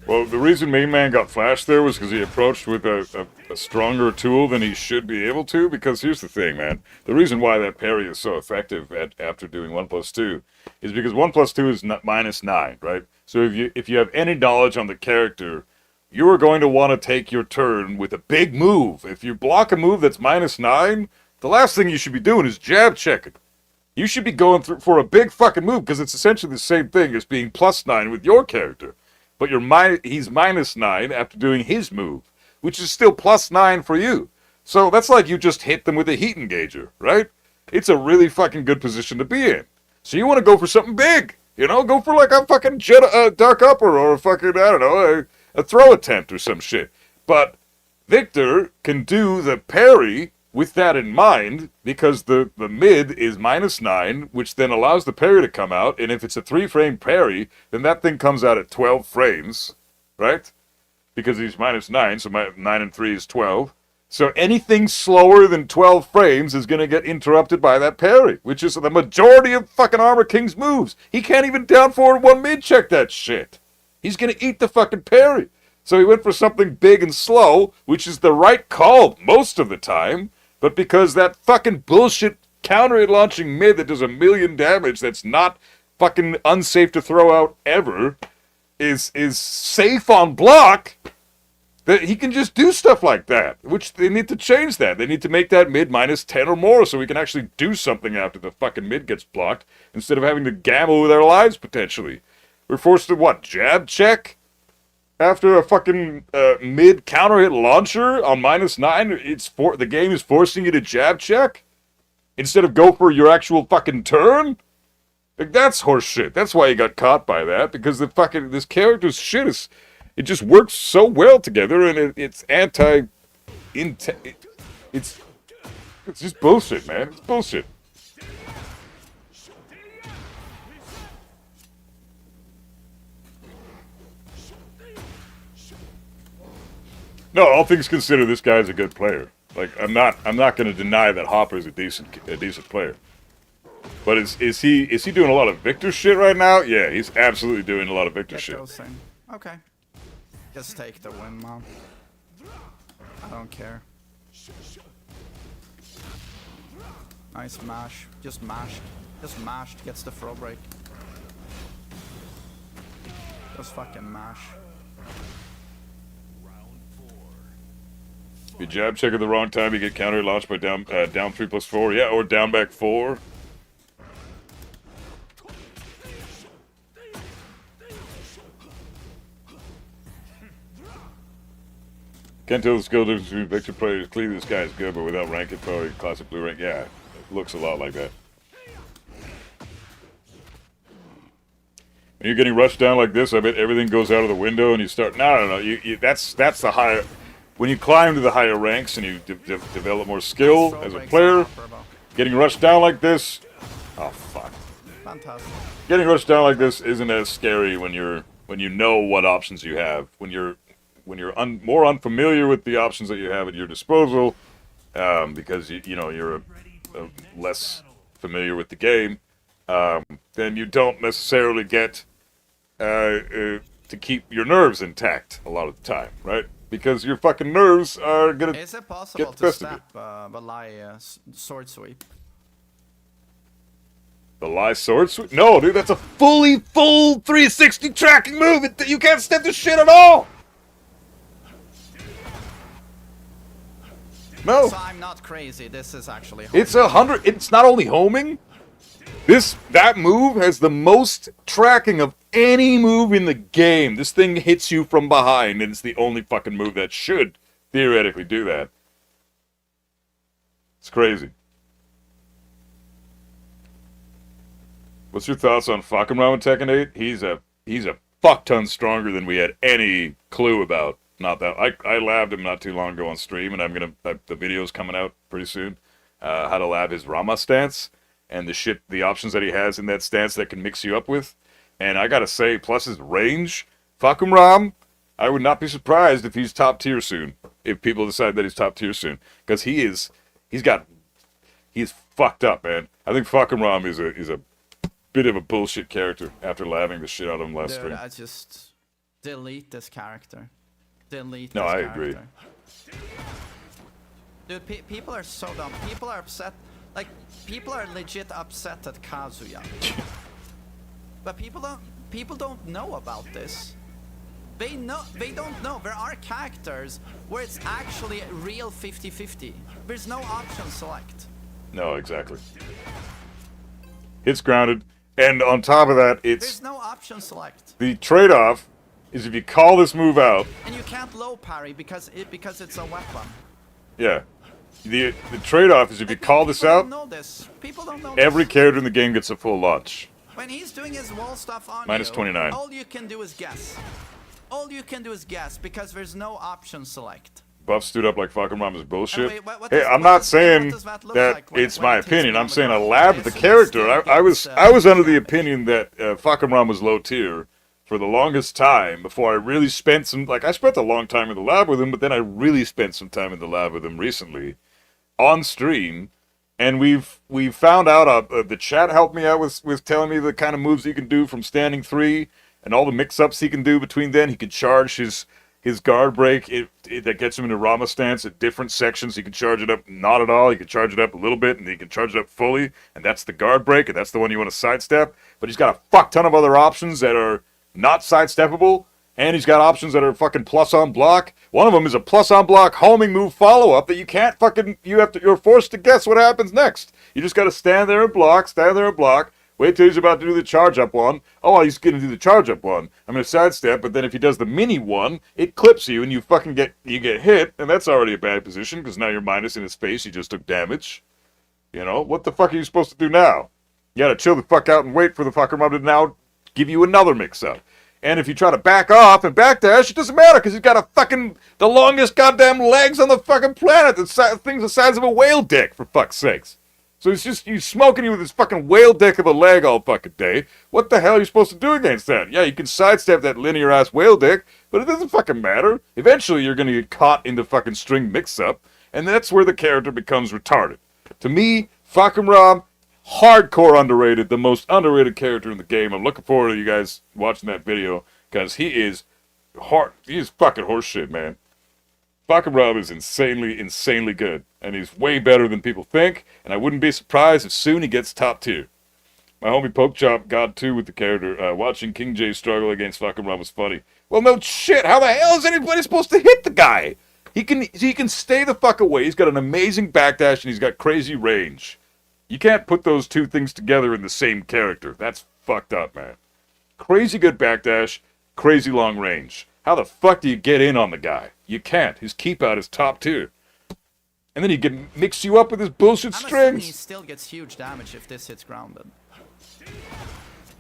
S2: Well, the reason Main Man got flashed there was because he approached with a stronger tool than he should be able to. Because here's the thing, man. The reason why that parry is so effective after doing 1+2 is because 1+2 is -9, right? So if you have any knowledge on the character, you are going to want to take your turn with a big move. If you block a move that's -9, the last thing you should be doing is jab checking. You should be going through for a big fucking move because it's essentially the same thing as being +9 with your character. But he's -9 after doing his move, which is still +9 for you. So that's like you just hit them with a heat engager, right? It's a really fucking good position to be in. So you want to go for something big, you know? Go for like a fucking dark upper or a fucking, I don't know, a throw attempt or some shit. But Victor can do the parry with that in mind because the mid is -9, which then allows the parry to come out. And if it's a 3-frame parry, then that thing comes out at 12 frames, right? Because he's -9, so 9 and 3 is 12. So anything slower than 12 frames is going to get interrupted by that parry, which is the majority of fucking Armor King's moves. He can't even down forward 1 mid check that shit. He's going to eat the fucking parry. So he went for something big and slow, which is the right call most of the time. But because that fucking bullshit counter launching mid that does 1,000,000 damage that's not fucking unsafe to throw out ever is safe on block, that he can just do stuff like that, which they need to change that. They need to make that mid -10 or more so we can actually do something after the fucking mid gets blocked instead of having to gamble with our lives potentially. We're forced to, what, jab check? After a fucking mid counter hit launcher on -9, the game is forcing you to jab check instead of go for your actual fucking turn. Like, that's horseshit. That's why he got caught by that, because this character's shit is, it just works so well together, and it's it's just bullshit, man. It's bullshit. No, all things considered, this guy's a good player. Like, I'm not going to deny that Hopper's a decent player. But is he doing a lot of Victor shit right now? Yeah, he's absolutely doing a lot of Victor shit.
S7: Okay. Just take the win, Mom. I don't care. Nice mash. Just mashed. Just mashed. Gets the throw break. Just fucking mash.
S2: If you jab check at the wrong time, you get counter launched by down 3+4. Yeah, or down back 4. Can't tell the skill difference between Victor players. Clearly, this guy is good, but without rank, it probably classic blue rank. Yeah, it looks a lot like that. When you're getting rushed down like this, I bet everything goes out of the window, and you start. No. That's the higher. When you climb to the higher ranks and you develop more skill as a player, getting rushed down like this. Oh fuck.
S7: Fantastic.
S2: Getting rushed down like this isn't as scary when you know what options you have. When you're more unfamiliar with the options that you have at your disposal, because you're less familiar with the game, then you don't necessarily get to keep your nerves intact a lot of the time, right? Because your fucking nerves are gonna.
S7: Is it possible
S2: get
S7: to
S2: the
S7: step sword sweep?
S2: The lie sword sweep? No, dude, that's a full 360 tracking move. You can't step this shit at all. No.
S7: So I'm not crazy. This is actually.
S2: It's 100. It's not only homing. That move has the most tracking of any move in the game. This thing hits you from behind, and it's the only fucking move that should theoretically do that. It's crazy. What's your thoughts on Fakumram in Tekken 8? He's a fuck ton stronger than we had any clue about. Not that I labbed him not too long ago on stream, and the video's coming out pretty soon. How to lab his Rama stance and the options that he has in that stance that can mix you up with. And I gotta say, plus his range, Fakumram, I would not be surprised if he's top tier soon. If people decide that he's top tier soon, because he's fucked up, man. I think Fakumram is a bit of a bullshit character after labbing the shit out of him last stream.
S7: I just delete this character.
S2: No, I agree.
S7: Dude, people are so dumb. People are upset. Like, people are legit upset at Kazuya. But people don't know about this. They don't know. There are characters where it's actually a real 50-50. There's no option select.
S2: No, exactly. It's grounded, and on top of that, it's
S7: There's no option select.
S2: the trade-off is if you call this move out.
S7: And you can't low parry because it's a weapon.
S2: Yeah. The trade-off is if you call this out,
S7: People don't know this. People don't know
S2: every
S7: this.
S2: character in the game gets a full launch.
S7: When he's doing his wall stuff on
S2: Minus
S7: you,
S2: 29.
S7: all you can do is guess. All you can do is guess because there's no option select.
S2: Buff stood up like fucking mom is bullshit.
S7: Wait, what
S2: Hey,
S7: does-
S2: I'm
S7: what
S2: not
S7: does-
S2: saying
S7: what does that look
S2: that
S7: like when-
S2: it's
S7: when
S2: my
S7: it takes
S2: opinion.
S7: me
S2: I'm
S7: on the
S2: saying I
S7: ground?
S2: labbed the
S7: So
S2: character.
S7: still
S2: I was
S7: gets,
S2: under the
S7: damage.
S2: opinion that fucking Rom was low tier for the longest time before I really spent some. Like I spent a long time in the lab with him, but then I really spent some time in the lab with him recently, on stream. And we've found out the chat helped me out with telling me the kind of moves he can do from standing 3 and all the mix-ups he can do between then. He can charge his guard break that gets him into Rama stance at different sections. He can charge it up not at all. He can charge it up a little bit, and he can charge it up fully. And that's the guard break, and that's the one you want to sidestep. But he's got a fuck ton of other options that are not sidesteppable. And he's got options that are fucking plus on block. One of them is a plus on block homing move follow up that you can't fucking, you're forced to guess what happens next. You just gotta stand there and block, wait till he's about to do the charge up one. Oh, he's gonna do the charge up one. I'm gonna sidestep, but then if he does the mini one, it clips you and you fucking get hit, and that's already a bad position because now you're minus in his face, you just took damage. You know, what the fuck are you supposed to do now? You gotta chill the fuck out and wait for the fucker mob to now give you another mix up. And if you try to back off and backdash, it doesn't matter because he's got the longest goddamn legs on the fucking planet. The thing's the size of a whale dick, for fuck's sakes. So he's smoking you with his fucking whale dick of a leg all fucking day. What the hell are you supposed to do against that? Yeah, you can sidestep that linear ass whale dick, but it doesn't fucking matter. Eventually you're gonna get caught in the fucking string mix-up, and that's where the character becomes retarded. To me, fucking Rob, hardcore underrated, the most underrated character in the game. I'm looking forward to you guys watching that video because he is fucking horseshit, man. Fucking Rob is insanely good, and he's way better than people think, and I wouldn't be surprised if soon he gets top tier. My homie Pokechop got 2 with the character. Watching King J struggle against fucking Rob was funny. Well, no shit. How the hell is anybody supposed to hit the guy? He can stay the fuck away. He's got an amazing backdash, and he's got crazy range. You can't put those two things together in the same character. That's fucked up, man. Crazy good backdash, crazy long range. How the fuck do you get in on the guy? You can't. His keep out is top tier. And then he can mix you up with his bullshit
S7: I'm assuming he
S2: strings.
S7: still gets huge damage if this hits grounded.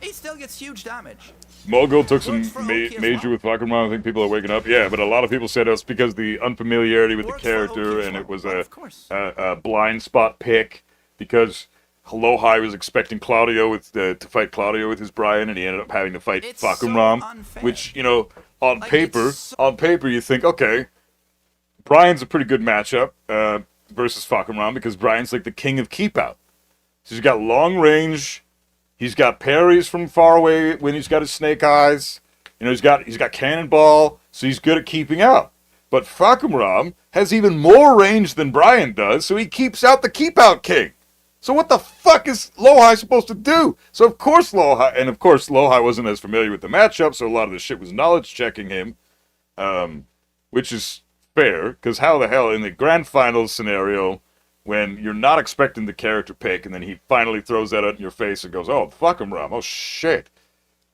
S7: He still gets huge damage.
S2: Mogul took some
S7: Works for Oki as
S2: major
S7: well.
S2: with fucking Ron. I think people are waking up. Yeah, but a lot of people said it's because the unfamiliarity with
S7: Works
S2: the
S7: for
S2: character,
S7: Oki as
S2: and
S7: well.
S2: it was
S7: Well, of course.
S2: a blind spot pick because Lohai was expecting Claudio to fight Claudio with his Brian, and he ended up having to fight
S7: It's
S2: fucking
S7: so
S2: Rom,
S7: unfair.
S2: which, you know, on
S7: Like,
S2: paper
S7: it's so-
S2: you think, okay, Brian's a pretty good matchup versus fucking Rom because Brian's like the king of keep out. So he's got long range. He's got parries from far away when he's got his snake eyes. You know, he's got cannonball, so he's good at keeping out. But fucking Rom has even more range than Brian does, so he keeps out the keep out king. So what the fuck is Lohai supposed to do? So of course Lohai wasn't as familiar with the matchup, so a lot of the shit was knowledge checking him, which is fair, because how the hell in the grand finals scenario, when you're not expecting the character pick, and then he finally throws that out in your face and goes, "Oh, fuck him, Rom. Oh shit.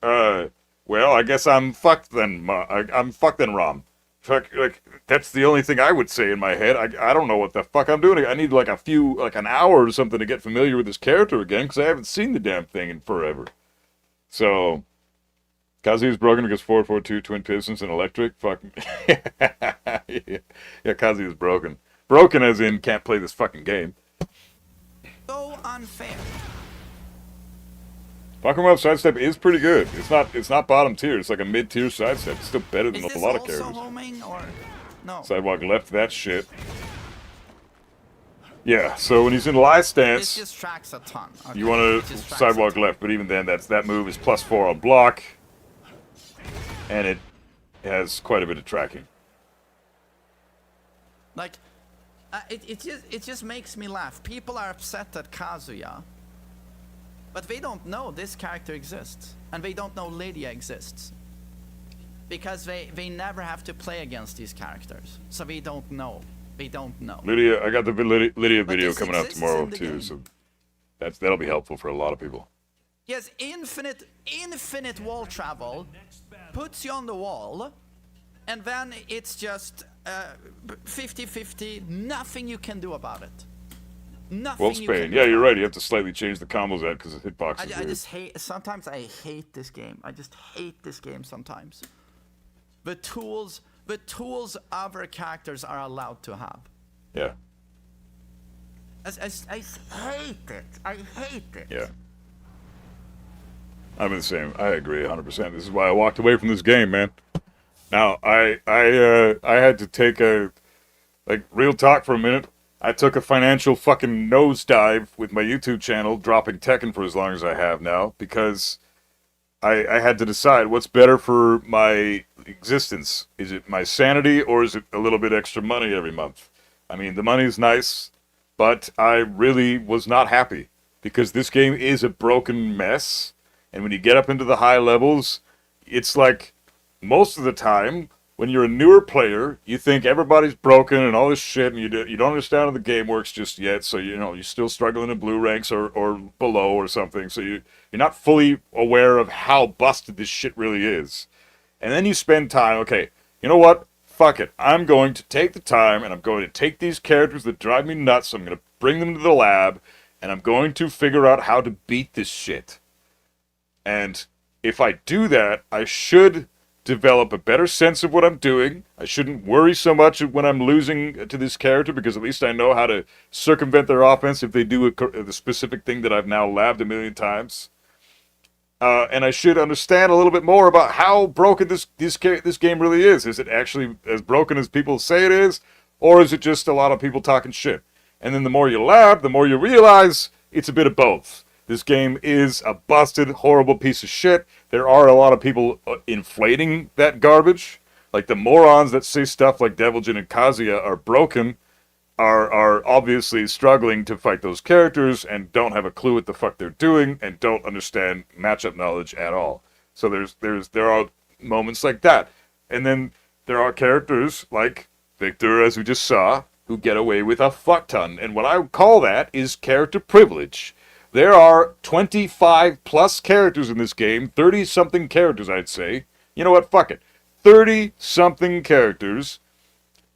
S2: Well, I guess I'm fucked then. I'm fucked then, Rom." Fuck, like that's the only thing I would say in my head. I don't know what the fuck I'm doing. I need like an hour or something to get familiar with this character again, because I haven't seen the damn thing in forever. So, Kazuya's broken because 442 twin pistons and electric. Fucking yeah, Kazuya's broken. Broken as in can't play this fucking game.
S7: So unfair.
S2: Fucking Rob sidestep is pretty good. It's not bottom tier. It's like a mid tier sidestep. It's still better than
S7: Is
S2: a
S7: this
S2: lot of
S7: also
S2: characters.
S7: homing or no?
S2: Sidewalk left that shit. Yeah, so when he's in lie
S7: This
S2: stance,
S7: just tracks a ton. Okay.
S2: you want
S7: It
S2: to
S7: just tracks a
S2: sidewalk
S7: ton.
S2: left, but even then, that move is +4 on block, and it has quite a bit of tracking.
S7: Like, it just makes me laugh. People are upset at Kazuya, but they don't know this character exists, and they don't know Lydia exists. because they never have to play against these characters, so they don't know. They don't know.
S2: Lydia, I got the Lydia
S7: But
S2: video
S7: this
S2: coming out
S7: exists
S2: tomorrow
S7: in the
S2: too,
S7: game.
S2: so that'll be helpful for a lot of people.
S7: Yes, infinite wall travel puts you on the wall, and then it's just 50-50, nothing you can do about it. Nothing
S2: Well,
S7: you
S2: Spain,
S7: can do
S2: yeah, you're
S7: about
S2: right. You have to slightly change the combos out because the hitbox is
S7: I
S2: weird.
S7: just hate, sometimes I hate this game. I just hate this game sometimes. The tools other characters are allowed to have.
S2: Yeah,
S7: I hate it. I hate it.
S2: yeah. I'm the same. I agree 100%. This is why I walked away from this game, man. Now, I had to take a, like, real talk for a minute. I took a financial fucking nosedive with my YouTube channel, dropping Tekken for as long as I have now, because I had to decide what's better for my existence. Is it my sanity, or is it a little bit extra money every month? I mean, the money's nice, but I really was not happy, because this game is a broken mess, and when you get up into the high levels, it's like, most of the time, when you're a newer player, you think everybody's broken and all this shit, and you don't understand how the game works just yet, so you're still struggling in blue ranks or below or something, so you're not fully aware of how busted this shit really is. And then you spend time, okay, you know what? Fuck it. I'm going to take the time, and I'm going to take these characters that drive me nuts, I'm going to bring them to the lab, and I'm going to figure out how to beat this shit. And if I do that, I should develop a better sense of what I'm doing. I shouldn't worry so much when I'm losing to this character, because at least I know how to circumvent their offense if they do the specific thing that I've now labbed a million times. And I should understand a little bit more about how broken this game really is. Is it actually as broken as people say it is? Or is it just a lot of people talking shit? And then the more you lab, the more you realize it's a bit of both. This game is a busted, horrible piece of shit. There are a lot of people inflating that garbage. Like the morons that say stuff like Deviljin and Kazuya are broken are obviously struggling to fight those characters and don't have a clue what the fuck they're doing and don't understand matchup knowledge at all. So there are moments like that. And then there are characters like Victor, as we just saw, who get away with a fuck ton. And what I would call that is character privilege. There are 25 plus characters in this game, 30 something characters I'd say. You know what, fuck it. 30 something characters.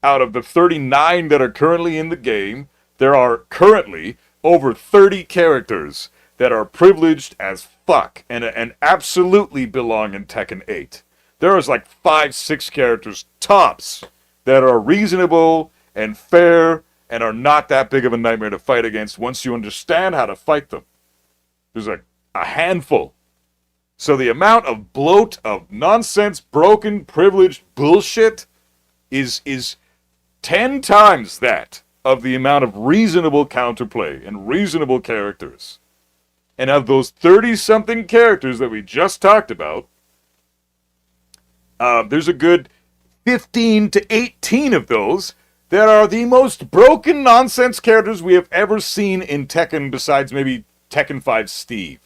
S2: Out of the 39 that are currently in the game, there are currently over 30 characters that are privileged as fuck and absolutely belong in Tekken 8. There is like 5-6 characters tops that are reasonable and fair and are not that big of a nightmare to fight against once you understand how to fight them. There's a handful. So the amount of bloat, of nonsense, broken, privileged bullshit is 10 times that of the amount of reasonable counterplay and reasonable characters. And of those 30-something characters that we just talked about, there's a good 15 to 18 of those that are the most broken nonsense characters we have ever seen in Tekken, besides maybe Tekken 5 Steve.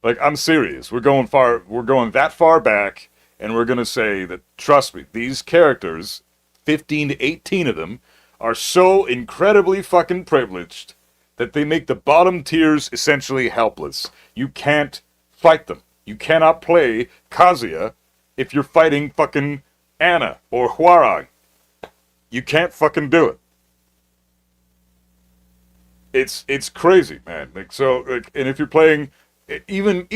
S2: Like, I'm serious. We're going that far back, and we're going to say that, trust me, these characters, 15 to 18 of them, are so incredibly fucking privileged that they make the bottom tiers essentially helpless. You can't fight them. You cannot play Kazuya if you're fighting fucking Anna or Hwarang. You can't fucking do it. It's crazy, man. Like, so, like, and if you're playing even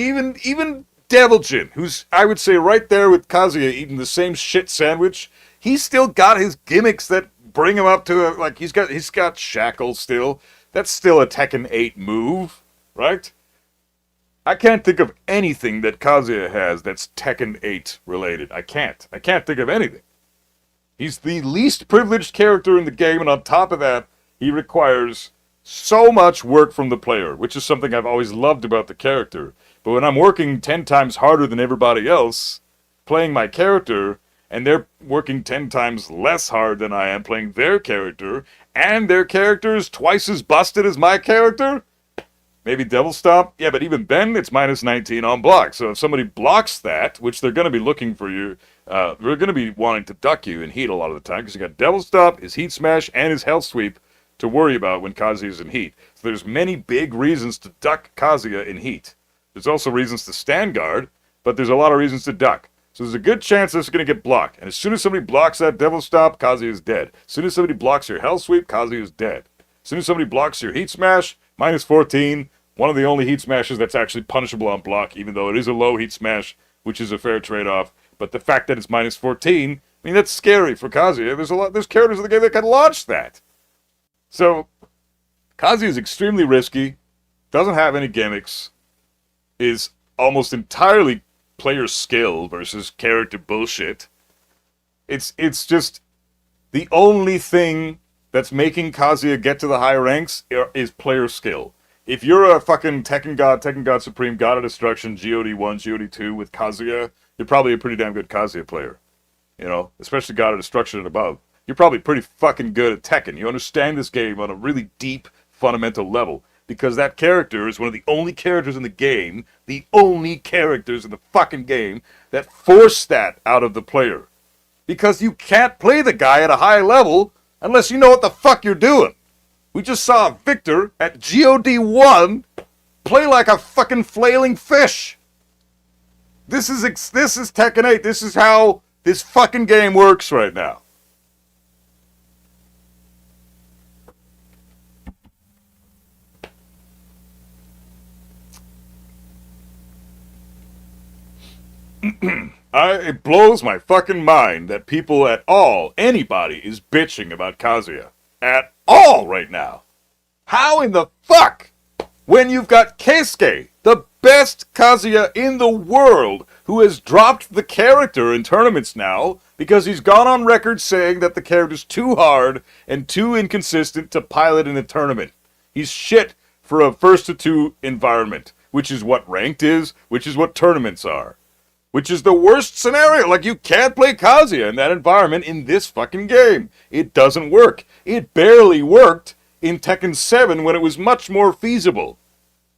S2: Deviljin, who's, I would say, right there with Kazuya eating the same shit sandwich, he's still got his gimmicks that bring him up to like he's got shackles still. That's still a Tekken 8 move, right? I can't think of anything that Kazuya has that's Tekken 8 related. I can't think of anything. He's the least privileged character in the game, and on top of that, he requires so much work from the player, which is something I've always loved about the character. But when I'm working 10 times harder than everybody else, playing my character, and they're working 10 times less hard than I am playing their character, and their character is twice as busted as my character, Maybe Devil Stomp? Yeah, but even then, it's minus 19 on block. So if somebody blocks that, which they're going to be looking for you, they're going to be wanting to duck you in heat a lot of the time, because you got Devil Stomp, his Heat Smash, and his Health Sweep to worry about when Kazuya's in heat. So there's many big reasons to duck Kazuya in heat. There's also reasons to stand guard, but there's a lot of reasons to duck. So there's a good chance this is going to get blocked. And as soon as somebody blocks that Devil Stomp, Kazuya's dead. As soon as somebody blocks your Hell Sweep, Kazuya's dead. As soon as somebody blocks your Heat Smash, minus 14, one of the only Heat Smashes that's actually punishable on block, even though it is a low Heat Smash, which is a fair trade-off. But the fact that it's minus 14, I mean, that's scary for Kazuya. There's characters in the game that can launch that. So, Kazuya is extremely risky, doesn't have any gimmicks, is almost entirely player skill versus character bullshit. It's just the only thing that's making Kazuya get to the higher ranks is player skill. If you're a fucking Tekken God Supreme, God of Destruction, GOD1, GOD2 with Kazuya, you're probably a pretty damn good Kazuya player. You know, especially God of Destruction and above. You're probably pretty fucking good at Tekken. You understand this game on a really deep, fundamental level. Because that character is one of the only characters in the game, the only characters in the fucking game, that force that out of the player. Because you can't play the guy at a high level unless you know what the fuck you're doing. We just saw Victor at GOD1 play like a fucking flailing fish. This is Tekken 8. This is how this fucking game works right now. It blows my fucking mind that people at all, anybody, is bitching about Kazuya. At all right now. How in the fuck? When you've got Keisuke, the best Kazuya in the world, who has dropped the character in tournaments now, because he's gone on record saying that the character's too hard and too inconsistent to pilot in a tournament. He's shit for a first to two environment, which is what ranked is, which is what tournaments are. Which is the worst scenario. Like, you can't play Kazuya in that environment in this fucking game. It doesn't work. It barely worked in Tekken 7 when it was much more feasible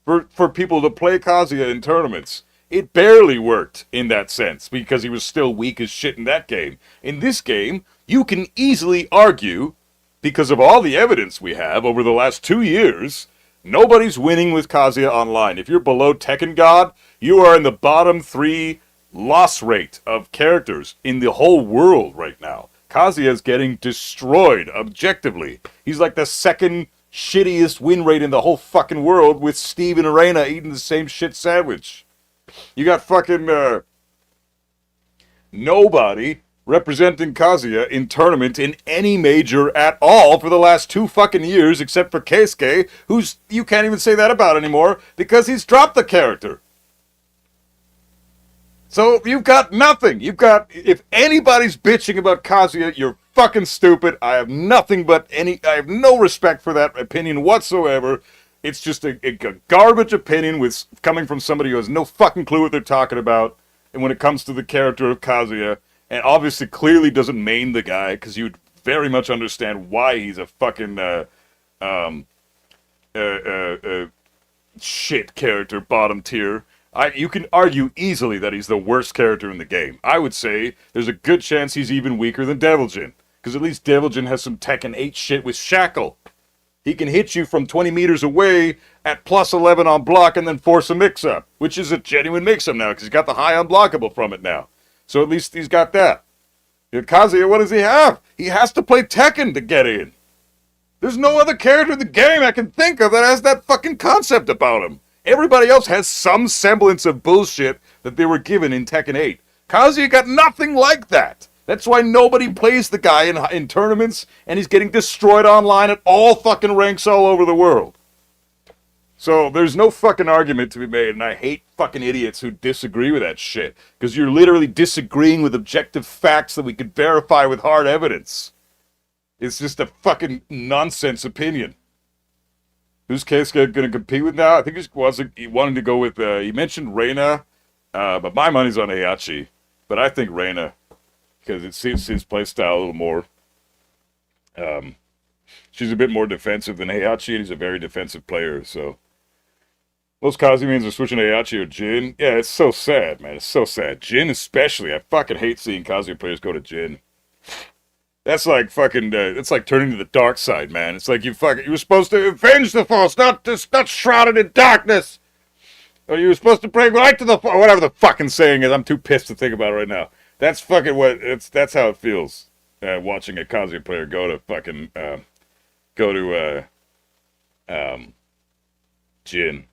S2: for people to play Kazuya in tournaments. It barely worked in that sense because he was still weak as shit in that game. In this game, you can easily argue, because of all the evidence we have over the last 2 years, nobody's winning with Kazuya online. If you're below Tekken God, you are in the bottom 3 loss rate of characters in the whole world right now. Kazuya is getting destroyed objectively. He's like the second shittiest win rate in the whole fucking world, with Steve and Arena eating the same shit sandwich. You got fucking nobody representing Kazuya in tournament in any major at all for the last 2 fucking years, except for Keisuke, who's, you can't even say that about anymore because he's dropped the character. So you've got nothing. If anybody's bitching about Kazuya, you're fucking stupid. I have I have no respect for that opinion whatsoever. It's just a garbage opinion coming from somebody who has no fucking clue what they're talking about. And when it comes to the character of Kazuya, and obviously clearly doesn't main the guy, because you'd very much understand why he's a fucking shit character, bottom tier. You can argue easily that he's the worst character in the game. I would say there's a good chance he's even weaker than Deviljin, because at least Deviljin has some Tekken 8 shit with Shackle. He can hit you from 20 meters away at plus 11 on block and then force a mix-up, which is a genuine mix-up now, because he's got the high unblockable from it now. So at least he's got that. Kazuya, what does he have? He has to play Tekken to get in. There's no other character in the game I can think of that has that fucking concept about him. Everybody else has some semblance of bullshit that they were given in Tekken 8. Kazuya got nothing like that. That's why nobody plays the guy in tournaments, and he's getting destroyed online at all fucking ranks all over the world. So there's no fucking argument to be made, and I hate fucking idiots who disagree with that shit, because you're literally disagreeing with objective facts that we could verify with hard evidence. It's just a fucking nonsense opinion. Who's Keisuke going to compete with now? I think he wanted to go with, he mentioned Reina, but my money's on Heihachi. But I think Reina, because it suits his playstyle a little more. She's a bit more defensive than Heihachi, and he's a very defensive player, so Most Kazumians are switching to Heihachi or Jin. Yeah, it's so sad, man. It's so sad. Jin especially. I fucking hate seeing Kazuya players go to Jin. That's like fucking. It's like turning to the dark side, man. It's like you were supposed to avenge the Force, not shrouded in darkness. Or you were supposed to bring light to the Force. Whatever the fucking saying is. I'm too pissed to think about it right now. That's fucking what. That's how it feels. Watching a Kazuya player go to fucking Jin.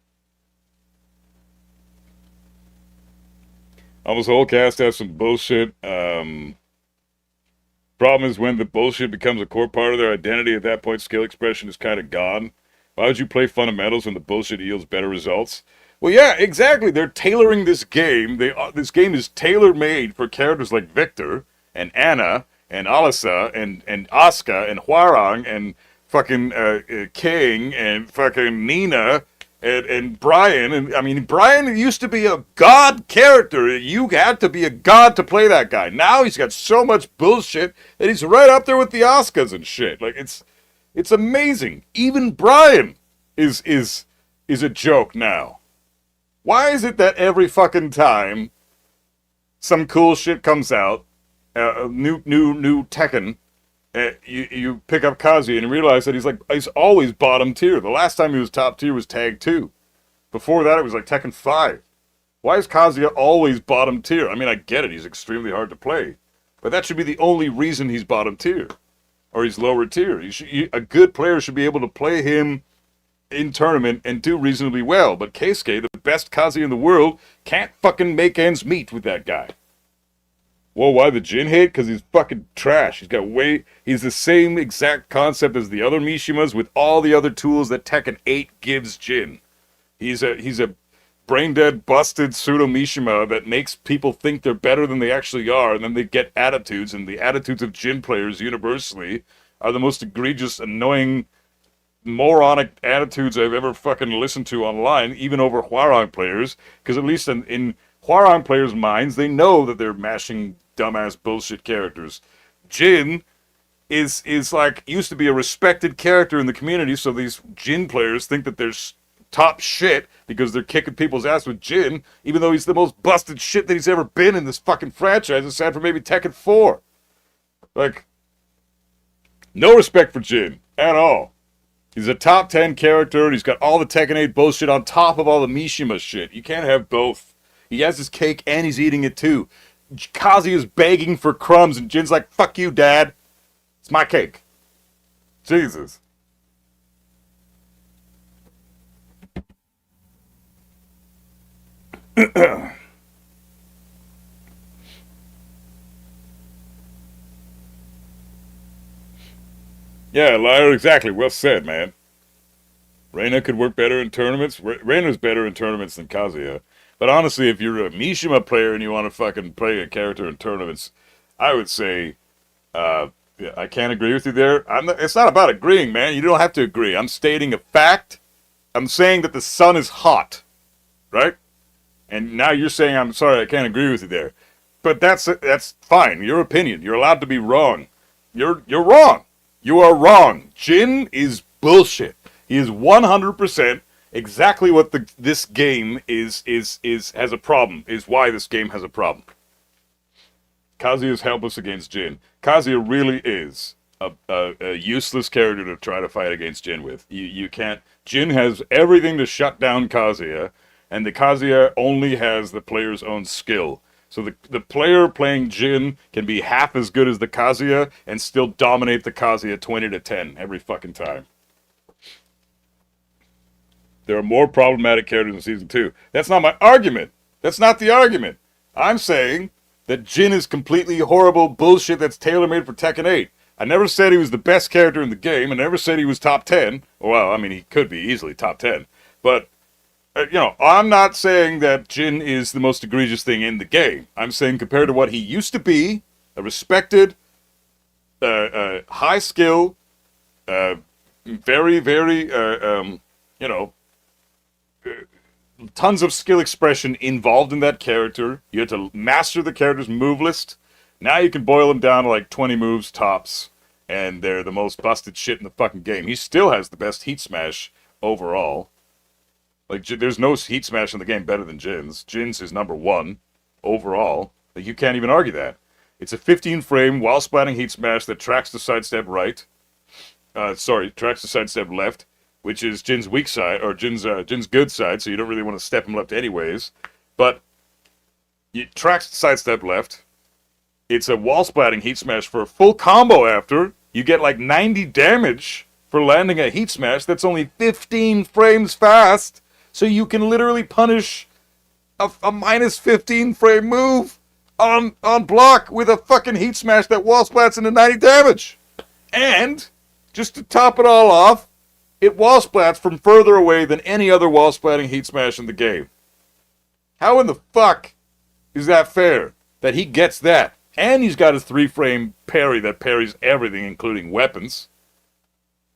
S2: Almost the whole cast has some bullshit. Problem is when the bullshit becomes a core part of their identity, at that point skill expression is kind of gone. Why would you play fundamentals when the bullshit yields better results? Well, yeah, exactly. They're tailoring this game. This game is tailor-made for characters like Victor and Anna and Alisa and Asuka and Hwarang and fucking King and fucking Nina and Brian. And I mean, Brian used to be a god character. You had to be a god to play that guy. Now he's got so much bullshit that he's right up there with the Oscars and shit. Like it's amazing. Even Brian is a joke now. Why is it that every fucking time some cool shit comes out, new Tekken, you pick up Kazuya and you realize that he's always bottom tier. The last time he was top tier was Tag 2. Before that, it was like Tekken 5. Why is Kazuya always bottom tier? I mean, I get it. He's extremely hard to play. But that should be the only reason he's bottom tier. Or he's lower tier. A good player should be able to play him in tournament and do reasonably well. But Keisuke, the best Kazuya in the world, can't fucking make ends meet with that guy. Well, why the Jin hate? Because he's fucking trash. He's the same exact concept as the other Mishimas with all the other tools that Tekken 8 gives Jin. He's a brain-dead, busted pseudo-Mishima that makes people think they're better than they actually are, and then they get attitudes, and the attitudes of Jin players universally are the most egregious, annoying, moronic attitudes I've ever fucking listened to online, even over Hwarang players, because at least in Hwarang players' minds, they know that they're mashing dumbass bullshit characters. Jin is like, used to be a respected character in the community, so these Jin players think that they're top shit because they're kicking people's ass with Jin, even though he's the most busted shit that he's ever been in this fucking franchise, aside from maybe Tekken 4. Like, no respect for Jin at all. He's a top 10 character, and he's got all the Tekken 8 bullshit on top of all the Mishima shit. You can't have both. He has his cake, and he's eating it too. Kazuya's begging for crumbs, and Jin's like, fuck you, Dad. It's my cake. Jesus. Yeah, Liar, exactly. Well said, man. Reina could work better in tournaments. Reina's better in tournaments than Kazuya. But honestly, if you're a Mishima player and you want to fucking play a character in tournaments, I would say, I can't agree with you there. It's not about agreeing, man. You don't have to agree. I'm stating a fact. I'm saying that the sun is hot, right? And now you're saying, I'm sorry, I can't agree with you there. But that's fine. Your opinion. You're allowed to be wrong. You're wrong. You are wrong. Jin is bullshit. He is 100% exactly what this game has a problem, is why this game has a problem. Kazuya is helpless against Jin. Kazuya really is a useless character to try to fight against Jin with. You can't. Jin has everything to shut down Kazuya, and the Kazuya only has the player's own skill. So the player playing Jin can be half as good as the Kazuya and still dominate the Kazuya 20-10 every fucking time. There are more problematic characters in Season 2. That's not my argument. That's not the argument. I'm saying that Jin is completely horrible bullshit that's tailor-made for Tekken 8. I never said he was the best character in the game. I never said he was top 10. Well, I mean, he could be easily top 10. But, I'm not saying that Jin is the most egregious thing in the game. I'm saying compared to what he used to be, a respected, high skill, very, very, tons of skill expression involved in that character. You had to master the character's move list. Now you can boil them down to like 20 moves tops, and they're the most busted shit in the fucking game. He still has the best heat smash overall. Like, there's no heat smash in the game better than Jin's. Jin's is number one overall. Like, you can't even argue that. It's a 15 frame while splatting heat smash that tracks the sidestep right. Tracks the sidestep left, which is Jin's weak side, or Jin's good side, so you don't really want to step him left anyways. But it tracks the sidestep left. It's a wall splatting heat smash for a full combo after. You get like 90 damage for landing a heat smash that's only 15 frames fast. So you can literally punish a minus 15 frame move on block with a fucking heat smash that wall splats into 90 damage. And, just to top it all off, it wall splats from further away than any other wall splatting heat smash in the game. How in the fuck is that fair? That he gets that. And he's got his 3-frame parry that parries everything, including weapons.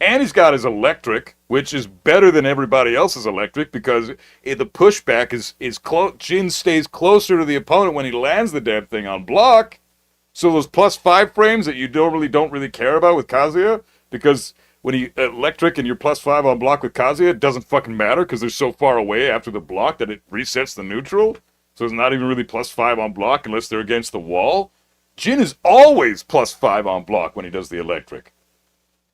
S2: And he's got his electric, which is better than everybody else's electric because the pushback is close. Jin stays closer to the opponent when he lands the damn thing on block. So those plus 5 frames that you don't really care about with Kazuya, because when he electric and you're plus 5 on block with Kazuya, it doesn't fucking matter because they're so far away after the block that it resets the neutral. So it's not even really plus 5 on block unless they're against the wall. Jin is always plus 5 on block when he does the electric.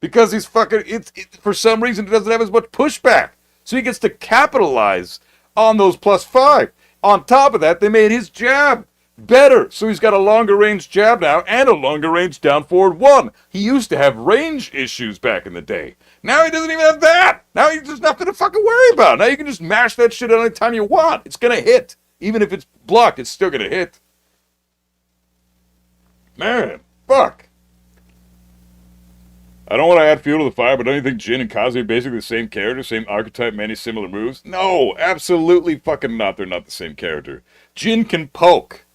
S2: Because he's fucking, for some reason, he doesn't have as much pushback. So he gets to capitalize on those plus 5. On top of that, they made his jab better. So he's got a longer range jab now and a longer range down forward 1. He used to have range issues back in the day. Now he doesn't even have that. Now he's just nothing to fucking worry about. Now you can just mash that shit any time you want. It's going to hit. Even if it's blocked, it's still going to hit. Man, fuck. I don't want to add fuel to the fire, but don't you think Jin and Kazuya are basically the same character, same archetype, many similar moves? No, absolutely fucking not. They're not the same character. Jin can poke.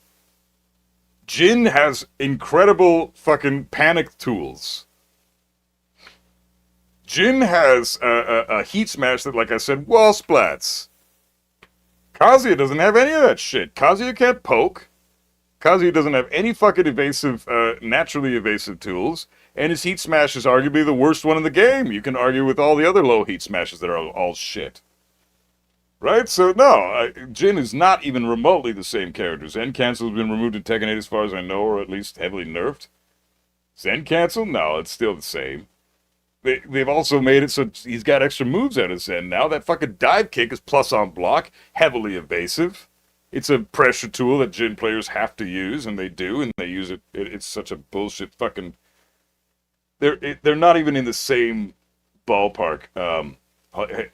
S2: Jin has incredible fucking panic tools. Jin has a heat smash that, like I said, wall splats. Kazuya doesn't have any of that shit. Kazuya can't poke. Kazuya doesn't have any fucking evasive, naturally evasive tools. And his heat smash is arguably the worst one in the game. You can argue with all the other low heat smashes that are all shit. Right? So, no, Jin is not even remotely the same character. Zen Cancel has been removed in Tekken 8 as far as I know, or at least heavily nerfed. Zen Cancel? No, it's still the same. They've also made it so he's got extra moves out of Zen now. That fucking dive kick is plus on block, heavily evasive. It's a pressure tool that Jin players have to use, and they do, and they use it. It's such a bullshit fucking... They're not even in the same ballpark.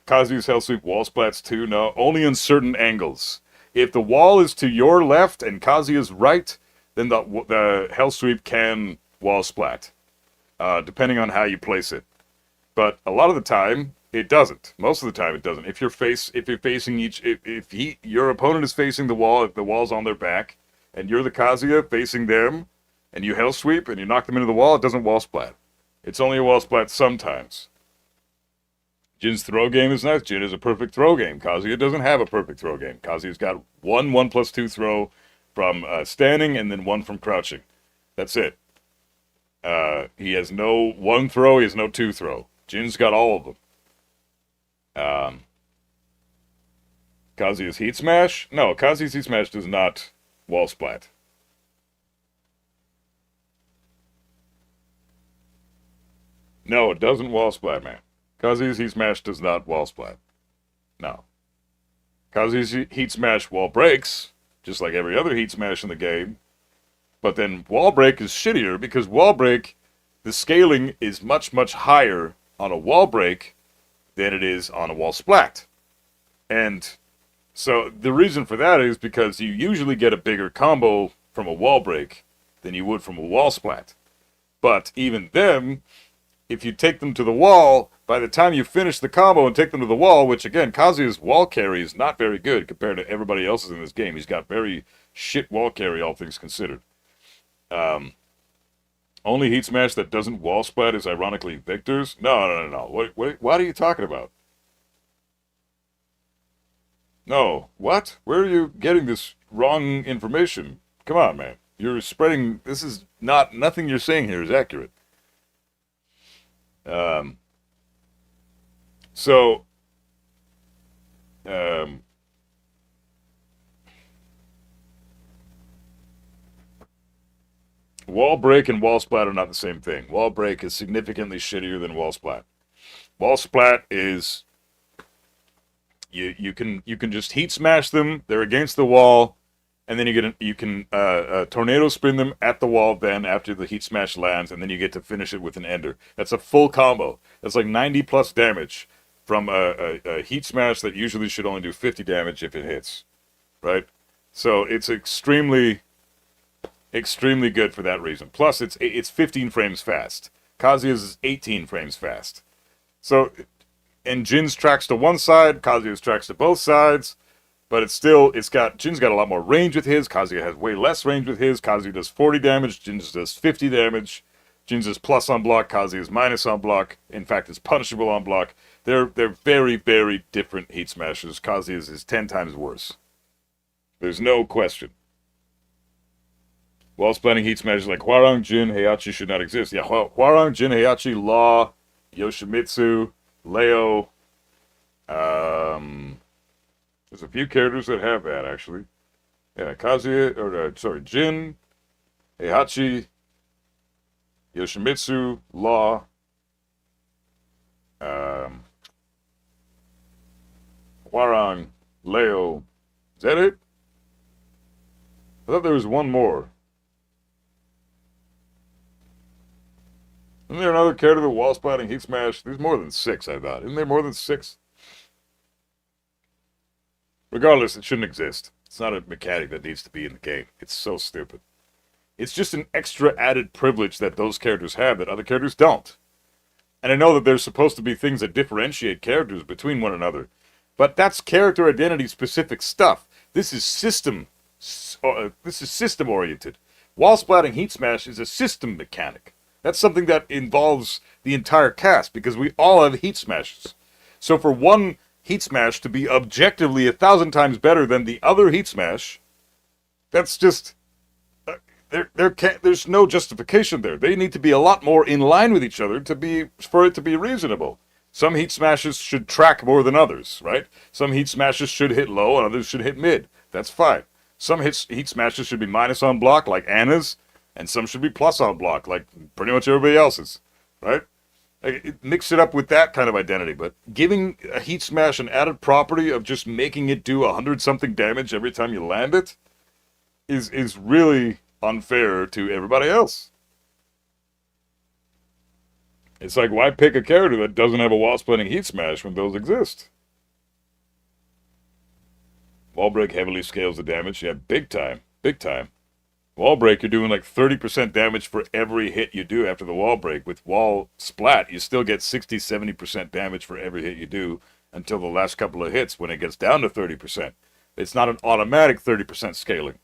S2: Kazuya's Hell Sweep wall splats too? No, only in certain angles. If the wall is to your left and Kazuya's right, then the Hell Sweep can wall splat, depending on how you place it. But a lot of the time, it doesn't. Most of the time, it doesn't. If you're facing your opponent is facing the wall, if the wall's on their back, and you're the Kazuya facing them, and you Hell Sweep and you knock them into the wall, it doesn't wall splat. It's only a wall splat sometimes. Jin's throw game is nice. Jin is a perfect throw game. Kazuya doesn't have a perfect throw game. Kazuya's got 1+2 throw from standing and then 1 from crouching. That's it. He has no 1 throw, he has no 2 throw. Jin's got all of them. Kazuya's Heat Smash? No, Kazuya's Heat Smash does not wall splat. No, it doesn't wall splat, man. Kazuya's Heat Smash does not wall splat. No. Kazuya's Heat Smash wall breaks, just like every other Heat Smash in the game. But then wall break is shittier because wall break, the scaling is much, much higher on a wall break than it is on a wall splat. And so the reason for that is because you usually get a bigger combo from a wall break than you would from a wall splat. But even then, if you take them to the wall, by the time you finish the combo and take them to the wall, which again, Kazuya's wall carry is not very good compared to everybody else's in this game. He's got very shit wall carry, all things considered. Only Heat Smash that doesn't wall splat is ironically Victor's. No. What are you talking about? No. What? Where are you getting this wrong information? Come on, man. You're spreading... This is not... Nothing you're saying here is accurate. wall break and wall splat are not the same thing. Wall break is significantly shittier than wall splat. Wall splat is you can just heat smash them. They're against the wall, and then you can tornado spin them at the wall. Then after the heat smash lands, and then you get to finish it with an ender. That's a full combo. That's like 90 plus damage from a heat smash that usually should only do 50 damage if it hits, right? So it's extremely good for that reason. Plus, it's 15 frames fast. Kazuya's is 18 frames fast. So, and Jin's tracks to one side, Kazuya's tracks to both sides, but Jin's got a lot more range with his, Kazuya has way less range with his, Kazuya does 40 damage, Jin's does 50 damage, Jin's is plus on block, Kazuya's minus on block, in fact it's punishable on block. They're very, very different heat smashers. Kazuya's is 10 times worse. There's no question. Wall splitting heat smashers like Hwarang, Jin, Heihachi should not exist. Yeah, Hwarang, Jin, Heihachi, Law, Yoshimitsu, Leo. There's a few characters that have that, actually. Yeah, Jin, Heihachi, Yoshimitsu, Law. Hwarang, Leo. Is that it? I thought there was one more. Isn't there another character that wall splatting heat smash? There's more than 6, I thought. Isn't there more than 6? Regardless, it shouldn't exist. It's not a mechanic that needs to be in the game. It's so stupid. It's just an extra added privilege that those characters have that other characters don't. And I know that there's supposed to be things that differentiate characters between one another. But that's character identity specific stuff. This is system oriented. Wall splatting heat smash is a system mechanic. That's something that involves the entire cast, because we all have heat smashes. So for one heat smash to be objectively 1,000 times better than the other heat smash, that's just... there's no justification there. They need to be a lot more in line with each other for it to be reasonable. Some heat smashes should track more than others, right? Some heat smashes should hit low and others should hit mid. That's fine. Some heat smashes should be minus on block, like Anna's, and some should be plus on block, like pretty much everybody else's, right? Mix it up with that kind of identity, but giving a heat smash an added property of just making it do 100-something damage every time you land it is really unfair to everybody else. It's like, why pick a character that doesn't have a wall-splitting heat smash when those exist? Wall break heavily scales the damage. Yeah, big time. Big time. Wall break, you're doing like 30% damage for every hit you do after the wall break. With wall splat, you still get 60-70% damage for every hit you do until the last couple of hits when it gets down to 30%. It's not an automatic 30% scaling.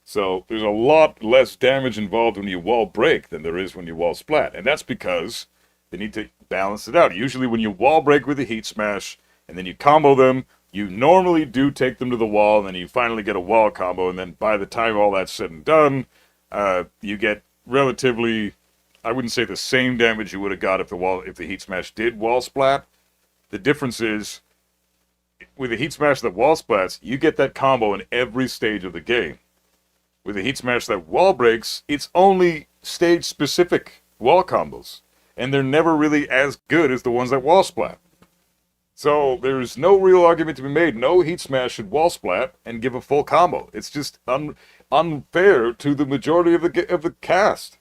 S2: So there's a lot less damage involved when you wall break than there is when you wall splat. And that's because they need to balance it out. Usually when you wall break with a heat smash and then you combo them, you normally do take them to the wall, and then you finally get a wall combo, and then by the time all that's said and done, you get relatively, I wouldn't say the same damage you would have got if the heat smash did wall splat. The difference is, with a heat smash that wall splats, you get that combo in every stage of the game. With a heat smash that wall breaks, it's only stage-specific wall combos, and they're never really as good as the ones that wall splat. So there's no real argument to be made. No heat smash should wall splat and give a full combo. It's just unfair to the majority of the cast.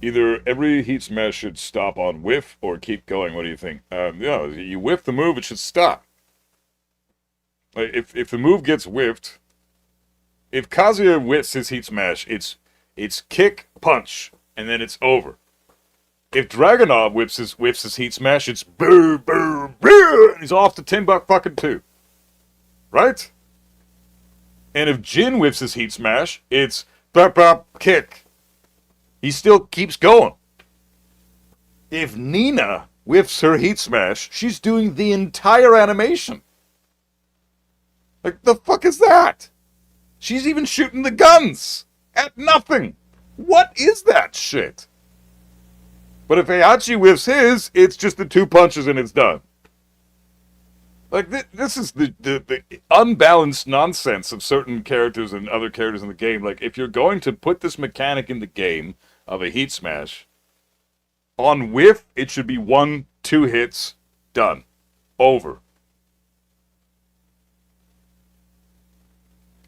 S2: Either every heat smash should stop on whiff or keep going. What do you think? You whiff the move, it should stop. Like, if the move gets whiffed, if Kazuya whiffs his heat smash, it's kick, punch, and then it's over. If Dragunov whiffs his heat smash, it's boo, boo, boo, and he's off to 10 buck fucking 2. Right? And if Jin whiffs his heat smash, it's bop, bop, kick. He still keeps going. If Nina whiffs her heat smash, she's doing the entire animation. Like, the fuck is that? She's even shooting the guns. At nothing. What is that shit? But if Heihachi whiffs his, it's just the 2 punches and it's done. Like, this is the unbalanced nonsense of certain characters and other characters in the game. Like, if you're going to put this mechanic in the game of a heat smash, on whiff, it should be 1, 2 hits, done. Over.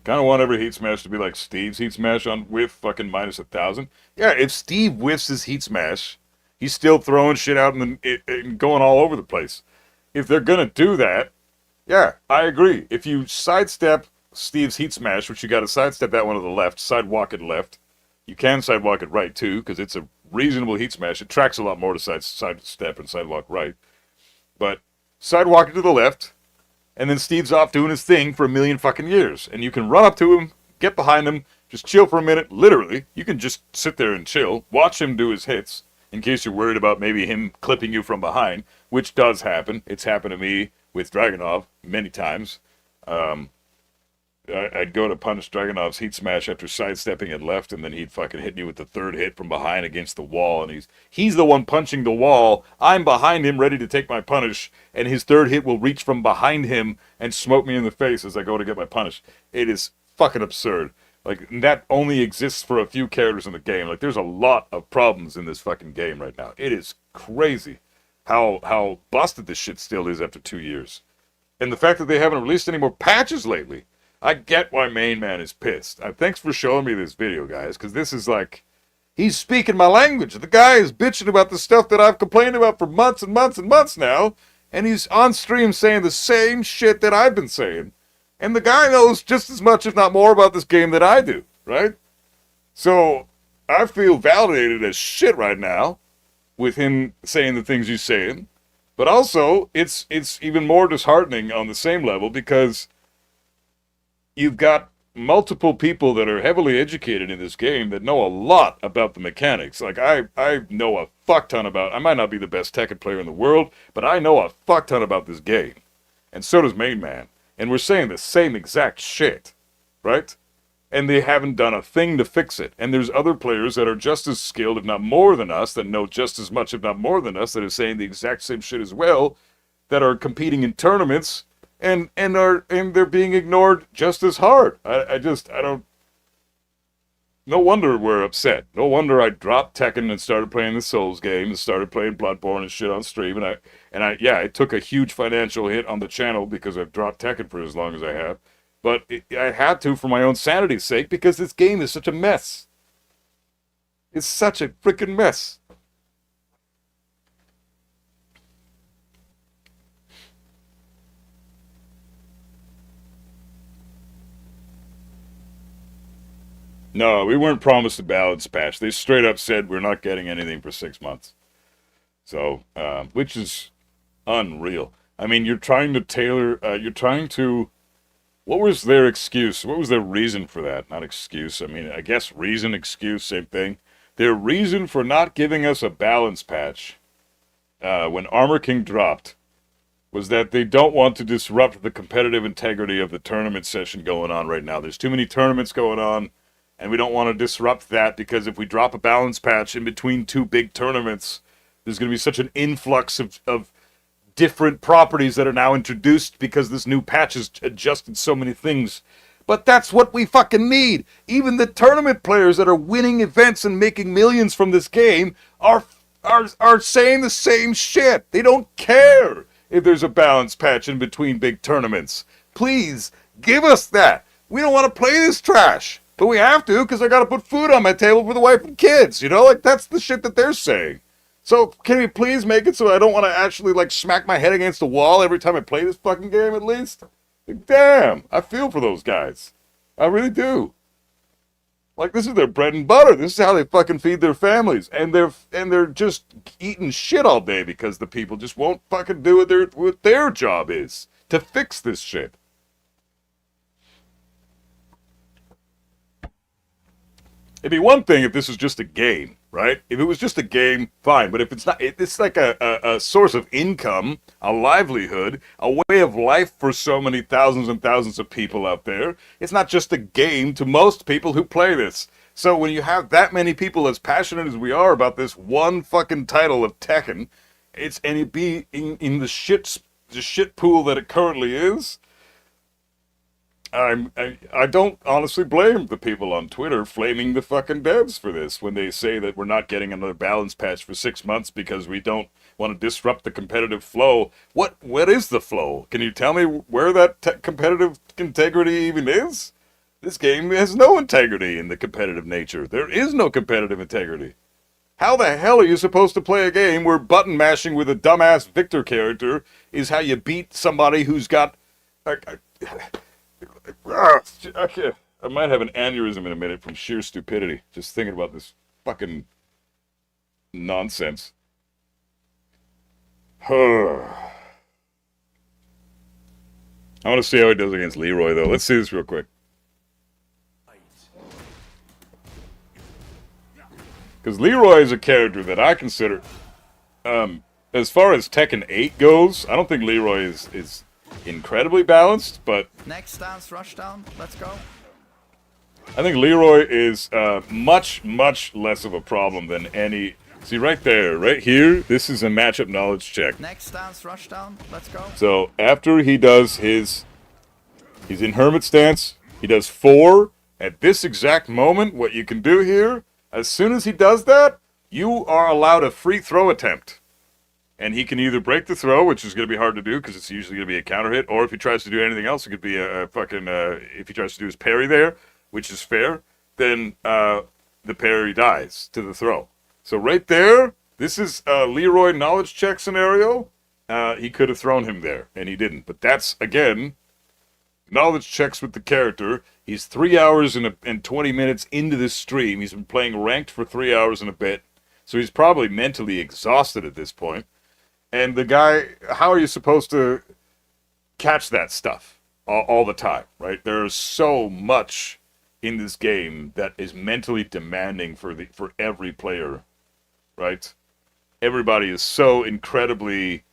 S2: Kind of want every heat smash to be like Steve's heat smash on whiff, fucking minus 1,000. Yeah, if Steve whiffs his heat smash, he's still throwing shit out and going all over the place. If they're gonna do that, yeah, I agree. If you sidestep Steve's heat smash, which you got to sidestep that one to the left, sidewalk it left. You can sidewalk it right too, because it's a reasonable heat smash. It tracks a lot more to sidestep and sidewalk right. But sidewalk it to the left, and then Steve's off doing his thing for a million fucking years. And you can run up to him, get behind him, just chill for a minute. Literally, you can just sit there and chill, watch him do his hits, in case you're worried about maybe him clipping you from behind, which does happen. It's happened to me with Dragunov many times. I'd go to punish Dragunov's heat smash after sidestepping it left, and then he'd fucking hit me with the 3rd hit from behind against the wall, and he's the one punching the wall. I'm behind him ready to take my punish, and his 3rd hit will reach from behind him and smoke me in the face as I go to get my punish. It is fucking absurd. Like, that only exists for a few characters in the game. Like, there's a lot of problems in this fucking game right now. It is crazy how busted this shit still is after 2 years. And the fact that they haven't released any more patches lately. I get why Main Man is pissed. Thanks for showing me this video, guys, because this is like, he's speaking my language. The guy is bitching about the stuff that I've complained about for months and months and months now, and he's on stream saying the same shit that I've been saying. And the guy knows just as much, if not more, about this game than I do, right? So, I feel validated as shit right now with him saying the things he's saying. But also, it's even more disheartening on the same level because you've got multiple people that are heavily educated in this game that know a lot about the mechanics. Like, I know a fuck ton about... I might not be the best Tekken player in the world, but I know a fuck ton about this game. And so does Main Man. And we're saying the same exact shit, right? And they haven't done a thing to fix it. And there's other players that are just as skilled, if not more than us, that know just as much, if not more than us, that are saying the exact same shit as well, that are competing in tournaments, and they're being ignored just as hard. I don't... No wonder we're upset. No wonder I dropped Tekken and started playing the Souls game and started playing Bloodborne and shit on stream. Yeah, it took a huge financial hit on the channel because I've dropped Tekken for as long as I have. But I had to for my own sanity's sake because this game is such a mess. It's such a freaking mess. No, we weren't promised a balance patch. They straight up said we're not getting anything for 6 months. So, which is unreal. I mean, you're trying to tailor, what was their excuse? What was their reason for that? Not excuse. I mean, I guess reason, excuse, same thing. Their reason for not giving us a balance patch when Armor King dropped was that they don't want to disrupt the competitive integrity of the tournament session going on right now. There's too many tournaments going on, and we don't want to disrupt that because if we drop a balance patch in between 2 big tournaments, there's going to be such an influx of different properties that are now introduced because this new patch has adjusted so many things. But that's what we fucking need. Even the tournament players that are winning events and making millions from this game are saying the same shit. They don't care if there's a balance patch in between big tournaments. Please, give us that. We don't want to play this trash. But we have to, because I got to put food on my table for the wife and kids, you know? Like, that's the shit that they're saying. So, can we please make it so I don't want to actually, like, smack my head against the wall every time I play this fucking game, at least? Like, damn, I feel for those guys. I really do. Like, this is their bread and butter. This is how they fucking feed their families. And they're just eating shit all day because the people just won't fucking do what their job is. To fix this shit. It'd be one thing if this was just a game, right? If it was just a game, fine. But if it's not, it's like a source of income, a livelihood, a way of life for so many thousands and thousands of people out there. It's not just a game to most people who play this. So when you have that many people as passionate as we are about this one fucking title of Tekken, and it be in the shit pool that it currently is, I don't honestly blame the people on Twitter flaming the fucking devs for this when they say that we're not getting another balance patch for 6 months because we don't want to disrupt the competitive flow. What is the flow? Can you tell me where that competitive integrity even is? This game has no integrity in the competitive nature. There is no competitive integrity. How the hell are you supposed to play a game where button mashing with a dumbass Victor character is how you beat somebody who's got... I might have an aneurysm in a minute from sheer stupidity, just thinking about this fucking nonsense. I want to see how he does against Leroy, though. Let's see this real quick. Because Leroy is a character that I consider, as far as Tekken 8 goes, I don't think Leroy is incredibly balanced, but...
S7: Next stance, rush down. Let's go.
S2: I think Leroy is much, much less of a problem than any... See, right there, right here, this is a matchup knowledge check.
S7: Next stance, rush down. Let's go.
S2: So, after he does his... He's in Hermit stance. He does 4. At this exact moment, what you can do here, as soon as he does that, you are allowed a free throw attempt. And he can either break the throw, which is going to be hard to do because it's usually going to be a counter hit, or if he tries to do anything else, it could be a fucking... if he tries to do his parry there, which is fair, then the parry dies to the throw. So right there, this is a Leroy knowledge check scenario. He could have thrown him there, and he didn't. But that's, again, knowledge checks with the character. He's 3 hours and 20 minutes into this stream. He's been playing ranked for 3 hours and a bit. So he's probably mentally exhausted at this point. And the guy, how are you supposed to catch that stuff all the time, right? There's so much in this game that is mentally demanding for every player, right? Everybody is so incredibly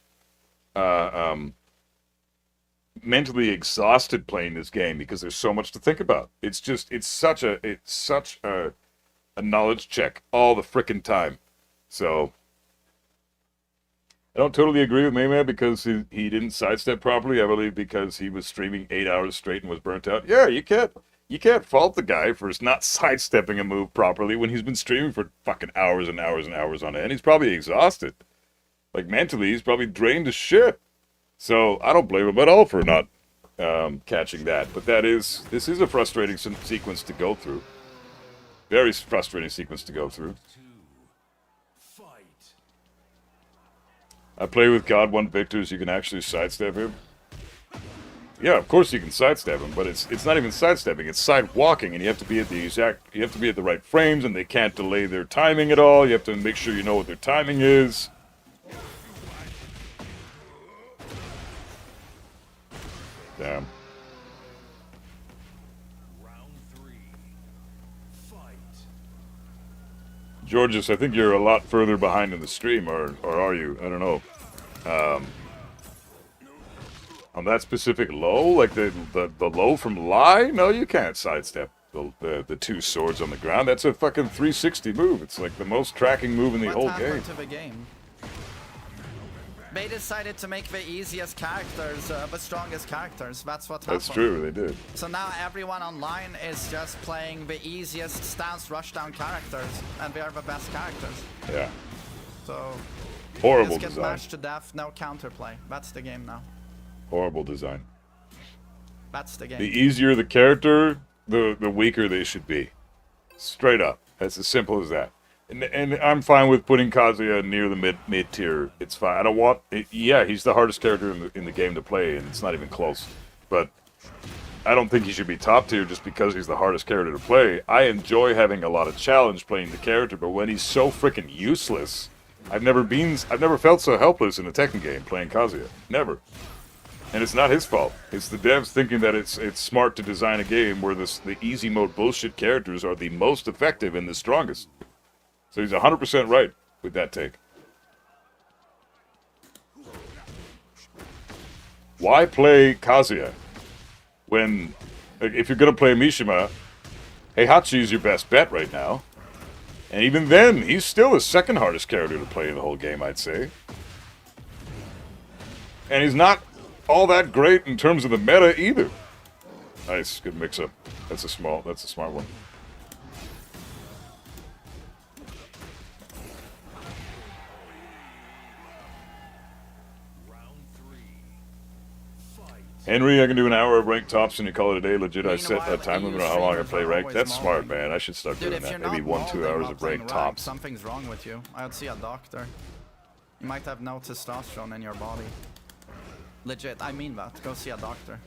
S2: mentally exhausted playing this game because there's so much to think about. It's such a knowledge check all the frickin' time. So I don't totally agree with Mayman because he didn't sidestep properly. I believe because he was streaming 8 hours straight and was burnt out. Yeah, you can't fault the guy for not sidestepping a move properly when he's been streaming for fucking hours and hours and hours on end. He's probably exhausted. Like, mentally, he's probably drained to shit. So, I don't blame him at all for not catching that. But this is a frustrating sequence to go through. Very frustrating sequence to go through. I play with God 1 Victors, you can actually sidestep him. Yeah, of course you can sidestep him, but it's not even sidestepping, it's sidewalking, and you have to be at the right frames, and they can't delay their timing at all. You have to make sure you know what their timing is. Damn. Georges, I think you're a lot further behind in the stream, or are you? I don't know. On that specific low, like the low from Lie, no, you can't sidestep the 2 swords on the ground. That's a fucking 360 move. It's like the most tracking move in the whole game.
S7: To the game? They decided to make the easiest characters, but strongest characters. That's what happened.
S2: That's true, they did.
S7: So now everyone online is just playing the easiest stance rushdown characters, and they are the best characters.
S2: Yeah.
S7: So
S2: horrible
S7: just get
S2: design.
S7: mashed to death, no counterplay. That's the game now.
S2: Horrible design.
S7: That's the game.
S2: The easier the character, the weaker they should be. Straight up. That's as simple as that. And I'm fine with putting Kazuya near the mid tier. It's fine. I don't want... Yeah, he's the hardest character in the game to play, and it's not even close. But I don't think he should be top tier just because he's the hardest character to play. I enjoy having a lot of challenge playing the character, but when he's so freaking useless, I've never felt so helpless in a Tekken game playing Kazuya. Never. And it's not his fault. It's the devs thinking that it's smart to design a game where the easy mode bullshit characters are the most effective and the strongest. So he's 100% right with that take. Why play Kazuya when, like, if you're going to play Mishima, Heihachi's your best bet right now. And even then, he's still the second hardest character to play in the whole game, I'd say. And he's not all that great in terms of the meta either. Nice, good mix-up. That's a smart one. Henry, I can do an hour of ranked tops and you call it a day. Legit, I set a time limit on how long I play ranked. That's smart, man. I should start doing that. Maybe 1-2 hours of ranked tops.
S7: Something's wrong with you. I'd see a doctor. You might have no testosterone in your body. Legit, I mean that. Go see a doctor.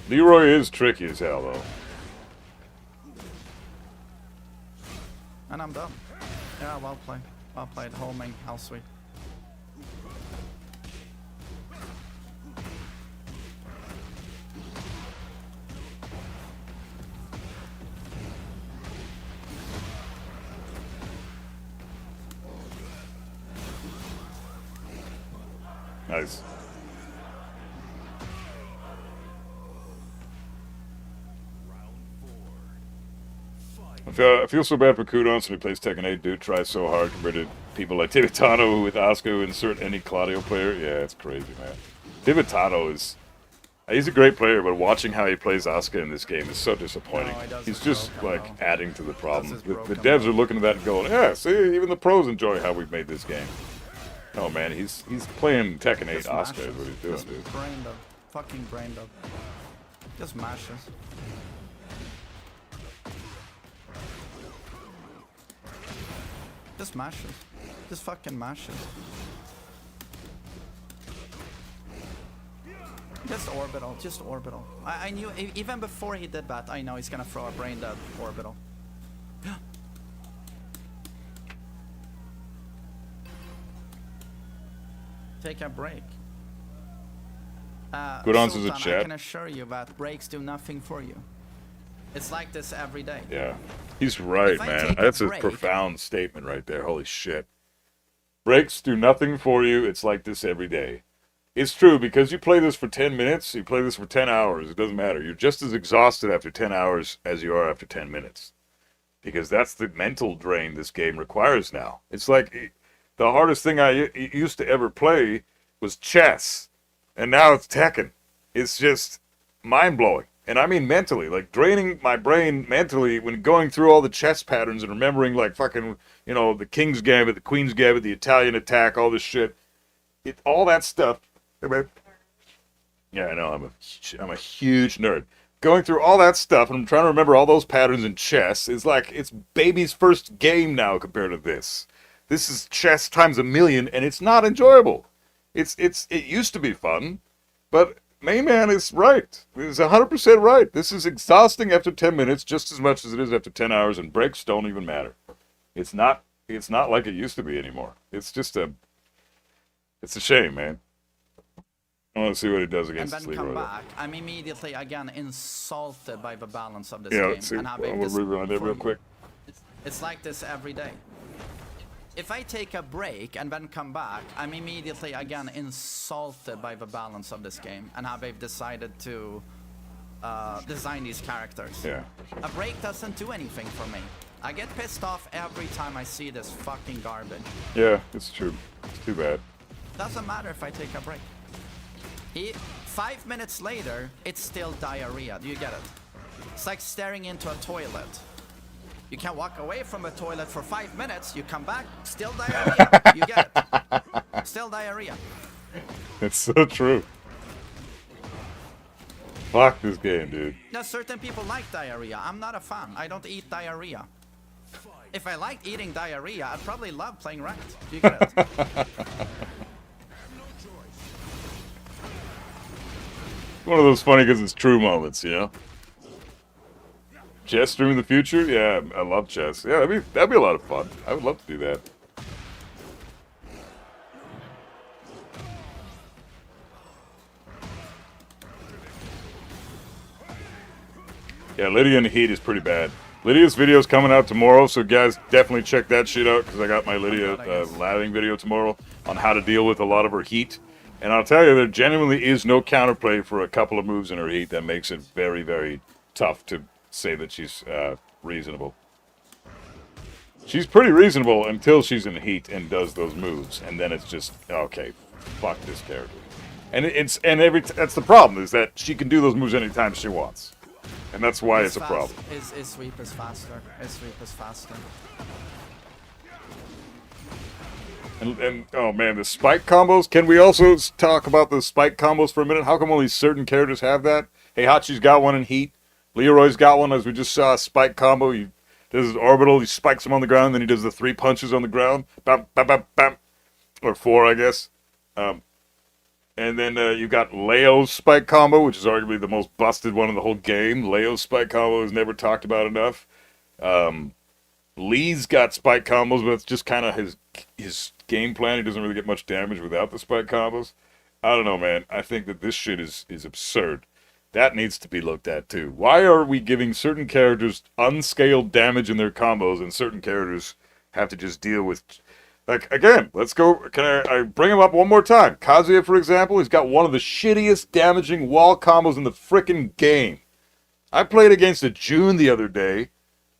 S2: Leroy is tricky as hell, though.
S7: And I'm done. Yeah, well played. Well played. Homing, how sweet.
S2: Nice. I feel so bad for Kudons when he plays Tekken 8. Dude tries so hard compared to people like Tibetano with Asuka who insert any Claudio player. Yeah, it's crazy, man. Tibetano is... He's a great player, but watching how he plays Asuka in this game is so disappointing.
S7: No,
S2: he's just, like, adding to the problem. The
S7: broken
S2: devs are looking at that and going, yeah, see, even the pros enjoy how we've made this game. Oh, man, he's playing Tekken 8 Asuka is what he's doing, dude.
S7: Brain dead. Fucking brain dead. Just mashes. Just mashes. Just fucking mashes. Just orbital. Just orbital. I knew, even before he did that, I know he's gonna throw a brain dead orbital. Take a break.
S2: Good answers in
S7: Sultan,
S2: chat.
S7: I can assure you that breaks do nothing for you. It's like this every day.
S2: Yeah, he's right,
S7: If I
S2: man.
S7: take a
S2: That's a
S7: break-
S2: profound statement right there. Holy shit. Breaks do nothing for you. It's like this every day. It's true, because you play this for 10 minutes, you play this for 10 hours, it doesn't matter. You're just as exhausted after 10 hours as you are after 10 minutes. Because that's the mental drain this game requires now. It's like, the hardest thing I used to ever play was chess. And now it's Tekken. It's just mind-blowing. And I mean mentally, like draining my brain mentally when going through all the chess patterns and remembering like fucking, you know, the King's Gambit, the Queen's Gambit, the Italian attack, all this shit. All that stuff. Yeah, I know, I'm a huge nerd. Going through all that stuff and I'm trying to remember all those patterns in chess is like, it's baby's first game now compared to this. This is chess times a million and it's not enjoyable. It used to be fun, but Main Man is right. He's 100% right. This is exhausting after 10 minutes just as much as it is after 10 hours, and breaks don't even matter. It's not like it used to be anymore. It's just it's a shame, man. I want to see what he does against
S7: And then
S2: Leroy.
S7: come back. I'm immediately again insulted by the balance of this
S2: Yeah,
S7: game.
S2: let's see.
S7: And how
S2: We'll
S7: big this
S2: rewind it
S7: for
S2: real
S7: me.
S2: quick.
S7: It's like this every day. If I take a break and then come back, I'm immediately again insulted by the balance of this game and how they've decided to design these characters.
S2: Yeah.
S7: A break doesn't do anything for me. I get pissed off every time I see this fucking garbage.
S2: Yeah, it's true. It's too bad.
S7: Doesn't matter if I take a break. 5 minutes later, it's still diarrhea. Do you get it? It's like staring into a toilet. You can walk away from a toilet for 5 minutes, you come back, still diarrhea. You get it? Still diarrhea.
S2: It's so true. Fuck this game, dude.
S7: Now, certain people like diarrhea. I'm not a fan. I don't eat diarrhea. If I liked eating diarrhea, I'd probably love playing ranked. Do you get it?
S2: One of those funny because it's true moments, you know? Chess stream in the future? Yeah, I love chess. Yeah, that'd be a lot of fun. I would love to do that. Yeah, Lydia in the heat is pretty bad. Lydia's video's coming out tomorrow, so guys, definitely check that shit out, because I got my Lydia lathing video tomorrow on how to deal with a lot of her heat. And I'll tell you, there genuinely is no counterplay for a couple of moves in her heat that makes it very, very tough to say that she's reasonable. She's pretty reasonable until she's in heat and does those moves, and then it's just, okay, fuck this character. And that's the problem, is that she can do those moves anytime she wants. And that's why it's a problem.
S7: His sweep is faster. His sweep is faster.
S2: And oh man, the spike combos. Can we also talk about the spike combos for a minute? How come only certain characters have that? Heihachi's got one in heat. Leroy's got one, as we just saw, a spike combo. He does his orbital, he spikes him on the ground, then he does the 3 punches on the ground. Bam, bam, bam, bam. Or 4, I guess. And then you got Leo's spike combo, which is arguably the most busted one in the whole game. Leo's spike combo is never talked about enough. Lee's got spike combos, but it's just kind of his game plan. He doesn't really get much damage without the spike combos. I don't know, man. I think that this shit is absurd. That needs to be looked at, too. Why are we giving certain characters unscaled damage in their combos, and certain characters have to just deal with... Like, again, let's go... Can I bring him up one more time? Kazuya, for example, he's got one of the shittiest damaging wall combos in the frickin' game. I played against a June the other day.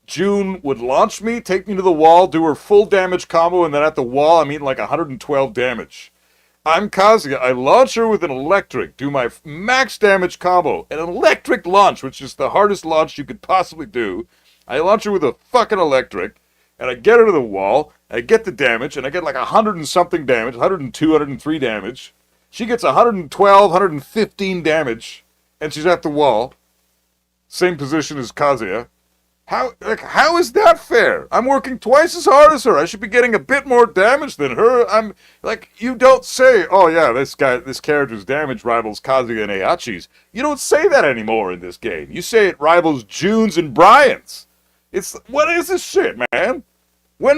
S2: June would launch me, take me to the wall, do her full damage combo, and then at the wall, I'm eating like 112 damage. I'm Kazuya. I launch her with an electric, do my max damage combo, an electric launch, which is the hardest launch you could possibly do. I launch her with a fucking electric, and I get her to the wall, I get the damage, and I get like 100 and something damage, 102, 103 damage. She gets 112, 115 damage, and she's at the wall. Same position as Kazuya. How is that fair? I'm working twice as hard as her. I should be getting a bit more damage than her. I'm like, you don't say, oh yeah, this character's damage rivals Kazuya and Heihachi's. You don't say that anymore in this game. You say it rivals June's and Brian's. What is this shit, man?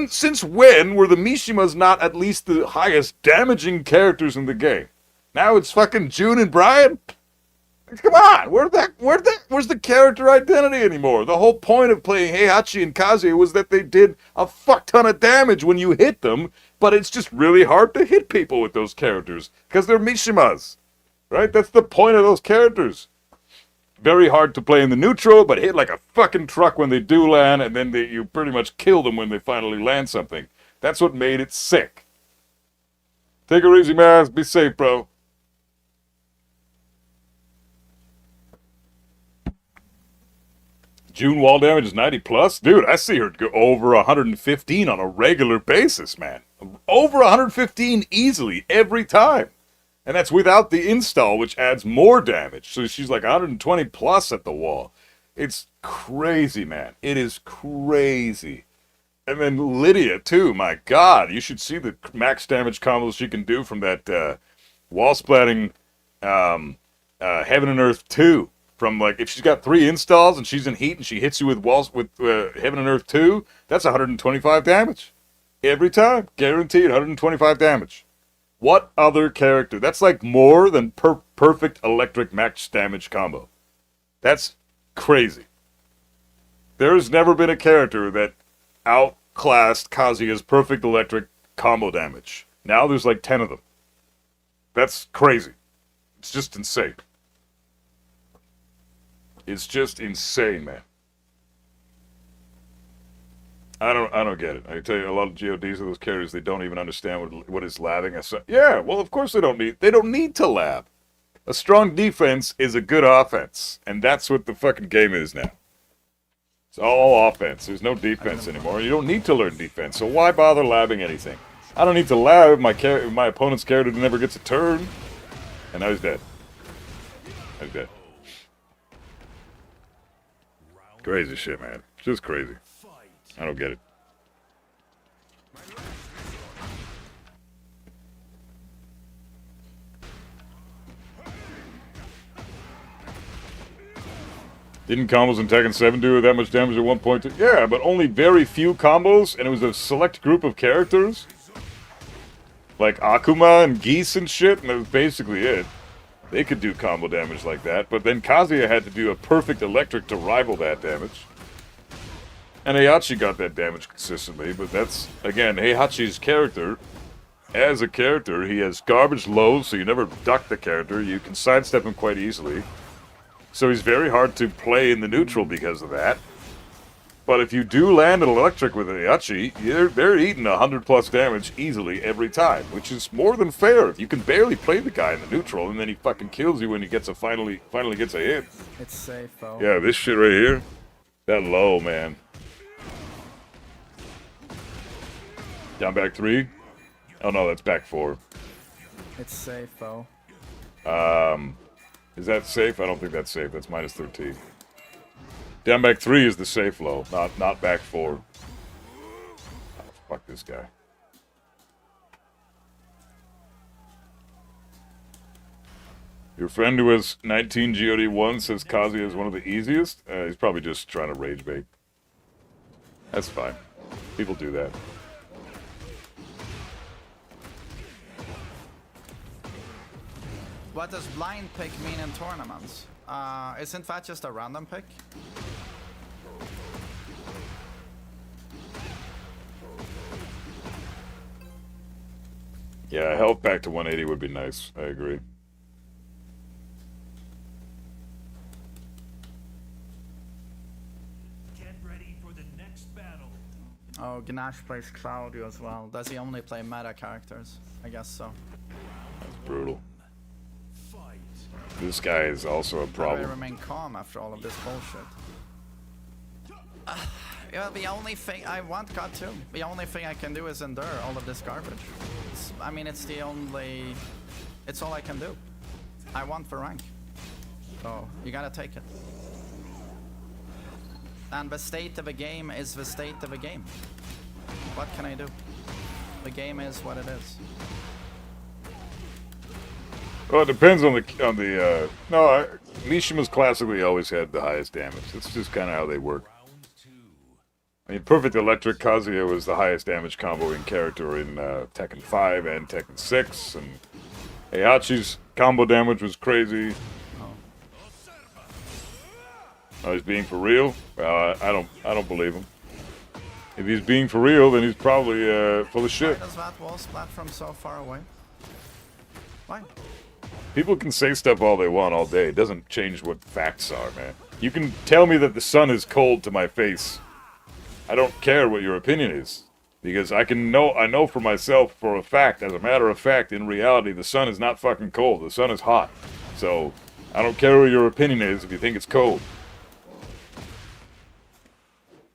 S2: Since when were the Mishimas not at least the highest damaging characters in the game? Now it's fucking June and Brian? Come on, where's the character identity anymore? The whole point of playing Heihachi and Kazuya was that they did a fuck ton of damage when you hit them, but it's just really hard to hit people with those characters, because they're Mishimas, right? That's the point of those characters. Very hard to play in the neutral, but hit like a fucking truck when they do land, and then you pretty much kill them when they finally land something. That's what made it sick. Take it easy, man. Be safe, bro. June wall damage is 90 plus? Dude, I see her go over 115 on a regular basis, man. Over 115 easily, every time. And that's without the install, which adds more damage. So she's like 120 plus at the wall. It's crazy, man. It is crazy. And then Lydia, too. My God, you should see the max damage combos she can do from that wall splatting Heaven and Earth 2. From like, if she's got 3 installs and she's in heat and she hits you with Heaven and Earth 2, that's 125 damage. Every time. Guaranteed 125 damage. What other character? That's like more than perfect electric max damage combo. That's crazy. There's never been a character that outclassed Kazuya's perfect electric combo damage. Now there's like 10 of them. That's crazy. It's just insane. It's just insane, man. I don't get it. I can tell you, a lot of GODs of those characters, they don't even understand what is labbing. Yeah, well, of course they don't need to lab. A strong defense is a good offense, and that's what the fucking game is now. It's all offense. There's no defense anymore. You don't need to learn defense, so why bother labbing anything? I don't need to lab if my opponent's character never gets a turn. And now he's dead. He's dead. Crazy shit, man. Just crazy. I don't get it. Didn't combos in Tekken 7 do that much damage at one point? Yeah, but only very few combos, and it was a select group of characters. Like Akuma and Geese and shit, and that was basically it. They could do combo damage like that, but then Kazuya had to do a perfect electric to rival that damage. And Heihachi got that damage consistently, but that's, again, Heihachi's character as a character, he has garbage lows, so you never duck the character. You can sidestep him quite easily. So he's very hard to play in the neutral because of that. But if you do land an electric with an Heihachi, they're eating 100+ damage easily every time, which is more than fair. You can barely play the guy in the neutral, and then he fucking kills you when he gets finally gets a hit.
S7: It's safe, though.
S2: Yeah, this shit right here, that low, man. Down back 3. Oh no, that's back 4.
S7: It's safe, though.
S2: Is that safe? I don't think that's safe. That's minus 13. Down back 3 is the safe low, not back 4. Oh, fuck this guy. Your friend who has 19 GOD1 says Kazuya is one of the easiest. He's probably just trying to rage bait. That's fine. People do that.
S7: What does blind pick mean in tournaments? Isn't that just a random pick?
S2: Yeah, health back to 180 would be nice. I agree.
S6: Get ready for the next battle.
S7: Oh, Gnash plays Claudio as well. Does he only play meta characters? I guess so.
S2: That's brutal.
S6: Fight.
S2: This guy is also a
S7: How do I
S2: problem.
S7: remain calm after all of this bullshit? Yeah, the only thing I want God to. The only thing I can do is endure all of this garbage. I mean, it's all I can do. I want the rank. So, you gotta take it. And the state of the game is the state of the game. What can I do? The game is what it is.
S2: Well, it depends on the. Mishima's classically always had the highest damage. It's just kind of how they work. I mean, Perfect Electric Kazuya was the highest damage comboing character in Tekken 5 and Tekken 6, and Heihachi's combo damage was crazy. Oh, he's being for real? Well, I don't believe him. If he's being for real, then he's probably full of shit.
S7: Why does that wall splat from so far away? Why?
S2: People can say stuff all they want all day. It doesn't change what facts are, man. You can tell me that the sun is cold to my face. I don't care what your opinion is. Because I know for myself, for a fact, as a matter of fact, in reality, the sun is not fucking cold. The sun is hot. So, I don't care what your opinion is if you think it's cold.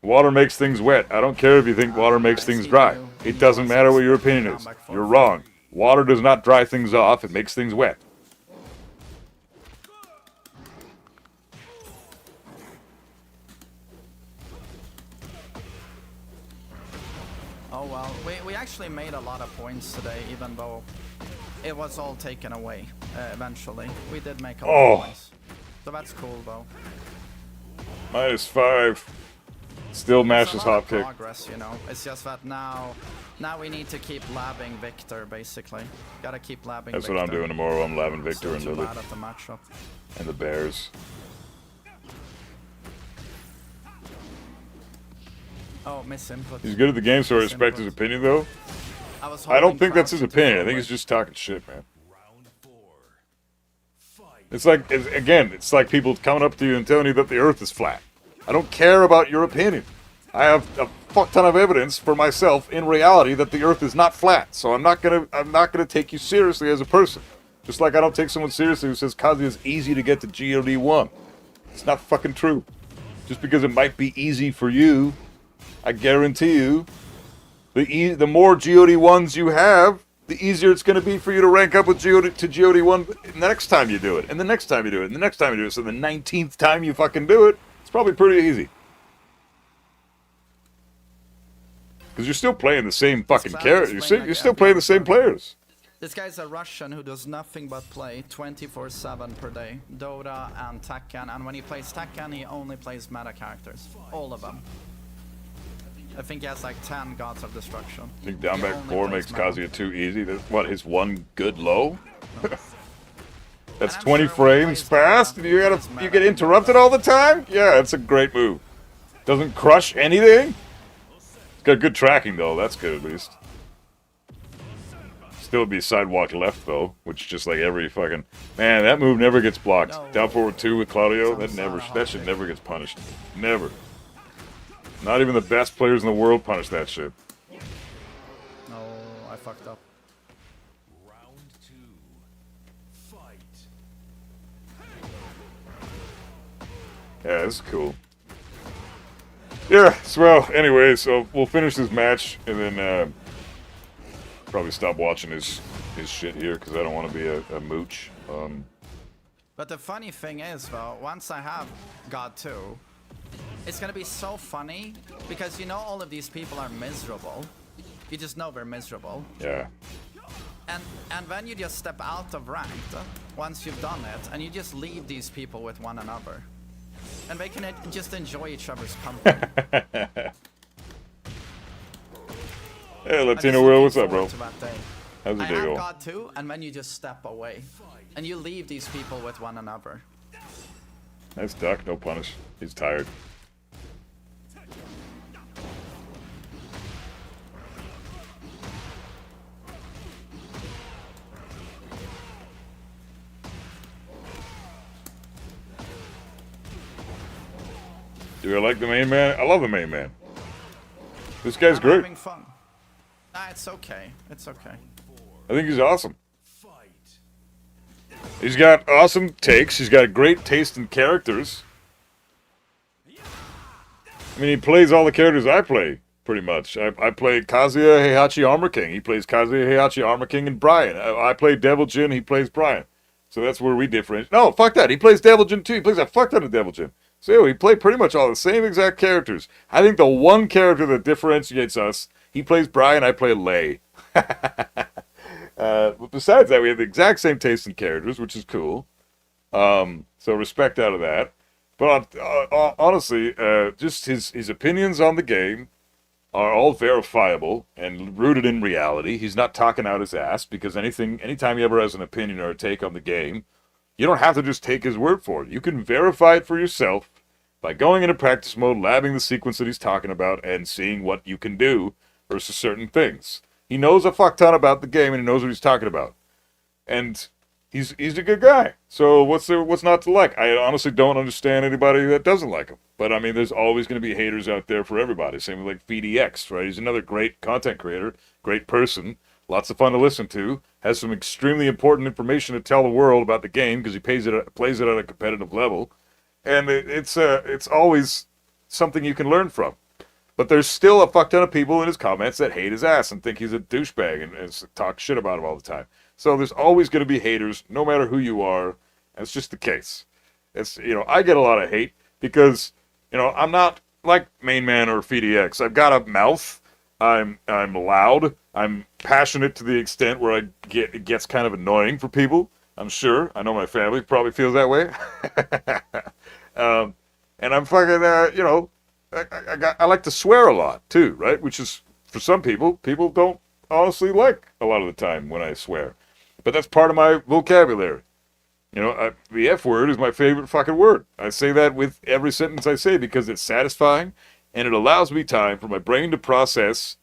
S2: Water makes things wet. I don't care if you think water makes things dry. It doesn't matter what your opinion is. You're wrong. Water does not dry things off. It makes things wet.
S7: Oh well, we actually made a lot of points today, even though it was all taken away eventually. We did make a lot of points. So that's cool though.
S2: -5. Still mashes
S7: It's a lot of
S2: hotkick.
S7: progress, you know. It's just that now we need to keep labbing Victor, basically. Gotta keep labbing
S2: That's
S7: Victor.
S2: what I'm doing tomorrow. I'm labbing Victor
S7: Still
S2: and
S7: too
S2: Lily
S7: bad at the matchup.
S2: and the Bears.
S7: Oh, misinput.
S2: He's good at the game, so I respect his opinion, though.
S7: was
S2: I don't
S7: holding
S2: think that's his
S7: crouch
S2: opinion. I
S7: until
S2: think he's
S7: away.
S2: just talking shit, man. It's like, it's like people coming up to you and telling you that the Earth is flat. I don't care about your opinion. I have a fuck ton of evidence for myself in reality that the Earth is not flat. So I'm not gonna take you seriously as a person. Just like I don't take someone seriously who says Kazuya is easy to get to GOD1. It's not fucking true. Just because it might be easy for you, I guarantee you, the more GOD1s you have, the easier it's going to be for you to rank up with GOD1 the next time you do it, and the next time you do it, and the next time you do it. So the 19th time you fucking do it, it's probably pretty easy. Because you're still playing the same fucking characters. You're still playing the same players.
S7: This guy's a Russian who does nothing but play 24/7 per day. Dota and Tekken, and when he plays Tekken, he only plays meta characters. All of them. I think he has like 10 Gods of Destruction.
S2: I think down
S7: He
S2: back
S7: only
S2: 4
S7: plays
S2: makes
S7: meta.
S2: Kazuya too easy. What, his one good low? That's
S7: And I'm
S2: 20
S7: sure when he
S2: frames
S7: plays
S2: fast,
S7: meta,
S2: and you
S7: it's
S2: get
S7: meta.
S2: interrupted all the time? Yeah, it's a great move. Doesn't crush anything? It's got good tracking though, that's good at least. still be sidewalk left though, which just like every fucking man, that move never gets blocked.
S7: No.
S2: Down forward 2 with Claudio, that shit never gets punished. Never. Not even the best players in the world punish that shit.
S7: No, I fucked up.
S5: Round 2. Fight.
S2: Yeah, this is cool. Yeah, so well, anyway, so we'll finish this match and then probably stop watching his shit here because I don't want to be a mooch.
S7: But the funny thing is, though, once I have God 2, it's gonna be so funny because you know all of these people are miserable. You just know they're miserable.
S2: Yeah.
S7: And then you just step out of ranked once you've done it, and you just leave these people with one another. And they can just enjoy each other's company.
S2: Hey, Latino Will, what's up, bro?
S7: To that day.
S2: How's the
S7: I
S2: day
S7: have
S2: going?
S7: God 2, and then you just step away. And you leave these people with one another.
S2: Nice duck, no punish. He's tired. Do I like the main man? I love the main man. This guy's
S7: I'm
S2: great.
S7: having fun. Nah, it's okay. It's okay.
S2: I think he's awesome. He's got awesome takes. He's got great taste in characters. I mean, he plays all the characters I play, pretty much. I play Kazuya Heihachi Armor King. He plays Kazuya Heihachi Armor King and Brian. I play Devil Jin. He plays Brian. So that's where we differentiate. No, fuck that. He plays Devil Jin too. He plays a fuck ton of Devil Jin. So we play pretty much all the same exact characters. I think the one character that differentiates us, he plays Brian, I play Lei. But besides that, we have the exact same taste in characters, which is cool. So respect out of that. But honestly, just his opinions on the game are all verifiable and rooted in reality. He's not talking out his ass because anytime he ever has an opinion or a take on the game, you don't have to just take his word for it. You can verify it for yourself by going into practice mode, labbing the sequence that he's talking about, and seeing what you can do versus certain things. He knows a fuck ton about the game, and he knows what he's talking about. And he's a good guy. So what's not to like? I honestly don't understand anybody that doesn't like him. But I mean, there's always going to be haters out there for everybody. Same with like VDX, right? He's another great content creator, great person, lots of fun to listen to, has some extremely important information to tell the world about the game because he plays it at a competitive level, and it's always something you can learn from. But there's still a fuck ton of people in his comments that hate his ass and think he's a douchebag and talk shit about him all the time. So there's always going to be haters, no matter who you are. That's just the case. It's I get a lot of hate because I'm not like Main Man or FDX. I've got a mouth. I'm loud. I'm passionate to the extent where it gets kind of annoying for people. I'm sure. I know my family probably feels that way. And I'm fucking I like to swear a lot too, right? Which is for some people don't honestly like a lot of the time when I swear. But that's part of my vocabulary. The F word is my favorite fucking word. I say that with every sentence I say because it's satisfying and it allows me time for my brain to process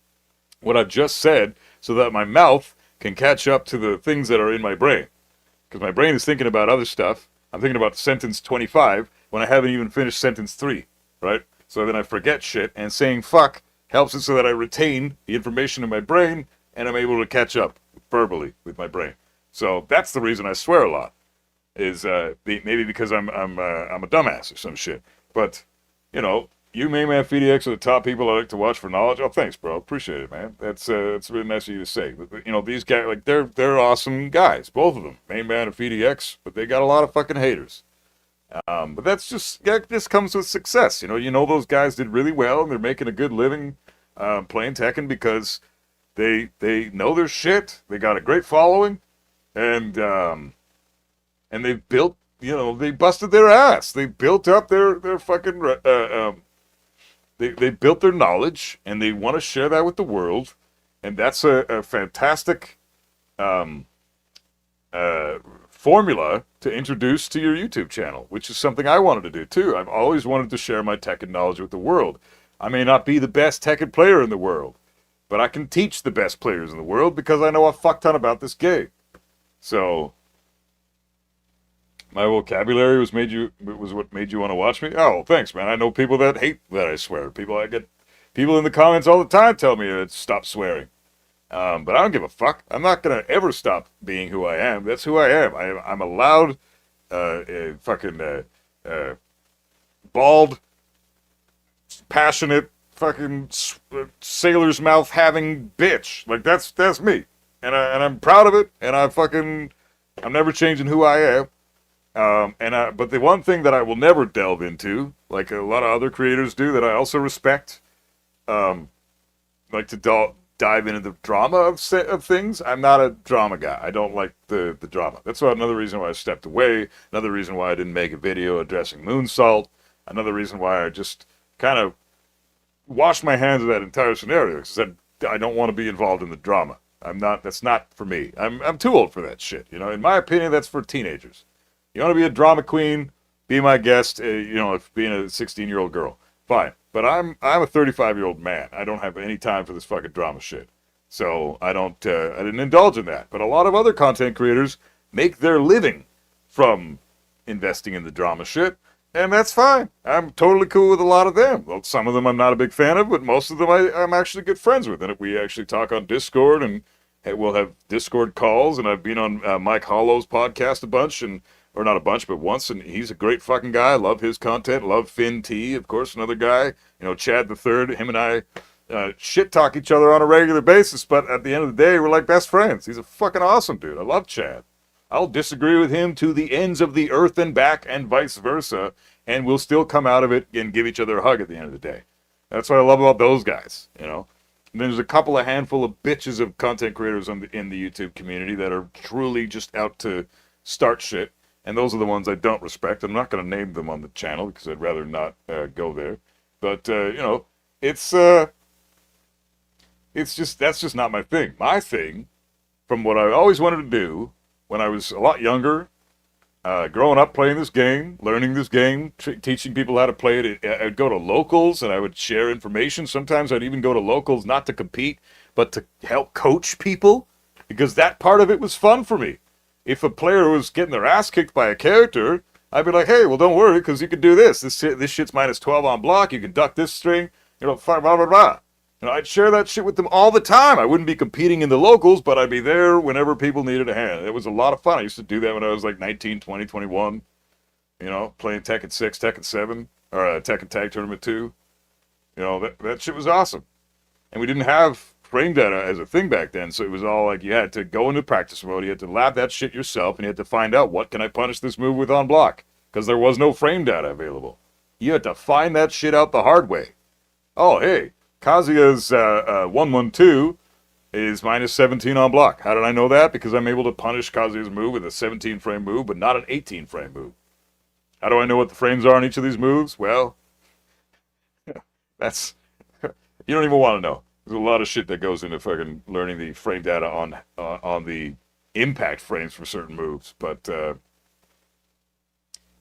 S2: what I've just said so that my mouth can catch up to the things that are in my brain. Because my brain is thinking about other stuff. I'm thinking about sentence 25 when I haven't even finished sentence 3, right? So then I forget shit, and saying fuck helps it so that I retain the information in my brain and I'm able to catch up verbally with my brain. So that's the reason I swear a lot. Is maybe because I'm a dumbass or some shit. But you, Main Man, FDX are the top people I like to watch for knowledge. Oh, thanks, bro. Appreciate it, man. That's really nice of you to say. But, these guys, like, they're awesome guys, both of them, Main Man and FDX. But they got a lot of fucking haters. But that just comes with success. Those guys did really well and they're making a good living playing Tekken because they know their shit. They got a great following, and they built. They busted their ass. They built up their fucking. They built their knowledge, and they want to share that with the world, and that's a fantastic formula to introduce to your YouTube channel, which is something I wanted to do too. I've always wanted to share my Tekken knowledge with the world. I may not be the best Tekken player in the world, but I can teach the best players in the world because I know a fuck ton about this game. So my vocabulary was what made you want to watch me. Oh, thanks, man. I know people that hate that I swear. I get people in the comments all the time tell me to stop swearing. But I don't give a fuck. I'm not gonna ever stop being who I am. That's who I am. I'm a loud, bald, passionate, fucking sailor's mouth having bitch. Like that's me, and I'm proud of it. And I'm never changing who I am. But the one thing that I will never delve into, like a lot of other creators do, that I also respect, like to dive into the drama of things. I'm not a drama guy. I don't like the drama. That's another reason why I stepped away. Another reason why I didn't make a video addressing Moonsault. Another reason why I just kind of washed my hands of that entire scenario, because I don't want to be involved in the drama. That's not for me. I'm too old for that shit. You know, in my opinion, that's for teenagers. You want to be a drama queen, be my guest, if being a 16-year-old girl, fine. But I'm a 35-year-old man. I don't have any time for this fucking drama shit. So I didn't indulge in that. But a lot of other content creators make their living from investing in the drama shit, and that's fine. I'm totally cool with a lot of them. Well, some of them I'm not a big fan of, but most of them I'm actually good friends with. And we actually talk on Discord, and we'll have Discord calls, and I've been on Mike Hollow's podcast a bunch, or not a bunch, but once, and he's a great fucking guy. I love his content. Love Finn T, of course, another guy. Chad the Third. Him and I shit talk each other on a regular basis, but at the end of the day, we're like best friends. He's a fucking awesome dude. I love Chad. I'll disagree with him to the ends of the earth and back, and vice versa, and we'll still come out of it and give each other a hug at the end of the day. That's what I love about those guys, And there's a handful of bitches of content creators in the YouTube community that are truly just out to start shit. And those are the ones I don't respect. I'm not going to name them on the channel because I'd rather not go there. But that's just not my thing. My thing, from what I always wanted to do when I was a lot younger, growing up playing this game, learning this game, teaching people how to play it. I'd go to locals and I would share information. Sometimes I'd even go to locals not to compete, but to help coach people, because that part of it was fun for me. If a player was getting their ass kicked by a character, I'd be like, hey, well, don't worry, because you can do this. This shit's minus 12 on block. You can duck this string. Blah, blah, blah, blah. I'd share that shit with them all the time. I wouldn't be competing in the locals, but I'd be there whenever people needed a hand. It was a lot of fun. I used to do that when I was like 19, 20, 21. Playing Tekken 6, Tekken 7, or Tekken Tag Tournament 2. That shit was awesome. And we didn't have frame data as a thing back then, so it was all like you had to go into practice mode, you had to lab that shit yourself, and you had to find out what can I punish this move with on block, because there was no frame data available. You had to find that shit out the hard way. Oh, hey, Kazuya's 112 is minus 17 on block. How did I know that? Because I'm able to punish Kazuya's move with a 17 frame move, but not an 18 frame move. How do I know what the frames are on each of these moves? Well, that's you don't even want to know. There's a lot of shit that goes into fucking learning the frame data on the impact frames for certain moves, but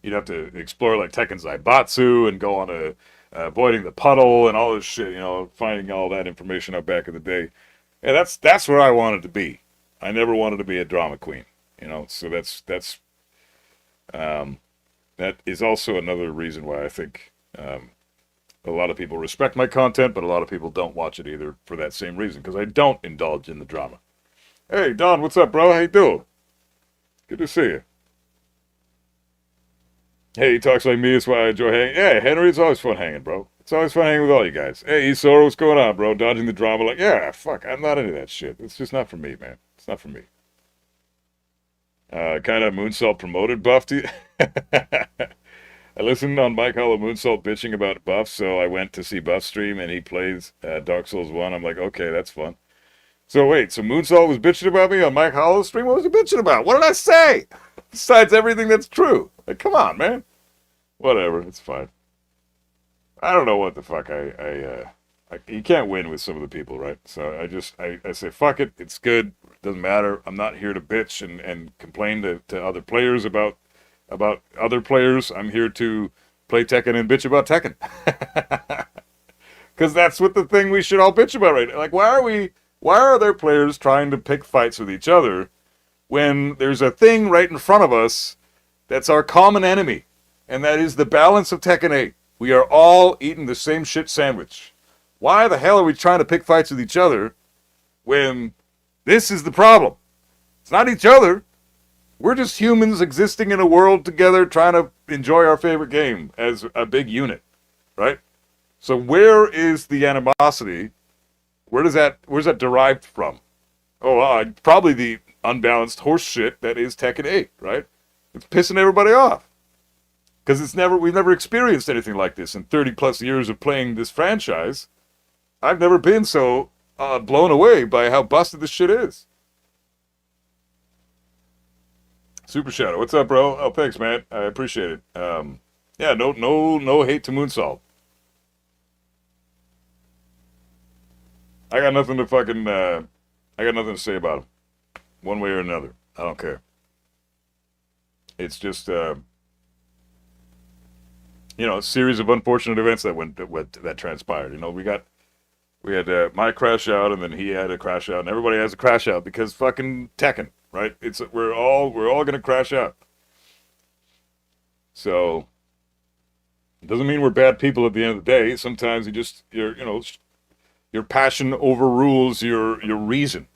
S2: you'd have to explore like Tekken Zaibatsu and go on avoiding the puddle and all this shit, finding all that information out back in the day. And that's where I wanted to be. I never wanted to be a drama queen, so that is also another reason why I think a lot of people respect my content, but a lot of people don't watch it either for that same reason, because I don't indulge in the drama. Hey, Don, what's up, bro? How you doing? Good to see you. Hey, he talks like me, that's why I enjoy hanging. Yeah, Henry, it's always fun hanging, bro. It's always fun hanging with all you guys. Hey, Isoro, what's going on, bro? Dodging the drama, like, yeah, fuck, I'm not into that shit. It's just not for me, man. It's not for me. Kind of Moonsault promoted buff to you. I listened on Mike Hollow Moonsault bitching about buffs, so I went to see Buff stream, and he plays Dark Souls 1. I'm like, okay, that's fun. So wait, so Moonsault was bitching about me on Mike Hollow stream? What was he bitching about? What did I say? Besides everything that's true. Like, come on, man. Whatever, it's fine. I don't know what the fuck you can't win with some of the people, right? So I say, fuck it, it's good, doesn't matter. I'm not here to bitch and complain to other players about other players. I'm here to play Tekken and bitch about Tekken. Because that's what the thing we should all bitch about right now. Like, why are there players trying to pick fights with each other when there's a thing right in front of us that's our common enemy? And that is the balance of Tekken 8. We are all eating the same shit sandwich. Why the hell are we trying to pick fights with each other when this is the problem? It's not each other. We're just humans existing in a world together trying to enjoy our favorite game as a big unit, right? So where is the animosity? Where's that derived from? Oh, probably the unbalanced horse shit that is Tekken 8, right? It's pissing everybody off. Because we've never experienced anything like this in 30 plus years of playing this franchise. I've never been so blown away by how busted this shit is. Super Shadow, what's up, bro? Oh, thanks, man. I appreciate it. Yeah, no hate to Moonsalt. I got nothing to say about him, one way or another. I don't care. It's just, a series of unfortunate events that transpired. We had my crash out, and then he had a crash out, and everybody has a crash out because fucking Tekken, right? We're all gonna crash out. So it doesn't mean we're bad people at the end of the day. Sometimes your passion overrules your reason.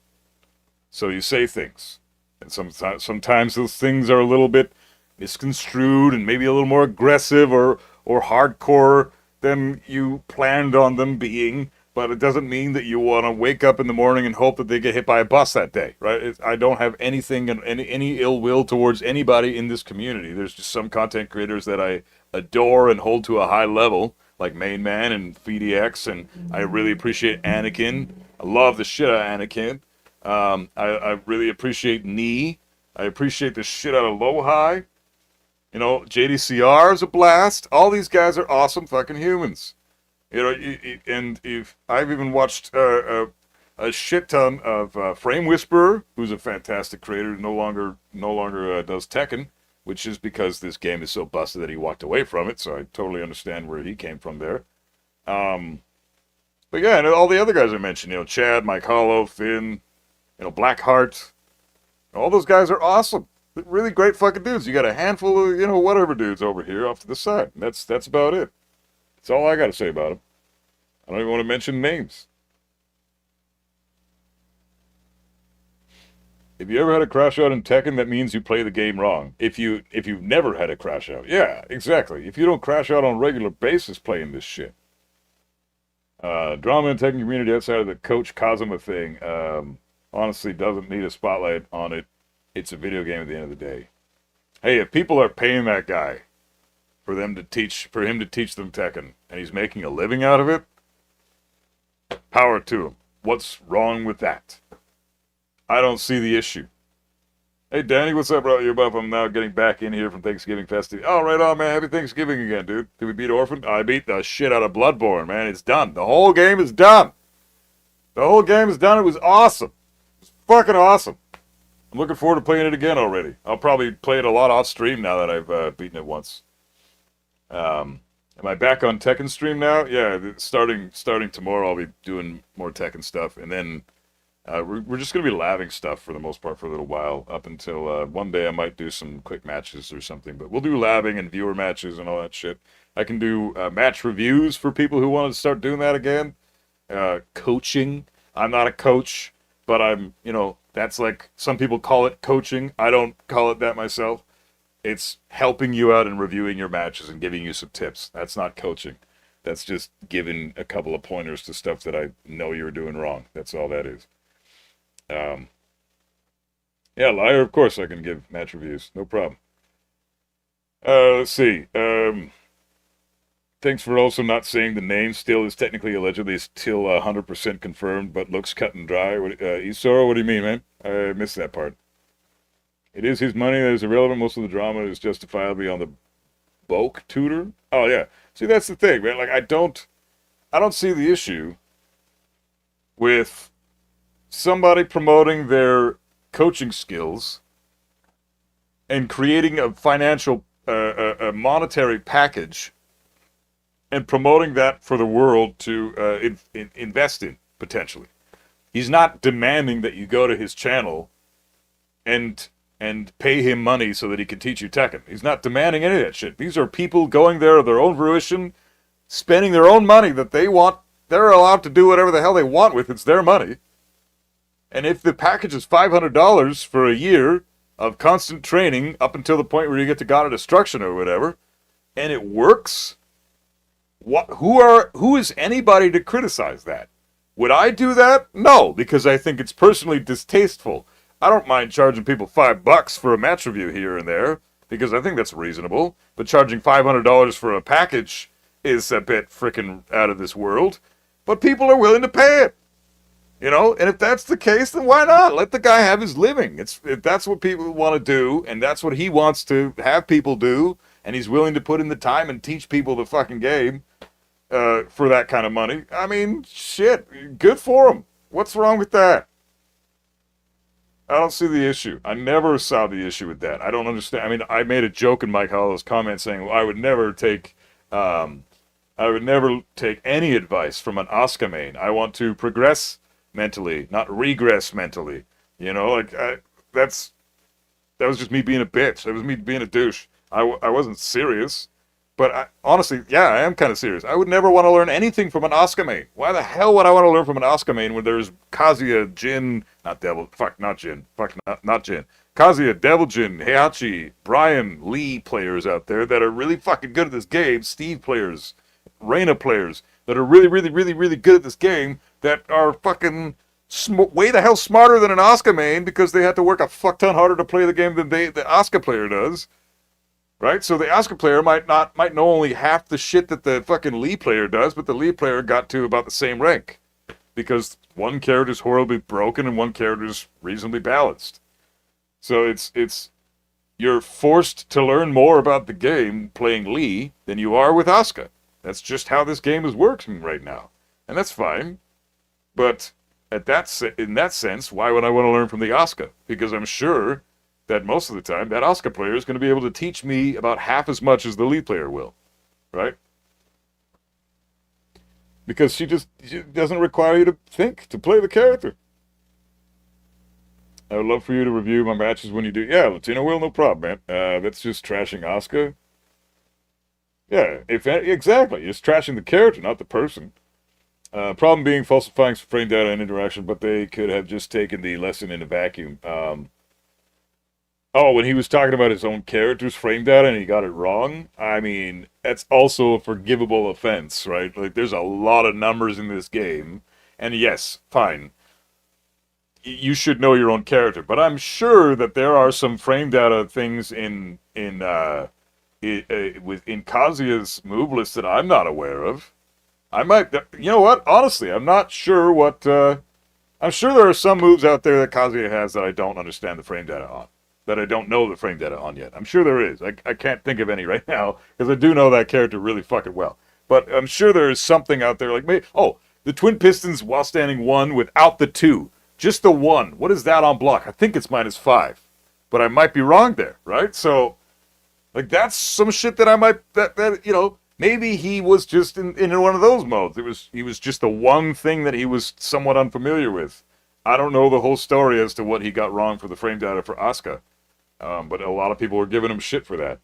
S2: So you say things, and sometimes those things are a little bit misconstrued and maybe a little more aggressive or hardcore than you planned on them being. But it doesn't mean that you want to wake up in the morning and hope that they get hit by a bus that day, right? I don't have anything and any ill will towards anybody in this community. There's just some content creators that I adore and hold to a high level, like Main Man and FDX, and I really appreciate Anakin. I love the shit out of Anakin. I really appreciate Nee. I appreciate the shit out of Lowhigh. JDCR is a blast. All these guys are awesome fucking humans. And if I've even watched a shit ton of Frame Whisperer, who's a fantastic creator, no longer does Tekken, which is because this game is so busted that he walked away from it. So I totally understand where he came from there. But yeah, and all the other guys I mentioned, Chad, Mike Hollow, Finn, Blackheart, all those guys are awesome. They're really great fucking dudes. You got a handful of whatever dudes over here off to the side. And that's about it. That's all I got to say about them. I don't even want to mention names. If you ever had a crash out in Tekken, that means you play the game wrong. If you've never had a crash out, yeah, exactly. If you don't crash out on a regular basis playing this shit. Drama in Tekken community outside of the Coach Kazuma thing, honestly doesn't need a spotlight on it. It's a video game at the end of the day. Hey, if people are paying that guy for him to teach them Tekken, and he's making a living out of it, power to him. What's wrong with that? I don't see the issue. Hey, Danny, what's up, bro? You're buff. I'm now getting back in here from Thanksgiving festive. Oh, right on, man. Happy Thanksgiving again, dude. Did we beat Orphan? I beat the shit out of Bloodborne, man. It's done. The whole game is done. The whole game is done. It was awesome. It was fucking awesome. I'm looking forward to playing it again already. I'll probably play it a lot off stream now that I've beaten it once. Am I back on Tekken stream now? Yeah, starting tomorrow I'll be doing more Tekken stuff, and then we're just going to be laving stuff for the most part for a little while, up until one day I might do some quick matches or something, but we'll do laving and viewer matches and all that shit. I can do match reviews for people who want to start doing that again. Coaching. I'm not a coach, but I'm, that's like, some people call it coaching. I don't call it that myself. It's helping you out and reviewing your matches and giving you some tips. That's not coaching. That's just giving a couple of pointers to stuff that I know you're doing wrong. That's all that is. Yeah, Liar, of course I can give match reviews. No problem. Let's see. Thanks for also not saying the name. Still is technically allegedly still 100% confirmed, but looks cut and dry. Isoro, what do you mean, man? I missed that part. It is his money that is irrelevant. Most of the drama is justifiably on the Boke tutor. Oh yeah. See, that's the thing, man. Like I don't see the issue with somebody promoting their coaching skills and creating a financial, a monetary package and promoting that for the world to invest in, potentially. He's not demanding that you go to his channel and pay him money so that he can teach you Tekken. He's not demanding any of that shit. These are people going there of their own fruition, spending their own money that they want. They're allowed to do whatever the hell they want with. It's their money. And if the package is $500 for a year of constant training up until the point where you get to God of Destruction or whatever, and it works, who is anybody to criticize that? Would I do that? No, because I think it's personally distasteful. I don't mind charging people $5 for a match review here and there, because I think that's reasonable. But charging $500 for a package is a bit frickin' out of this world. But people are willing to pay it. You know, and if that's the case, then why not? Let the guy have his living. If that's what people want to do, and that's what he wants to have people do, and he's willing to put in the time and teach people the fucking game for that kind of money, I mean, shit, good for him. What's wrong with that? I don't see the issue. I never saw the issue with that. I don't understand. I mean, I made a joke in Mike Hollow's comment saying, well, I would never take any advice from an Asuka main. I want to progress mentally, not regress mentally. You know, like, that was just me being a bitch. That was me being a douche. I wasn't serious. But honestly, yeah, I am kind of serious. I would never want to learn anything from an Asuka main. Why the hell would I want to learn from an Asuka main when there's Kazuya, Jin, not Jin. Kazuya, Devil Jin, Heihachi, Brian, Lee players out there that are really fucking good at this game, Steve players, Reina players that are really, really, really, really good at this game that are fucking way the hell smarter than an Asuka main because they had to work a fuck ton harder to play the game than the Asuka player does. Right? So the Asuka player might know only half the shit that the fucking Lee player does, but the Lee player got to about the same rank. Because one character's horribly broken and one character's reasonably balanced. So it's you're forced to learn more about the game playing Lee than you are with Asuka. That's just how this game is working right now. And that's fine. But in that sense, why would I want to learn from the Asuka? Because I'm sure that most of the time, that Asuka player is going to be able to teach me about half as much as the Lee player will. Right? Because she doesn't require you to think, to play the character. I would love for you to review my matches when you do. Yeah, Latino will, no problem, man. That's just trashing Asuka. Yeah, exactly. It's trashing the character, not the person. Problem being falsifying frame data and interaction, but they could have just taken the lesson in a vacuum. When he was talking about his own character's frame data and he got it wrong, I mean, that's also a forgivable offense, right? Like, there's a lot of numbers in this game, and yes, fine. You should know your own character, but I'm sure that there are some frame data things in Kazuya's move list that I'm not aware of. I might, you know what? Honestly, I'm not sure what. I'm sure there are some moves out there that Kazuya has that I don't understand the frame data on, that I don't know the frame data on yet. I'm sure there is. I can't think of any right now because I do know that character really fucking well. But I'm sure there is something out there like maybe. Oh, the Twin Pistons while standing 1 without the 2. Just the 1. What is that on block? I think it's -5. But I might be wrong there, right? So, like, that's some shit that I might, that you know, maybe he was just in one of those modes. He was just the one thing that he was somewhat unfamiliar with. I don't know the whole story as to what he got wrong for the frame data for Asuka. But a lot of people were giving him shit for that.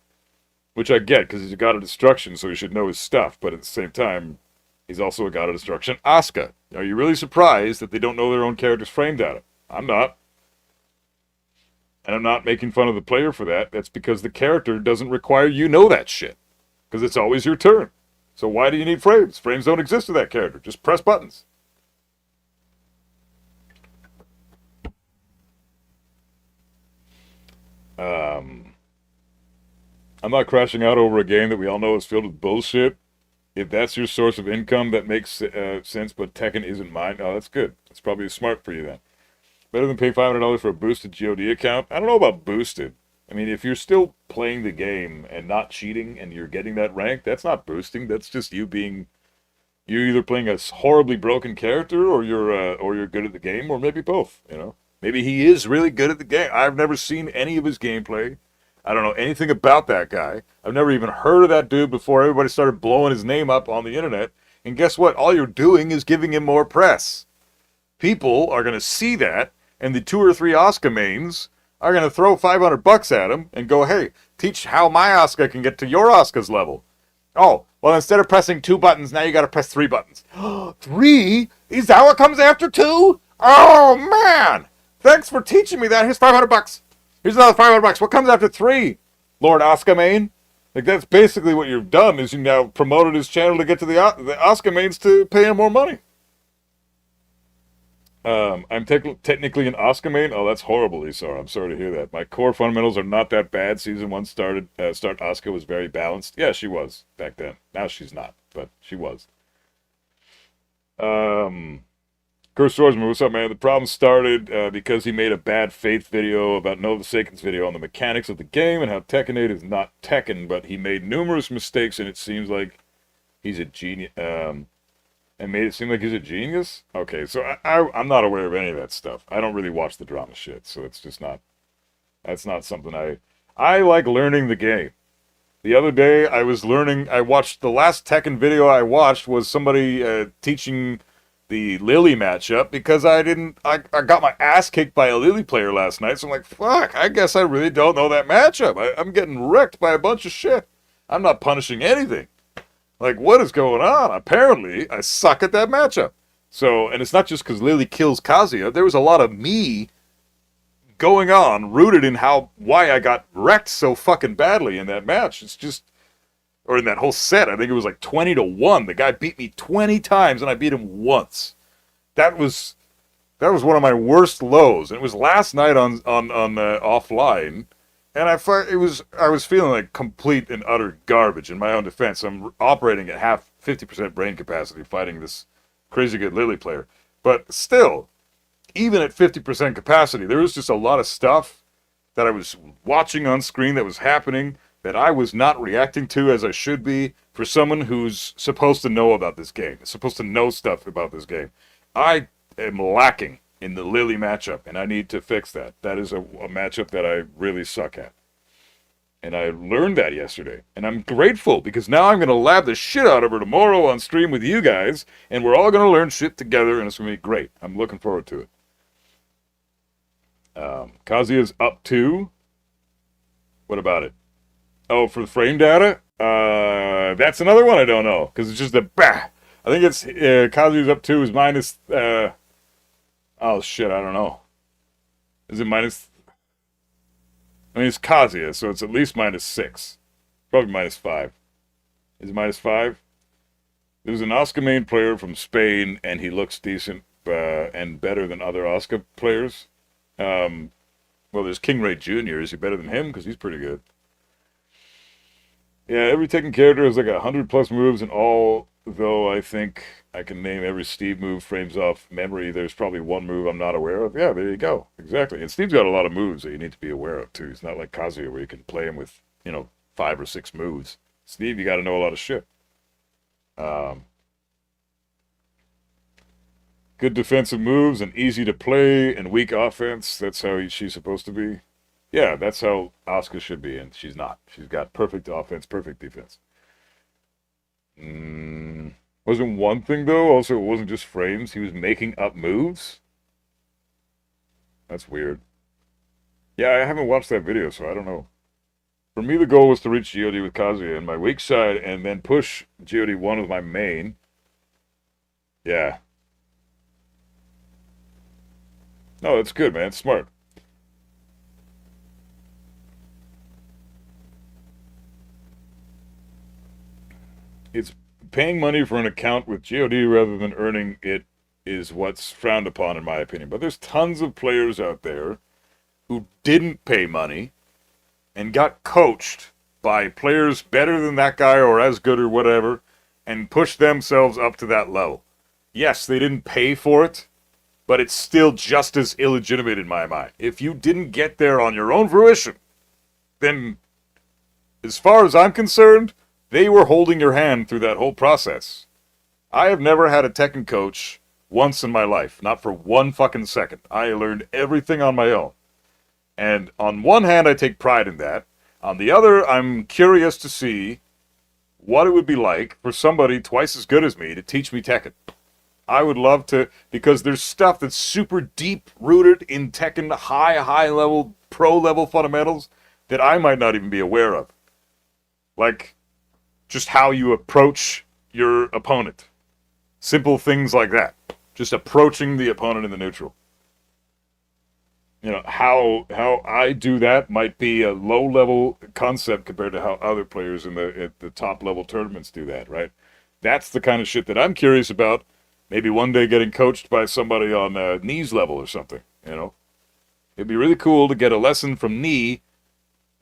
S2: Which I get, because he's a god of destruction, so he should know his stuff. But at the same time, he's also a god of destruction. Asuka. Are you really surprised that they don't know their own character's frame data? I'm not. And I'm not making fun of the player for that. That's because the character doesn't require you know that shit. Because it's always your turn. So why do you need frames? Frames don't exist with that character. Just press buttons. I'm not crashing out over a game that we all know is filled with bullshit. If that's your source of income, that makes sense, but Tekken isn't mine. Oh, that's good. That's probably smart for you then. Better than paying $500 for a boosted GOD account? I don't know about boosted. I mean, if you're still playing the game and not cheating and you're getting that rank, that's not boosting. That's just you being... You're either playing a horribly broken character or you're good at the game, or maybe both, you know? Maybe he is really good at the game. I've never seen any of his gameplay. I don't know anything about that guy. I've never even heard of that dude before everybody started blowing his name up on the internet. And guess what? All you're doing is giving him more press. People are going to see that, and the 2 or 3 Asuka mains are going to throw $500 at him and go, hey, teach how my Asuka can get to your Asuka's level. Oh, well, instead of pressing 2 buttons, now you got to press 3 buttons. 3? Is that what comes after 2? Oh, man. Thanks for teaching me that. Here's $500. Here's another $500. What comes after 3? Lord Asuka main? Like, that's basically what you've done, is you now promoted his channel to get to the Asuka mains to pay him more money. I'm technically an Asuka main. Oh, that's horrible, Isar. I'm sorry to hear that. My core fundamentals are not that bad. Season 1 start Asuka was very balanced. Yeah, she was back then. Now she's not, but she was. Curse Swordsman, what's up, man? The problem started because he made a bad faith video about No Forsaken's video on the mechanics of the game and how Tekken 8 is not Tekken, but he made numerous mistakes, and it seems like he's a genius. And made it seem like he's a genius? Okay, so I'm not aware of any of that stuff. I don't really watch the drama shit, so it's just not... That's not something I like learning the game. The other day, I watched... The last Tekken video I watched was somebody teaching the Lily matchup, because I got my ass kicked by a Lily player last night, so I'm like, fuck, I guess I really don't know that matchup. I'm getting wrecked by a bunch of shit. I'm not punishing anything. Like, what is going on? Apparently, I suck at that matchup. So, and it's not just because Lily kills Kazuya. There was a lot of me going on, rooted in why I got wrecked so fucking badly in that match. It's just, or in that whole set, I think it was like 20-1. The guy beat me 20 times, and I beat him once. That was one of my worst lows. And it was last night on offline. And I was feeling like complete and utter garbage in my own defense. I'm operating at 50% brain capacity fighting this crazy good Lily player. But still, even at 50% capacity, there was just a lot of stuff that I was watching on screen that was happening that I was not reacting to as I should be for someone who's supposed to know about this game, supposed to know stuff about this game. I am lacking in the Lily matchup, and I need to fix that. That is a matchup that I really suck at. And I learned that yesterday. And I'm grateful, because now I'm going to lab the shit out of her tomorrow on stream with you guys, and we're all going to learn shit together, and it's going to be great. I'm looking forward to it. Kazuya's up 2. What about it? Oh, for the frame data? That's another one I don't know, because it's just a bah. I think it's Kazuya's up 2 is minus... oh, shit, I don't know. Is it minus... I mean, it's Kazuya, so it's at least minus 6. Probably minus 5. Is it minus 5? There's an Asuka main player from Spain, and he looks decent and better than other Asuka players. Well, there's King Ray Jr. Is he better than him? Because he's pretty good. Yeah, every Tekken character has like 100+ moves, and although I think I can name every Steve move frames off memory, there's probably one move I'm not aware of. Yeah, there you go. Exactly. And Steve's got a lot of moves that you need to be aware of, too. It's not like Kazuya where you can play him with, 5 or 6 moves. Steve, you got to know a lot of shit. Good defensive moves and easy to play and weak offense. That's how she's supposed to be. Yeah, that's how Asuka should be, and she's not. She's got perfect offense, perfect defense. Wasn't one thing, though? Also, it wasn't just frames. He was making up moves? That's weird. Yeah, I haven't watched that video, so I don't know. For me, the goal was to reach GOD with Kazuya in my weak side and then push GOD 1 with my main. Yeah. No, that's good, man. It's smart. It's paying money for an account with GOD rather than earning it is what's frowned upon, in my opinion. But there's tons of players out there who didn't pay money and got coached by players better than that guy or as good or whatever and pushed themselves up to that level. Yes, they didn't pay for it, but it's still just as illegitimate in my mind. If you didn't get there on your own fruition, then as far as I'm concerned, they were holding your hand through that whole process. I have never had a Tekken coach once in my life, not for one fucking second. I learned everything on my own. And on one hand, I take pride in that. On the other, I'm curious to see what it would be like for somebody twice as good as me to teach me Tekken. I would love to, because there's stuff that's super deep rooted in Tekken high level, pro level fundamentals that I might not even be aware of. Like, just how you approach your opponent. Simple things like that. Just approaching the opponent in the neutral. You know, how I do that might be a low level concept compared to how other players at the top level tournaments do that, right? That's the kind of shit that I'm curious about. Maybe one day getting coached by somebody on Knee's level or something, you know? It'd be really cool to get a lesson from Knee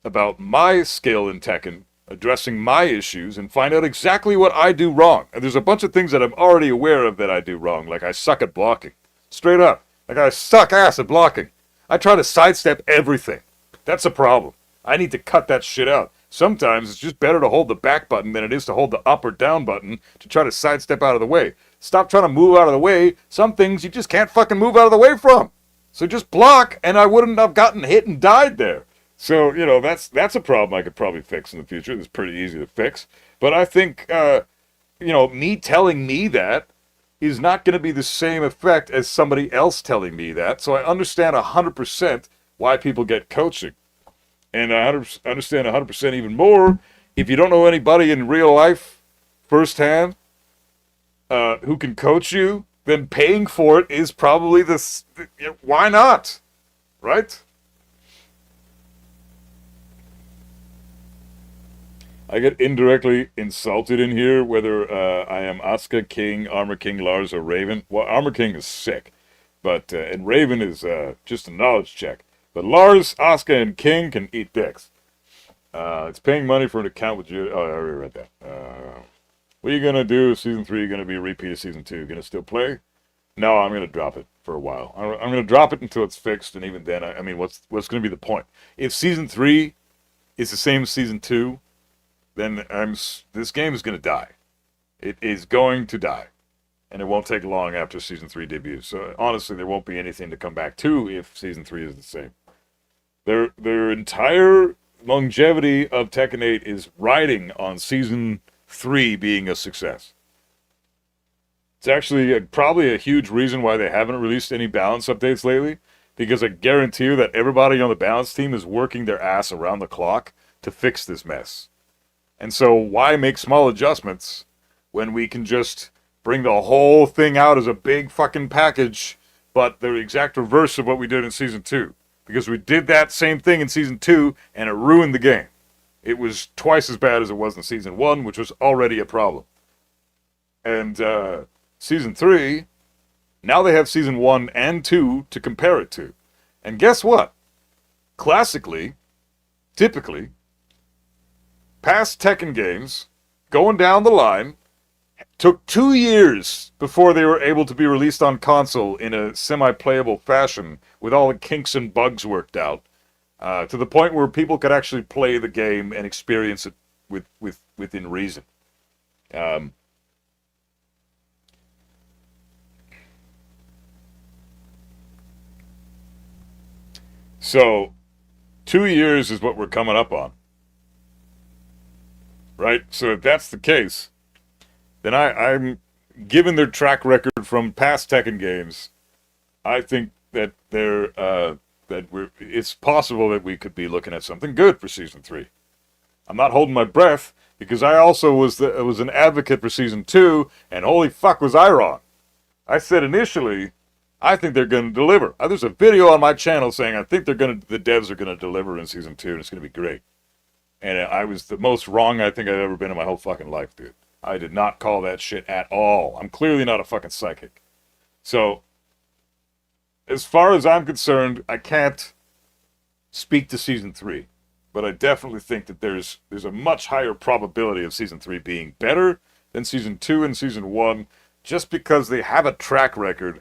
S2: about my skill in Tekken, addressing my issues, and find out exactly what I do wrong. And there's a bunch of things that I'm already aware of that I do wrong, like I suck at blocking. Straight up. Like I suck ass at blocking. I try to sidestep everything. That's a problem. I need to cut that shit out. Sometimes it's just better to hold the back button than it is to hold the up or down button to try to sidestep out of the way. Stop trying to move out of the way. Some things you just can't fucking move out of the way from. So just block, and I wouldn't have gotten hit and died there. So, you know, that's a problem I could probably fix in the future. It's pretty easy to fix. But I think, you know, me telling me that is not going to be the same effect as somebody else telling me that. So I understand 100% why people get coaching. And I understand 100% even more if you don't know anybody in real life firsthand who can coach you, then paying for it is probably why not? Right? I get indirectly insulted in here, whether I am Asuka, King, Armor King, Lars, or Raven. Well, Armor King is sick, but and Raven is just a knowledge check. But Lars, Asuka, and King can eat dicks. It's paying money for an account with you. Oh, I already read that. What are you gonna do? Season 3 gonna be a repeat of Season 2? Gonna still play? No, I'm gonna drop it for a while. I'm gonna drop it until it's fixed, and even then, I mean, what's gonna be the point? If Season 3 is the same as Season 2, then this game is going to die. It is going to die. And it won't take long after Season 3 debuts. So honestly, there won't be anything to come back to if Season 3 is the same. Their entire longevity of Tekken 8 is riding on Season 3 being a success. It's actually probably a huge reason why they haven't released any balance updates lately, because I guarantee you that everybody on the balance team is working their ass around the clock to fix this mess. And so why make small adjustments when we can just bring the whole thing out as a big fucking package, but the exact reverse of what we did in Season 2? Because we did that same thing in Season 2, and it ruined the game. It was twice as bad as it was in Season 1, which was already a problem. And Season 3, now they have Season 1 and 2 to compare it to. And guess what? Classically, typically, past Tekken games, going down the line, took 2 years before they were able to be released on console in a semi-playable fashion with all the kinks and bugs worked out, to the point where people could actually play the game and experience it within reason. So, 2 years is what we're coming up on. Right? So if that's the case, then I'm given their track record from past Tekken games, I think that it's possible that we could be looking at something good for Season 3. I'm not holding my breath, because I also was an advocate for Season 2, and holy fuck was I wrong. I said initially, I think they're going to deliver. There's a video on my channel saying I think the devs are going to deliver in Season 2, and it's going to be great. And I was the most wrong I think I've ever been in my whole fucking life, dude. I did not call that shit at all. I'm clearly not a fucking psychic. So, as far as I'm concerned, I can't speak to Season 3. But I definitely think that there's a much higher probability of Season 3 being better than Season 2 and Season 1, just because they have a track record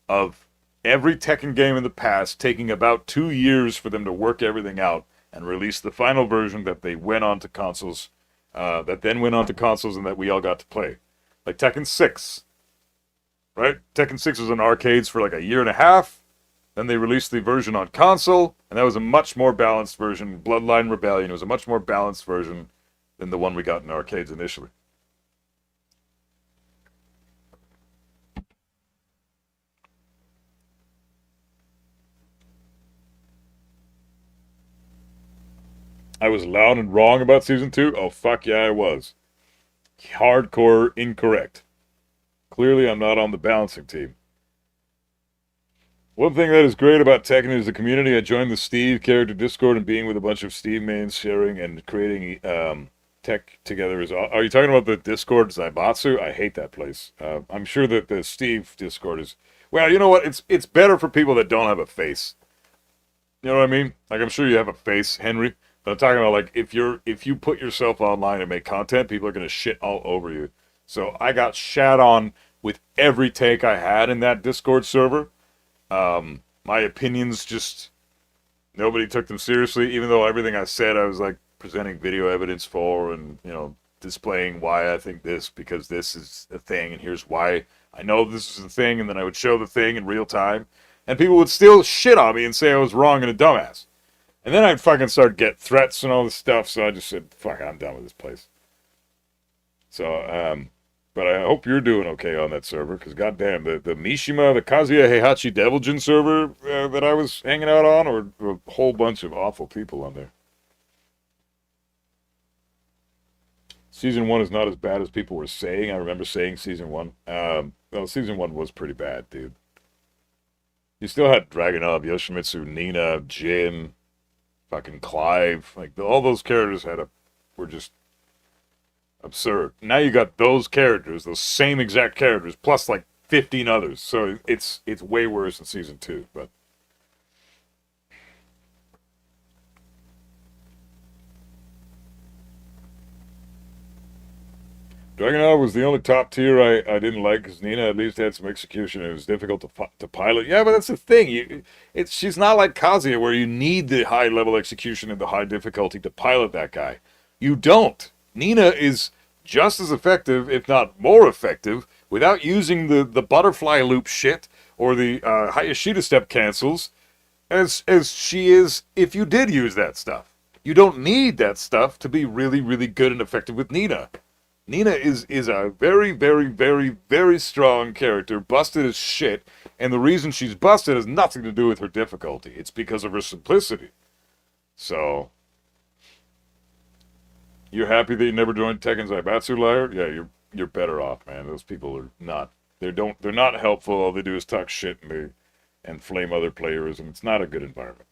S2: of every Tekken game in the past taking about 2 years for them to work everything out and release the final version that they went on to consoles, that then went on to consoles and that we all got to play. Like Tekken 6, right? Tekken 6 was in arcades for like a year and a half, Then they released the version on console, and that was a much more balanced version. Bloodline Rebellion was a much more balanced version than the one we got in arcades initially. I was loud and wrong about Season 2? Oh, fuck yeah, I was. Hardcore incorrect. Clearly, I'm not on the balancing team. One thing that is great about Tekken is the community. I joined the Steve character Discord, and being with a bunch of Steve mains sharing and creating tech together is... Are you talking about the Discord Zaibatsu? I hate that place. I'm sure that the Steve Discord is... Well, you know what? It's better for people that don't have a face. You know what I mean? Like, I'm sure you have a face, Henry. But I'm talking about, like, if you put yourself online and make content, people are going to shit all over you. So I got shat on with every take I had in that Discord server. My opinions just... Nobody took them seriously, even though everything I said I was, like, presenting video evidence for and, you know, displaying why I think this, because this is a thing, and here's why I know this is a thing, and then I would show the thing in real time. And people would still shit on me and say I was wrong and a dumbass. And then I'd fucking start get threats and all this stuff, so I just said, fuck, I'm done with this place. So, but I hope you're doing okay on that server, because goddamn, the Mishima, the Kazuya Heihachi Deviljin server that I was hanging out on, or a whole bunch of awful people on there. Season 1 is not as bad as people were saying. I remember saying Season 1. Well, Season 1 was pretty bad, dude. You still had Dragunov, Yoshimitsu, Nina, Jin, fucking Clive. Like, all those characters were just absurd. Now you got those characters, those same exact characters, plus like 15 others. So it's way worse in Season 2, but... Dragunov was the only top tier I didn't like, because Nina at least had some execution and it was difficult to pilot. Yeah, but that's the thing. She's not like Kazuya, where you need the high level execution and the high difficulty to pilot that guy. You don't. Nina is just as effective, if not more effective, without using the butterfly loop shit or the Hayashida step cancels as she is if you did use that stuff. You don't need that stuff to be really, really good and effective with Nina. Nina is a very, very, very, very strong character, busted as shit, and the reason she's busted has nothing to do with her difficulty. It's because of her simplicity. So, you're happy that you never joined Tekken Zaibatsu, liar? Yeah, you're better off, man. Those people are not. They're not helpful. All they do is talk shit and flame other players, and it's not a good environment.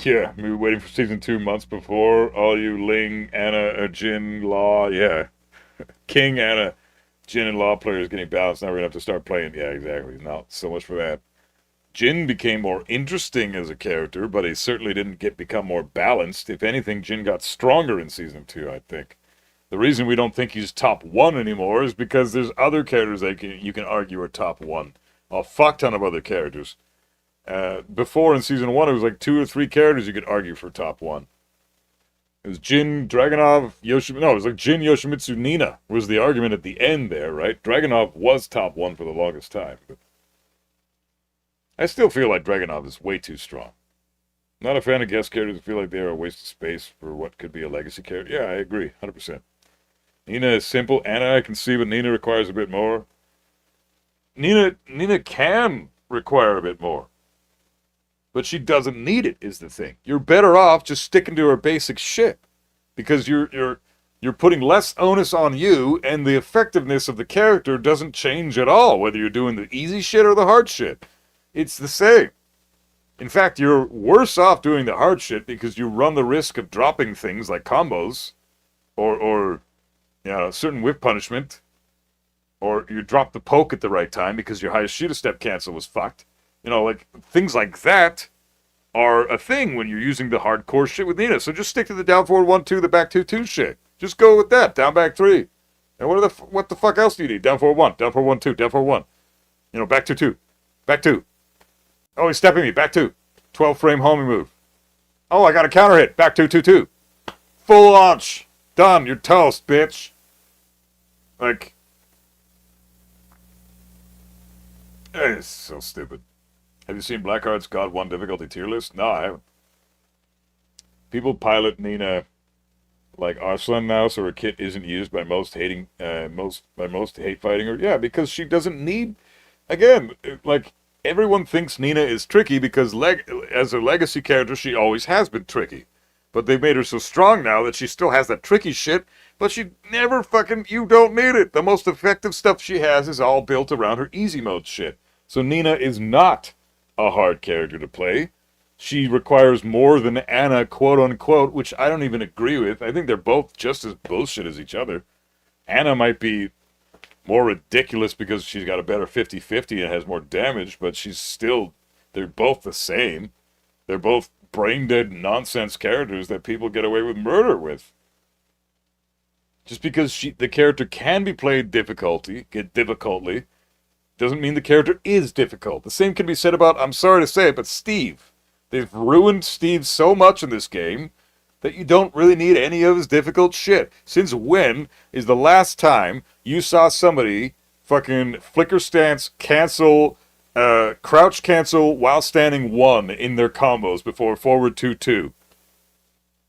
S2: Yeah, we were waiting for Season 2 months before. All you Ling, Anna, Jin, Law, yeah. King, Anna, Jin, and Law players getting balanced. Now we're going to have to start playing. Yeah, exactly. Now, so much for that. Jin became more interesting as a character, but he certainly didn't become more balanced. If anything, Jin got stronger in Season 2, I think. The reason we don't think he's top 1 anymore is because there's other characters that you can argue are top 1. A fuck ton of other characters. Before in Season 1, it was like 2 or 3 characters you could argue for top 1. It was Jin, Dragunov, Yoshimitsu. No, it was like Jin, Yoshimitsu, Nina was the argument at the end there, right? Dragunov was top 1 for the longest time. But I still feel like Dragunov is way too strong. Not a fan of guest characters. I feel like they are a waste of space for what could be a legacy character. Yeah, I agree, 100%. Nina is simple. Anna, I can see, but Nina requires a bit more. Nina can require a bit more. But she doesn't need it, is the thing. You're better off just sticking to her basic shit. Because you're putting less onus on you, and the effectiveness of the character doesn't change at all, whether you're doing the easy shit or the hard shit. It's the same. In fact, you're worse off doing the hard shit because you run the risk of dropping things like combos, or you know, certain whip punishment, or you drop the poke at the right time because your Hayashida step cancel was fucked. You know, like, things like that are a thing when you're using the hardcore shit with Nina. So just stick to the down forward 1-2, the back 2-2 shit. Just go with that. Down back 3. And what the fuck else do you need? Down forward 1, down forward 1-2, down forward 1. You know, back 2-2. Back 2. Oh, he's stepping me. Back 2. 12 frame homing move. Oh, I got a counter hit. Back 2, 2, 2. Full launch. Done. You're toast, bitch. Like, it's so stupid. Have you seen Blackheart's God 1 difficulty tier list? No, I haven't. People pilot Nina like Arslan now, so her kit isn't used by most hate fighting her. Yeah, because she doesn't need. Again, like everyone thinks Nina is tricky because as a legacy character, she always has been tricky. But they've made her so strong now that she still has that tricky shit. But she never fucking. You don't need it. The most effective stuff she has is all built around her easy mode shit. So Nina is not a hard character to play. She requires more than Anna, quote unquote, which I don't even agree with. I think they're both just as bullshit as each other. Anna might be more ridiculous because she's got a better 50-50 and has more damage, but they're both the same. They're both brain-dead nonsense characters that people get away with murder with. Just because the character can be played difficultly, doesn't mean the character is difficult. The same can be said about, I'm sorry to say it, but Steve. They've ruined Steve so much in this game that you don't really need any of his difficult shit. Since when is the last time you saw somebody fucking flicker stance, cancel, crouch cancel while standing 1 in their combos before forward 2-2?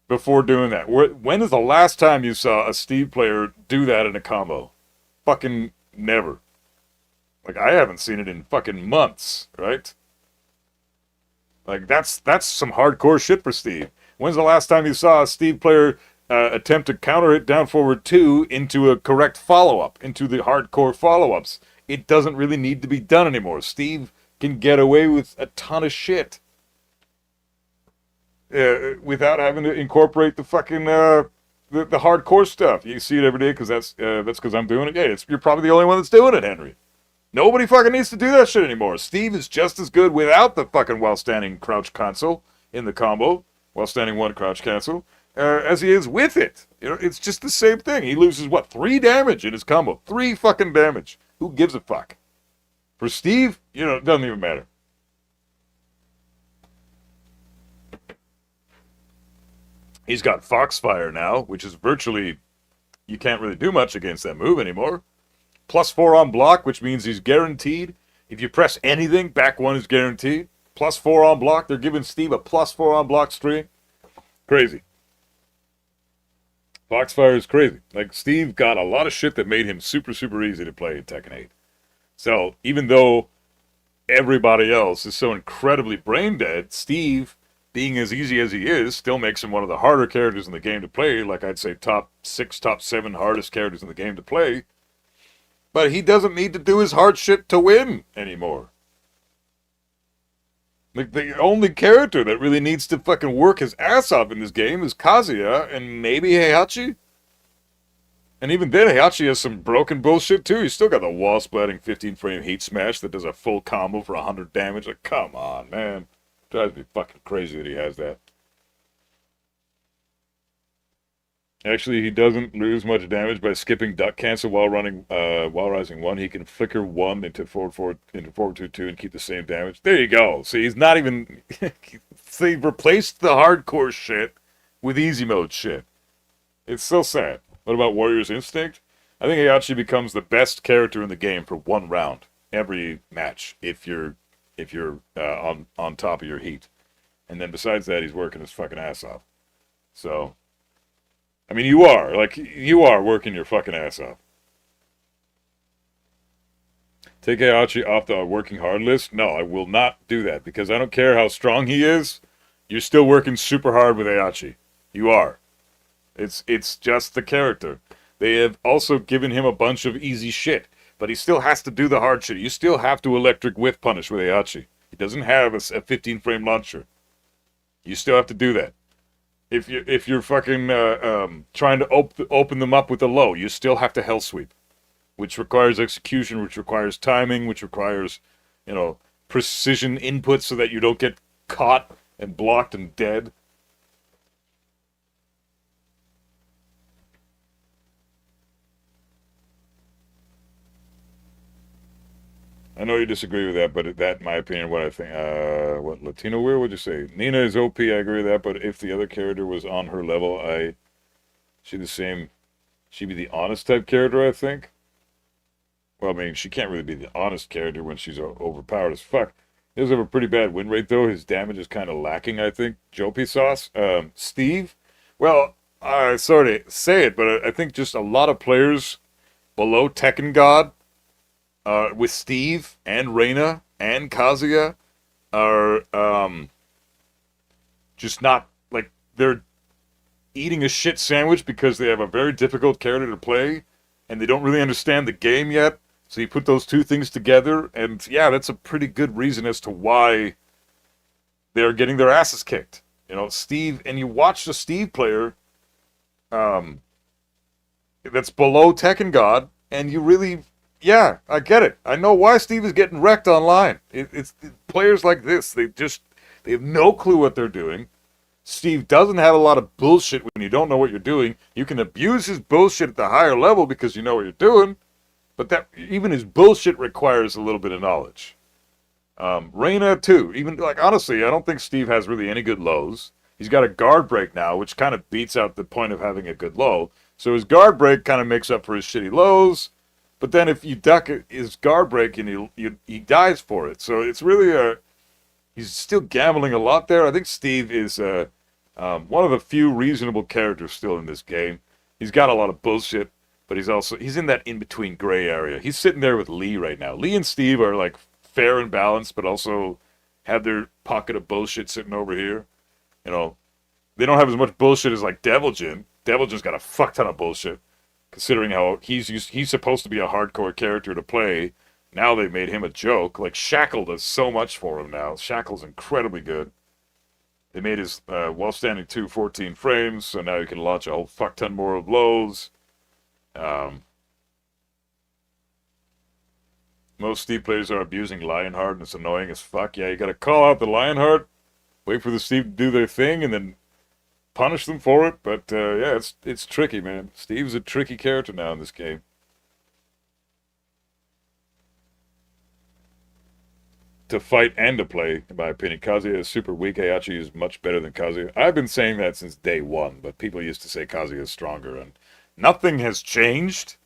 S2: Before doing that. When is the last time you saw a Steve player do that in a combo? Fucking never. Like, I haven't seen it in fucking months, right? Like, that's some hardcore shit for Steve. When's the last time you saw a Steve player attempt to counter it down forward 2 into a correct follow-up, into the hardcore follow-ups? It doesn't really need to be done anymore. Steve can get away with a ton of shit without having to incorporate the fucking the hardcore stuff. You see it every day because that's because I'm doing it. Yeah, you're probably the only one that's doing it, Henry. Nobody fucking needs to do that shit anymore. Steve is just as good without the fucking while standing crouch cancel in the combo, while standing 1 crouch cancel, as he is with it. You know, it's just the same thing. He loses, 3 damage in his combo. 3 fucking damage. Who gives a fuck? For Steve, it doesn't even matter. He's got Foxfire now, which is virtually, you can't really do much against that move anymore. +4 on block, which means he's guaranteed. If you press anything, back 1 is guaranteed. +4 on block. They're giving Steve a +4 on block string. Crazy. Foxfire is crazy. Like, Steve got a lot of shit that made him super, super easy to play in Tekken 8. So, even though everybody else is so incredibly brain dead, Steve, being as easy as he is, still makes him one of the harder characters in the game to play. Like, I'd say top 6, top 7 hardest characters in the game to play. But he doesn't need to do his hard shit to win anymore. Like, the only character that really needs to fucking work his ass off in this game is Kazuya and maybe Heihachi. And even then, Heihachi has some broken bullshit too. He's still got the wall splatting 15 frame heat smash that does a full combo for 100 damage. Like, come on, man. Drives me fucking crazy that he has that. Actually, he doesn't lose much damage by skipping duck cancel while rising 1. He can flicker 1 into forward 2-2 and keep the same damage. There you go. See, he's not even. See, replaced the hardcore shit with easy mode shit. It's so sad. What about Warrior's Instinct? I think Heihachi becomes the best character in the game for 1 round every match if you're on top of your heat, and then besides that, he's working his fucking ass off. So. I mean, you are working your fucking ass off. Take Heihachi off the working hard list? No, I will not do that, because I don't care how strong he is, you're still working super hard with Heihachi. You are. It's just the character. They have also given him a bunch of easy shit, but he still has to do the hard shit. You still have to electric whiff punish with Heihachi. He doesn't have a 15 frame launcher. You still have to do that. If you're fucking trying to open them up with a low, you still have to hell sweep, which requires execution, which requires timing, which requires, precision input so that you don't get caught and blocked and dead. I know you disagree with that, but that, in my opinion, what I think, what Latino weird? What'd you say? Nina is OP. I agree with that, but if the other character was on her level, she'd be the honest type character, I think. Well, I mean, she can't really be the honest character when she's overpowered as fuck. He does have a pretty bad win rate, though. His damage is kind of lacking, I think. Jopie Sauce. Steve? Well, sorry to say it, but I think just a lot of players below Tekken God, with Steve and Reina and Kazuya, are just not, like, they're eating a shit sandwich because they have a very difficult character to play, and they don't really understand the game yet. So you put those two things together, and yeah, that's a pretty good reason as to why they're getting their asses kicked. You know, Steve, and you watch the Steve player, that's below Tekken God, and you really, yeah, I get it. I know why Steve is getting wrecked online. It's players like this, they have no clue what they're doing. Steve doesn't have a lot of bullshit when you don't know what you're doing. You can abuse his bullshit at the higher level because you know what you're doing. But that even his bullshit requires a little bit of knowledge. Reina, too. Even, like, honestly, I don't think Steve has really any good lows. He's got a guard break now, which kind of beats out the point of having a good low. So his guard break kind of makes up for his shitty lows. But then if you duck his guard break, and he dies for it. So it's really he's still gambling a lot there. I think Steve is one of the few reasonable characters still in this game. He's got a lot of bullshit. But he's in that in-between gray area. He's sitting there with Lee right now. Lee and Steve are, like, fair and balanced, but also have their pocket of bullshit sitting over here. You know, they don't have as much bullshit as, like, Deviljin. Deviljin's got a fuck ton of bullshit, considering how he's supposed to be a hardcore character to play. Now they've made him a joke. Like, Shackle does so much for him now. Shackle's incredibly good. They made his while standing 14 frames, so now you can launch a whole fuck ton more of lows. Most Steve players are abusing Lionheart, and it's annoying as fuck. Yeah, you gotta call out the Lionheart, wait for the Steve to do their thing, and then punish them for it. But yeah, it's tricky, man. Steve's a tricky character now in this game. To fight and to play, in my opinion. Kazuya is super weak. Heihachi is much better than Kazuya. I've been saying that since day one, but people used to say Kazuya is stronger, and nothing has changed.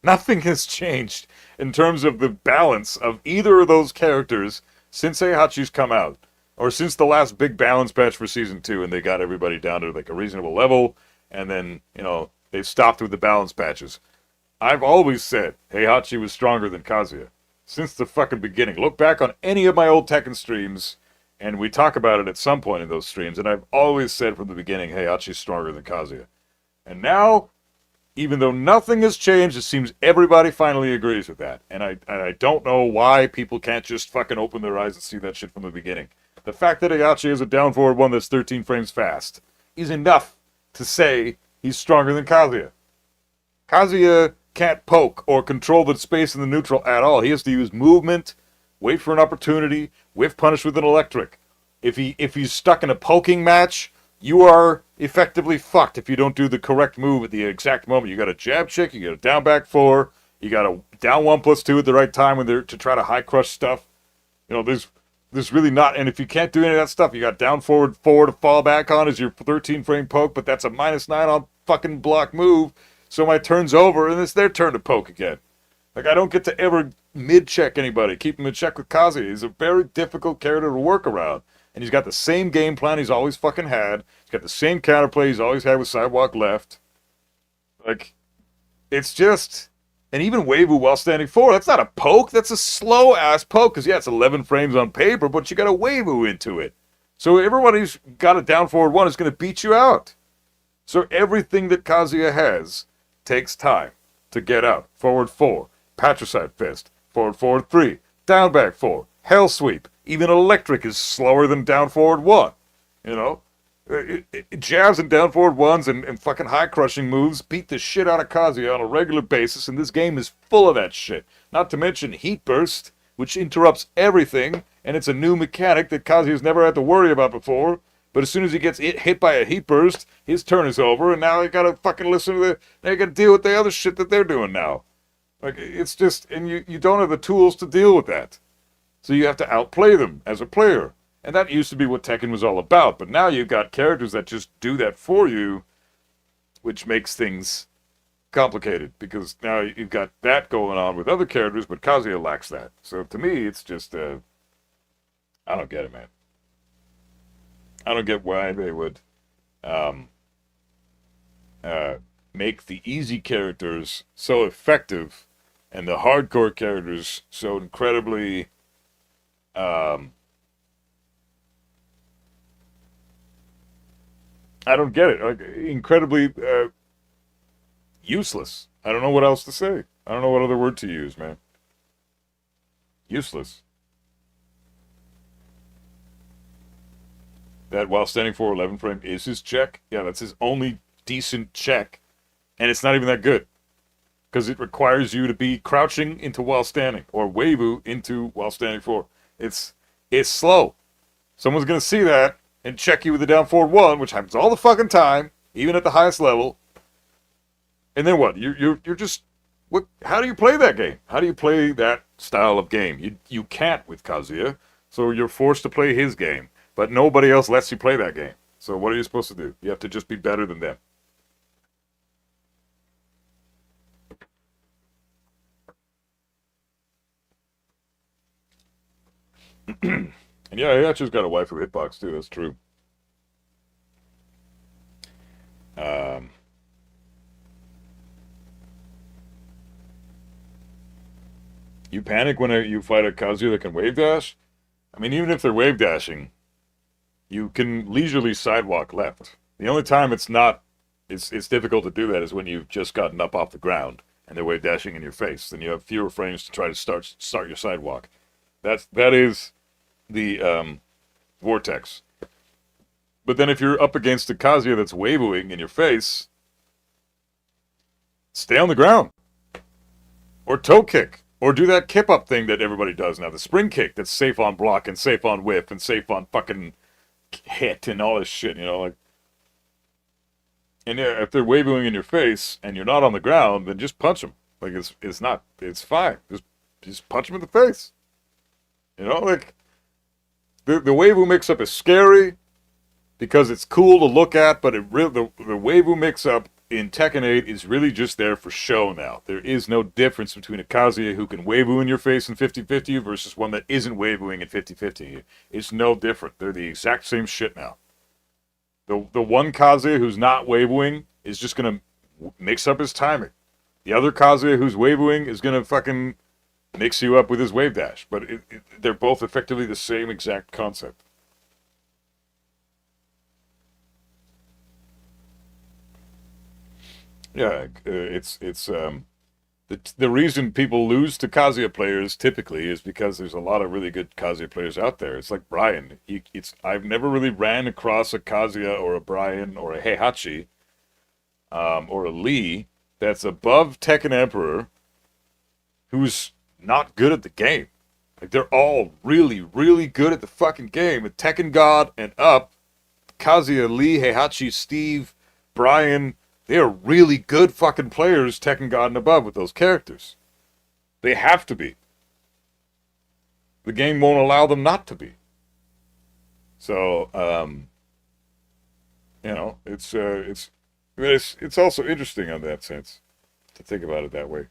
S2: Nothing has changed in terms of the balance of either of those characters since Heihachi's come out. Or since the last big balance patch for Season 2 and they got everybody down to like a reasonable level. And then, you know, they've stopped with the balance patches. I've always said Heihachi was stronger than Kazuya. Since the fucking beginning. Look back on any of my old Tekken streams and we talk about it at some point in those streams. And I've always said from the beginning Heihachi's stronger than Kazuya. And now, even though nothing has changed, it seems everybody finally agrees with that. And I don't know why people can't just fucking open their eyes and see that shit from the beginning. The fact that Heihachi is a down forward one that's 13 frames fast is enough to say he's stronger than Kazuya. Kazuya can't poke or control the space in the neutral at all. He has to use movement, wait for an opportunity, whiff punish with an electric. If he's stuck in a poking match, you are effectively fucked if you don't do the correct move at the exact moment. You got a jab chick, you got a down back 4, you got a down 1+2 at the right time when they're to try to high crush stuff. You know, there's really not, and if you can't do any of that stuff, you got down forward 4 to fall back on as your 13 frame poke, but that's a -9 on fucking block move. So my turn's over and it's their turn to poke again. Like, I don't get to ever mid-check anybody, keep him in check with Kazuya. He's a very difficult character to work around. And he's got the same game plan he's always fucking had. He's got the same counterplay he's always had with sidewalk left. Like, it's just... And even Weiwu while standing 4, that's not a poke. That's a slow-ass poke. Because, yeah, it's 11 frames on paper, but you got a Weiwu into it. So everyone who's got a down forward 1 is going to beat you out. So everything that Kazuya has takes time to get out. Forward 4, Patricide Fist. Forward 3, down back 4, Hell Sweep. Even electric is slower than down forward 1. You know? Jabs and down forward 1s and fucking high crushing moves beat the shit out of Kazuya on a regular basis, and this game is full of that shit. Not to mention Heat Burst, which interrupts everything, and it's a new mechanic that Kazuya's never had to worry about before. But as soon as he gets hit by a Heat Burst, his turn is over, and now you gotta fucking listen to now you gotta deal with the other shit that they're doing now. Like, it's just, and you don't have the tools to deal with that. So you have to outplay them as a player. And that used to be what Tekken was all about. But now you've got characters that just do that for you, which makes things complicated. Because now you've got that going on with other characters, but Kazuya lacks that. So to me, it's just, I don't get it, man. I don't get why they would make the easy characters so effective and the hardcore characters so incredibly I don't get it. Like, incredibly useless. I don't know what else to say. I don't know what other word to use, man. Useless. That while standing for 11 frame is his check. Yeah, that's his only decent check. And it's not even that good. Because it requires you to be crouching into while standing. Or weibu into while standing for. It's slow. Someone's going to see that and check you with the down forward 1, which happens all the fucking time, even at the highest level. And then what? You're just... What? How do you play that game? How do you play that style of game? You can't with Kazuya, so you're forced to play his game. But nobody else lets you play that game. So what are you supposed to do? You have to just be better than them. And yeah, Heihachi's got a wife who hitbox too, that's true. You panic when you fight a Kazuya that can wave dash? I mean, even if they're wave dashing, you can leisurely sidewalk left. The only time it's difficult to do that is when you've just gotten up off the ground and they're wave dashing in your face. Then you have fewer frames to try to start your sidewalk. That is the vortex. But then if you're up against a Kazuya that's waving in your face, stay on the ground. Or toe kick. Or do that kip up thing that everybody does now. The spring kick that's safe on block and safe on whip and safe on fucking hit and all this shit, you know, like. And yeah, if they're waving in your face and you're not on the ground, then just punch them. Like, it's fine. Just punch them in the face. You know, like, the Weiwu mix-up is scary because it's cool to look at, but the Weiwu mix-up in Tekken 8 is really just there for show now. There is no difference between a Kazuya who can Weiwu in your face in 50-50 versus one that isn't Weiwuing in 50-50. It's no different. They're the exact same shit now. The one Kazuya who's not Weiwuing is just going to mix up his timing. The other Kazuya who's Weiwuing is going to fucking mix you up with his wave dash. But they're both effectively the same exact concept. Yeah, the reason people lose to Kazuya players typically is because there's a lot of really good Kazuya players out there. It's like Brian. I've never really ran across a Kazuya or a Brian or a Heihachi or a Lee that's above Tekken Emperor who's not good at the game. Like, they're all really, really good at the fucking game. At Tekken God and up, Kazuya, Lee, Heihachi, Steve, Brian, they are really good fucking players, Tekken God and above, with those characters. They have to be. The game won't allow them not to be. So, you know, it's also interesting on that sense to think about it that way.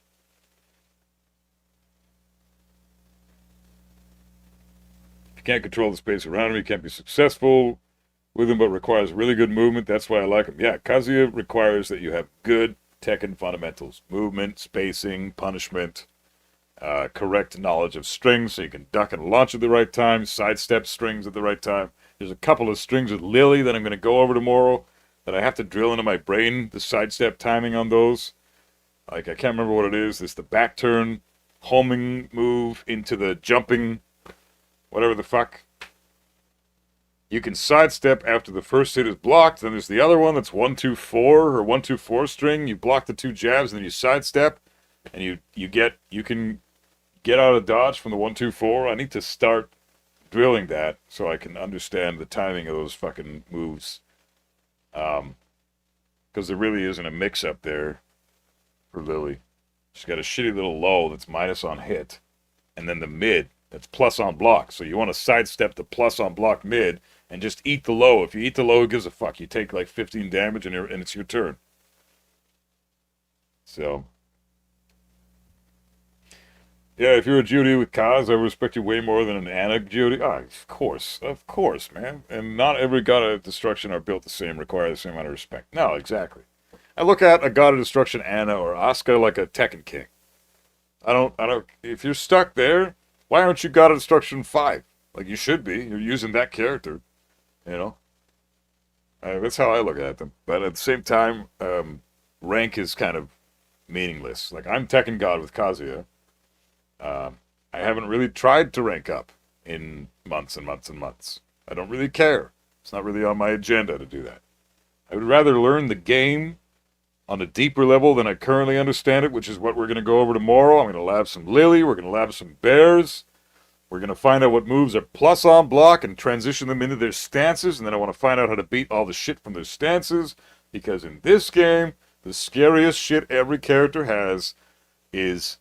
S2: If you can't control the space around him, you can't be successful with him, but requires really good movement. That's why I like him. Yeah, Kazuya requires that you have good Tekken fundamentals. Movement, spacing, punishment, correct knowledge of strings so you can duck and launch at the right time, sidestep strings at the right time. There's a couple of strings with Lily that I'm going to go over tomorrow that I have to drill into my brain, the sidestep timing on those. Like, I can't remember what it is. It's the back turn, homing move into the jumping, whatever the fuck. You can sidestep after the first hit is blocked. Then there's the other one that's 1-2-4 or 1-2-4 string. You block the two jabs and then you sidestep, and you can get out of dodge from the 1-2-4. I need to start drilling that so I can understand the timing of those fucking moves. Because there really isn't a mix-up there for Lily. She's got a shitty little low that's minus on hit, and then the mid that's plus on block. So you want to sidestep the plus on block mid and just eat the low. If you eat the low, who gives a fuck? You take like 15 damage and it's your turn. So, yeah, if you're a Judy with Kaz, I respect you way more than an Anna Judy. Ah, of course, man. And not every God of Destruction are built the same, require the same amount of respect. No, exactly. I look at a God of Destruction Anna or Asuka like a Tekken King. If you're stuck there, why aren't you God of Destruction 5? Like you should be. You're using that character, you know? That's how I look at them. But at the same time, rank is kind of meaningless. Like I'm Tekken God with Kazuya. I haven't really tried to rank up in months and months and months. I don't really care. It's not really on my agenda to do that. I would rather learn the game on a deeper level than I currently understand it, which is what we're going to go over tomorrow. I'm going to lab some Lily. We're going to lab some Bears. We're going to find out what moves are plus on block and transition them into their stances. And then I want to find out how to beat all the shit from their stances. Because in this game, the scariest shit every character has is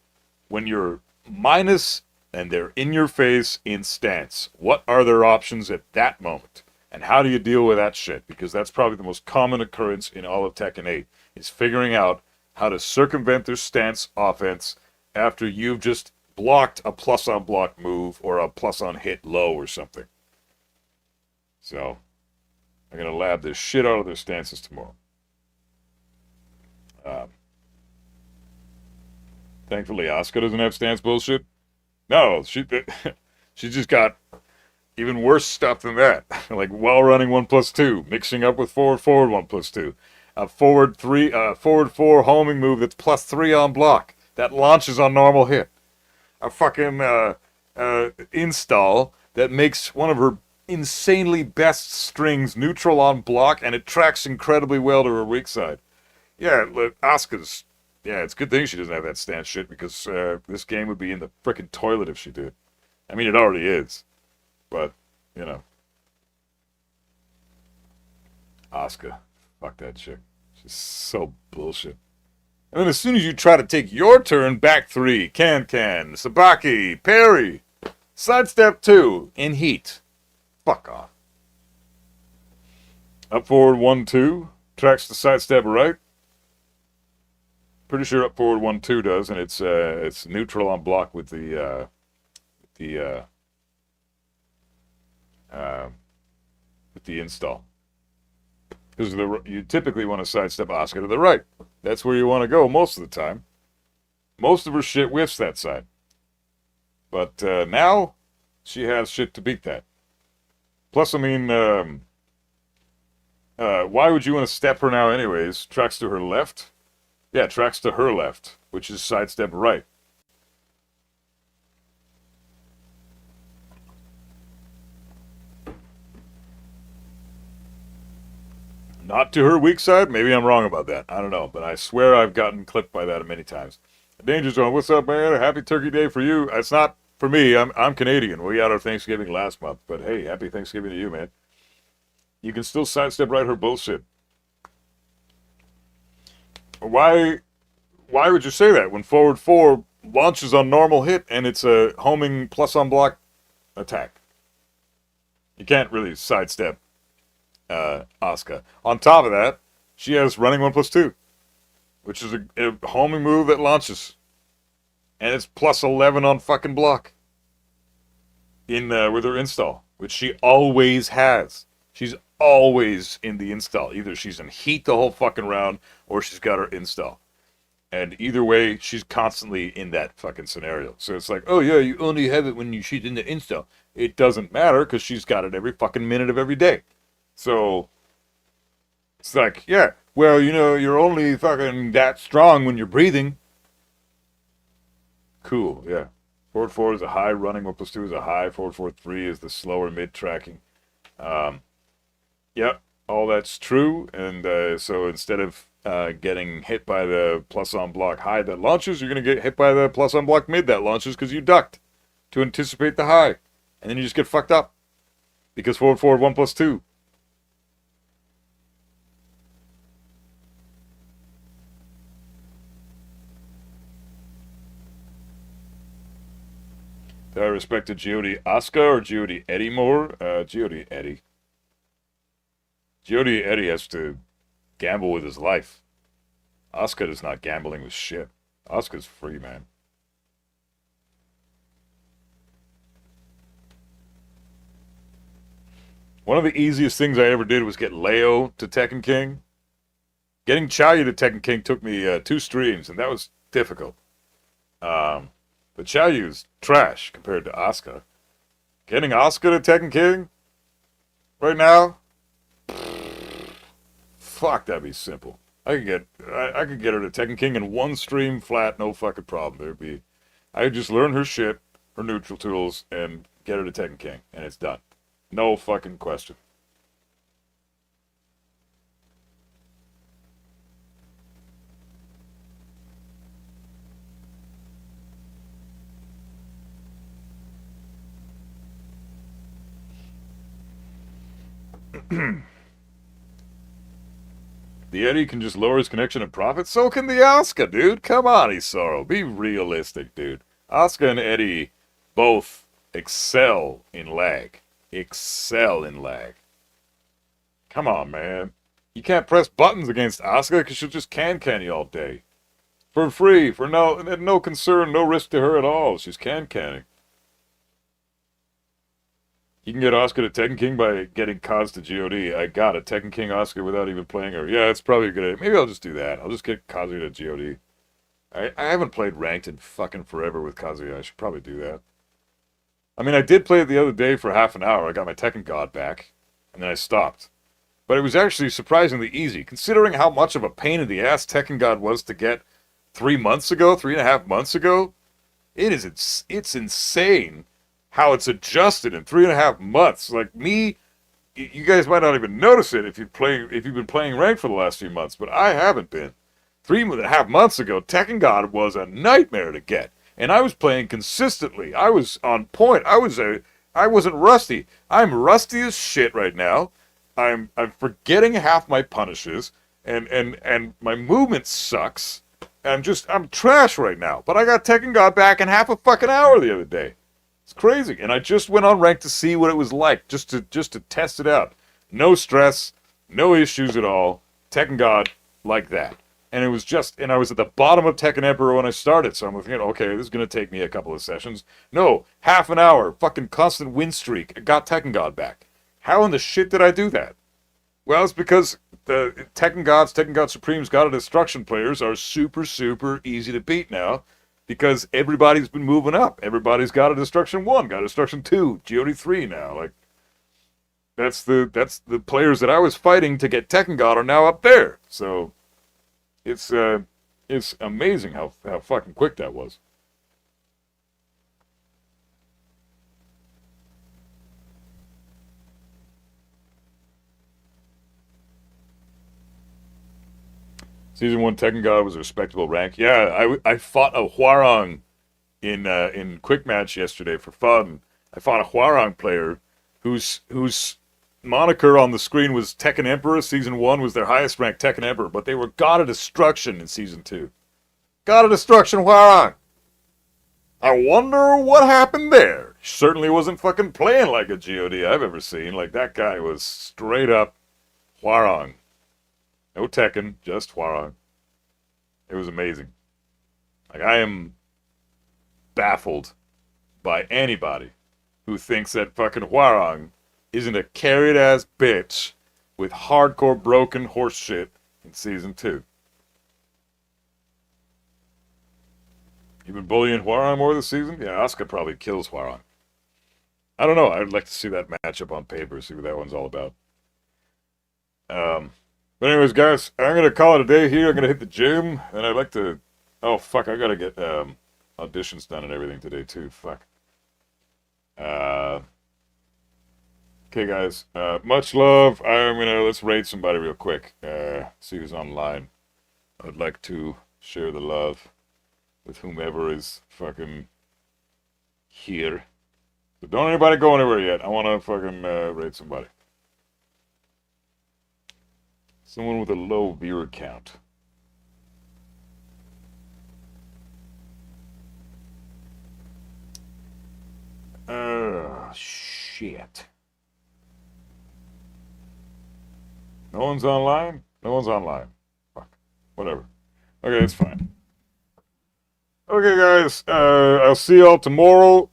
S2: when you're minus and they're in your face in stance. What are their options at that moment? And how do you deal with that shit? Because that's probably the most common occurrence in all of Tekken 8. Is figuring out how to circumvent their stance offense after you've just blocked a plus on block move or a plus on hit low or something. So, I'm going to lab this shit out of their stances tomorrow. Thankfully, Asuka doesn't have stance bullshit. No, she just got even worse stuff than that. Like while running 1+2, mixing up with forward 1+2. A forward 4 homing move that's +3 on block. That launches on normal hit. A fucking install that makes one of her insanely best strings neutral on block, and it tracks incredibly well to her weak side. Yeah, Asuka's... Yeah, it's a good thing she doesn't have that stance shit, because this game would be in the frickin' toilet if she did. I mean, it already is. But, you know. Asuka. Fuck that chick. She's so bullshit. And then as soon as you try to take your turn, back 3, Can-Can, Sabaki, parry, sidestep 2, in heat. Fuck off. Up forward 1-2, tracks the sidestep right. Pretty sure up forward 1-2 does, and it's neutral on block with the install. Because you typically want to sidestep Asuka to the right. That's where you want to go most of the time. Most of her shit whiffs that side. But now, she has shit to beat that. Plus, I mean, why would you want to step her now anyways? Tracks to her left? Yeah, tracks to her left, which is sidestep right. Not to her weak side? Maybe I'm wrong about that. I don't know, but I swear I've gotten clipped by that many times. Danger Zone, what's up, man? A happy Turkey Day for you. It's not for me. I'm Canadian. We had our Thanksgiving last month, but hey, happy Thanksgiving to you, man. You can still sidestep right her bullshit. Why would you say that when forward 4 launches on normal hit and it's a homing plus on block attack? You can't really sidestep Asuka. On top of that, she has running 1+2, which is a homing move that launches, and it's +11 on fucking block in with her install, which she always has. She's always in the install. Either she's in heat the whole fucking round, or she's got her install. And either way, she's constantly in that fucking scenario. So it's like, oh yeah, you only have it when she's in the install. It doesn't matter, because she's got it every fucking minute of every day. So, it's like, yeah, well, you know, you're only fucking that strong when you're breathing. Cool, yeah. Forward 4 is a high, running 1+2 is a high, forward 4-3 is the slower mid-tracking. Yeah, all that's true, and so instead of getting hit by the plus on block high that launches, you're going to get hit by the plus on block mid that launches because you ducked to anticipate the high. And then you just get fucked up because forward 1+2. I respected Geode Asuka or Geode Eddie more? Geode Eddie. Geode Eddie has to gamble with his life. Asuka is not gambling with shit. Asuka's free, man. One of the easiest things I ever did was get Leo to Tekken King. Getting Chaoyu to Tekken King took me 2 streams, and that was difficult. But Chaoyu's trash compared to Asuka. Getting Asuka to Tekken King right now? Fuck, that'd be simple. I could get her to Tekken King in 1 stream flat, no fucking problem. I could just learn her shit, her neutral tools, and get her to Tekken King, and it's done. No fucking question. The Eddie can just lower his connection and profit. So can the Asuka, dude. Come on, Isaro. Be realistic, dude. Asuka and Eddie both excel in lag. Excel in lag. Come on, man. You can't press buttons against Asuka because she'll just can you all day. For free, for no concern, no risk to her at all. She's canning. You can get Asuka to Tekken King by getting Kaz to God. I got a Tekken King Asuka without even playing her. Yeah, it's probably a good idea. Maybe I'll just do that. I'll just get Kazuya to God. I haven't played ranked in fucking forever with Kazuya. I should probably do that. I mean, I did play it the other day for half an hour. I got my Tekken God back, and then I stopped. But it was actually surprisingly easy, considering how much of a pain in the ass Tekken God was to get 3 months ago, 3.5 months ago. It's insane how it's adjusted in 3.5 months. Like me, you guys might not even notice it if you've been playing ranked for the last few months, but I haven't been. 3.5 months ago, Tekken God was a nightmare to get. And I was playing consistently. I was on point. I wasn't rusty. I'm rusty as shit right now. I'm forgetting half my punishes, and my movement sucks. I'm trash right now. But I got Tekken God back in half a fucking hour the other day. It's crazy. And I just went on rank to see what it was like, just to test it out. No stress, no issues at all. Tekken God like that. And I was at the bottom of Tekken Emperor when I started, so I'm thinking, okay, this is going to take me a couple of sessions. No, half an hour, fucking constant win streak, I got Tekken God back. How in the shit did I do that? Well, it's because the Tekken God Supremes, God of Destruction players are super, super easy to beat now, because everybody's been moving up. Everybody's God of Destruction 1, God of Destruction 2, GOD 3 now. Like, that's the players that I was fighting to get Tekken God are now up there, so it's amazing how fucking quick that was. Season 1 Tekken God was a respectable rank. Yeah, I fought a Hwarang in quick match yesterday for fun. I fought a Hwarang player whose moniker on the screen was Tekken Emperor. Season 1 was their highest ranked Tekken Emperor, but they were God of Destruction in Season 2. God of Destruction Hwarang. I wonder what happened there. Certainly wasn't fucking playing like a God I've ever seen. Like, that guy was straight up Hwarang. No Tekken, just Hwarang. It was amazing. Like, I am baffled by anybody who thinks that fucking Hwarang isn't a carried-ass bitch with hardcore broken horse shit in Season 2. You been bullying Hwarang more this season? Yeah, Asuka probably kills Hwarang. I don't know. I'd like to see that matchup on paper, see what that one's all about. But anyways, guys, I'm going to call it a day here. I'm going to hit the gym, and I'd like to... Oh, fuck, I got to get auditions done and everything today, too. Fuck. Okay, guys. Much love. Let's raid somebody real quick. See who's online. I would like to share the love with whomever is fucking here. But don't anybody go anywhere yet. I want to fucking raid somebody. Someone with a low viewer count. Oh, shit. No one's online? No one's online. Fuck. Whatever. Okay, it's fine. Okay, guys. I'll see y'all tomorrow.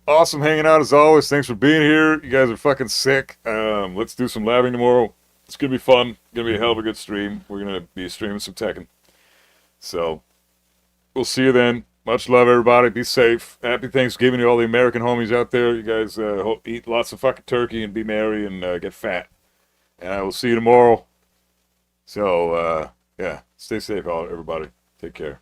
S2: Awesome hanging out as always. Thanks for being here. You guys are fucking sick. Let's do some labbing tomorrow. It's gonna be fun. Gonna be a hell of a good stream. We're gonna be streaming some Tekken. So, we'll see you then. Much love, everybody. Be safe. Happy Thanksgiving to all the American homies out there. You guys eat lots of fucking turkey and be merry and get fat. And I will see you tomorrow. So, yeah, stay safe, everybody. Take care.